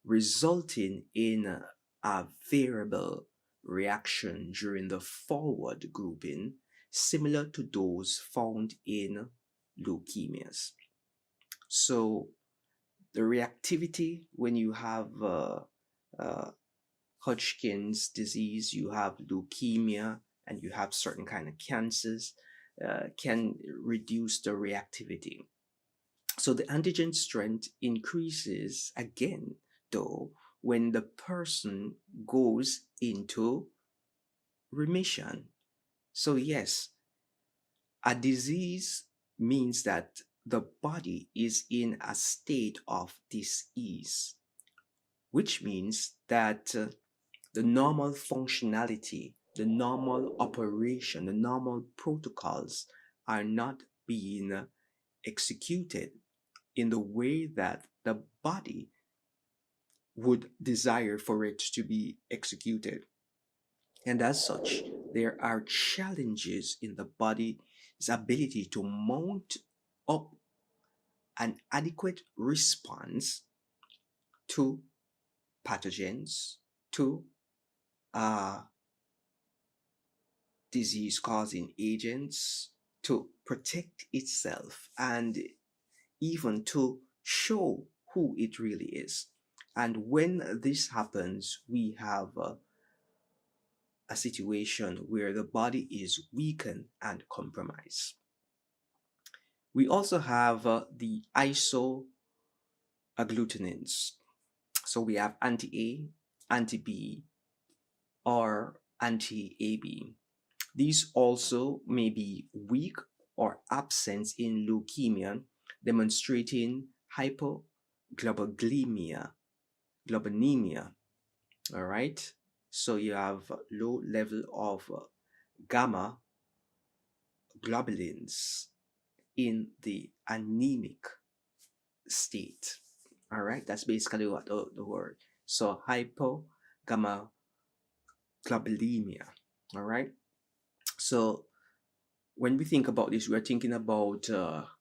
resulting in a variable reaction during the forward grouping, similar to those found in leukemias. So, the reactivity when you have uh, Hodgkin's disease, you have leukemia, and you have certain kind of cancers, can reduce the reactivity. So the antigen strength increases again, though, when the person goes into remission. So, yes, a disease means that the body is in a state of dis-ease, which means that the normal functionality, the normal operation, the normal protocols are not being executed in the way that the body would desire for it to be executed. And as such, there are challenges in the body's ability to mount up an adequate response to pathogens, to uh, disease causing agents, to protect itself, and even to show who it really is. And when this happens, we have a situation where the body is weakened and compromised. We also have the isoagglutinins. So we have anti A, anti B, or anti AB. These also may be weak or absent in leukemia, demonstrating hypoglobulinemia, globulinemia. All right. So you have low level of gamma globulins in the anemic state. All right. That's basically what the word. So hypogamma globulinemia. All right. So when we think about this, we're thinking about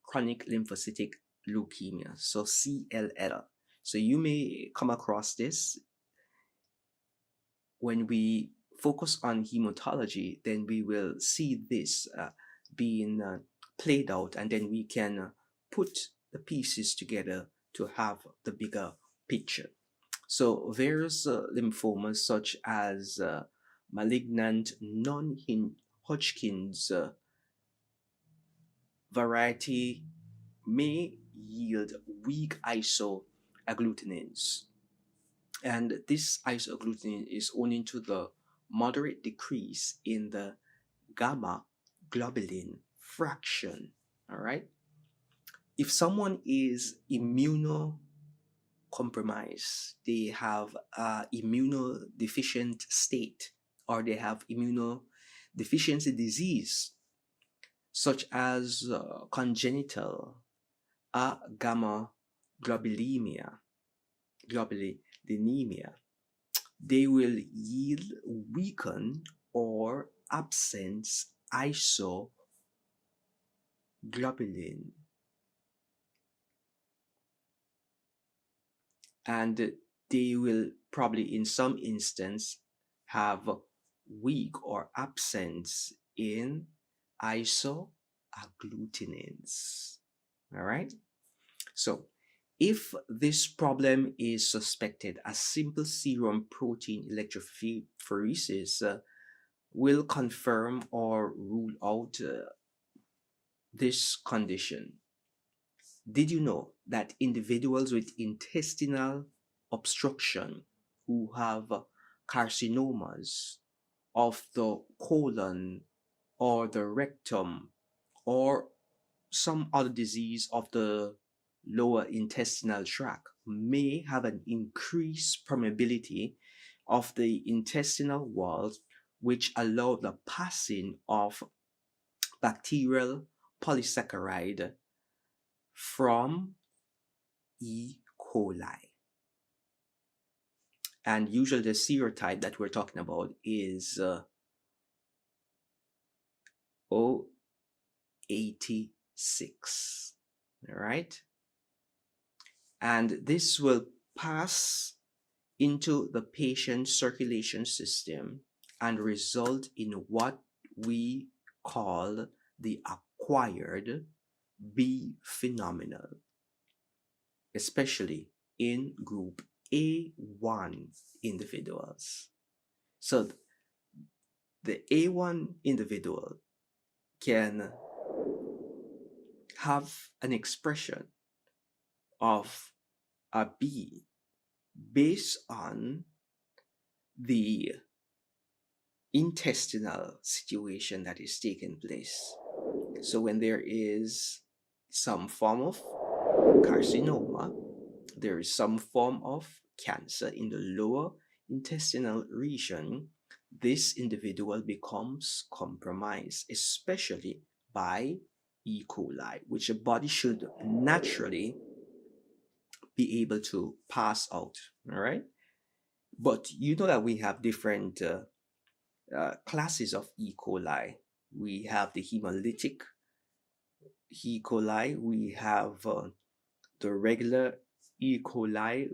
chronic lymphocytic leukemia, so CLL. So you may come across this when we focus on hematology, then we will see this being played out, and then we can put the pieces together to have the bigger picture. So various lymphomas such as malignant non-Hodgkin's variety may yield weak isoagglutinins. And this isoagglutinin is owing to the moderate decrease in the gamma globulin fraction. All right. If someone is immunocompromised, they have a immunodeficient state, or they have immunodeficiency disease, such as congenital gamma globulinemia, globulinemia, they will yield weakened or absent isoglobulin, and they will probably in some instance have weak or absence in isoagglutinins. All right. So if this problem is suspected, a simple serum protein electrophoresis will confirm or rule out this condition. Did you know that individuals with intestinal obstruction who have carcinomas of the colon or the rectum or some other disease of the lower intestinal tract may have an increased permeability of the intestinal walls, which allow the passing of bacterial polysaccharide from E. coli. And usually the serotype that we're talking about is O86. All right. And this will pass into the patient's circulation system and result in what we call the acquired B phenomenon, especially in group A1 individuals. So the A1 individual can have an expression of a B based on the intestinal situation that is taking place. So when there is some form of carcinoma, there is some form of cancer in the lower intestinal region, this individual becomes compromised, especially by E. coli, which the body should naturally be able to pass out. All right. But you know that we have different classes of E. coli. We have the hemolytic E. coli, we have the regular E. coli,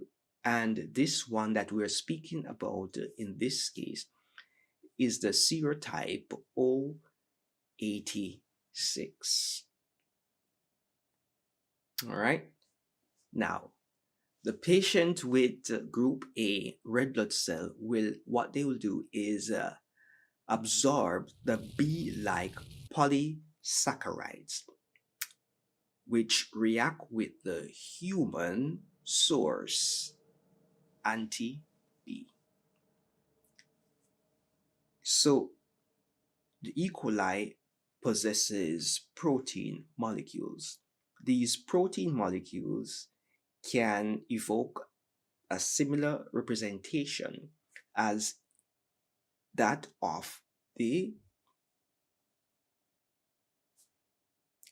and this one that we're speaking about in this case is the serotype O86. All right. Now, the patient with group A red blood cell what they will do is absorb the B-like polysaccharides, which react with the human source anti-B. So the E. coli possesses protein molecules. These protein molecules can evoke a similar representation as that of the,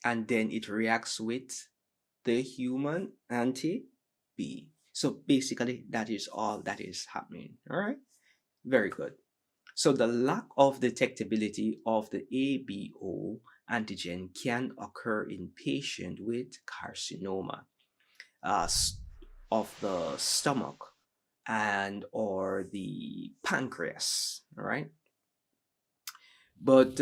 and then it reacts with the human anti-B. So basically that is all that is happening. All right, very good. So the lack of detectability of the ABO antigen can occur in patients with carcinoma of the stomach and or the pancreas. All right. But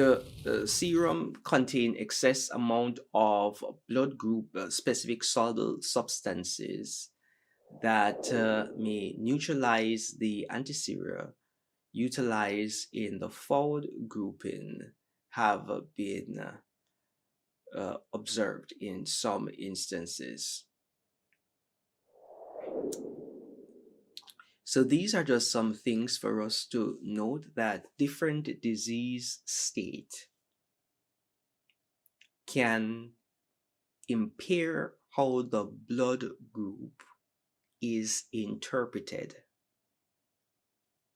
serum contain excess amount of blood group specific soluble substances that may neutralize the antiserum utilized in the forward grouping have been observed in some instances. So these are just some things for us to note, that different disease state can impair how the blood group is interpreted.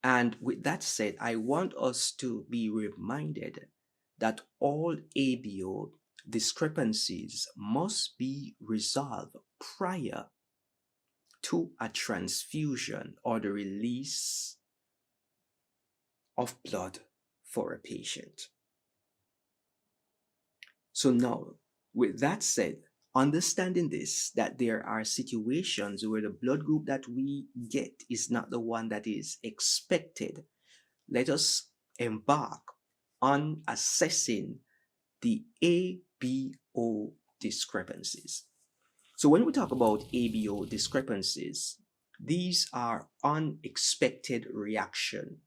And with that said, I want us to be reminded that all ABO discrepancies must be resolved prior to a transfusion or the release of blood for a patient. So now, with that said, understanding this, that there are situations where the blood group that we get is not the one that is expected, let us embark on assessing the ABO discrepancies. So when we talk about ABO discrepancies, these are unexpected reactions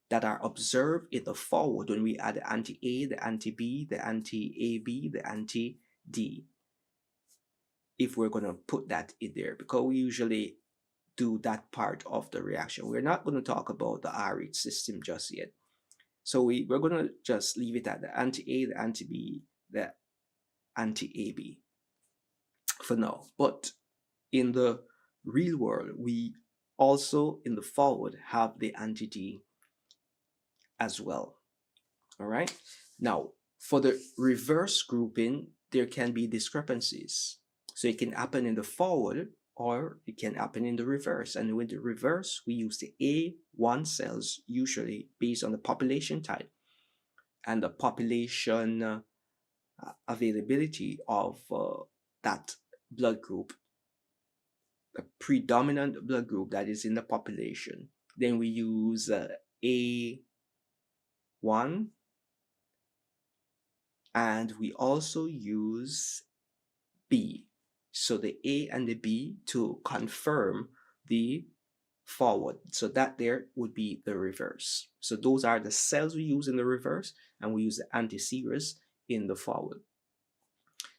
that are observed in the forward when we add the anti-A, the anti-B, the anti-AB, the anti-D. If we're going to put that in there, because we usually do that part of the reaction. We're not going to talk about the RH system just yet. So we're going to just leave it at the anti-A, the anti-B, the anti-AB for now. But in the real world, we also in the forward have the anti-D as well. All right. Now, For the reverse grouping, there can be discrepancies. So it can happen in the forward or it can happen in the reverse. And with the reverse, we use the A1 cells usually based on the population type and the population availability of that blood group, the predominant blood group that is in the population. Then we use A1, and we also use B. So the A and the B to confirm the forward. So that there would be the reverse. So those are the cells we use in the reverse, and we use the anti-series in the forward.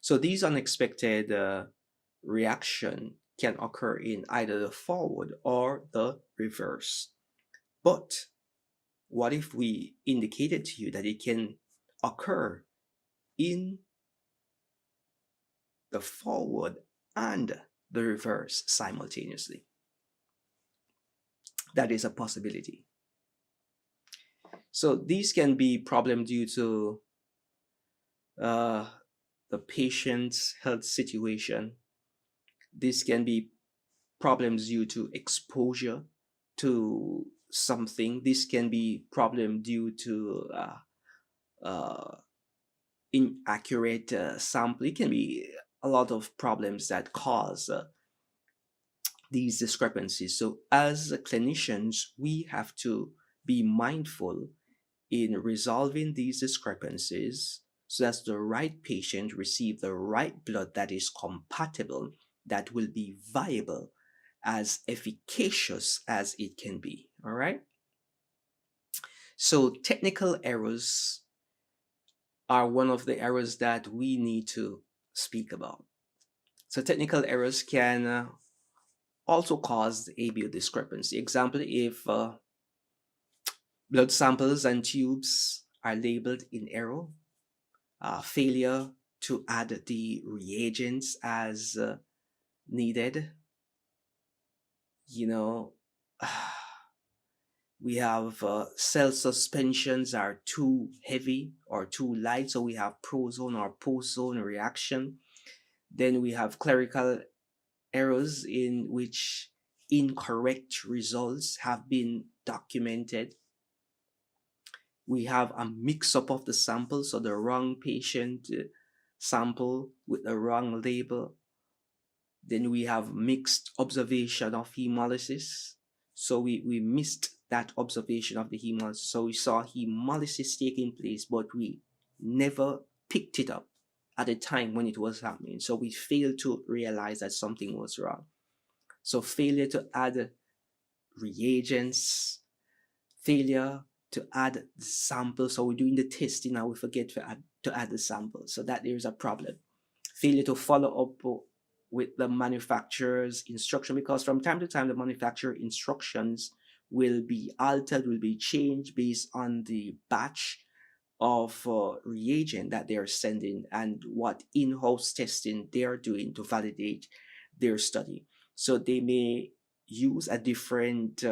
So these unexpected reaction can occur in either the forward or the reverse. But what if we indicated to you that it can occur in the forward and the reverse simultaneously? That is a possibility. So these can be problem due to the patient's health situation. This can be problems due to exposure to something. This can be problem due to inaccurate sample. It can be a lot of problems that cause these discrepancies. So as clinicians, we have to be mindful in resolving these discrepancies so that the right patient receive the right blood that is compatible, that will be viable, as efficacious as it can be. All right. So technical errors are one of the errors that we need to speak about. So technical errors can also cause the ABO discrepancy. Example, if blood samples and tubes are labeled in error, failure to add the reagents as needed, we have cell suspensions are too heavy or too light, so we have prozone or post-zone reaction. Then we have clerical errors in which incorrect results have been documented. We have a mix-up of the sample, so the wrong patient sample with the wrong label. Then we have mixed observation of hemolysis. So we missed that observation of the hemolysis. So we saw hemolysis taking place, but we never picked it up at the time when it was happening. So we failed to realize that something was wrong. So failure to add reagents, failure to add the sample. So we're doing the testing and we forget to add the sample. So that there's a problem. Failure to follow up with the manufacturer's instruction, because from time to time the manufacturer instructions will be altered, will be changed based on the batch of reagent that they are sending and what in-house testing they are doing to validate their study. So they may use a different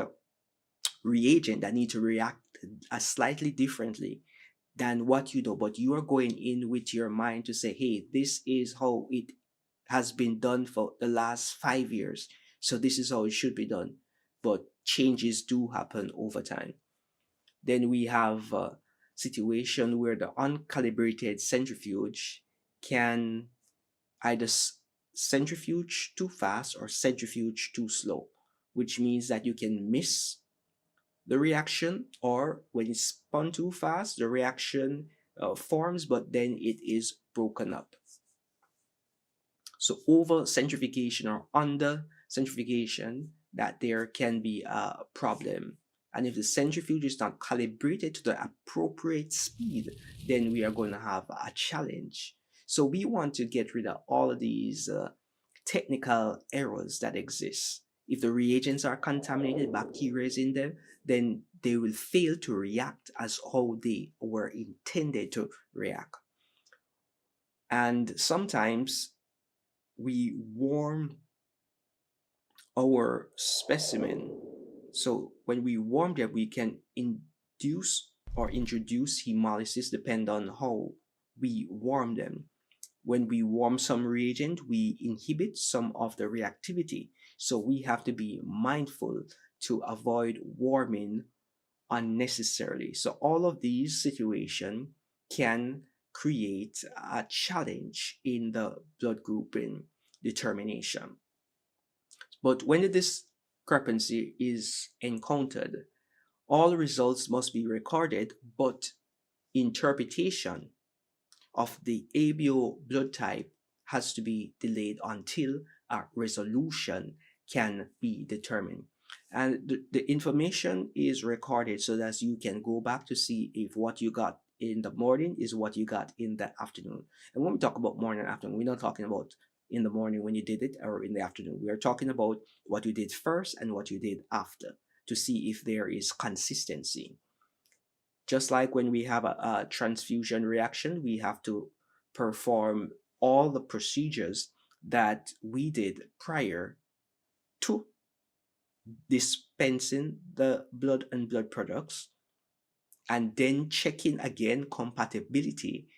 reagent that need to react slightly differently than what you know, but you are going in with your mind to say, hey, this is how it has been done for the last 5 years, so this is how it should be done. But changes do happen over time. Then we have a situation where the uncalibrated centrifuge can either centrifuge too fast or centrifuge too slow, which means that you can miss the reaction, or when it's spun too fast, the reaction forms, but then it is broken up. So over centrifugation or under centrifugation, that there can be a problem. And if the centrifuge is not calibrated to the appropriate speed, then we are going to have a challenge. So we want to get rid of all of these technical errors that exist. If the reagents are contaminated, bacteria is in them, then they will fail to react as how they were intended to react. And sometimes we warm our specimen. So when we warm them, we can induce or introduce hemolysis, depend on how we warm them. When we warm some reagent, we inhibit some of the reactivity. So we have to be mindful to avoid warming unnecessarily. So all of these situations can create a challenge in the blood grouping determination. But when the discrepancy is encountered, all results must be recorded, but interpretation of the ABO blood type has to be delayed until a resolution can be determined. And the information is recorded so that you can go back to see if what you got in the morning is what you got in the afternoon. And when we talk about morning and afternoon, we're not talking about in the morning when you did it or in the afternoon. We are talking about what you did first and what you did after to see if there is consistency. Just like when we have a transfusion reaction, we have to perform all the procedures that we did prior to dispensing the blood and blood products, and then checking again compatibility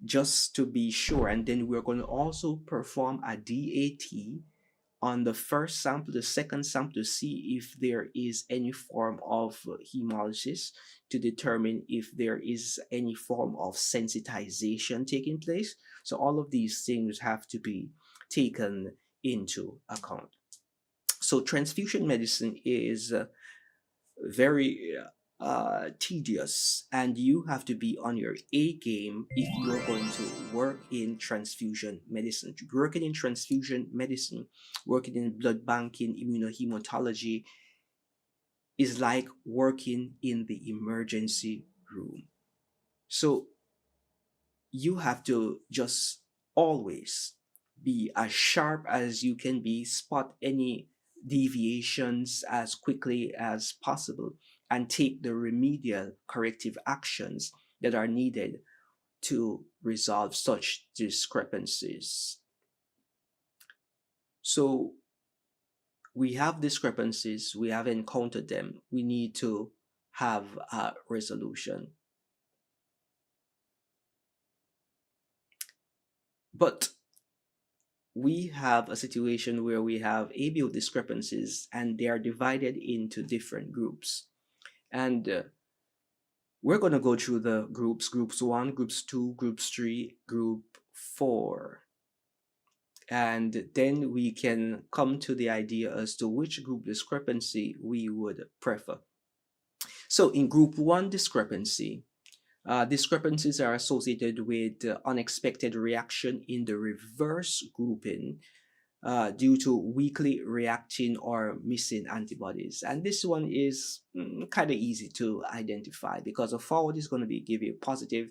just to be sure. And then we're going to also perform a DAT on the first sample, the second sample, to see if there is any form of hemolysis, to determine if there is any form of sensitization taking place. So all of these things have to be taken into account. So transfusion medicine is very tedious, and you have to be on your A game if you're going to work in transfusion medicine. Working in transfusion medicine, working in blood banking, immunohematology is like working in the emergency room. So you have to just always be as sharp as you can be, spot any deviations as quickly as possible, and take the remedial corrective actions that are needed to resolve such discrepancies. So we have discrepancies, we have encountered them, we need to have a resolution. But we have a situation where we have ABO discrepancies and they are divided into different groups. And we're going to go through the groups 1, groups 2, groups 3, group 4. And then we can come to the idea as to which group discrepancy we would prefer. So in group 1 discrepancy, discrepancies are associated with unexpected reaction in the reverse grouping due to weakly reacting or missing antibodies. And this one is kind of easy to identify because the forward is going to be give you a positive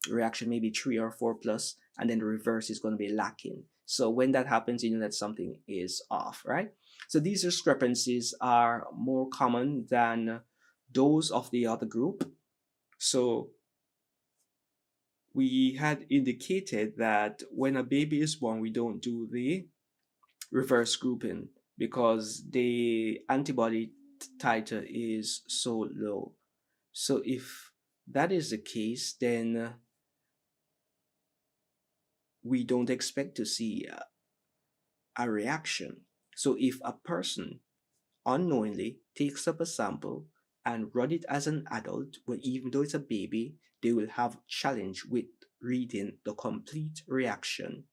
reaction, maybe 3 or 4 plus, and then the reverse is going to be lacking. So when that happens, you know that something is off, right? So these discrepancies are more common than those of the other group. So we had indicated that when a baby is born, we don't do the reverse grouping because the antibody titer is so low. So if that is the case, then we don't expect to see a reaction. So if a person unknowingly takes up a sample and run it as an adult, when even though it's a baby, they will have challenge with reading the complete reaction.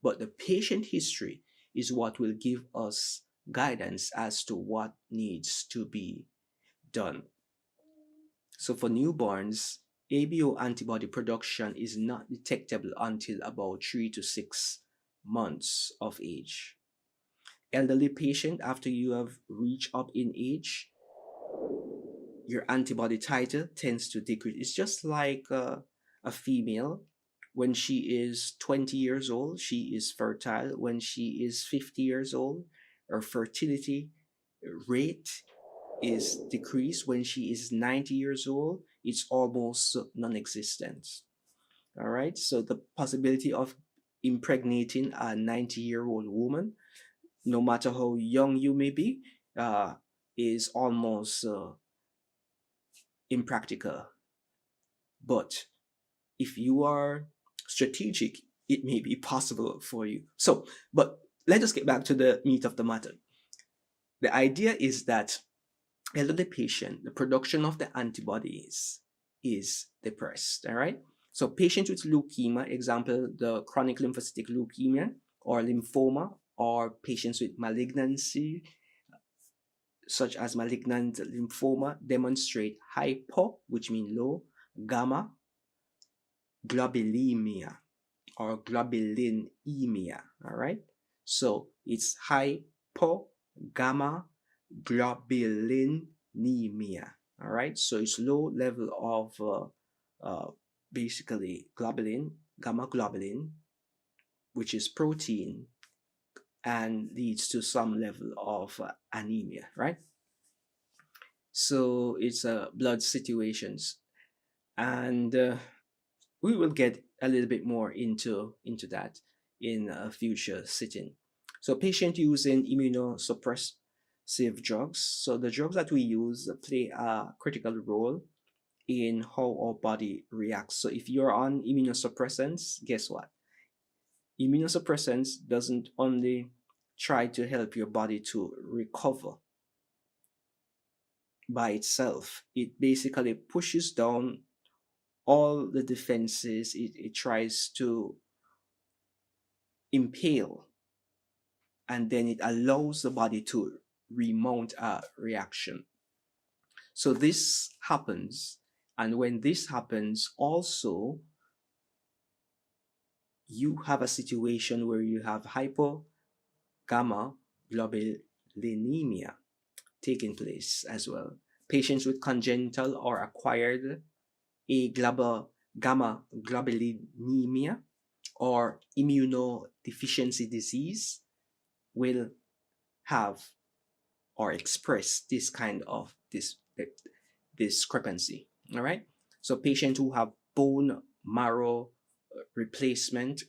But the patient history is what will give us guidance as to what needs to be done. So for newborns, ABO antibody production is not detectable until about 3 to 6 months of age. Elderly patient, after you have reached up in age, your antibody titer tends to decrease. It's just like a female. When she is 20 years old, she is fertile. When she is 50 years old, her fertility rate is decreased. When she is 90 years old, it's almost non-existent. All right, so the possibility of impregnating a 90-year-old woman, no matter how young you may be, is almost impractical. But if you are strategic, it may be possible for you. So, but let us get back to the meat of the matter. The idea is that elderly patient, the production of the antibodies is depressed. All right. So patients with leukemia, example, the chronic lymphocytic leukemia or lymphoma, or patients with malignancy, such as malignant lymphoma, demonstrate hypo, which means low, gamma, globulinemia or globulinemia. All right. So it's hypo, gamma, globulinemia. All right. So it's low level of basically globulin, gamma globulin, which is protein, and leads to some level of anemia. Right. So it's blood situations, and we will get a little bit more into that in a future sitting. So patient using immunosuppressive drugs. So the drugs that we use play a critical role in how our body reacts. So if you're on immunosuppressants, guess what? Immunosuppressants doesn't only try to help your body to recover by itself. It basically pushes down all the defenses. It tries to impale, and then it allows the body to remount a reaction. So this happens, and when this happens, also you have a situation where you have hypo gamma globulinemia taking place as well. Patients with congenital or acquired gamma globulinemia or immunodeficiency disease will have or express this kind of discrepancy. All right. So patients who have bone marrow replacement,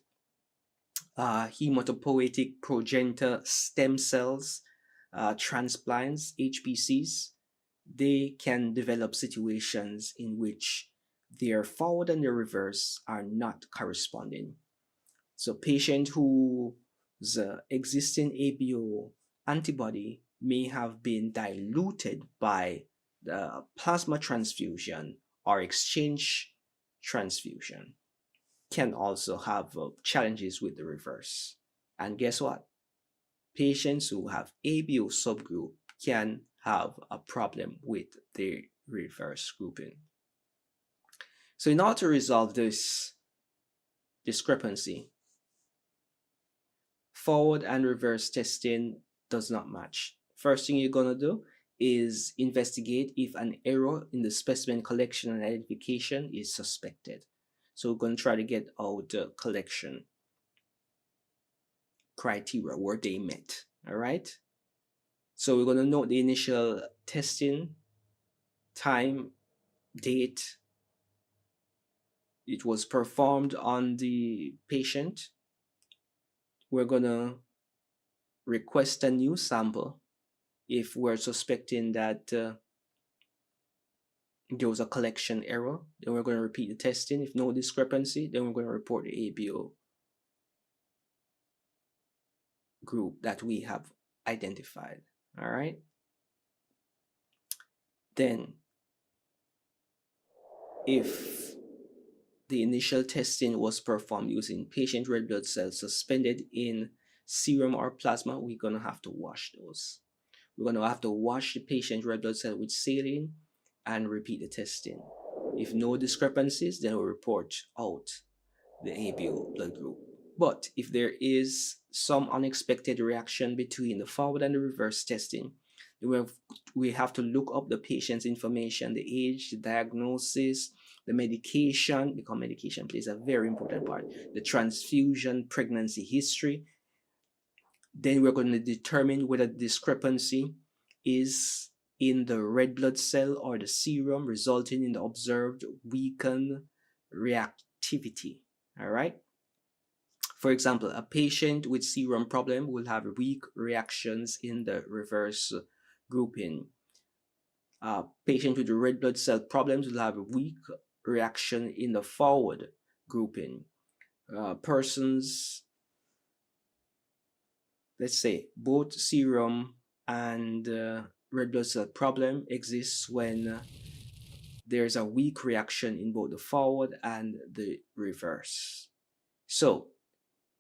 hematopoietic progenitor stem cells, transplants, HPCs, they can develop situations in which their forward and their reverse are not corresponding. So patient whose existing ABO antibody may have been diluted by the plasma transfusion or exchange transfusion can also have challenges with the reverse. And guess what? Patients who have ABO subgroup can have a problem with the reverse grouping. So in order to resolve this discrepancy, forward and reverse testing does not match. First thing you're going to do is investigate if an error in the specimen collection and identification is suspected. So we're going to try to get out the collection criteria where they met. All right. So we're going to note the initial testing time, date it was performed on the patient. We're going to request a new sample if we're suspecting that there was a collection error. Then we're going to repeat the testing. If no discrepancy, then we're going to report the ABO group that we have identified. All right. Then, if the initial testing was performed using patient red blood cells suspended in serum or plasma, we're going to have to wash those. We're going to have to wash the patient red blood cell with saline and repeat the testing. If no discrepancies, then we'll report out the ABO blood group. But if there is some unexpected reaction between the forward and the reverse testing, we have to look up the patient's information, the age, the diagnosis, the medication, because medication plays a very important part, the transfusion, pregnancy history. Then we're going to determine whether the discrepancy is in the red blood cell or the serum, resulting in the observed weakened reactivity. All right. For example, a patient with serum problem will have weak reactions in the reverse grouping. Patient with red blood cell problems will have a weak reaction in the forward grouping. Persons, let's say both serum and red blood cell problem exists when there's a weak reaction in both the forward and the reverse. So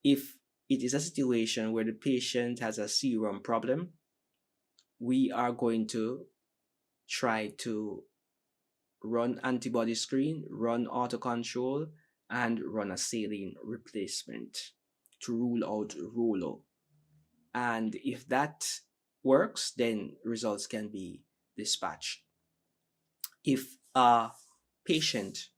if it is a situation where the patient has a serum problem, we are going to try to run antibody screen, run auto control, and run a saline replacement to rule out rollout. And if that works, then results can be dispatched. If a patient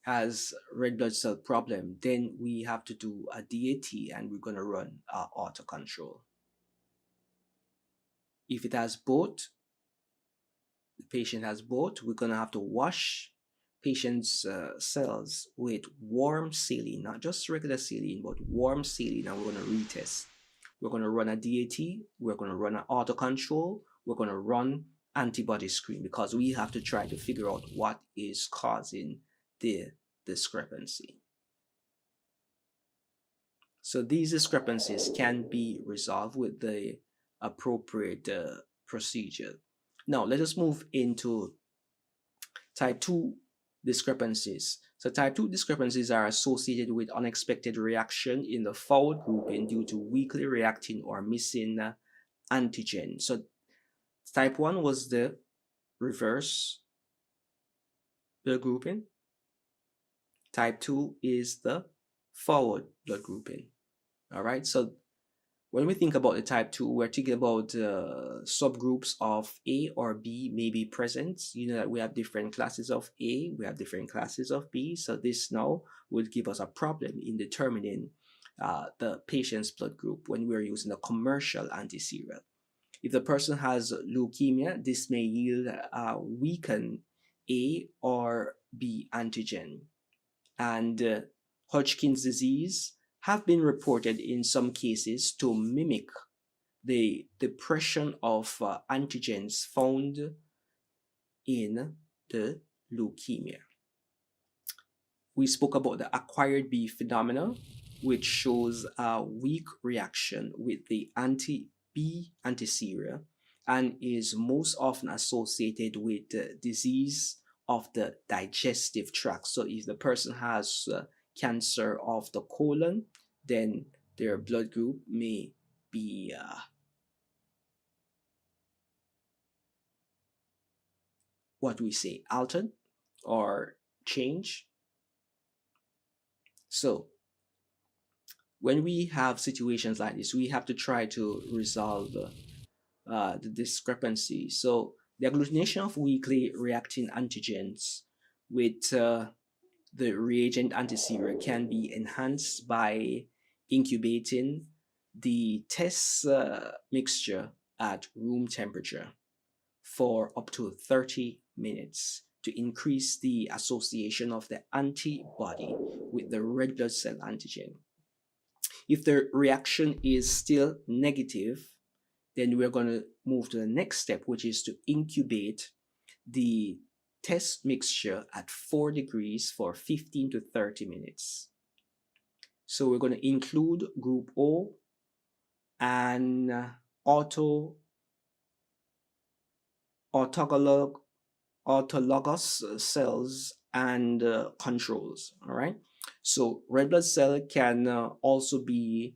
has red blood cell problem, then we have to do a DAT and we're going to run auto control. If it has both, the patient has both, we're going to have to wash patient's cells with warm saline, not just regular saline, but warm saline, and we're going to retest. We're going to run a DAT, we're going to run an auto control, we're going to run antibody screen, because we have to try to figure out what is causing the discrepancy. So these discrepancies can be resolved with the appropriate procedure. Now let us move into type 2 discrepancies. So type 2 discrepancies are associated with unexpected reaction in the forward grouping due to weakly reacting or missing antigen. So type 1 was the reverse blood grouping. Type 2 is the forward blood grouping. All right, so when we think about the type 2, we're thinking about subgroups of A or B may be present. You know that we have different classes of A, we have different classes of B. So this now would give us a problem in determining the patient's blood group when we're using a commercial antiserial. If the person has leukemia, this may yield a weakened A or B antigen. And Hodgkin's disease have been reported in some cases to mimic the depression of antigens found in the leukemia. We spoke about the acquired B phenomena, which shows a weak reaction with the anti-B antiserial and is most often associated with disease of the digestive tract. So if the person has cancer of the colon, then their blood group may be what we say altered or changed. So when we have situations like this, we have to try to resolve the discrepancy. So the agglutination of weakly reacting antigens with the reagent antiserial can be enhanced by incubating the test mixture at room temperature for up to 30 minutes to increase the association of the antibody with the red blood cell antigen. If the reaction is still negative, then we're going to move to the next step, which is to incubate the test mixture at 4 degrees for 15 to 30 minutes. So we're going to include group O and autologous cells and controls. All right. So red blood cell can also be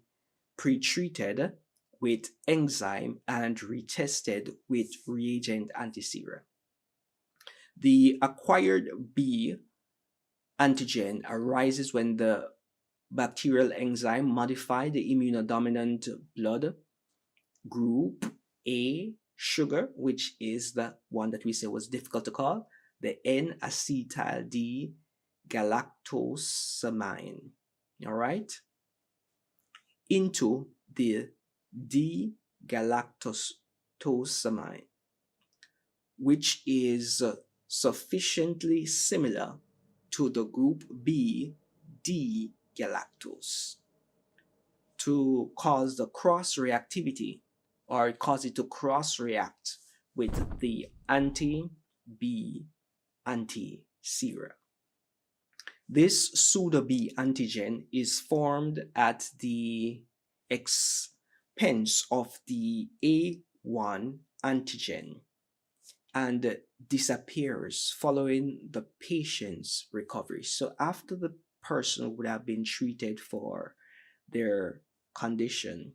pre-treated with enzyme and retested with reagent antiserial. The acquired B antigen arises when the bacterial enzyme modify the immunodominant blood group A sugar, which is the one that we say was difficult to call, the N-acetyl D-galactosamine, all right, into the D-galactosamine, which is sufficiently similar to the group B D-galactose to cause the cross-reactivity, or cause it to cross-react with the anti-B antiserial. This pseudo B antigen is formed at the expense of the A1 antigen and disappears following the patient's recovery. So after the person would have been treated for their condition,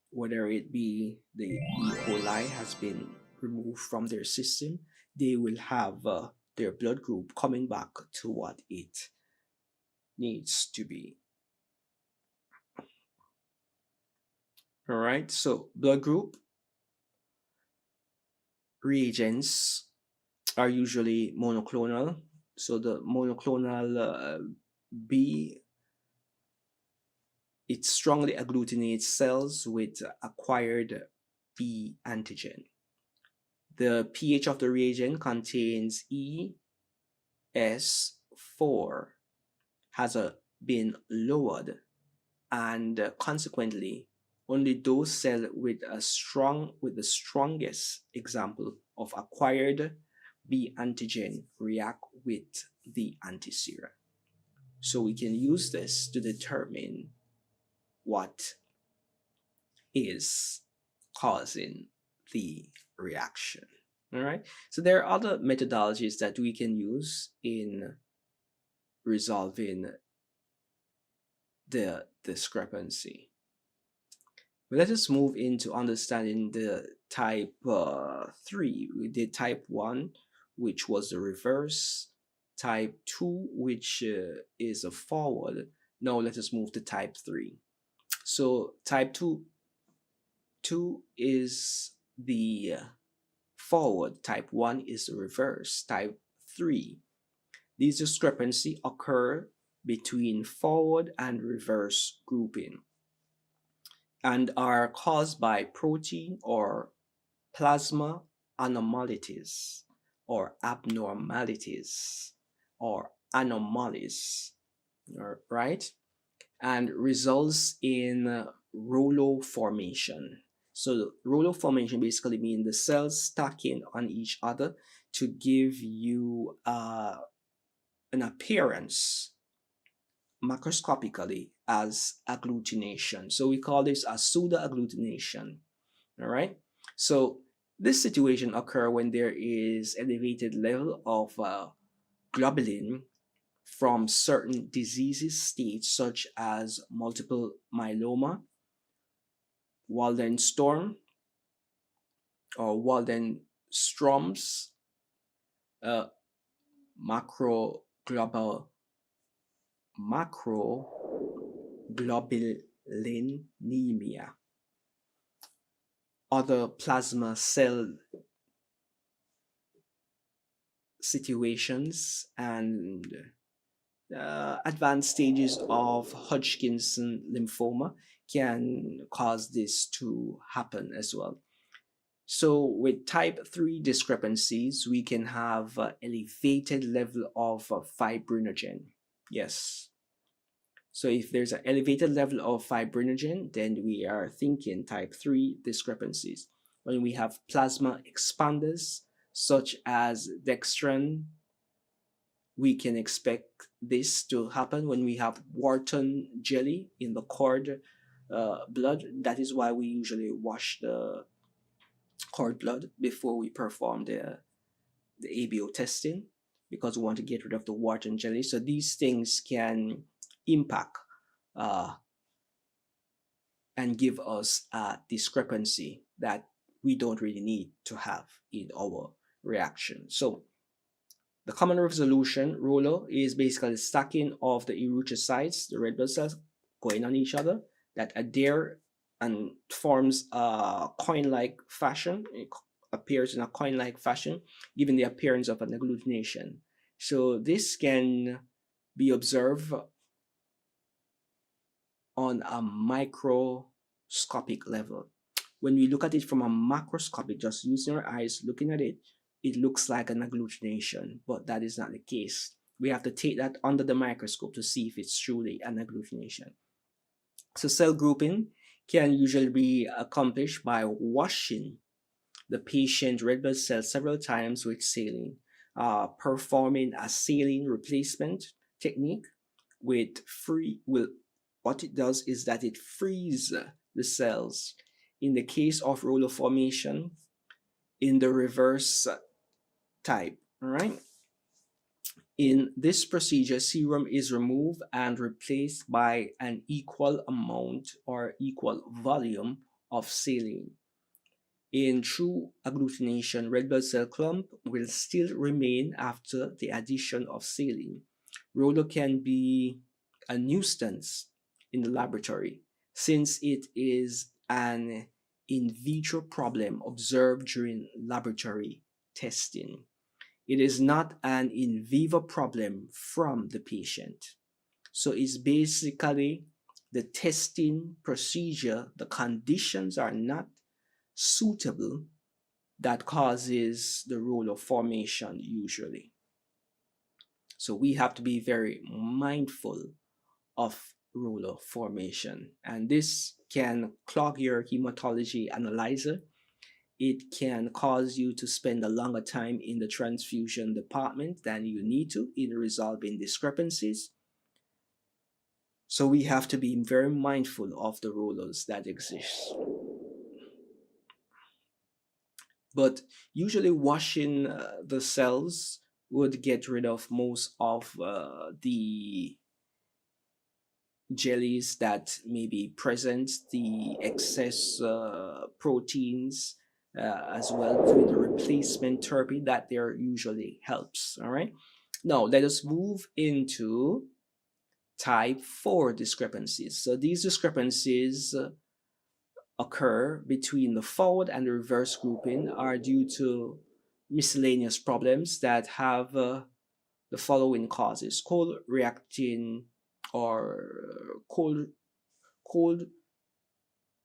whether it be the E. coli has been removed from their system, they will have their blood group coming back to what it needs to be. All right, so blood group reagents are usually monoclonal. So the monoclonal B, it strongly agglutinates cells with acquired B antigen. The pH of the reagent contains ES4 has been lowered, and consequently only those cells with the strongest example of acquired B antigen react with the antiserum. So we can use this to determine what is causing the reaction. All right. So there are other methodologies that we can use in resolving the discrepancy. But let us move into understanding the type 3. We did type 1, which was the reverse, type 2, which is a forward. Now let us move to type 3. So type 2 is the forward, type 1 is the reverse, type 3. These discrepancies occur between forward and reverse grouping and are caused by protein or plasma anomalies or abnormalities or anomalies, right? And results in rouleau formation. So rouleau formation basically means the cells stacking on each other to give you an appearance macroscopically as agglutination. So we call this a pseudo agglutination. All right. So this situation occurs when there is elevated level of globulin from certain diseases states such as multiple myeloma, Waldenstrom or Waldenstrom's macroglobulinemia, other plasma cell situations, and advanced stages of Hodgkin's lymphoma can cause this to happen as well. So with type 3 discrepancies, we can have elevated level of fibrinogen. Yes. So if there's an elevated level of fibrinogen, then we are thinking type 3 discrepancies. When we have plasma expanders, such as dextran, we can expect this to happen when we have Wharton jelly in the cord blood. That is why we usually wash the cord blood before we perform the ABO testing, because we want to get rid of the Wharton jelly. So these things can impact and give us a discrepancy that we don't really need to have in our reaction. So the common resolution rouleau is basically stacking of the erythrocytes, the red blood cells, going on each other that adhere and forms a coin-like fashion. It appears in a coin-like fashion, giving the appearance of an agglutination. So this can be observed on a microscopic level. When we look at it from a macroscopic, just using our eyes looking at it, it looks like an agglutination, but that is not the case. We have to take that under the microscope to see if it's truly an agglutination. So cell grouping can usually be accomplished by washing the patient red blood cells several times with saline, performing a saline replacement technique with free will. What it does is that it frees the cells. In the case of roller formation, in the reverse type, all right? In this procedure, serum is removed and replaced by an equal amount or equal volume of saline. In true agglutination, red blood cell clump will still remain after the addition of saline. Roller can be a nuisance in the laboratory since it is an in vitro problem observed during laboratory testing. It is not an in vivo problem from the patient. So it's basically the testing procedure, the conditions are not suitable that causes the roller formation usually. So we have to be very mindful of roller formation, and this can clog your hematology analyzer. It can cause you to spend a longer time in the transfusion department than you need to in resolving discrepancies. So we have to be very mindful of the rollers that exist. But usually washing the cells would get rid of most of the jellies that may be present, the excess proteins, as well with the replacement therapy that there usually helps. All right. Now let us move into type 4 discrepancies. So these discrepancies occur between the forward and the reverse grouping are due to miscellaneous problems that have the following causes: cold reacting or cold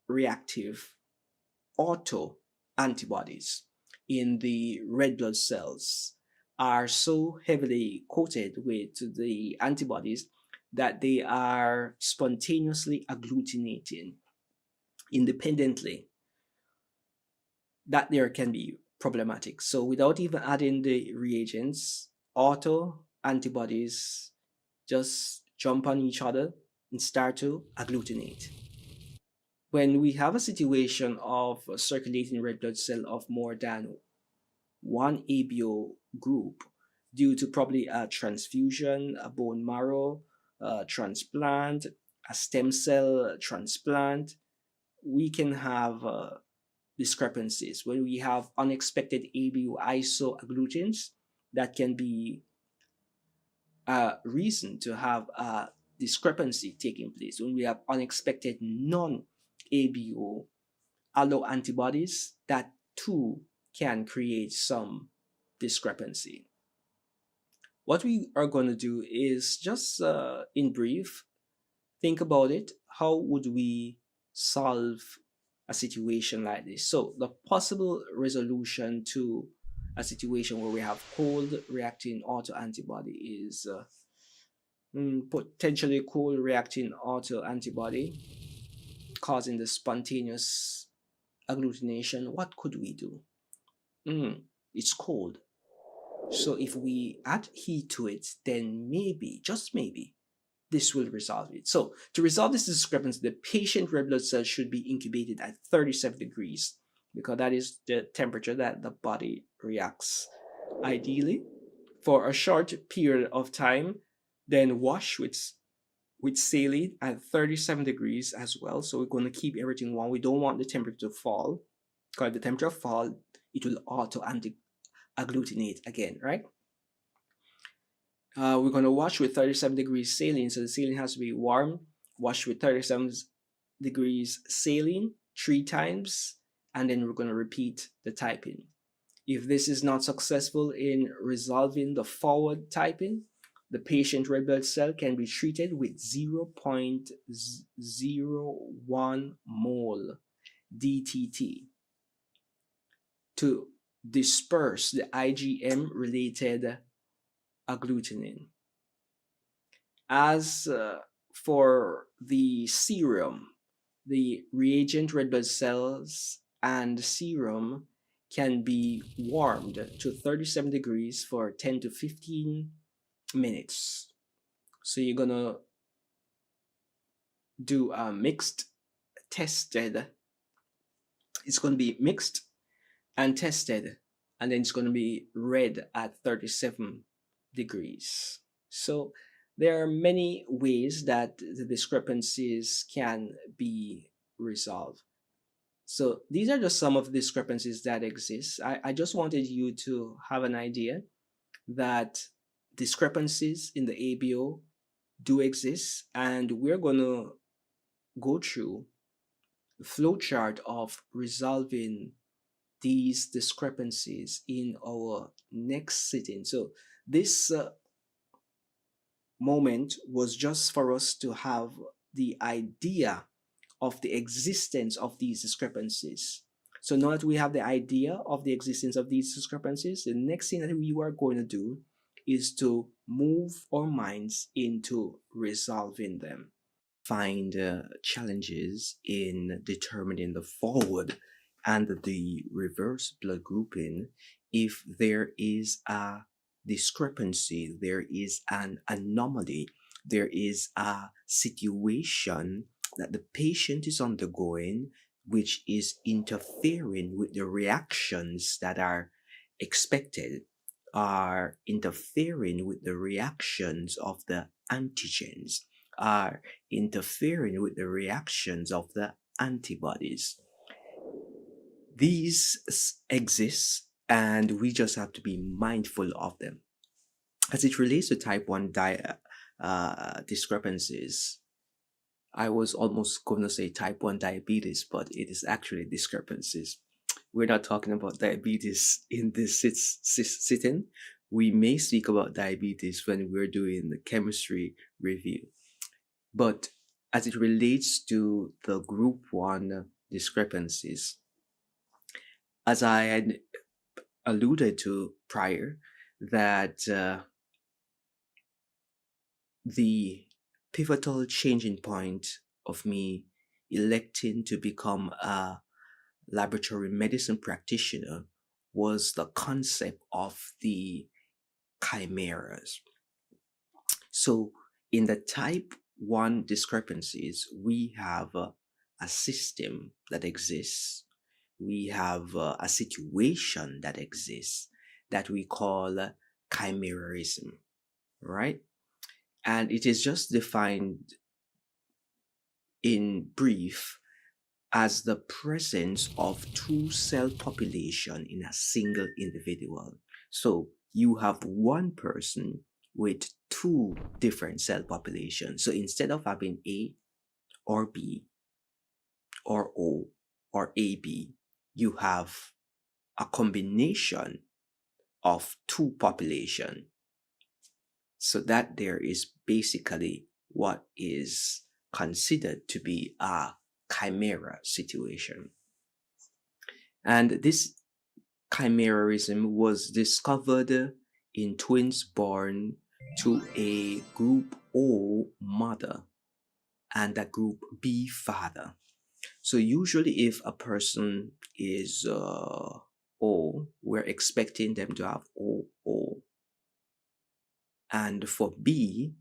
reactive auto antibodies in the red blood cells are so heavily coated with the antibodies that they are spontaneously agglutinating independently, that there can be problematic. So without even adding the reagents, auto antibodies just jump on each other and start to agglutinate. When we have a situation of a circulating red blood cell of more than one ABO group due to probably a transfusion, a bone marrow transplant, a stem cell transplant, we can have discrepancies. When we have unexpected ABO isoagglutins, that can be a reason to have a discrepancy taking place. When we have unexpected non-ABO alloantibodies, that too can create some discrepancy. What we are going to do is just in brief, think about it. How would we solve a situation like this? So the possible resolution to a situation where we have cold reacting autoantibody is potentially cold reacting autoantibody causing the spontaneous agglutination. What could we do? It's cold. So if we add heat to it, then maybe, just maybe, this will resolve it. So to resolve this discrepancy, the patient red blood cells should be incubated at 37 degrees because that is the temperature that the body reacts. Ideally, for a short period of time, then wash with saline at 37 degrees as well. So we're going to keep everything warm. We don't want the temperature to fall, because if the temperature fall, it will auto agglutinate again, right? We're going to wash with 37 degrees saline. So the saline has to be warm. Wash with 37 degrees saline 3 times, and then we're going to repeat the typing. If this is not successful in resolving the forward typing, the patient red blood cell can be treated with 0.01 mole DTT to disperse the IgM related agglutinin. As for the serum, the reagent red blood cells and serum can be warmed to 37 degrees for 10 to 15 minutes. So you're gonna do a mixed tested. It's gonna be mixed and tested, and then it's gonna be read at 37 degrees. So there are many ways that the discrepancies can be resolved. So these are just some of the discrepancies that exist. I just wanted you to have an idea that discrepancies in the ABO do exist, and we're going to go through the flowchart of resolving these discrepancies in our next sitting. So this moment was just for us to have the idea of the existence of these discrepancies. So now that we have the idea of the existence of these discrepancies, the next thing that we are going to do is to move our minds into resolving them. Find challenges in determining the forward and the reverse blood grouping if there is a discrepancy, there is an anomaly, there is a situation that the patient is undergoing which is interfering with the reactions that are expected, are interfering with the reactions of the antigens, are interfering with the reactions of the antibodies. These exist, and we just have to be mindful of them. As it relates to type 1 discrepancies, I was almost going to say type 1 diabetes, but it is actually discrepancies. We're not talking about diabetes in this sitting. We may speak about diabetes when we're doing the chemistry review. But as it relates to the group 1 discrepancies, as I had alluded to prior, that the pivotal changing point of me electing to become a laboratory medicine practitioner was the concept of the chimeras. So in the type 1 discrepancies, we have a system that exists. We have a situation that exists that we call chimerism, right? And it is just defined in brief as the presence of two cell population in a single individual. So you have one person with two different cell populations. So instead of having A or B or O or AB, you have a combination of two population. So that there is basically what is considered to be a chimera situation. And this chimerism was discovered in twins born to a group O mother and a group B father. So usually if a person is O, we're expecting them to have OO. And for B,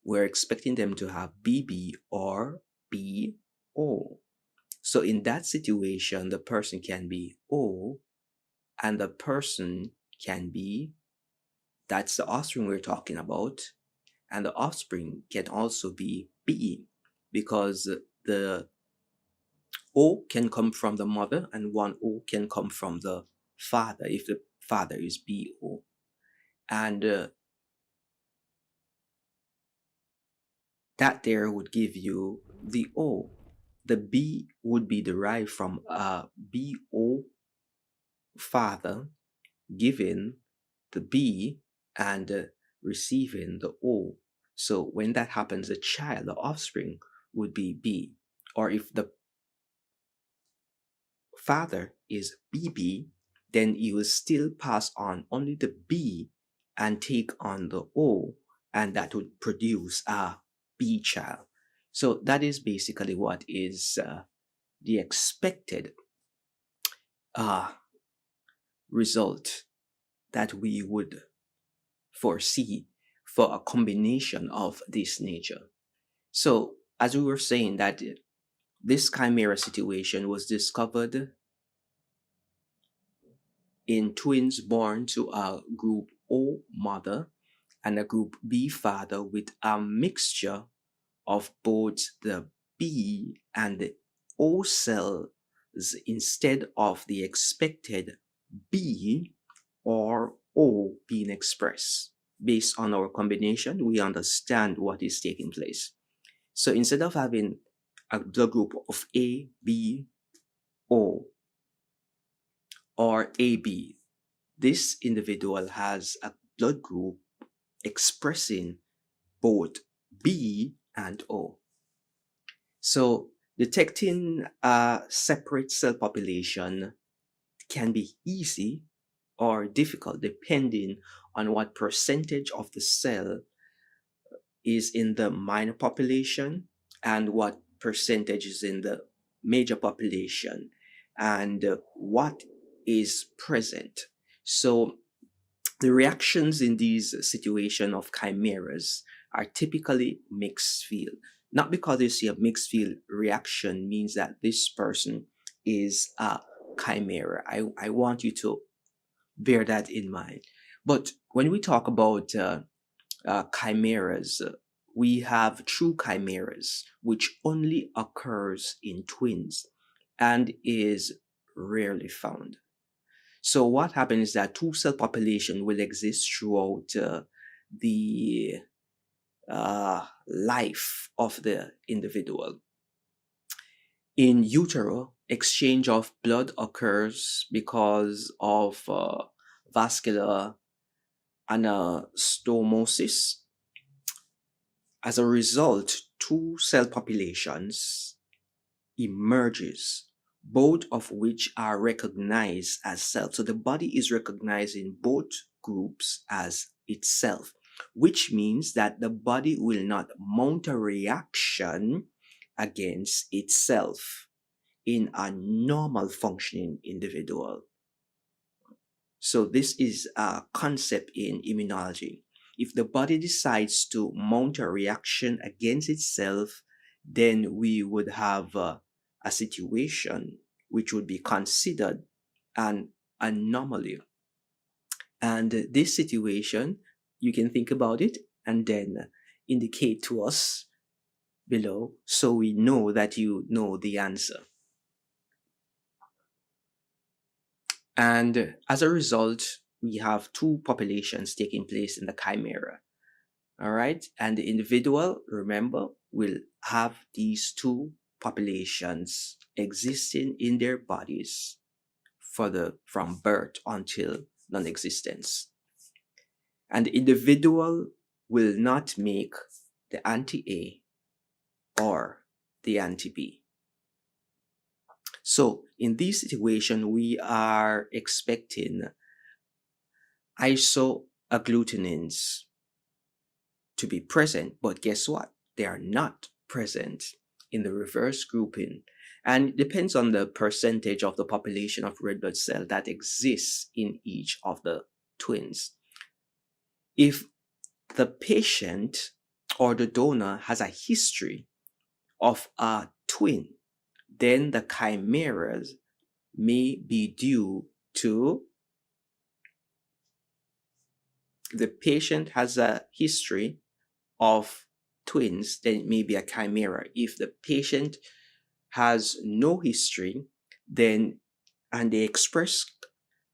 we're expecting them to have BB or BO. So in that situation, the person can be O and the person can be, that's the offspring we're talking about, and the offspring can also be B because the O can come from the mother and one O can come from the father if the father is BO. And that there would give you the O. The B would be derived from a BO father giving the B and receiving the O. So when that happens, the child, the offspring, would be B. Or if the father is BB, then you will still pass on only the B and take on the O, and that would produce a B child. So that is basically what is the expected result that we would foresee for a combination of this nature. So, as we were saying, that this chimera situation was discovered in twins born to a group O mother and a group B father with a mixture of both the B and the O cells instead of the expected B or O being expressed. Based on our combination, we understand what is taking place. So instead of having a blood group of A, B, O, or AB, this individual has a blood group expressing both B and O. So detecting a separate cell population can be easy or difficult depending on what percentage of the cell is in the minor population and what percentage is in the major population and what is present. So the reactions in these situations of chimeras are typically mixed field. Not because you see a mixed field reaction means that this person is a chimera. I want you to bear that in mind. But when we talk about chimeras, we have true chimeras, which only occurs in twins and is rarely found. So what happens is that two cell population will exist throughout the life of the individual. In utero, exchange of blood occurs because of vascular anastomosis. As a result, two cell populations emerges, both of which are recognized as cells. So the body is recognizing both groups as itself, which means that the body will not mount a reaction against itself in a normal functioning individual. So this is a concept in immunology. If the body decides to mount a reaction against itself, then we would have a situation which would be considered an anomaly. And this situation, you can think about it and then indicate to us below so we know that you know the answer. And as a result, we have two populations taking place in the chimera. All right. And the individual, remember, will have these two populations existing in their bodies from birth until non-existence. And the individual will not make the anti-A or the anti-B. So in this situation, we are expecting isoagglutinins to be present, but guess what? They are not present in the reverse grouping. And it depends on the percentage of the population of red blood cell that exists in each of the twins. If the patient or the donor has a history of a twin, then the chimeras may be due to the patient has a history of twins, then it may be a chimera. If the patient has no history, then and they express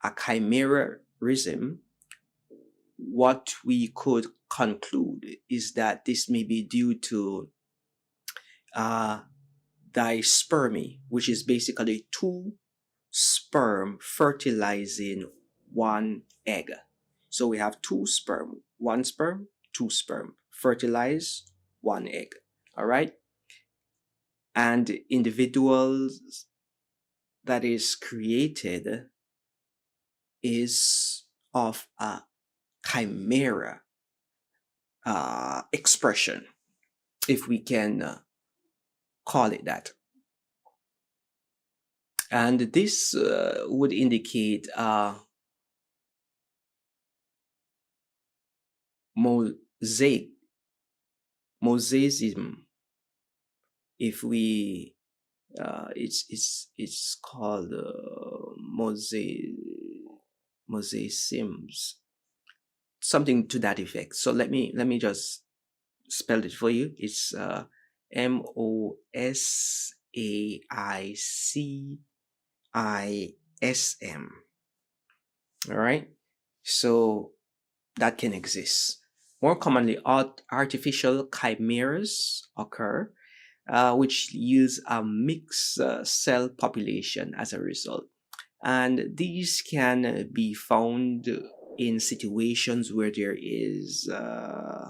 a chimerism, what we could conclude is that this may be due to dispermy, which is basically two sperm fertilizing one egg. So we have two sperm, two sperm, fertilize one egg. All right. And individuals that is created is of a chimera expression, if we can call it that. And this would indicate mosaic, mosaicism. If we, it's called mosaicisms, something to that effect. So let me just spell it for you. It's MOSAICISM. All right. So that can exist. More commonly, artificial chimeras occur, which use a mixed cell population as a result. And these can be found in situations where there is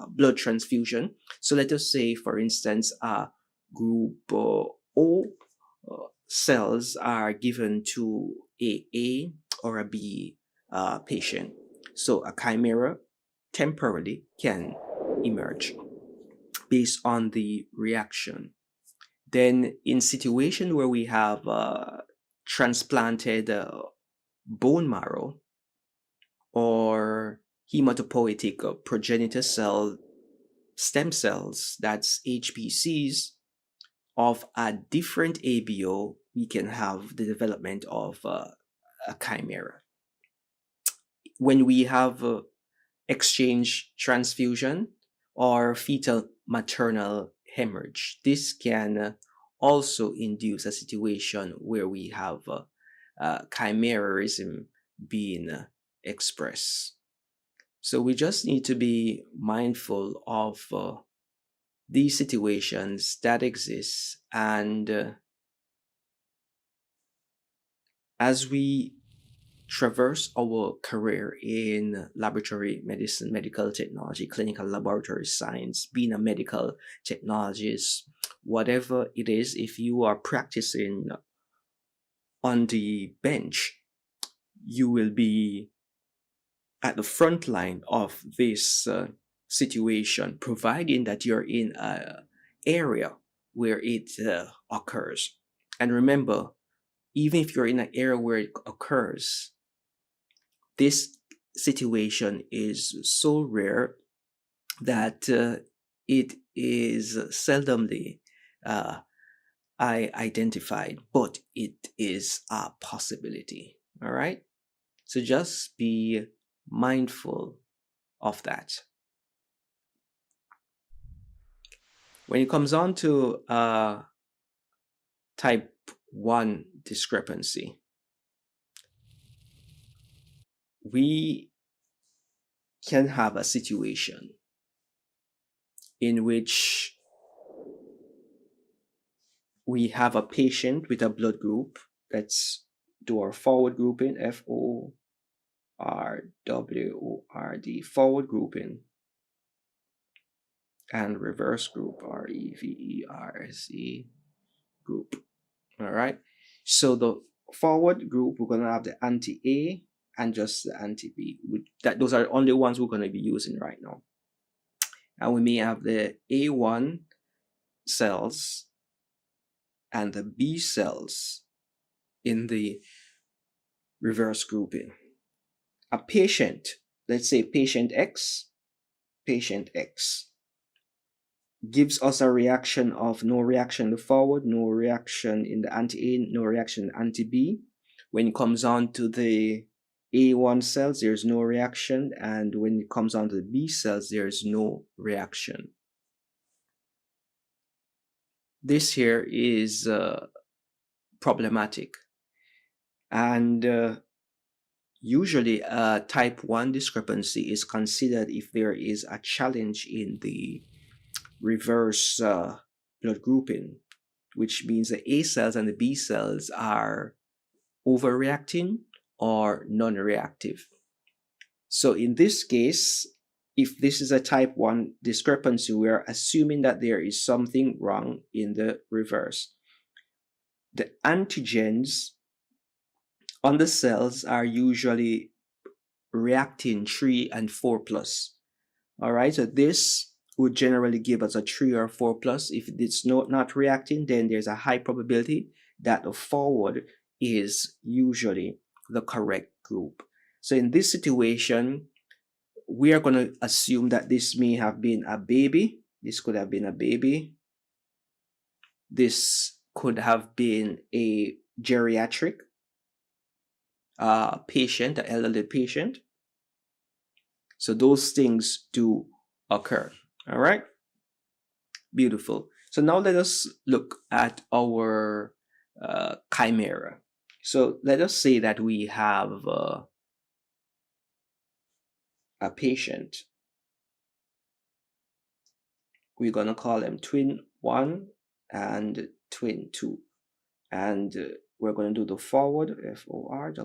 blood transfusion. So let us say, for instance, group O cells are given to A or a B patient. So a chimera temporarily can emerge based on the reaction. Then in situation where we have transplanted bone marrow or hematopoietic progenitor cell stem cells, that's HPCs, of a different ABO, we can have the development of a chimera. When we have exchange transfusion or fetal maternal hemorrhage, this can also induce a situation where we have chimerism being expressed. So we just need to be mindful of these situations that exist, and as we traverse our career in laboratory medicine, medical technology, clinical laboratory science, being a medical technologist, whatever it is, if you are practicing on the bench, you will be at the front line of this situation, providing that you're in an area where it occurs. And remember, even if you're in an area where it occurs, this situation is so rare that it is seldomly identified, but it is a possibility. All right. So just be mindful of that. When it comes on to type 1 discrepancy, we can have a situation in which we have a patient with a blood group. Let's do our forward grouping, FORWORD, forward grouping, and reverse group, REVERSE group. All right. So the forward group, we're going to have the anti-A and just the anti-B. Those are the only ones we're going to be using right now. And we may have the A1 cells and the B cells in the reverse grouping. A patient, let's say patient X, gives us a reaction of no reaction in the forward, no reaction in the anti-A, no reaction in anti-B. When it comes on to the A1 cells, there's no reaction, and when it comes on to the B cells, there's no reaction. This here is problematic, and usually type 1 discrepancy is considered if there is a challenge in the reverse blood grouping, which means the A cells and the B cells are overreacting or non-reactive. So in this case, if this is a type 1 discrepancy, we are assuming that there is something wrong in the reverse. The antigens on the cells are usually reactin 3 and 4 plus. All right, so this would generally give us a 3 or 4 plus. If it's not reacting, then there's a high probability that the forward is usually the correct group. So in this situation, we are going to assume that this may have been a baby. This could have been a baby. This could have been a geriatric patient, an elderly patient. So those things do occur. All right. Beautiful. So now let us look at our chimera. So let us say that we have a patient. We're going to call them twin 1 and twin 2. And we're going to do the forward, FORWARD.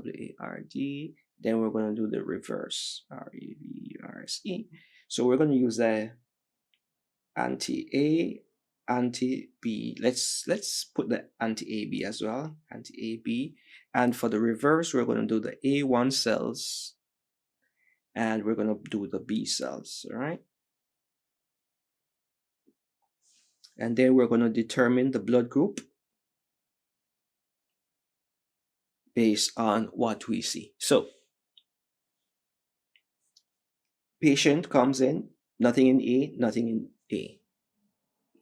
Then we're going to do the reverse, REVERSE. So we're going to use the anti-A, anti-B. Let's put the anti-AB as well, anti-AB. And for the reverse, we're going to do the A1 cells, and we're going to do the B cells, all right? And then we're going to determine the blood group based on what we see. So patient comes in, nothing in A, nothing in A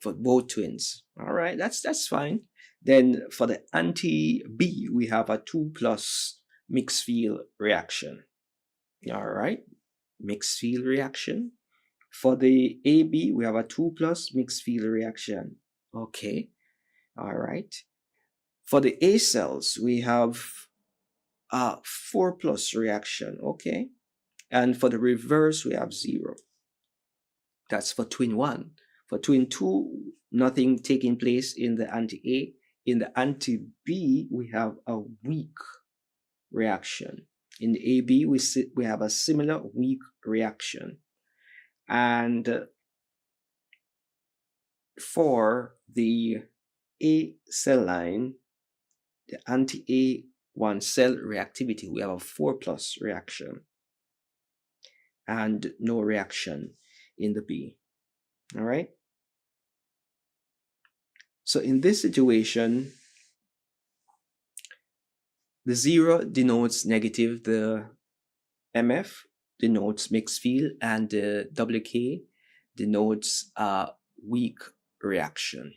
for both twins. All right, that's fine. Then for the anti-B, we have a 2+ mixed field reaction. All right, mixed field reaction. For the AB, we have a 2+ mixed field reaction. Okay, all right. For the A cells, we have a 4+ reaction. Okay, and for the reverse, we have 0. That's for twin 1. For twin 2, nothing taking place in the anti-A. In the anti-B, we have a weak reaction. In the AB, we have a similar weak reaction. And for the A cell line, the anti-A1 cell reactivity, we have a 4+ reaction and no reaction in the B. All right. So in this situation, the 0 denotes negative, the MF denotes mixed field, and the WK denotes a weak reaction.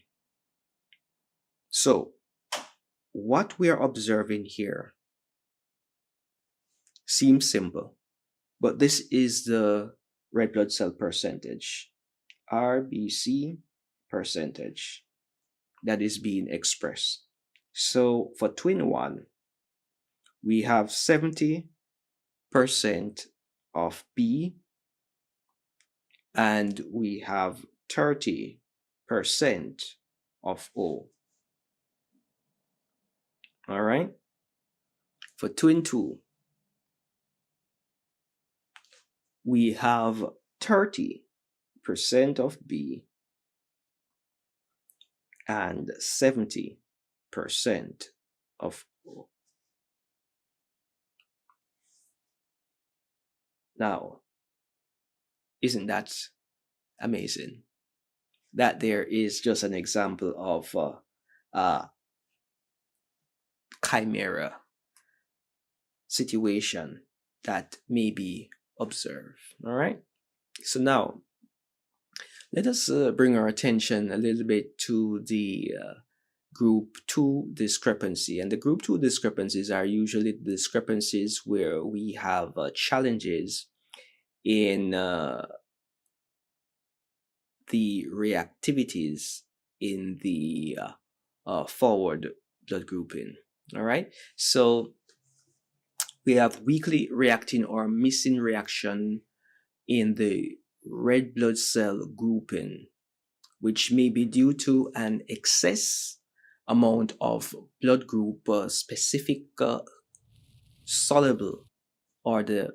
So what we are observing here seems simple, but this is the red blood cell percentage, RBC percentage, that is being expressed. So for twin 1, we have 70% of B, and we have 30% of O. All right. For twin 2, we have 30% of B and 70% of O. Now, isn't that amazing? That there is just an example of chimera situation that may be observed. All right. So now let us bring our attention a little bit to the group 2 discrepancy. And the group 2 discrepancies are usually the discrepancies where we have challenges in the reactivities in the forward blood grouping. All right. So we have weakly reacting or missing reaction in the red blood cell grouping, which may be due to an excess amount of blood group specific soluble, or the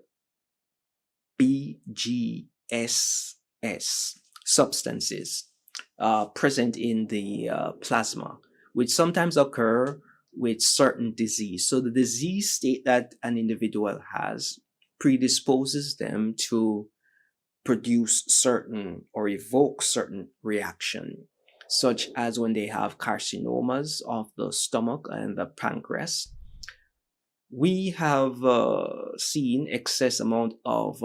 BGSS substances present in the plasma, which sometimes occur with certain disease. So the disease state that an individual has predisposes them to produce certain or evoke certain reaction, such as when they have carcinomas of the stomach and the pancreas. We have seen excess amount of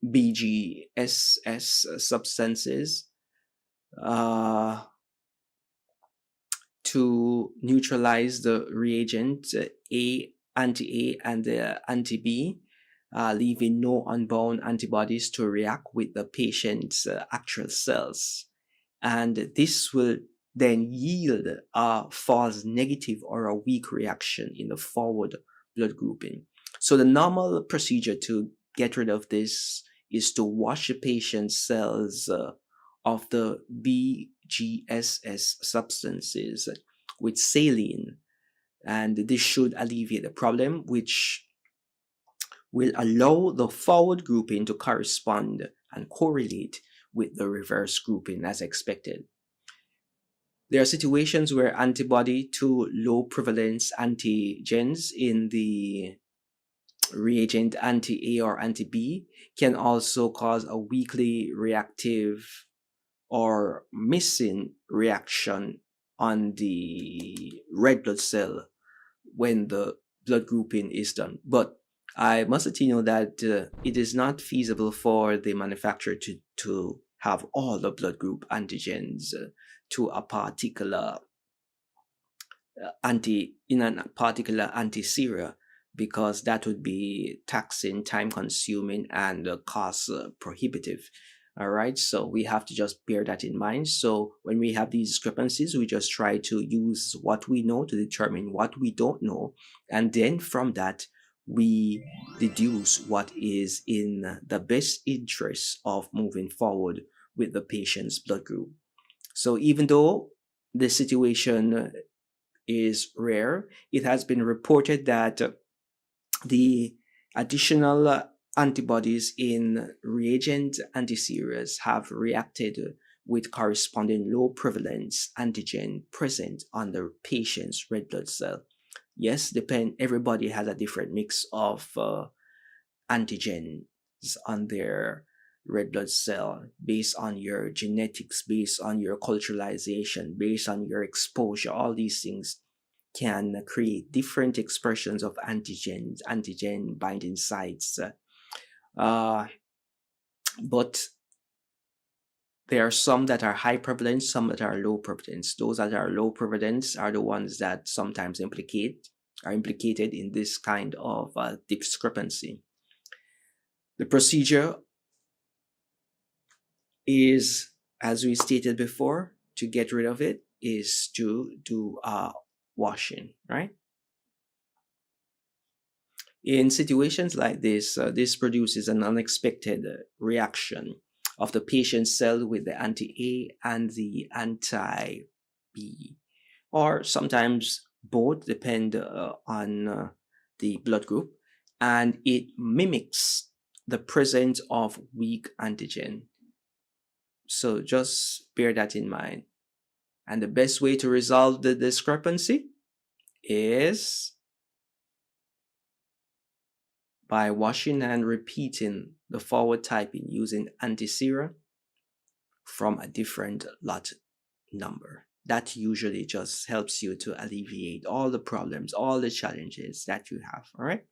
BGSS substances uh, to neutralize the reagent A anti-A and the anti-B, leaving no unbound antibodies to react with the patient's actual cells. And this will then yield a false negative or a weak reaction in the forward blood grouping. So the normal procedure to get rid of this is to wash the patient's cells of the BGSS substances with saline, and this should alleviate the problem, which will allow the forward grouping to correspond and correlate with the reverse grouping as expected. There are situations where antibody to low prevalence antigens in the reagent anti-A or anti-B can also cause a weakly reactive or missing reaction on the red blood cell when the blood grouping is done. But I must let you know that it is not feasible for the manufacturer to have all the blood group antigens to a particular in a particular anti-sera, because that would be taxing, time consuming, and cost prohibitive. All right, so we have to just bear that in mind. So when we have these discrepancies, we just try to use what we know to determine what we don't know, and then from that we deduce what is in the best interest of moving forward with the patient's blood group. So even though the situation is rare, it has been reported that the additional antibodies in reagent antiseras have reacted with corresponding low prevalence antigen present on the patient's red blood cell. Yes, everybody has a different mix of antigens on their red blood cell based on your genetics, based on your culturalization, based on your exposure. All these things can create different expressions of antigen binding sites. But there are some that are high prevalence, some that are low prevalence. Those that are low prevalence are the ones that sometimes are implicated in this kind of discrepancy. The procedure is, as we stated before, to get rid of it is to do washing, right? In situations like this, this produces an unexpected reaction of the patient's cell with the anti-A and the anti-B, or sometimes both, depend on the blood group, and it mimics the presence of weak antigen. So just bear that in mind. And the best way to resolve the discrepancy is by washing and repeating the forward typing using anti-sera from a different lot number. That usually just helps you to alleviate all the problems, all the challenges that you have. All right.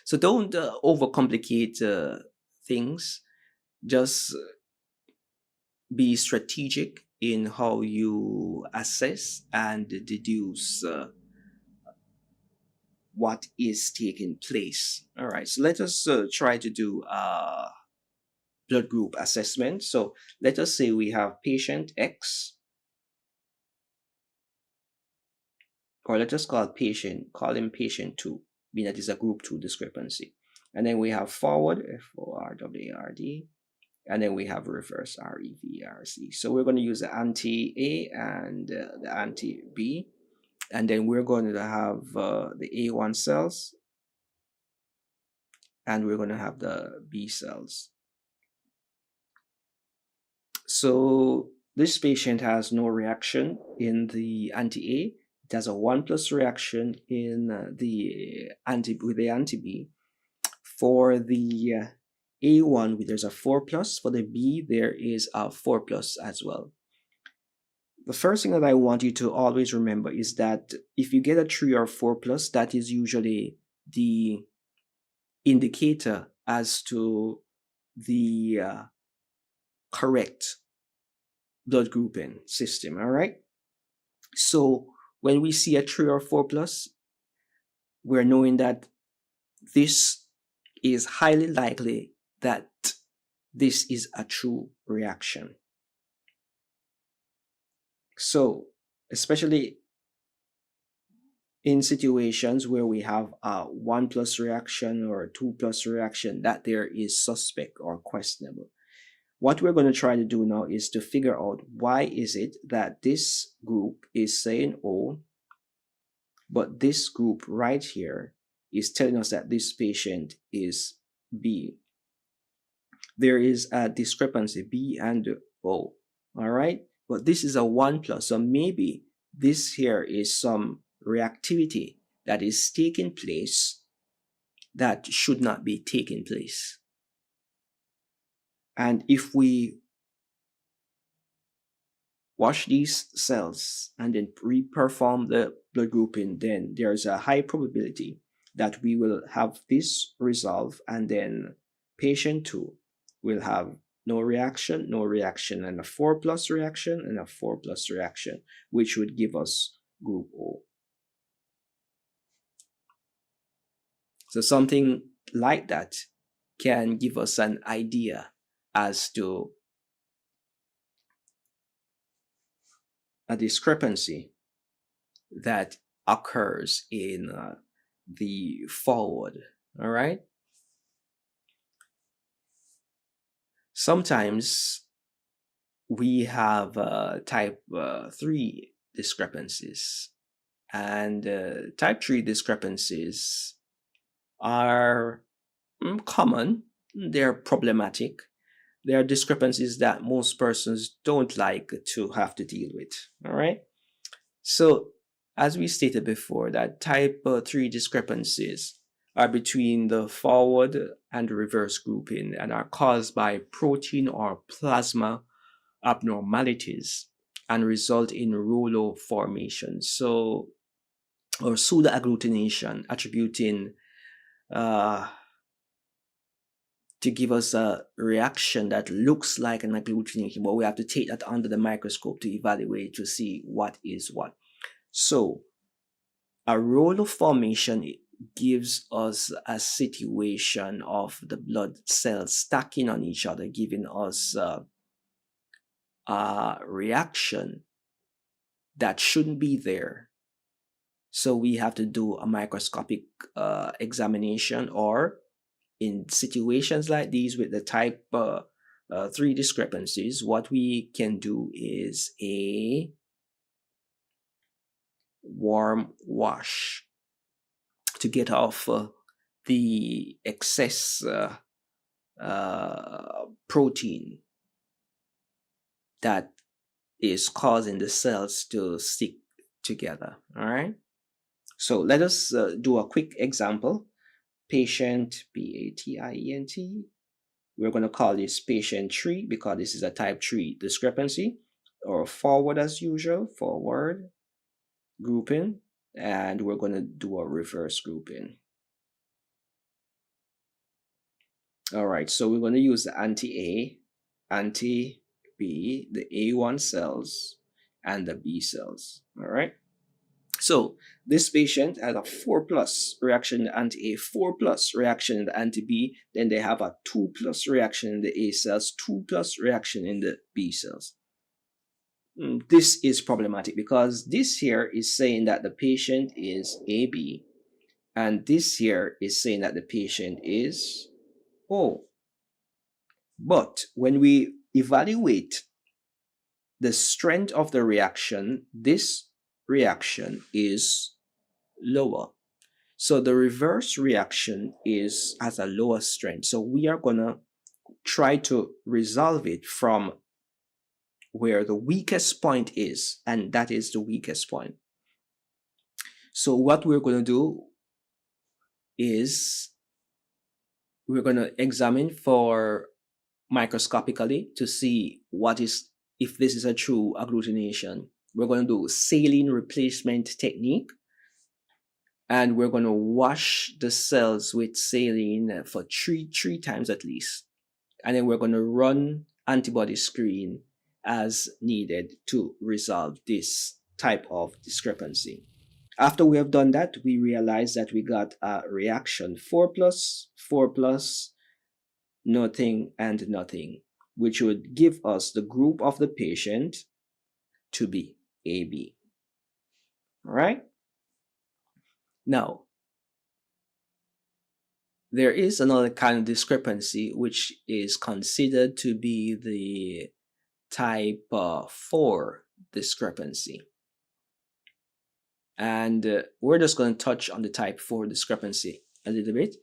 So don't overcomplicate things. Just be strategic in how you assess and deduce what is taking place. All right, so let us try to do a blood group assessment. So let us say we have patient X, or let us call him patient 2, being that is a group 2 discrepancy. And then we have forward, FORWARD, and then we have reverse, REVERC. So we're going to use the anti-A and the anti-B, and then we're going to have the A1 cells, and we're going to have the B cells. So this patient has no reaction in the anti-A. It has a 1+ reaction in with the anti-B. For the A1, there's a 4+. For the B, there is a 4+ as well. The first thing that I want you to always remember is that if you get a 3 or 4+, that is usually the indicator as to the correct blood grouping system. All right. So when we see a 3 or 4 plus, we're knowing that this is highly likely that this is a true reaction. So, especially in situations where we have a 1 plus reaction or a 2 plus reaction, that there is suspect or questionable. What we're going to try to do now is to figure out why is it that this group is saying O, but this group right here is telling us that this patient is B. There is a discrepancy, B and O, all right? But this is a 1 plus, so maybe this here is some reactivity that is taking place that should not be taking place. And if we wash these cells and then re-perform the blood grouping, then there's a high probability that we will have this resolve, and then patient 2 will have no reaction, and a 4 plus reaction, and a 4 plus reaction, which would give us group O. So something like that can give us an idea as to a discrepancy that occurs in the forward. All right. Sometimes we have type 3 discrepancies, and type 3 discrepancies are common. They're problematic. There are discrepancies that most persons don't like to have to deal with. All right. So, as we stated before, that type 3 discrepancies are between the forward and reverse grouping and are caused by protein or plasma abnormalities and result in rouleau formation. So, or pseudoagglutination, attributing to give us a reaction that looks like an agglutination, but we have to take that under the microscope to evaluate to see what is what. So, a rouleau formation gives us a situation of the blood cells stacking on each other, giving us a reaction that shouldn't be there. So we have to do a microscopic examination, or in situations like these with the type 3 discrepancies, what we can do is a warm wash to get off the excess protein that is causing the cells to stick together. All right. So let us do a quick example. Patient patient. We're going to call this patient 3 because this is a type 3 discrepancy, or forward as usual, forward grouping, and we're going to do a reverse grouping. All right, so we're going to use the anti-A, anti-B, the A1 cells, and the B cells. All right. So this patient had a 4 plus reaction in the anti-A, 4 plus reaction in the anti-B, then they have a 2 plus reaction in the A cells, 2 plus reaction in the B cells. This is problematic because this here is saying that the patient is AB, and this here is saying that the patient is O. But when we evaluate the strength of the reaction, this reaction is lower. So the reverse reaction has a lower strength. So we are going to try to resolve it from where the weakest point is, and that is the weakest point. So what we're going to do is we're going to examine for microscopically to see if this is a true agglutination. We're going to do saline replacement technique, and we're going to wash the cells with saline for three times at least. And then we're going to run antibody screen as needed to resolve this type of discrepancy. After we have done that, we realize that we got a reaction 4 plus, nothing, and nothing, which would give us the group of the patient to be AB. All right? Now, there is another kind of discrepancy which is considered to be the type 4 discrepancy. And we're just going to touch on the type 4 discrepancy a little bit.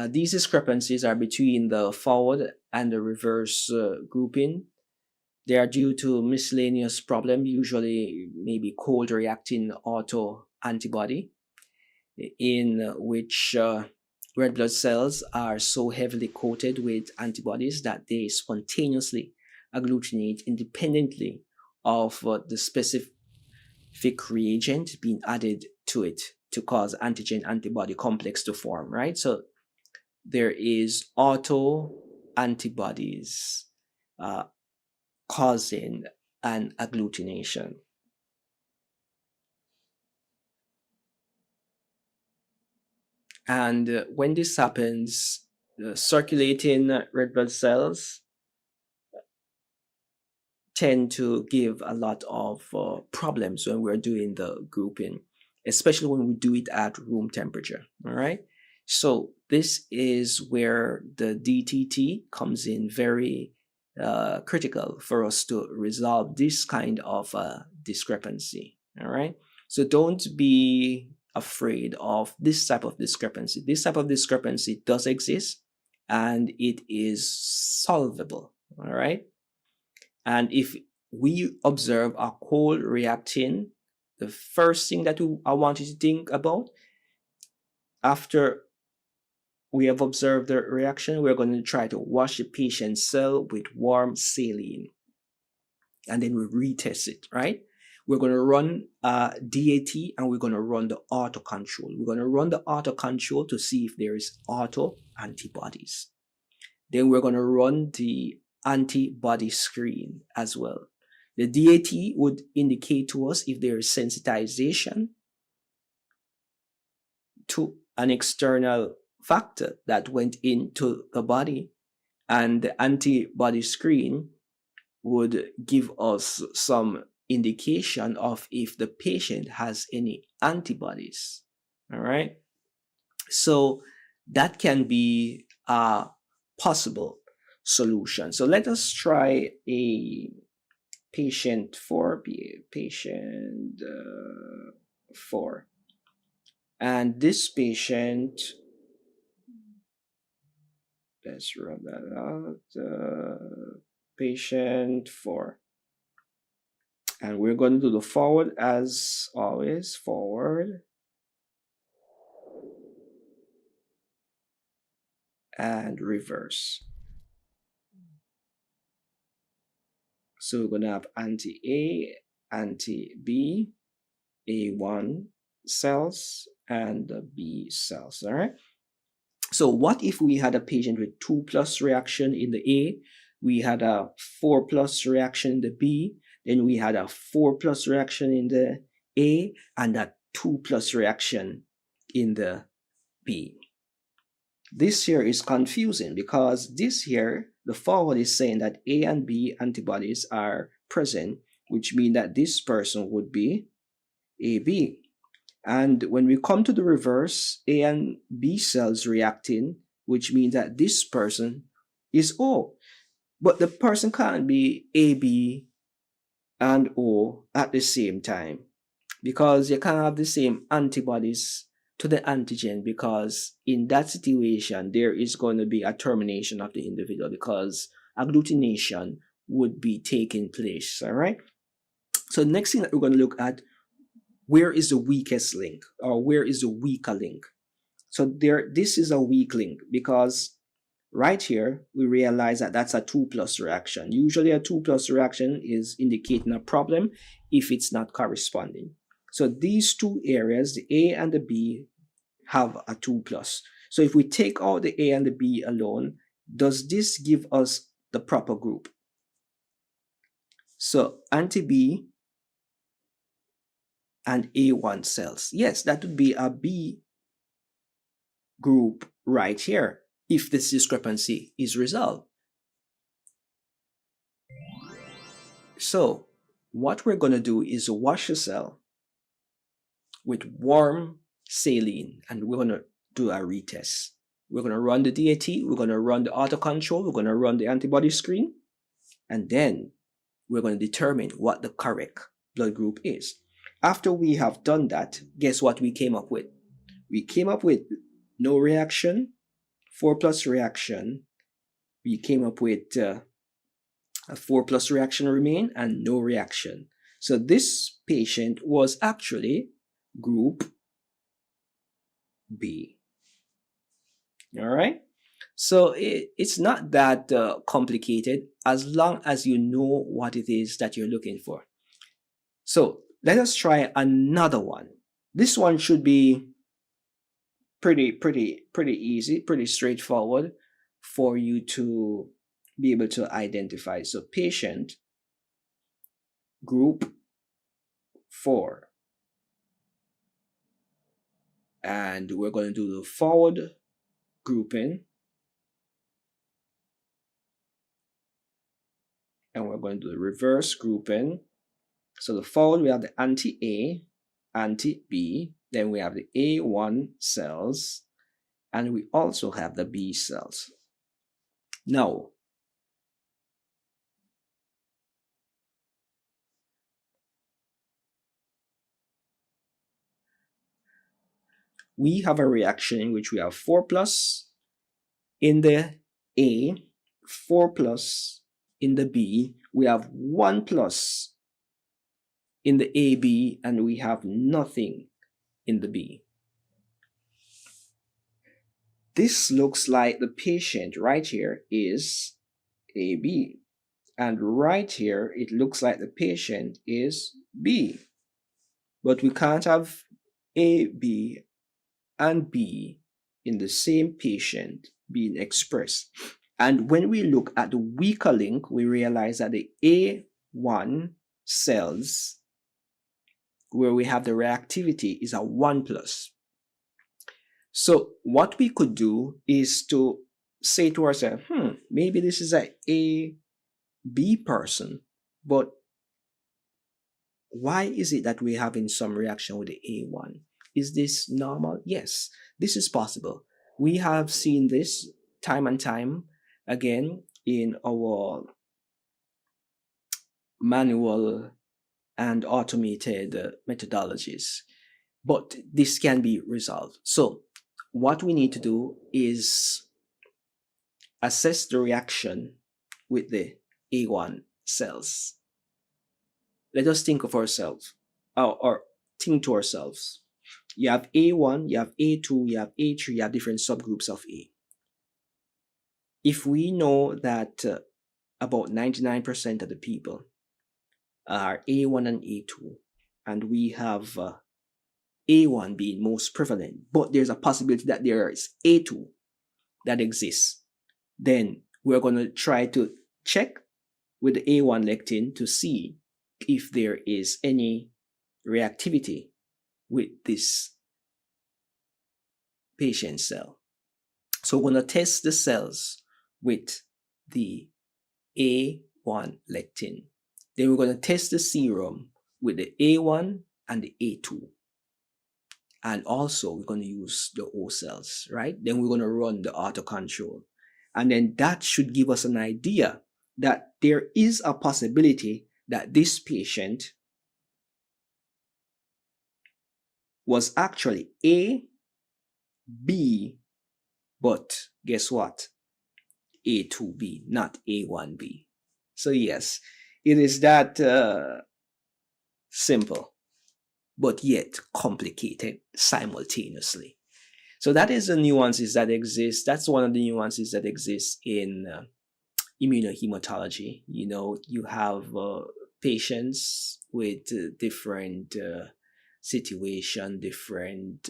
These discrepancies are between the forward and the reverse grouping. They are due to miscellaneous problem, usually maybe cold reacting auto antibody, in which red blood cells are so heavily coated with antibodies that they spontaneously agglutinate independently of the specific reagent being added to it to cause antigen antibody complex to form, right? So there is auto antibodies causing an agglutination. And when this happens, circulating red blood cells tend to give a lot of problems when we're doing the grouping, especially when we do it at room temperature. All right. So this is where the DTT comes in very critical for us to resolve this kind of discrepancy. All right. So don't be afraid of this type of discrepancy. This type of discrepancy does exist and it is solvable. All right. And if we observe a cold reacting, the first thing that I want you to think about after we have observed the reaction, we're going to try to wash the patient's cell with warm saline. And then we retest it, right? We're going to run DAT and we're going to run the auto control. We're going to run the auto control to see if there is auto antibodies. Then we're going to run the antibody screen as well. The DAT would indicate to us if there is sensitization to an external factor that went into the body, and the antibody screen would give us some indication of if the patient has any antibodies. All right. So that can be a possible solution. So let us try a patient 4, patient 4. And this patient, let's run that out, patient 4. And we're going to do the forward as always, forward. And reverse. So we're going to have anti-A, anti-B, A1 cells, and the B cells, all right? So what if we had a patient with 2+ reaction in the A, we had a 4+ reaction in the B, then we had a 4+ reaction in the A, and a 2+ reaction in the B. This here is confusing because this here, the forward is saying that A and B antibodies are present, which means that this person would be AB. And when we come to the reverse, A and B cells reacting, which means that this person is O. But the person can't be AB and O at the same time because you can't have the same antibodies to the antigen, because in that situation there is going to be a termination of the individual because agglutination would be taking place. All right. So next thing that we're going to look at, where is the weakest link, or where is the weaker link? So this is a weak link because right here we realize that that's a 2+ reaction. Usually a 2+ reaction is indicating a problem if it's not corresponding. So these two areas, the A and the B, have a 2+. So if we take out the A and the B alone, does this give us the proper group? So anti-B and A1 cells. Yes, that would be a B group right here if this discrepancy is resolved. So what we're going to do is wash the cell with warm saline, and we're going to do a retest. We're going to run the DAT, we're going to run the auto control, we're going to run the antibody screen, and then we're going to determine what the correct blood group is. After we have done that, guess what we came up with? We came up with no reaction, 4+ reaction. We came up with a 4+ reaction remain and no reaction. So this patient was actually group B. All right. So it's not that complicated as long as you know what it is that you're looking for. So let us try another one. This one should be pretty easy, pretty straightforward for you to be able to identify. So patient group 4. And we're going to do the forward grouping. And we're going to do the reverse grouping. So the forward, we have the anti-A, anti-B, then we have the A1 cells, and we also have the B cells. Now, we have a reaction in which we have 4+ in the A, 4+ in the B, we have 1+ in the AB, and we have nothing in the B. This looks like the patient right here is AB, and right here it looks like the patient is B. But we can't have A, B, and B in the same patient being expressed. And when we look at the weaker link, we realize that the A1 cells, where we have the reactivity, is a 1+. So what we could do is to say to ourselves, maybe this is a B person, but why is it that we're having some reaction with the A1? Is this normal? Yes, this is possible. We have seen this time and time again in our manual and automated methodologies, but this can be resolved. So what we need to do is assess the reaction with the A1 cells. Let us think of ourselves, or think to ourselves. You have A1, you have A2, you have A3, you have different subgroups of A. If we know that about 99% of the people are A1 and A2, and we have A1 being most prevalent, but there's a possibility that there is A2 that exists, then we're going to try to check with the A1 lectin to see if there is any reactivity with this patient cell. So we're going to test the cells with the A1 lectin. Then we're going to test the serum with the A1 and the A2. And also we're going to use the O cells, right? Then we're going to run the auto control. And then that should give us an idea that there is a possibility that this patient was actually A, B, but guess what? A2B, not A1B. So yes, it is that simple, but yet complicated simultaneously. So that is the nuances that exist. That's one of the nuances that exist in immunohematology. You have patients with different situation, different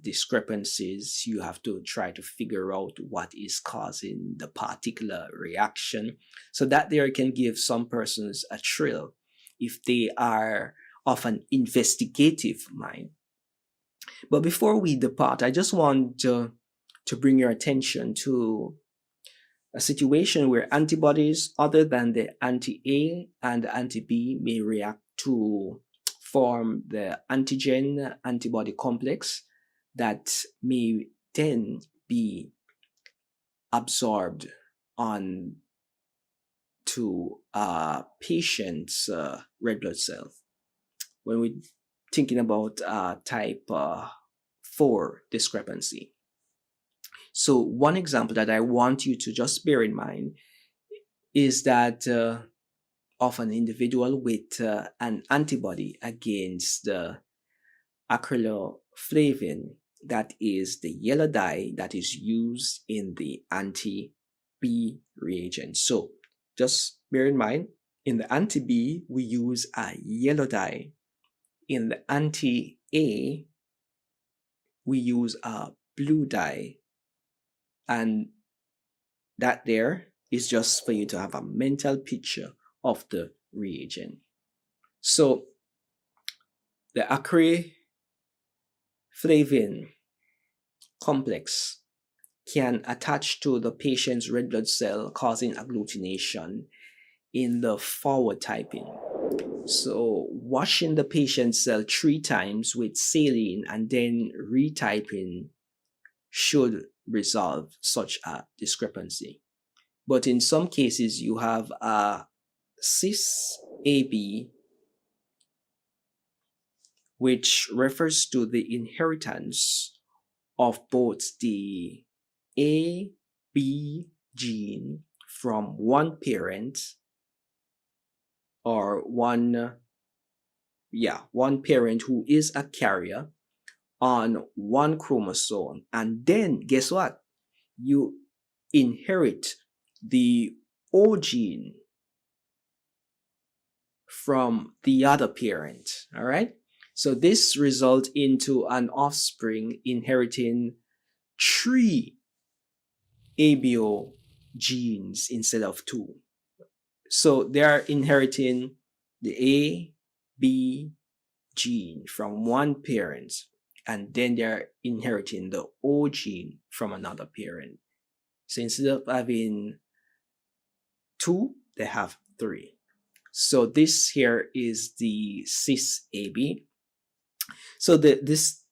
discrepancies. You have to try to figure out what is causing the particular reaction. So that there can give some persons a thrill if they are of an investigative mind. But before we depart, I just want to bring your attention to a situation where antibodies other than the anti-A and anti-B may react to form the antigen antibody complex that may then be absorbed on to a patient's red blood cell. When we're thinking about type 4 discrepancy. So one example that I want you to just bear in mind is that of an individual with an antibody against the acryloflavin, that is the yellow dye that is used in the anti-B reagent. So just bear in mind, in the anti-B, we use a yellow dye. In the anti-A, we use a blue dye. And that there is just for you to have a mental picture of the reagent. So the acryloflavin complex can attach to the patient's red blood cell, causing agglutination in the forward typing. So washing the patient's cell 3 times with saline and then retyping should resolve such a discrepancy. But in some cases, you have a cis-AB, which refers to the inheritance of both the AB gene from one parent or one parent who is a carrier on one chromosome, and then guess what? You inherit the O gene from the other parent. All right, so this results into an offspring inheriting 3 ABO genes instead of 2. So they are inheriting the A, B gene from one parent, and then they're inheriting the O gene from another parent. So instead of having 2, they have 3. So this here is the cis-AB. So this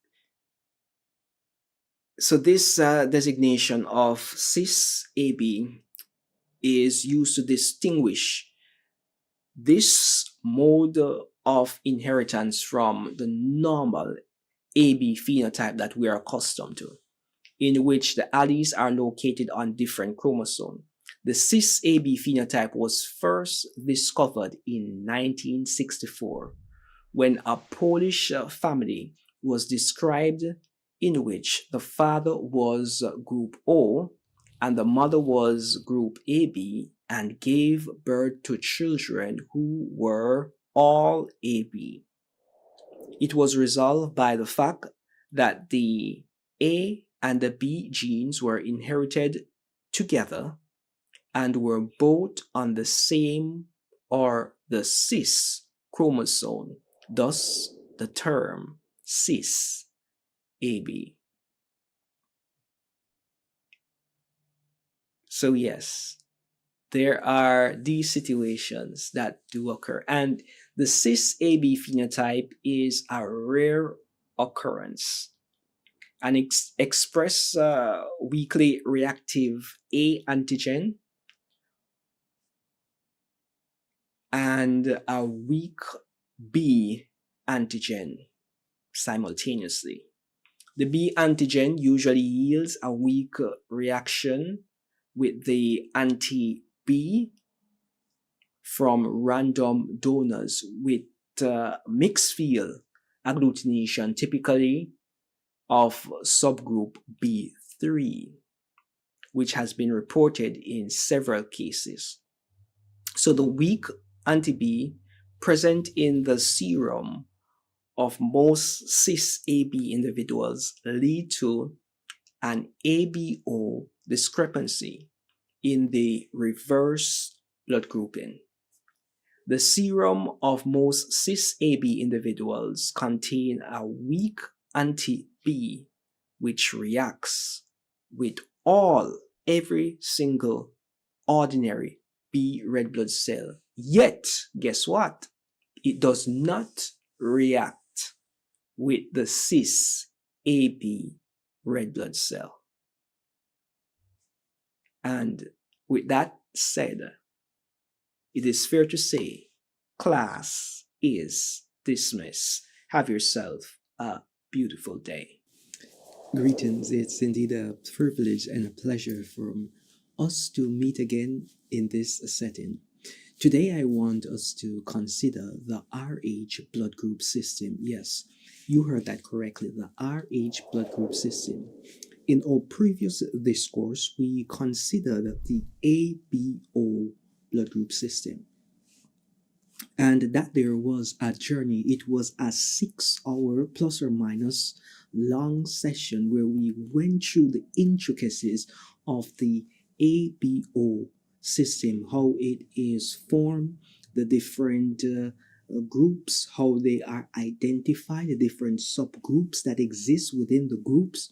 designation of cis-AB is used to distinguish this mode of inheritance from the normal AB phenotype that we are accustomed to, in which the alleles are located on different chromosomes. The cis-AB phenotype was first discovered in 1964 when a Polish family was described in which the father was group O and the mother was group AB and gave birth to children who were all AB. It was resolved by the fact that the A and the B genes were inherited together and were both on the same or the cis chromosome, thus the term cis-AB. So yes, there are these situations that do occur, and the cis-AB phenotype is a rare occurrence. An express weakly reactive A antigen and a weak B antigen simultaneously. The B antigen usually yields a weak reaction with the anti-B from random donors with mixed field agglutination, typically of subgroup B3, which has been reported in several cases. So the weak anti-B present in the serum of most cis-AB individuals lead to an ABO discrepancy in the reverse blood grouping. The serum of most cis-AB individuals contain a weak anti-B which reacts with every single ordinary B red blood cell. Yet, guess what? It does not react with the cis-AB red blood cell. And with that said, it is fair to say class is dismissed. Have yourself a beautiful day. Greetings. It's indeed a privilege and a pleasure for us to meet again in this setting. Today, I want us to consider the RH blood group system. Yes, you heard that correctly, the RH blood group system. In our previous discourse, we considered the ABO blood group system. And that there was a journey. It was a 6-hour plus or minus long session where we went through the intricacies of the ABO system, how it is formed, the different groups, how they are identified, the different subgroups that exist within the groups,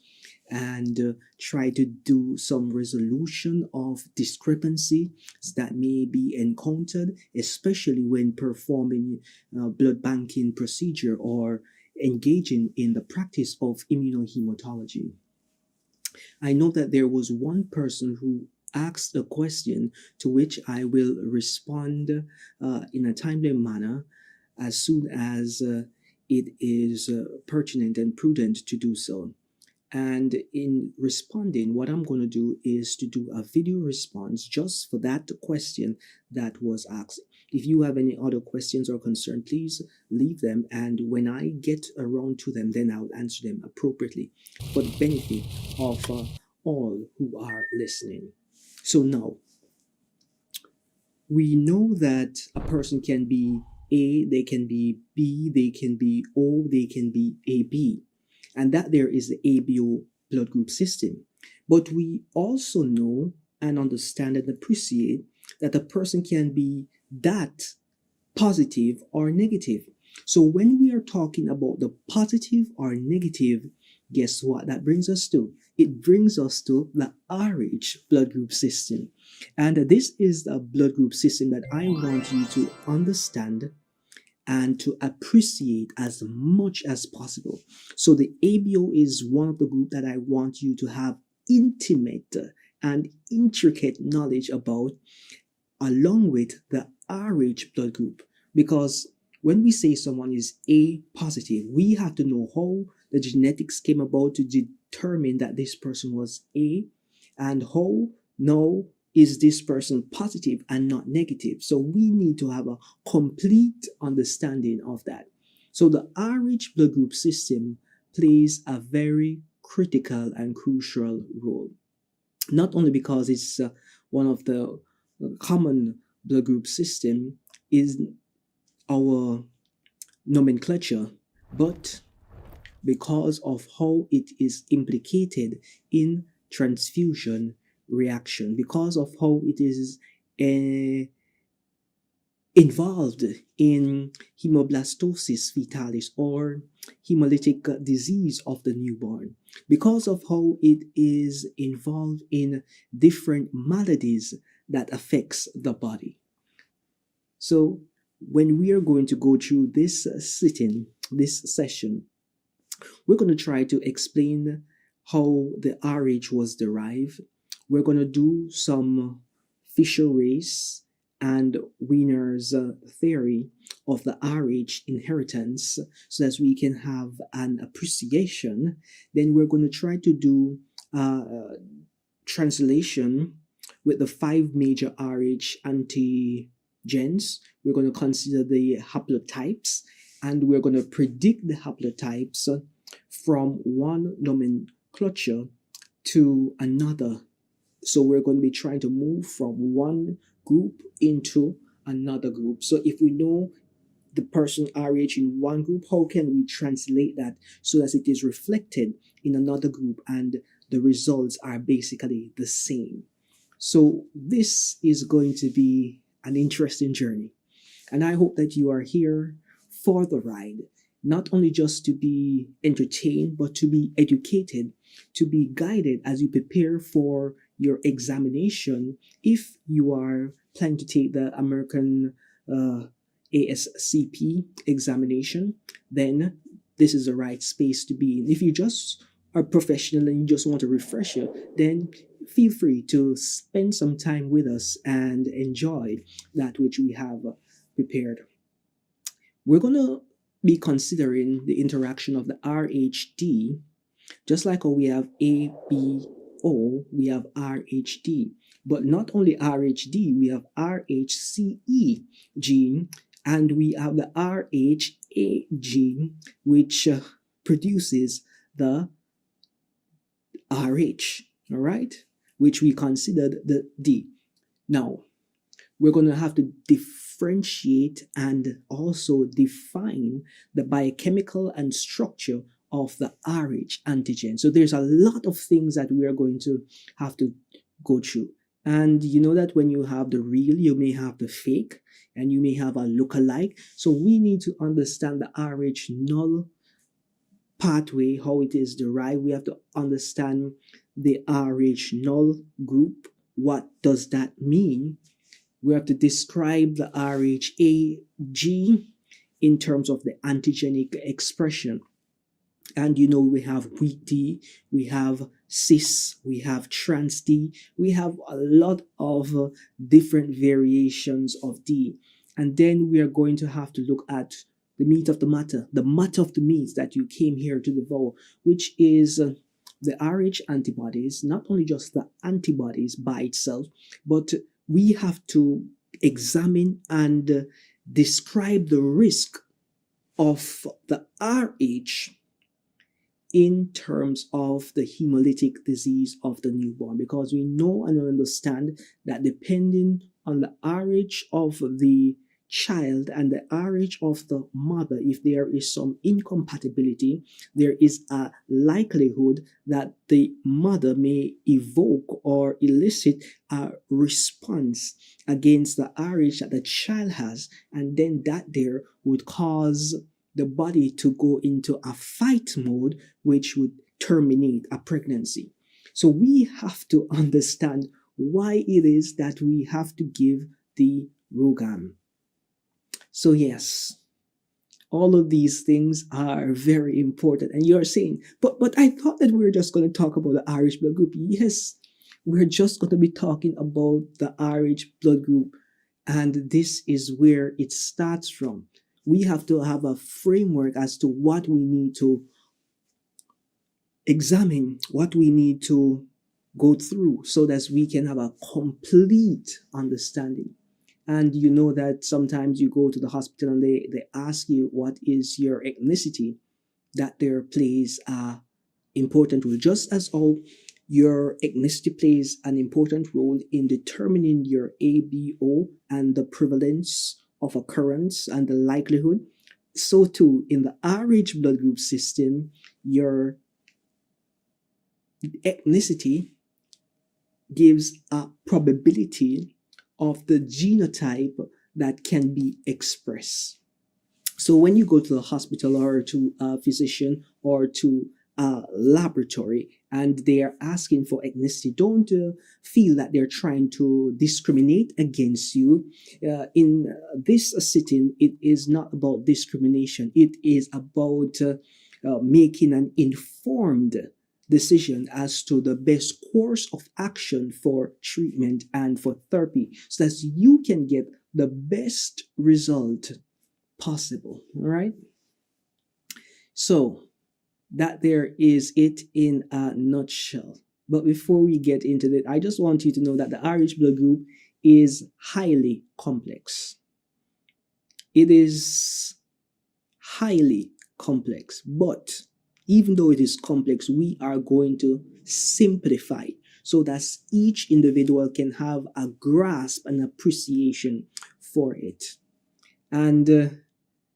and try to do some resolution of discrepancies that may be encountered, especially when performing blood banking procedure or engaging in the practice of immunohematology. I know that there was one person who asked a question to which I will respond in a timely manner as soon as it is pertinent and prudent to do so. And in responding, what I'm going to do is to do a video response just for that question that was asked. If you have any other questions or concerns, please leave them. And when I get around to them, then I'll answer them appropriately for the benefit of all who are listening. So now, we know that a person can be A, they can be B, they can be O, they can be AB. And that there is the ABO blood group system. But we also know and understand and appreciate that a person can be that positive or negative. So when we are talking about the positive or negative, guess what that brings us to? It brings us to the RH blood group system. And this is the blood group system that I want you to understand and to appreciate as much as possible. So the ABO is one of the group that I want you to have intimate and intricate knowledge about, along with the RH blood group. Because when we say someone is A positive, we have to know how the genetics came about to determine that this person was A, and how now is this person positive and not negative. So we need to have a complete understanding of that. So the RH blood group system plays a very critical and crucial role, not only because it's one of the common blood group system is our nomenclature, but because of how it is implicated in transfusion reaction, because of how it is involved in hemoblastosis fetalis or hemolytic disease of the newborn, because of how it is involved in different maladies that affects the body. So when we are going to go through this session, we're going to try to explain how the RH was derived. We're going to do some Fisher race and Wiener's theory of the RH inheritance so that we can have an appreciation. Then we're going to try to do translation with the 5 major RH antigens. We're going to consider the haplotypes, and we're going to predict the haplotypes from one nomenclature to another. So we're going to be trying to move from one group into another group. So if we know the person RH in one group, how can we translate that so that it is reflected in another group and the results are basically the same? So this is going to be an interesting journey. And I hope that you are here for the ride, not only just to be entertained, but to be educated, to be guided as you prepare for your examination. If you are planning to take the American ASCP examination, then this is the right space to be in. If you just are professional and you just want to refresh you, then feel free to spend some time with us and enjoy that which we have prepared. We're going to be considering the interaction of the RHD, just like how we have ABO, we have RHD. But not only RHD, we have RHCE gene, and we have the RHA gene, which produces the RH, all right, which we considered the D. Now, we're going to have to differentiate and also define the biochemical and structure of the RH antigen. So there's a lot of things that we are going to have to go through. And you know that when you have the real, you may have the fake, and you may have a look-alike. So we need to understand the RH null pathway, how it is derived. We have to understand the RH null group. What does that mean? We have to describe the RHA gene in terms of the antigenic expression. And you know, we have weak D, we have cis, we have trans D, we have a lot of different variations of D. And then we are going to have to look at the meat of the matter of the meat that you came here to devour, which is the RH antibodies, not only just the antibodies by itself, but we have to examine and describe the risk of the RH in terms of the hemolytic disease of the newborn, because we know and understand that depending on the RH of the child and the RH of the mother, if there is some incompatibility, there is a likelihood that the mother may evoke or elicit a response against the RH that the child has, and then that there would cause the body to go into a fight mode, which would terminate a pregnancy. So we have to understand why it is that we have to give the ROGAM. So yes, all of these things are very important. And you're saying, but I thought that we were just going to talk about the RH blood group. Yes, we're just going to be talking about the RH blood group. And this is where it starts from. We have to have a framework as to what we need to examine, what we need to go through, so that we can have a complete understanding. And you know that sometimes you go to the hospital and they ask you what is your ethnicity, that there plays a important role, just as how your ethnicity plays an important role in determining your ABO and the prevalence of occurrence and the likelihood. So too, in the RH blood group system, your ethnicity gives a probability of the genotype that can be expressed. So when you go to the hospital or to a physician or to a laboratory and they are asking for ethnicity, don't feel that they're trying to discriminate against you. In this sitting, it is not about discrimination. It is about making an informed decision as to the best course of action for treatment and for therapy, so that you can get the best result possible. All right. So that there is it in a nutshell. But before we get into that, I just want you to know that the RH blood group is highly complex. It is highly complex, but even though it is complex, we are going to simplify so that each individual can have a grasp and appreciation for it. And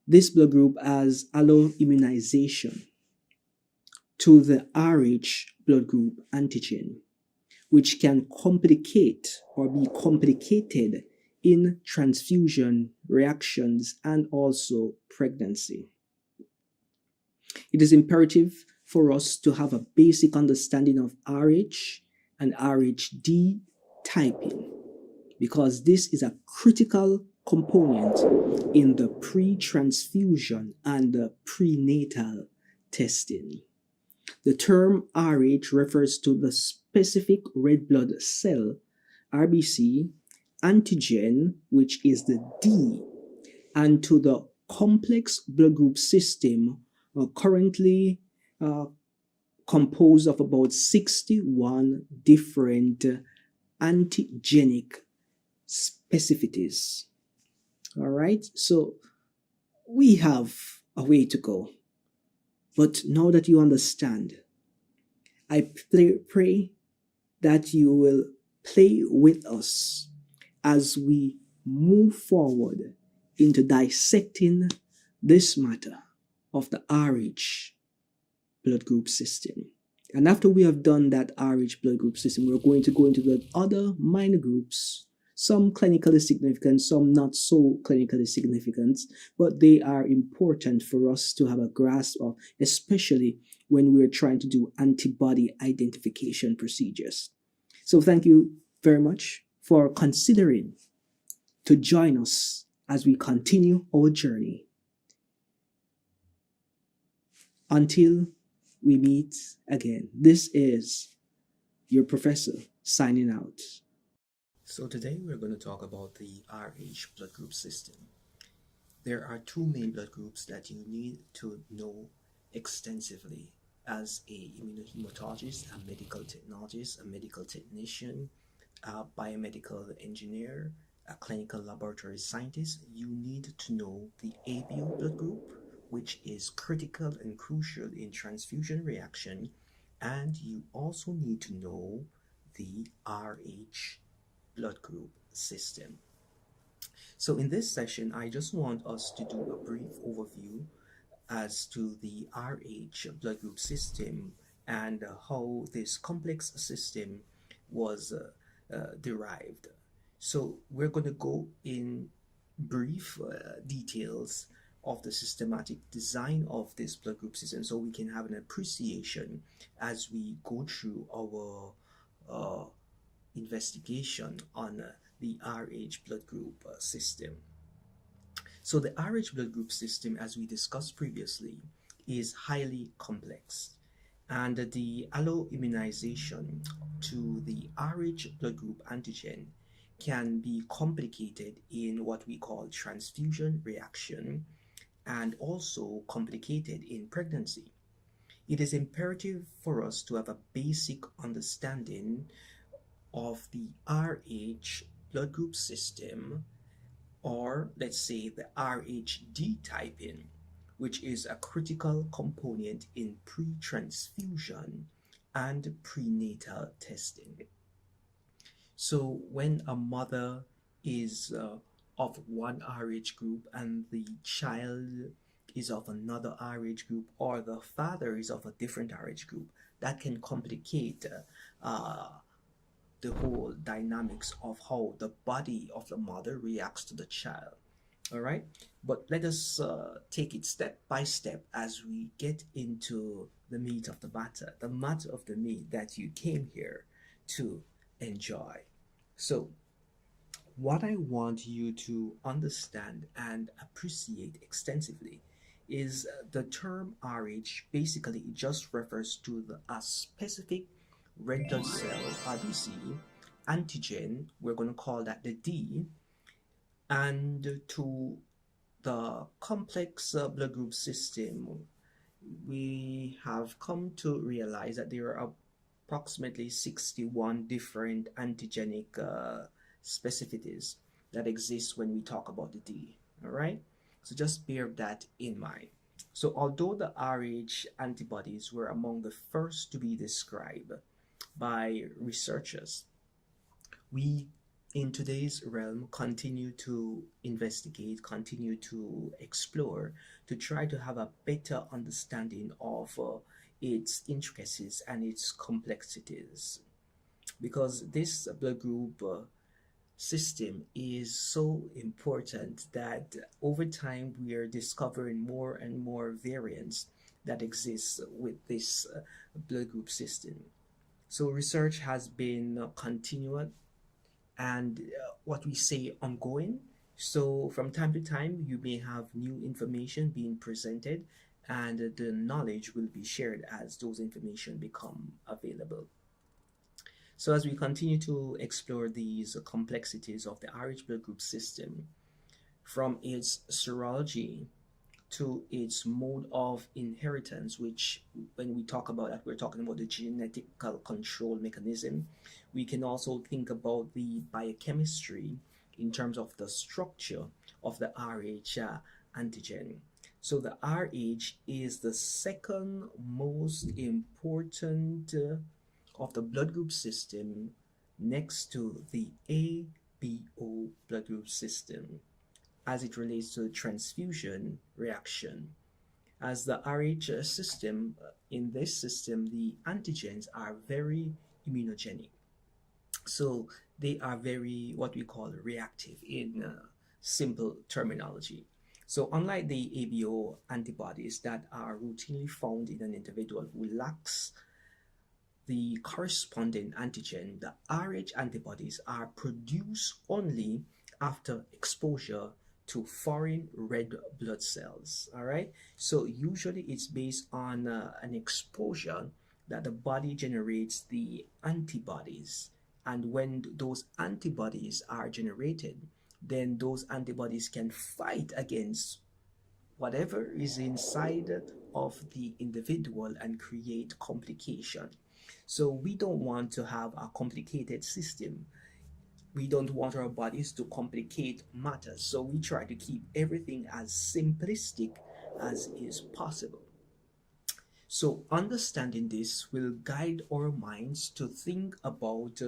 this blood group as alloimmunization to the Rh blood group antigen, which can complicate or be complicated in transfusion reactions and also pregnancy. It is imperative for us to have a basic understanding of Rh and Rhd typing, because this is a critical component in the pre-transfusion and the prenatal testing. The term Rh refers to the specific red blood cell, RBC, antigen, which is the D, and to the complex blood group system currently composed of about 61 different antigenic specificities. All right, so we have a way to go. But now that you understand, I pray that you will play with us as we move forward into dissecting this matter of the Rh blood group system. And after we have done that Rh blood group system, we're going to go into the other minor groups, some clinically significant, some not so clinically significant, but they are important for us to have a grasp of, especially when we're trying to do antibody identification procedures. So thank you very much for considering to join us as we continue our journey. Until we meet again, this is your professor signing out. So today we're going to talk about the Rh blood group system. There are two main blood groups that you need to know extensively as a immunohematologist, a medical technologist, a medical technician, a biomedical engineer, a clinical laboratory scientist. You need to know the ABO blood group, which is critical and crucial in transfusion reaction, and you also need to know the Rh blood group system. So in this session, I just want us to do a brief overview as to the Rh blood group system and how this complex system was derived. So we're going to go in brief details of the systematic design of this blood group system so we can have an appreciation as we go through our investigation on the Rh blood group system. So the Rh blood group system, as we discussed previously, is highly complex, and the alloimmunization to the Rh blood group antigen can be complicated in what we call transfusion reaction and also complicated in pregnancy. It is imperative for us to have a basic understanding of the Rh blood group system, or let's say the Rhd typing, which is a critical component in pre-transfusion and prenatal testing. So when a mother is of one Rh group and the child is of another Rh group, or the father is of a different Rh group, that can complicate the whole dynamics of how the body of the mother reacts to the child. All right, but let us take it step by step as we get into the meat of the matter of the meat that you came here to enjoy. So what I want you to understand and appreciate extensively is the term Rh. Basically, it just refers to a specific red blood cell, RBC, antigen, we're going to call that the D, and to the complex blood group system, we have come to realize that there are approximately 61 different antigenic specificities that exist when we talk about the D. All right, so just bear that in mind. So although the Rh antibodies were among the first to be described by researchers, we in today's realm continue to investigate, continue to explore, to try to have a better understanding of its intricacies and its complexities. Because this blood group system is so important that over time we are discovering more and more variants that exist with this blood group system. So research has been continued and what we say ongoing. So from time to time, you may have new information being presented, and the knowledge will be shared as those information become available. So as we continue to explore these complexities of the RH blood group system, from its serology to its mode of inheritance, which when we talk about that, we're talking about the genetical control mechanism. We can also think about the biochemistry in terms of the structure of the RH antigen. So the RH is the second most important of the blood group system next to the ABO blood group system as it relates to the transfusion reaction. As the RH system, in this system, the antigens are very immunogenic. So they are very, what we call reactive in simple terminology. So unlike the ABO antibodies that are routinely found in an individual who lacks the corresponding antigen, the RH antibodies are produced only after exposure to foreign red blood cells. All right. So usually it's based on an exposure that the body generates the antibodies. And when those antibodies are generated, then those antibodies can fight against whatever is inside of the individual and create complication. So we don't want to have a complicated system. We don't want our bodies to complicate matters. So we try to keep everything as simplistic as is possible. So understanding this will guide our minds to think about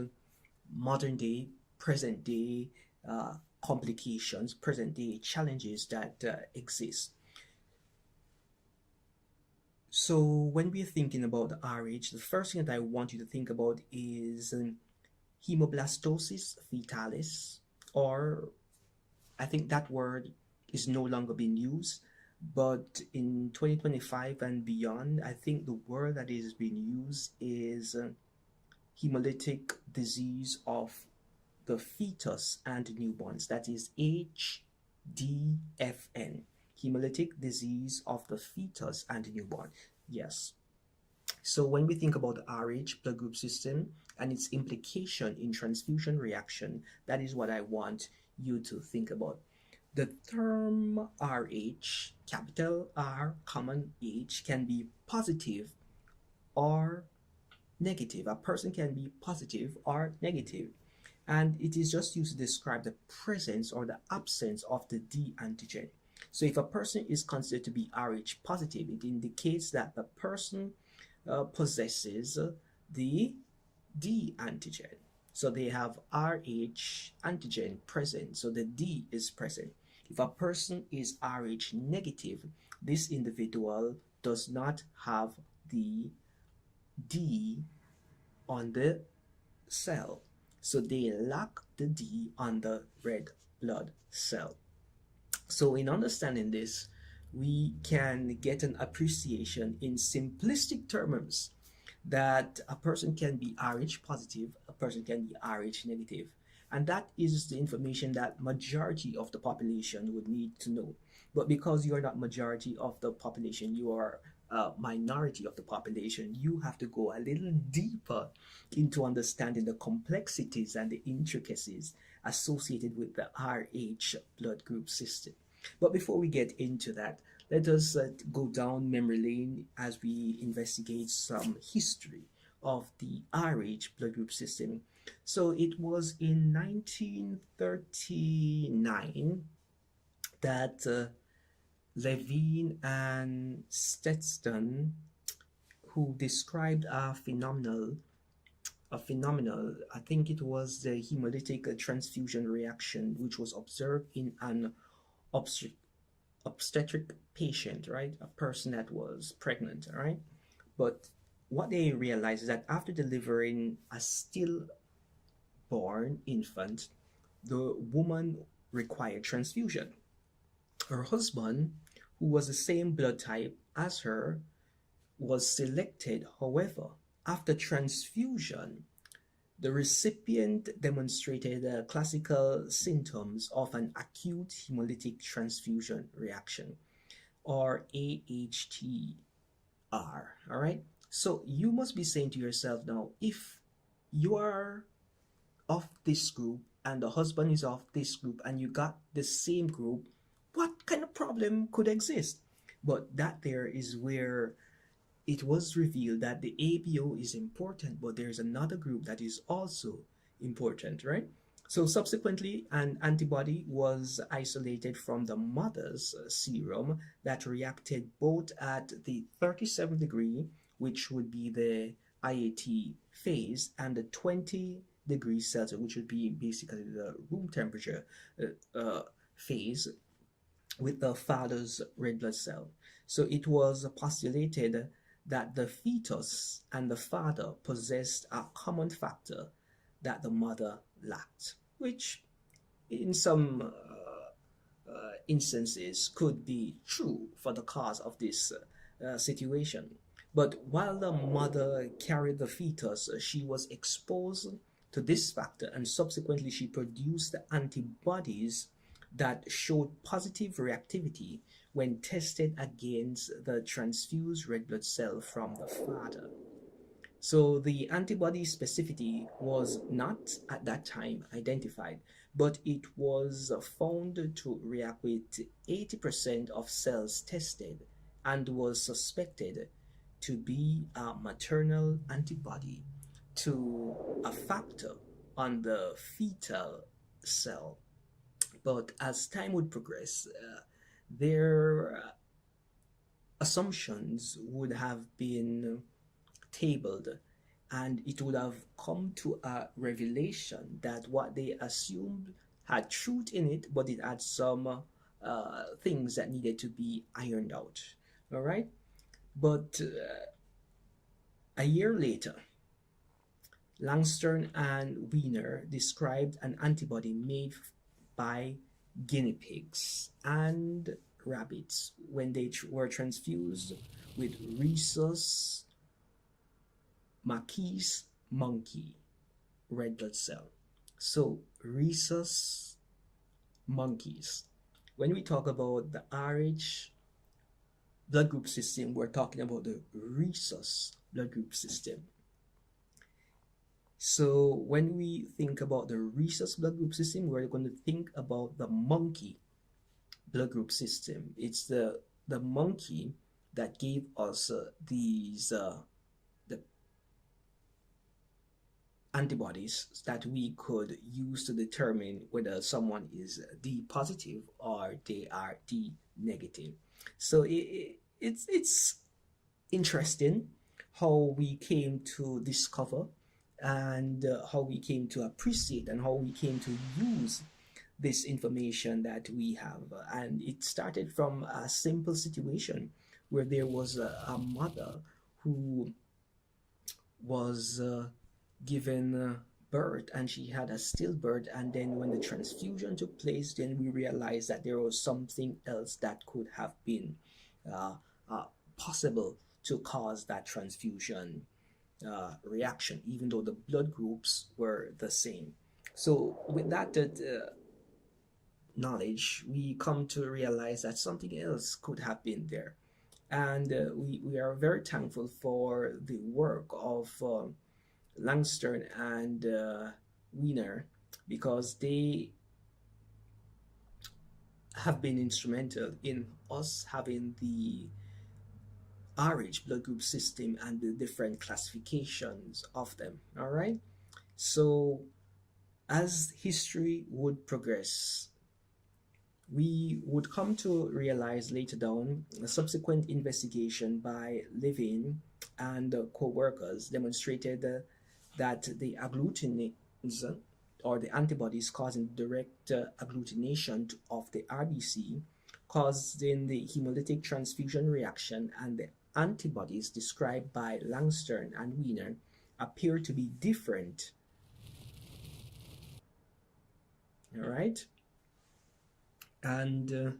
modern day, present day complications, present day challenges that exist. So when we're thinking about the RH, the first thing that I want you to think about is hemoblastosis fetalis, or I think that word is no longer being used, but in 2025 and beyond, I think the word that is being used is hemolytic disease of the fetus and newborns. That is HDFN, hemolytic disease of the fetus and newborn. Yes. So when we think about the RH blood group system and its implication in transfusion reaction, that is what I want you to think about. The term RH, capital R, common H, can be positive or negative. A person can be positive or negative. And it is just used to describe the presence or the absence of the D antigen. So if a person is considered to be RH positive, it indicates that the person possesses the D antigen. So they have RH antigen present, so the D is present. If a person is RH negative, this individual does not have the D on the cell. So they lack the D on the red blood cell. So in understanding this, we can get an appreciation in simplistic terms that a person can be RH positive, a person can be RH negative. And that is the information that majority of the population would need to know. But because you're not majority of the population, you are a minority of the population, you have to go a little deeper into understanding the complexities and the intricacies associated with the RH blood group system. But before we get into that, let us go down memory lane as we investigate some history of the RH blood group system. So it was in 1939 that Levine and Stetson, who described a phenomenon a phenomenal, I think it was the hemolytic transfusion reaction, which was observed in an obstet- obstetric patient, right? A person that was pregnant, all right? But what they realized is that after delivering a stillborn infant, the woman required transfusion. Her husband, who was the same blood type as her, was selected. However, after transfusion, the recipient demonstrated classical symptoms of an acute hemolytic transfusion reaction, or AHTR. All right. So you must be saying to yourself now, if you are of this group and the husband is of this group and you got the same group, what kind of problem could exist? But that there is where it was revealed that the ABO is important, but there's another group that is also important, right? So subsequently, an antibody was isolated from the mother's serum that reacted both at the 37 degree, which would be the IAT phase, and the 20 degrees Celsius, which would be basically the room temperature phase, with the father's red blood cell. So it was postulated that the fetus and the father possessed a common factor that the mother lacked, which in some instances could be true for the cause of this situation. But while the mother carried the fetus, she was exposed to this factor and subsequently she produced antibodies that showed positive reactivity when tested against the transfused red blood cell from the father. So the antibody specificity was not at that time identified, but it was found to react with 80% of cells tested and was suspected to be a maternal antibody to a factor on the fetal cell. But as time would progress, their assumptions would have been tabled, and it would have come to a revelation that what they assumed had truth in it, but it had some things that needed to be ironed out. All right, but a year later, Langston and Wiener described an antibody made by guinea pigs and rabbits when they were transfused with rhesus macaque monkey red blood cell. So, rhesus monkeys. When we talk about the RH blood group system, we're talking about the rhesus blood group system. So when we think about the rhesus blood group system, we're going to think about the monkey blood group system. It's the monkey that gave us these the antibodies that we could use to determine whether someone is D positive or they are D negative. So it's interesting how we came to discover and how we came to appreciate and how we came to use this information that we have. And it started from a simple situation where there was a mother who was given birth and she had a stillbirth, and then when the transfusion took place, then we realized that there was something else that could have been uh, possible to cause that transfusion reaction, even though the blood groups were the same. So with that knowledge, we come to realize that something else could have been there. And we are very thankful for the work of Langston and Wiener, because they have been instrumental in us having the RH blood group system and the different classifications of them. All right. So as history would progress, we would come to realize later down a subsequent investigation by Levin and co-workers demonstrated that the agglutinins or the antibodies causing direct agglutination of the RBC causing the hemolytic transfusion reaction, and the antibodies described by Langstern and Wiener appear to be different. All right. And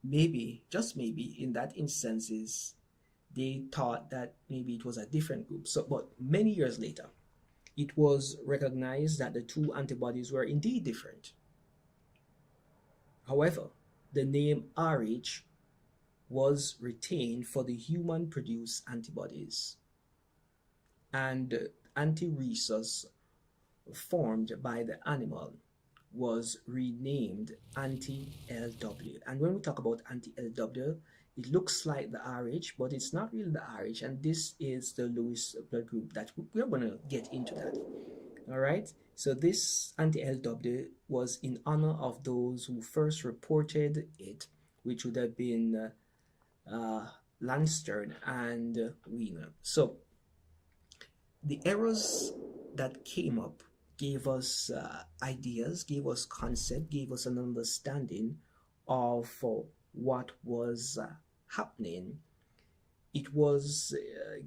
maybe, just maybe, in that instances, they thought that maybe it was a different group. So, but many years later, it was recognized that the two antibodies were indeed different. However, the name RH was retained for the human-produced antibodies, and anti-rhesus formed by the animal was renamed anti-LW. And when we talk about anti-LW, it looks like the RH, but it's not really the RH, and this is the Lewis blood group that we're going to get into that. All right, so this anti-LW was in honor of those who first reported it, which would have been Langstern and Wiener. So the errors that came up gave us ideas, gave us concept, gave us an understanding of what was happening. It was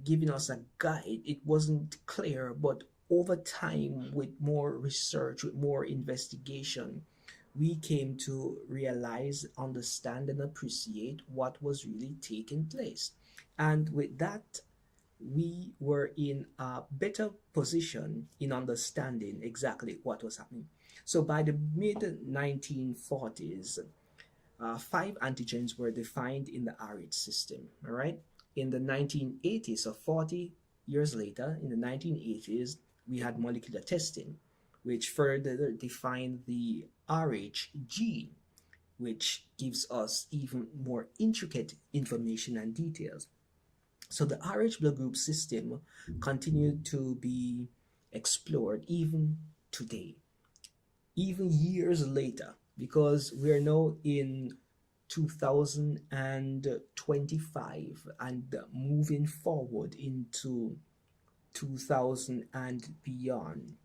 giving us a guide. It wasn't clear, but over time, with more research, with more investigation, we came to realize, understand, and appreciate what was really taking place. And with that, we were in a better position in understanding exactly what was happening. So by the mid 1940s, 5 antigens were defined in the RH system. All right. In the 1980s, so 40 years later, in the 1980s, we had molecular testing, which further defined the RH gene, which gives us even more intricate information and details. So the RH blood group system continued to be explored even today, even years later, because we're now in 2025 and moving forward into 2000 and beyond,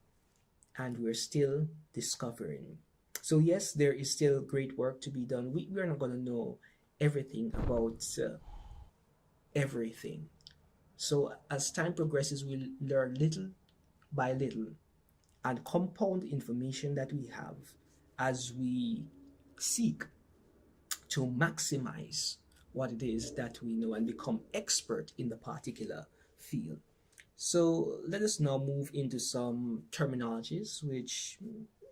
and we're still discovering. So yes, there is still great work to be done. We're not going to know everything about everything. So as time progresses, we'll learn little by little and compound information that we have as we seek to maximize what it is that we know and become expert in the particular field. So let us now move into some terminologies which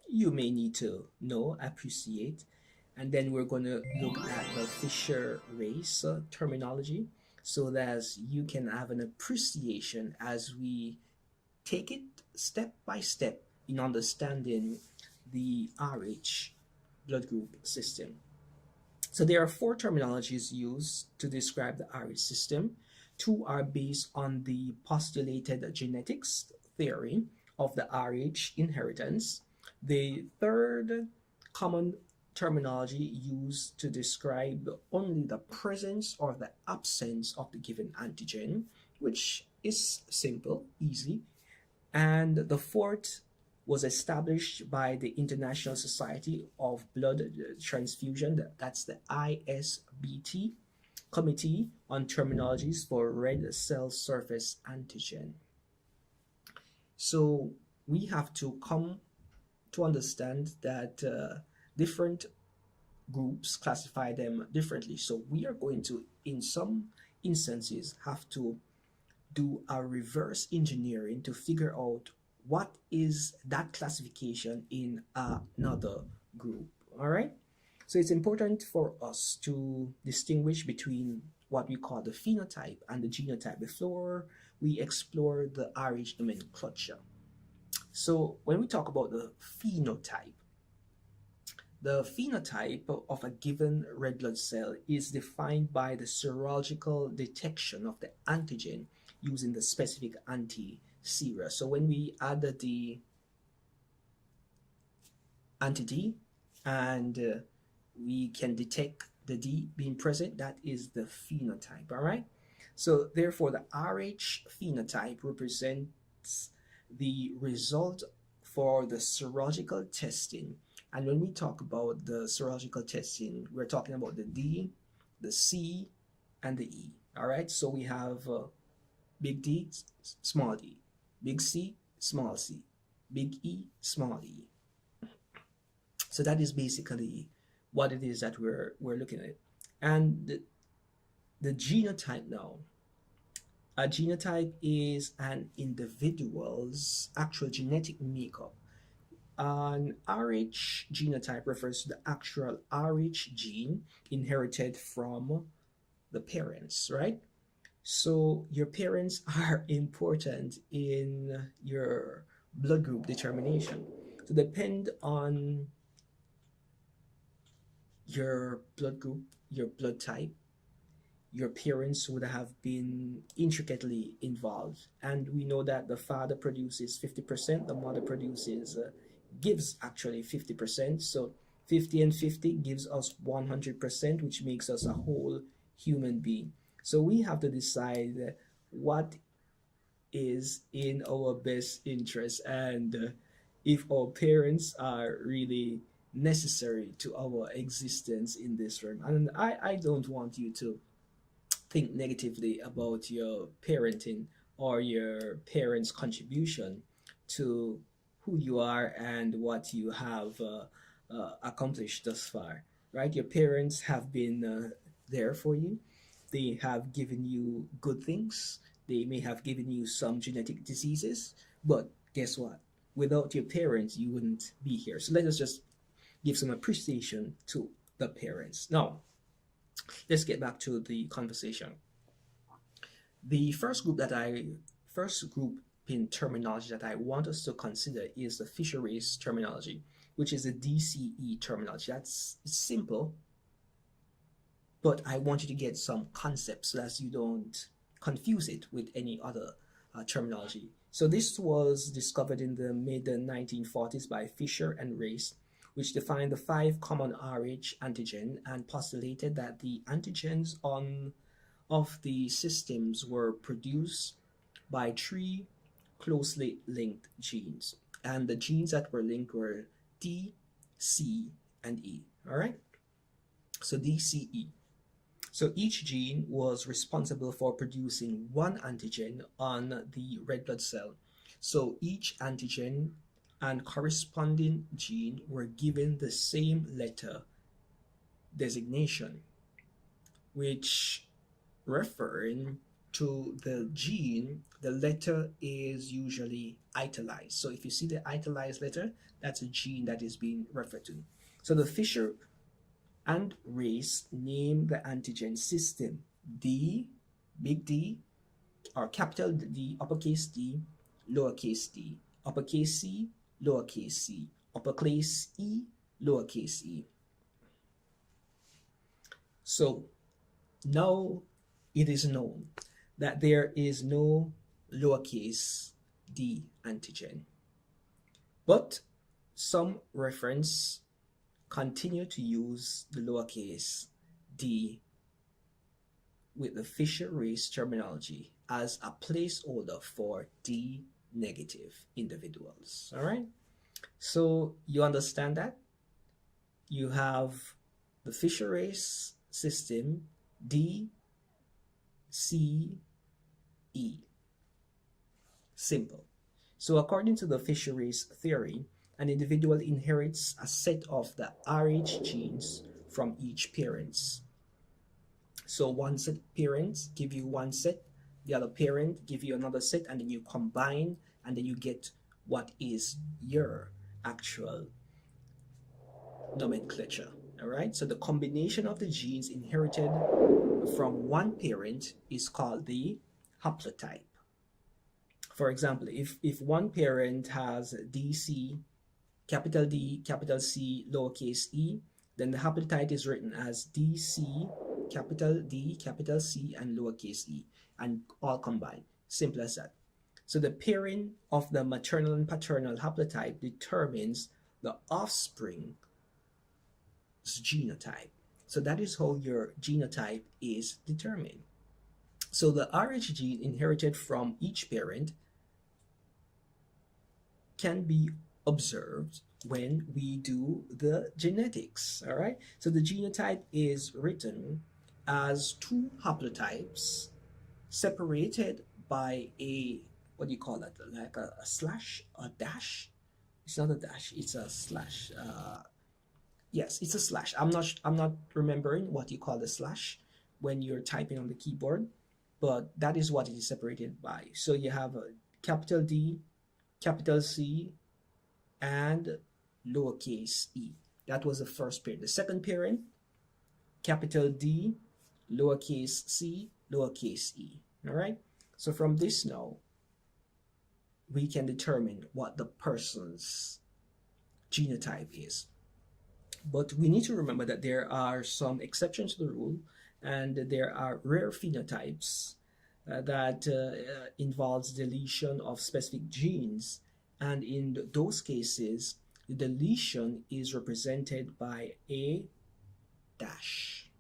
you may need to know, appreciate, and then we're going to look at the Fisher race terminology so that you can have an appreciation as we take it step by step in understanding the RH blood group system. So there are 4 terminologies used to describe the RH system. 2 are based on the postulated genetics theory of the RH inheritance. The third common terminology used to describe only the presence or the absence of the given antigen, which is simple, easy. And the fourth was established by the International Society of Blood Transfusion, that's the ISBT, Committee on Terminologies for Red Cell Surface Antigen. So we have to come to understand that different groups classify them differently. So we are going to, in some instances, have to do a reverse engineering to figure out what is that classification in another group. All right. So it's important for us to distinguish between what we call the phenotype and the genotype before we explore the RH nomenclature. So when we talk about the phenotype of a given red blood cell is defined by the serological detection of the antigen using the specific anti-sera. So when we add the anti-D and we can detect the D being present, that is the phenotype, all right? So therefore the RH phenotype represents the result for the serological testing. And when we talk about the serological testing, we're talking about the D, the C, and the E. All right, so we have big D, small d, big C, small c, big E, small e. So that is basically what it is that we're looking at. And the genotype now. A genotype is an individual's actual genetic makeup. An RH genotype refers to the actual RH gene inherited from the parents, right? So your parents are important in your blood group determination. So depend on your blood group, your blood type, your parents would have been intricately involved. And we know that the father produces 50%, the mother produces, gives actually 50%. So 50 and 50 gives us 100%, which makes us a whole human being. So we have to decide what is in our best interest and if our parents are really necessary to our existence in this room. And I don't want you to think negatively about your parenting or your parents' contribution to who you are and what you have accomplished thus far, right? Your parents have been there for you. They have given you good things. They may have given you some genetic diseases, but guess what? Without your parents, you wouldn't be here. So let us just give some appreciation to the parents. Now, let's get back to the conversation. The first group in terminology that I want us to consider is the fisheries terminology, which is the DCE terminology. That's simple, but I want you to get some concepts so that you don't confuse it with any other terminology. So this was discovered in the mid 1940s by Fisher and Race, which defined the 5 common Rh antigen and postulated that the antigens of the systems were produced by 3 closely linked genes. And the genes that were linked were D, C, and E. All right? So DCE. So each gene was responsible for producing one antigen on the red blood cell. So each antigen and corresponding gene were given the same letter designation, which referring to the gene, the letter is usually italized. So if you see the italized letter, that's a gene that is being referred to. So the Fisher and Race named the antigen system D, big D, or capital D, uppercase D, lowercase d, uppercase C, lowercase c, uppercase E, lowercase e. So now it is known that there is no lowercase d antigen, but some reference continue to use the lowercase d with the Fisher-Race terminology as a placeholder for D negative individuals. All right, so you understand that you have the Fisher-Race system D, C, E. Simple. So according to the Fisher-Race theory, an individual inherits a set of the Rh genes from each parent. So one set parents give you one set, the other parent give you another set, and then you combine, and then you get what is your actual nomenclature. All right, so the combination of the genes inherited from one parent is called the haplotype. For example, if one parent has DC, capital D, capital C, lowercase e, then the haplotype is written as DC, capital D, capital C, and lowercase e, and all combined. Simple as that. So the pairing of the maternal and paternal haplotype determines the offspring's genotype. So that is how your genotype is determined. So the Rh gene inherited from each parent can be observed when we do the genetics. All right, so the genotype is written as two haplotypes separated by a, what do you call it, like a slash, a dash. It's not a dash, it's a slash. Yes, it's a slash. I'm not remembering what you call the slash when you're typing on the keyboard, but that is what it is separated by. So you have a capital D, capital C, and lowercase e. That was the first parent. The second parent, capital D, lowercase c, lowercase e. All right. So from this now, we can determine what the person's genotype is. But we need to remember that there are some exceptions to the rule, and there are rare phenotypes that involves deletion of specific genes, and in those cases, the deletion is represented by a dash.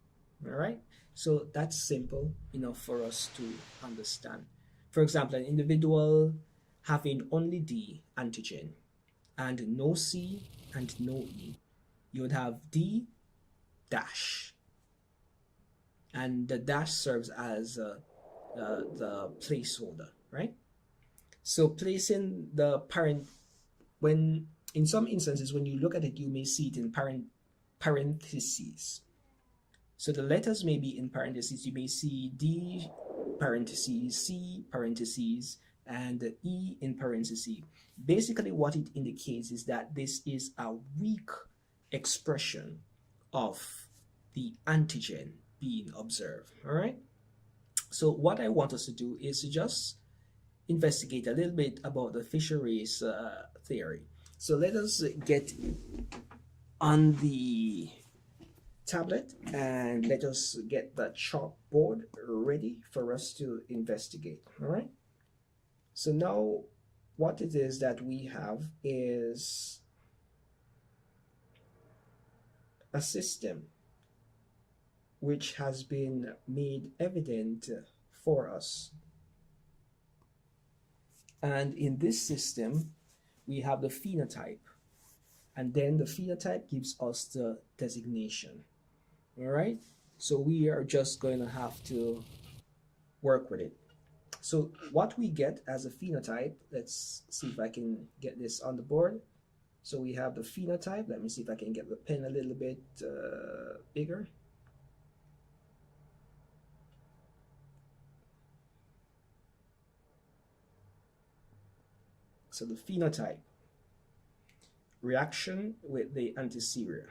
All right, so that's simple enough for us to understand. For example, an individual having only D antigen and no C and no E, you would have D dash, and the dash serves as the placeholder, right? So placing the parent, when in some instances when you look at it, you may see it in parentheses. So the letters may be in parentheses. You may see D parentheses, C parentheses, and E in parentheses. Basically, what it indicates is that this is a weak expression of the antigen being observed. All right. So what I want us to do is to just investigate a little bit about the Fisher-Race theory. So let us get on the tablet and let us get the chalkboard ready for us to investigate. All right. So now what it is that we have is a system which has been made evident for us. And in this system, we have the phenotype, and then the phenotype gives us the designation. All right, so we are just going to have to work with it. So what we get as a phenotype, let's see if I can get this on the board. So we have the phenotype. Let me see if I can get the pen a little bit bigger. So the phenotype, reaction with the antiserial.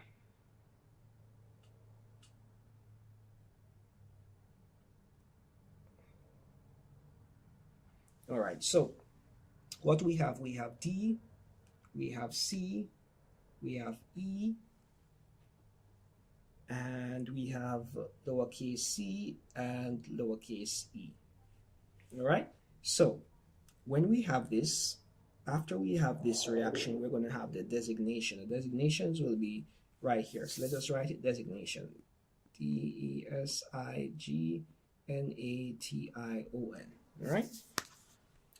All right, so what we have D, we have C, we have E, and we have lowercase c and lowercase e. All right, so when we have this, after we have this reaction, we're going to have the designation. The designations will be right here. So let us write it, designation. D-E-S-I-G-N-A-T-I-O-N. All right.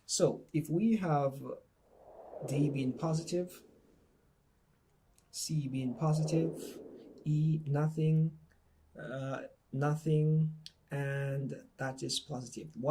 So if we have D being positive, C being positive, E nothing, nothing, and that is positive. What